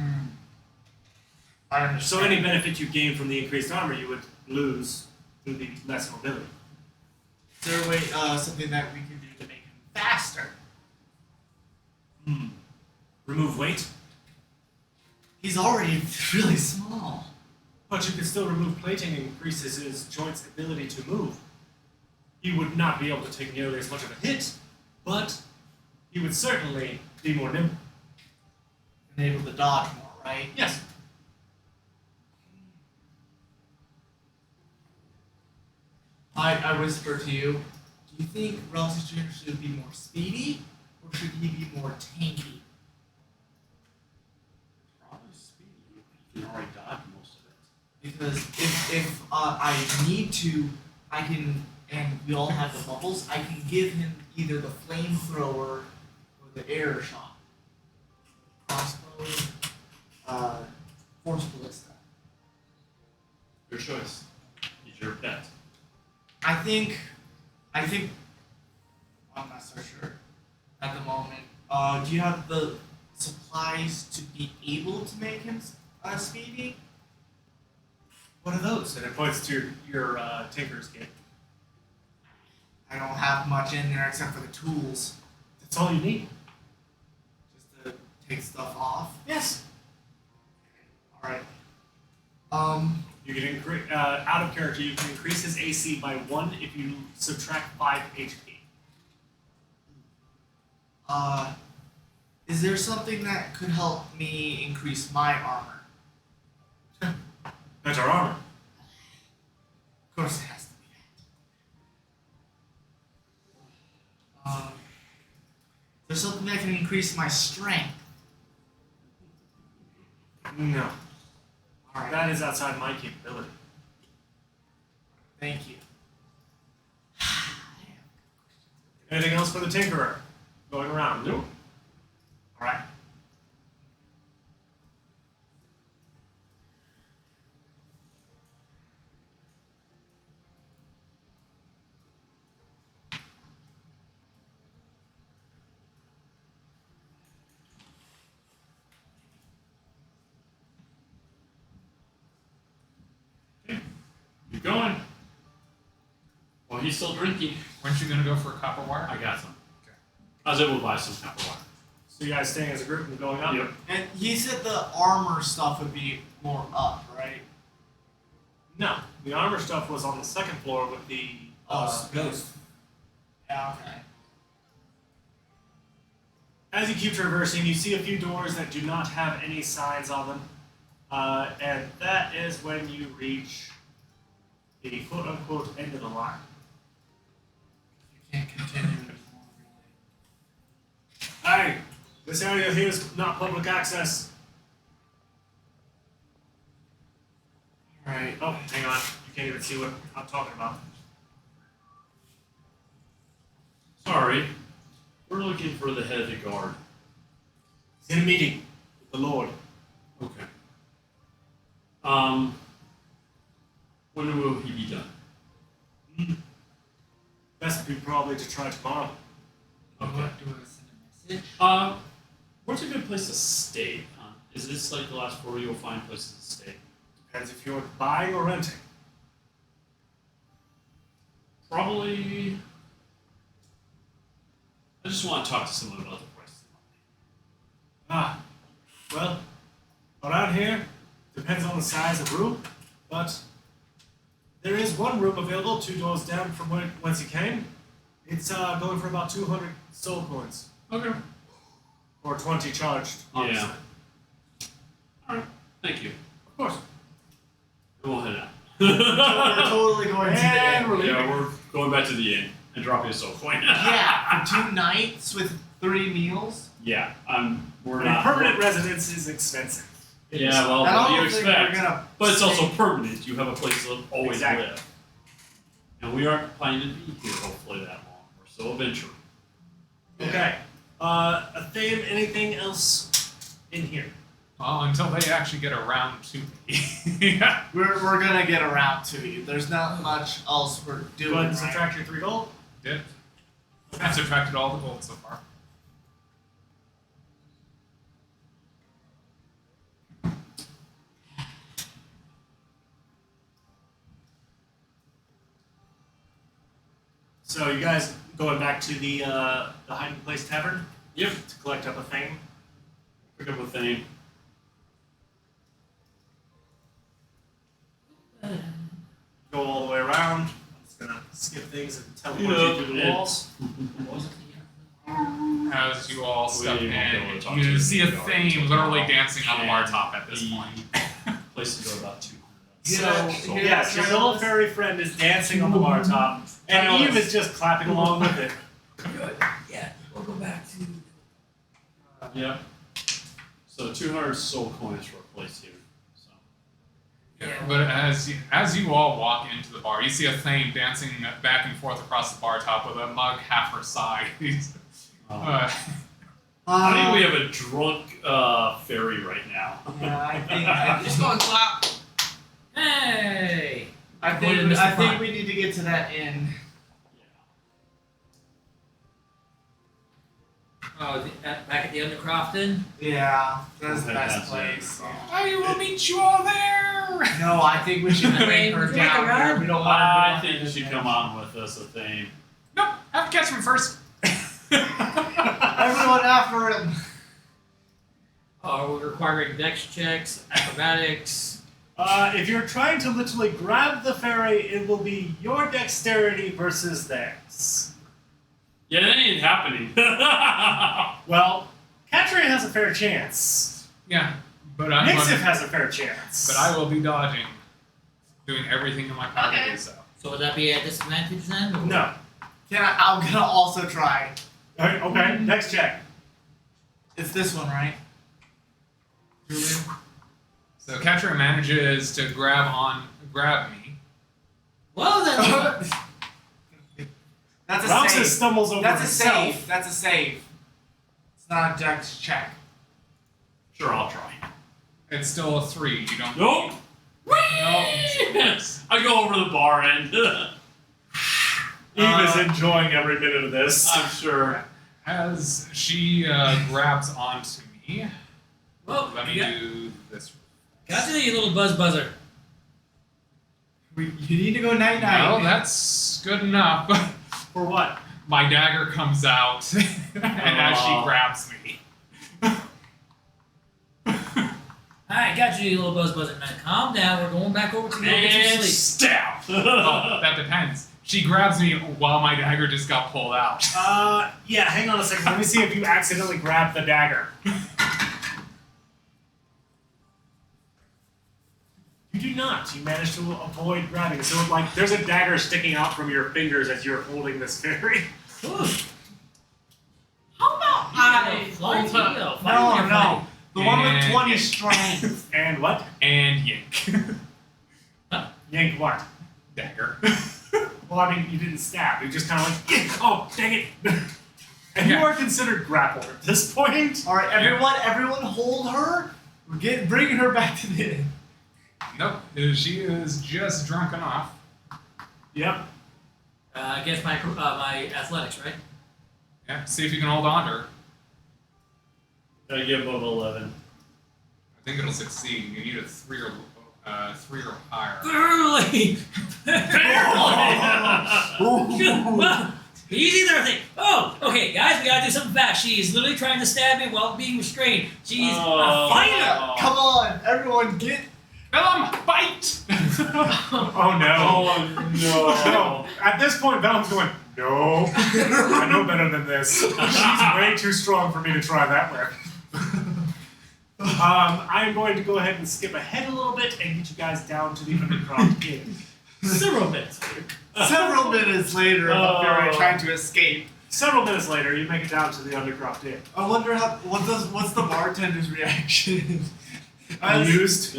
I understand. So any benefit you gain from the increased armor, you would lose through the less mobility. Is there a way, something that we can do to make him faster? Remove weight, He's already really small. but you could still remove plating and increases his joints' ability to move. He would not be able to take nearly as much of a hit, but he would certainly be more nimble. And able to dodge more, right? Yes. I whisper to you, do you think Roxas Jr. should be more speedy, or should he be more tanky? Probably speedy. You can already dodge most of it. Because if I need to, I can, and we all have the bubbles, I can give him either the flamethrower or the air shot. Crossbow, force ballista. Your choice. He's your pet. I think, I'm not so sure at the moment. Do you have the supplies to be able to make him speedy? What are those? And it points to your Tinker's kit. I don't have much in there except for the tools, That's all you need. just to take stuff off. Yes. All right. You can increase out of character. You can increase his AC by 1 if you subtract 5 HP. Is there something that could help me increase my armor? Better armor. Of course, it has to be that. There's something that can increase my strength. No. All right. That is outside my capability. Thank you. Anything else for the Tinkerer? Going around? Nope. All right. Keep going. Well, he's still drinking. Weren't you gonna go for a copper wire? I got some. Okay. I was able to buy some copper wire. So you guys staying as a group and going up? Yep. And he said the armor stuff would be more up, right? No. The armor stuff was on the second floor with the ghost. Yeah, okay. As you keep traversing, you see a few doors that do not have any signs on them. And that is when you reach the quote-unquote end of the line. You can't continue anymore, Hey, this area here is not public access. really. Alright. Oh, hang on. You can't even see what I'm talking about. Sorry. We're looking for the head of the guard. He's in a meeting with the Lord. Okay. When will he be done? Best would be probably to try tomorrow. Okay. Do I send a message? Where's a good place to stay? Is this like the last floor you'll find places to stay? Depends if you're buying or renting. Probably. I just want to talk to someone about the price. Ah, well, around here, depends on the size of room, but there is one room available 2 doors down from whence you came. It's going for about 200 soul coins. Okay. Or 20 charged. Obviously. Yeah. Alright, thank you. Of course. And we'll head out. We're totally going to the And inn. we're leaving. Yeah, we're going back to the inn and dropping a soul coin. Yeah, for 2 nights with 3 meals. Yeah, we're I mean, not. permanent residence is expensive. Yeah, well, I what do don't you think expect? we're gonna But it's also stay- permanent. You have a place to always Exactly. live. And we aren't planning to be here, hopefully, that long. We're still adventuring. Okay. A theme, anything else in here? Well, until they actually get around to me. Yeah. We're gonna get around to you. There's not much else we're Go doing. ahead and right? subtract your 3 gold. Did. I've subtracted all the gold so far. So you guys going back to the hiding place tavern Yep. to collect up a thing. Pick up a thing. Go all the way around. I'm just gonna skip things and teleport Yeah, you through the and- walls. As you all step We won't be able to in, talk to you you. see a We already thing took literally it off. dancing on the bar And top at this the point. Places go about 200. So, Yeah, yes, your little fairy friend is dancing on the bar top, and Tell Eve us. is just clapping along with it. Good. Yeah, we'll go back to. Yep. So 200 soul coins for a place here. So. Yeah, but as you all walk into the bar, you see a thing dancing back and forth across the bar top with a mug half her size. I think we have a drunk fairy right now. Yeah, I Just going clap. Hey! think we need to get to that inn. Oh, back at the Undercrofton? Yeah, that's the Okay, best that's place. it. I will meet you all there. No, I think we should bring her Would you like a down here. ride? We don't I want to. think you should come on with us, a thing. Nope, have to catch me first. Everyone after him. Oh, we're requiring dex checks, acrobatics. If you're trying to literally grab the fairy, it will be your dexterity versus theirs. Yeah, that ain't happening. Well, Katria has a fair chance. Yeah, but I'm Nixif gonna, has a fair chance. but I will be dodging, doing everything in my power to Okay. do so. So would that be a disadvantage then? or- No. I'm gonna also try. Alright, okay, next check. It's this one, right? Julian? So Catcher manages to grab me. Well then. That's a Ramses save. stumbles over That's a himself. save. That's a save. It's not a dex check. Sure, I'll try. It's still a 3. You don't. Nope. Yes. I go over the bar end. Eve is enjoying every minute of this. I'm sure. As she grabs onto me, Well, let me do this. got to you little buzzer. You need to go night No, night. that's good enough. For what? My dagger comes out, and as she Aw. grabs me. Alright, got you little buzzer. Now calm down, we're going back over to go get And some sleep. stab. Oh, that depends. She grabs me while my dagger just got pulled out. Yeah, hang on a second. Let me see if you accidentally grabbed the dagger. You do not. You managed to avoid grabbing. So, like, there's a dagger sticking out from your fingers as you're holding this fairy. Ooh, How about I fly hold her? No. The one with And- 20 strength. And what? And yank. Yank what? Dagger. Well, I mean, you didn't stab. You just kind of like, oh, dang it. And you Yeah. are considered grappled at this point. All right, everyone, hold her. We're bringing her back to the inn. Nope, she is just drunk enough. Yep. against my athletics, right? Yeah, see if you can hold on to her. I give above 11. I think it'll succeed. You need a 3 or higher. Barely! Well, easy there, I think. Oh, okay, guys, we gotta do something fast. She is literally trying to stab me while being restrained. She's a fighter! Come on, everyone, get. Vellum, bite! Oh no. Oh no. No. At this point, Venom's going, No, I know better than this. She's way too strong for me to try that with. I'm going to go ahead and skip ahead a little bit and get you guys down to the Undercroft Inn. Several minutes later. Several minutes later, of Fury trying to escape. Several minutes later, you make it down to the Undercroft Inn. I wonder what's the bartender's reaction? Amused?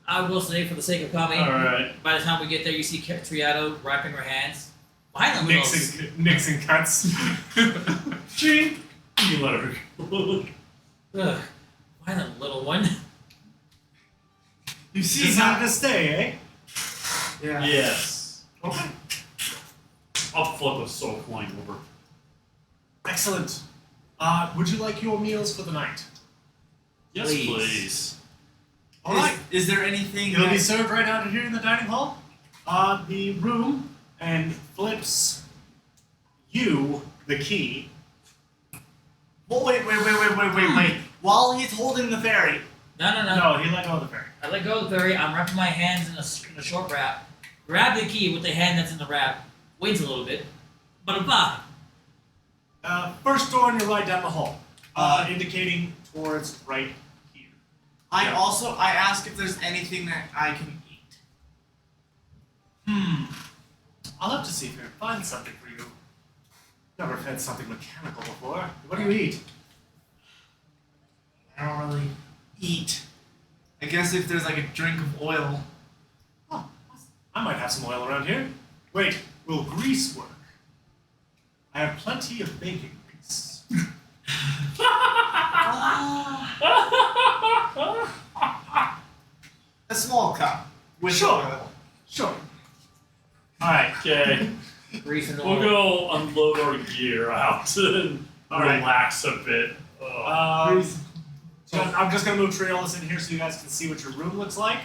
I will say, for the sake of comedy, Alright. by the time we get there, you see Triado wrapping her hands. Behind the little... Nixon cuts. Gee, you let her go. Ugh. Behind the little one. You see Decided to stay, eh? Yeah. Yes. Okay. I'll flip a soul coin over. Excellent. Would you like your meals for the night? Yes, please. All right. Is there anything It'll be that... served right out here in the dining hall. The room, and flips you the key. Oh, wait. While he's holding the ferry. No. No, he let go of the ferry. I let go of the ferry. I'm wrapping my hands in a short wrap. Grab the key with the hand that's in the wrap. Waits a little bit. Ba-da-ba. First door on your right down the hall, indicating towards right here. I ask if there's anything that I can eat. I'll have to see if I can find something for you. Never had something mechanical before. What do you eat? I don't really eat. I guess if there's like a drink of oil. Oh, I might have some oil around here. Wait, will grease work? I have plenty of baking grease. A small cup with Sure. oil. Sure. Alright. Okay. Grease in the We'll oil. go unload our gear out and Alright. relax a bit. So I'm just going to move Triolis in here so you guys can see what your room looks like.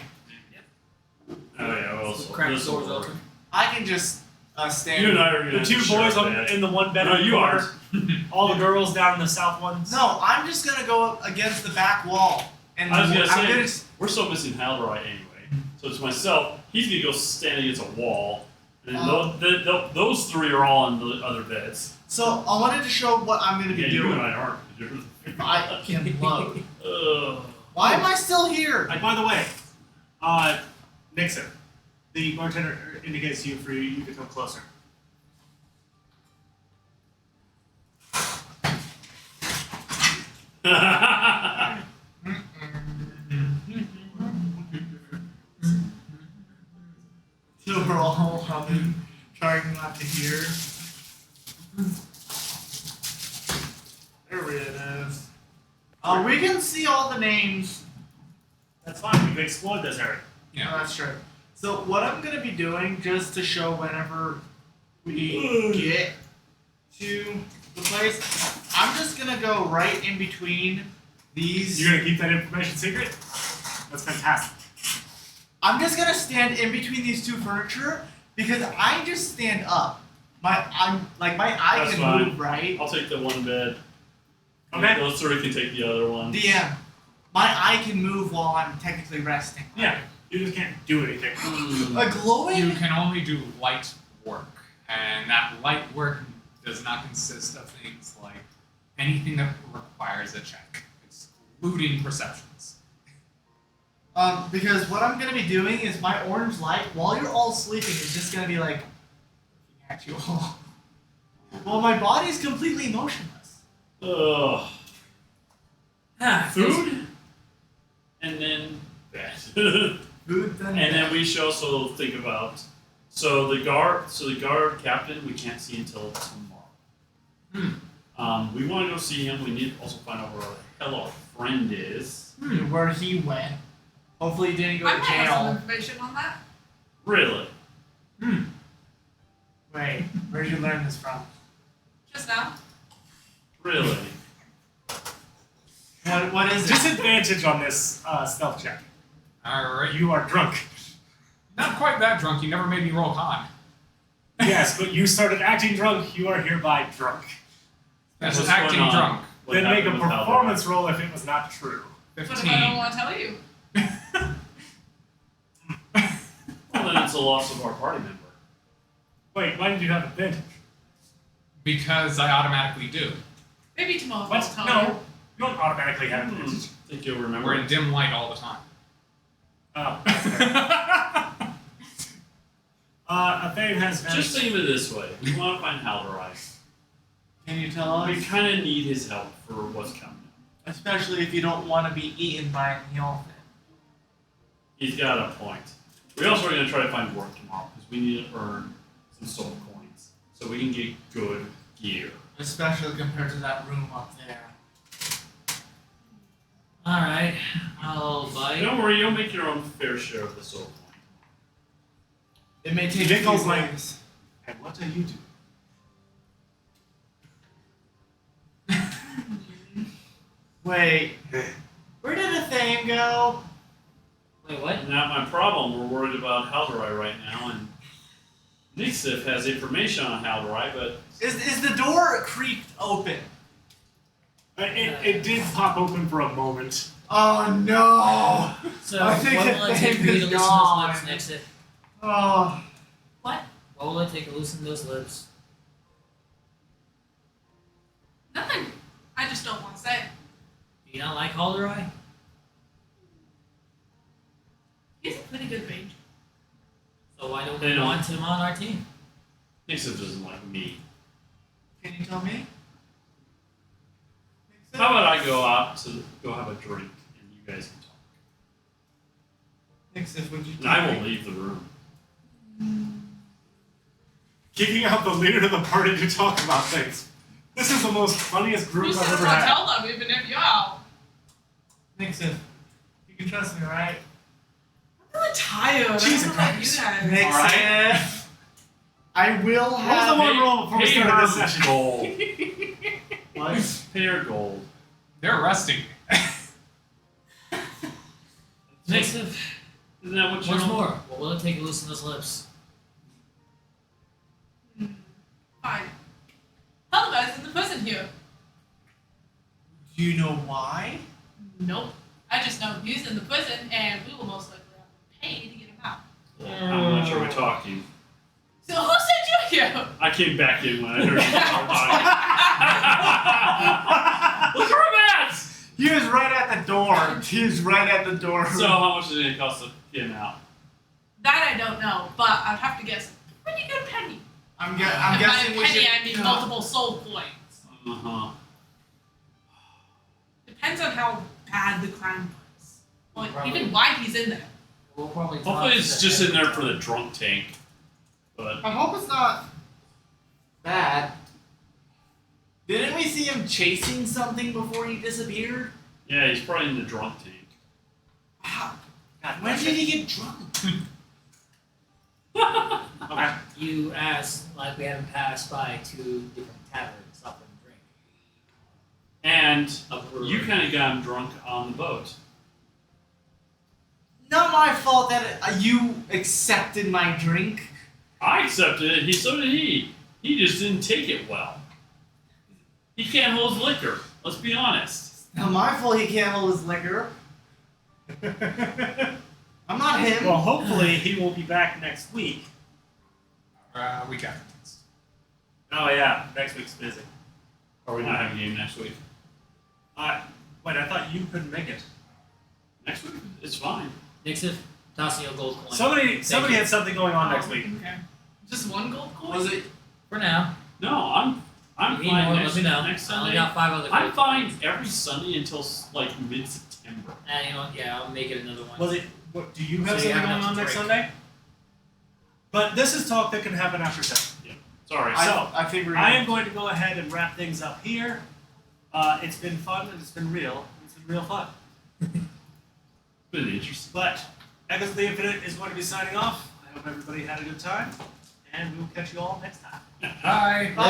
Oh yeah, well, Crack the this'll doors work. open. I can just stand. You and I are gonna The two share boys that. in the one bed. No, in the you corner. aren't. All the girls down in the south ones. No, I'm just gonna go up against the back wall. And I was gonna I'm say, gonna we're still missing Haldorai anyway. So it's myself, he's gonna go stand against a wall. And then those three are all on the other beds. So I wanted to show what I'm gonna be Yeah, you doing. and I aren't. I can load. Ugh. Why am I still here? By the way, Nixon, the bartender indicates to you for you to come closer. So we're all humming, trying not to hear. There it is. We can see all the names. That's fine. We've explored this area. Yeah. Oh, that's true. So what I'm gonna be doing, just to show whenever we get to the place, I'm just gonna go right in between these. You're gonna keep that information secret? That's fantastic. I'm just gonna stand in between these two furniture because I just stand up. My eye That's can fine. move, right? I'll take the one bed. Okay. Those three can take the other one. DM. My eye can move while I'm technically resting. Yeah. You just can't do anything. A glowing. You can only do light work, and that light work does not consist of things like anything that requires a check, excluding perceptions. Because what I'm gonna be doing is my orange light, while you're all sleeping, is just gonna be like looking at you all. While my body's completely motionless. Ugh. Food? Food? And then bed. Food, then And then we should also think about the guard captain we can't see until tomorrow. We want to go see him. We need to also find out where the hell our friend is. where he went. Hopefully he didn't go I to might have some jail. information on that. Really? Wait, where'd you learn this from? Just now. Really? What is it? Disadvantage on this stealth check. Alright. You are drunk. Not quite that drunk, you never made me roll con. Yes, but you started acting drunk. You are hereby drunk. That's What's acting going on? drunk. What Then make a happened with Haldoran? performance roll if it was not true. But if 15. I don't want to tell you. Well, then it's a loss of our party member. Wait, why did you have advantage? Because I automatically do. Maybe tomorrow. What? No, you don't automatically have advantage. I think you'll remember. We're in dim light all the time. Oh. A Thane has advantage. Just think of it this way: we want to find Haldorai. Can you tell us? We kind of need his help for what's coming. Especially if you don't want to be eaten by a Neolfin. He's got a point. We also are going to try to find work tomorrow because we need to earn some soul coins so we can get good gear. Especially compared to that room up there. Alright, I'll bite. Don't worry, you'll make your own fair share of the soul coin. It may take Nichols few like- ways. And what do you do? Wait, where did the Thane go? Wait, what? Not my problem. We're worried about Haldorai right now, and Nixif has information on Haldorai, but Is the door creaked open? It did pop open for a moment. Oh no! So, I think what that will it take for thing you is to loosen gone. those lips, Nixit? Oh, What? What will it take to loosen those lips? Nothing. I just don't want to say it. Do you not like Haldorai? He's a pretty good ranger. So why don't They we don't. want him on our team? Nixif doesn't like me. can you tell me? How about I go out to go have a drink, and you guys can talk. Nixif, would you And tell I me? will leave the room. Kicking out the leader of the party to talk about things. This is the most funniest group You I've said ever not had. tell them even if you're out. Nixif, you can trust me, right? I'm really tired. Jesus I don't know about you Christ. guys. Nixif, I will What was have the one roll before we Pay started her this session? gold. What? Pay her gold. They're arresting me. Nixit, Isn't that what you once want? more, what will it take to loosen those lips? Fine. Hello guys, in the prison here. Do you know why? Nope. I just know he's in the prison and we will most likely have to pay to get him out. I'm not sure we're talking. So who sent you here? I came back in when I heard you talking. Look where I'm at! He was right at the door. He was right at the door. So how much is it going to cost to get him out? That I don't know, but I'd have to guess a pretty good penny. I'm And guessing by we penny should. I mean multiple soul coins. Uh-huh. Depends on how bad the crime was. Or Probably. even why he's in there. We'll probably talk Hopefully to it's the just head in there of for the drunk tank. But I hope it's not bad. Didn't we see him chasing something before he disappeared? yeah, he's probably in the drunk tank. How? When did he get drunk? Okay. You asked like we haven't passed by 2 different taverns up and drink. And A brewery. you kind of got him drunk on the boat. Not my fault that you accepted my drink. I accepted it. So did he. He just didn't take it well. He can't hold his liquor. Let's be honest. Not my fault he can't hold his liquor. I'm not him. Well, hopefully he will be back next week. We got it. Oh yeah, next week's busy. Are we not having a game next week? Wait, I thought you couldn't make it. Next week? It's fine. Nixit, toss you a gold coin. Somebody had something going on next week. Okay. Just one gold coin? Was it? For now. No, I'm If you fine know, next, let me know. next I only Sunday. got 5 other I'm gold fine coins. every Sunday until like mid-September. And you know what? Yeah, I'll make it another one. Was it? What, do you have So you something have going enough on to next drink. Sunday? But this is talk that can happen after 7. Sorry. I figured. I am going to go ahead and wrap things up here. It's been fun and it's been real. It's been real fun. Been interesting. But Echoes of the Infinite is going to be signing off. I hope everybody had a good time, and we will catch you all next time. Bye. Bye.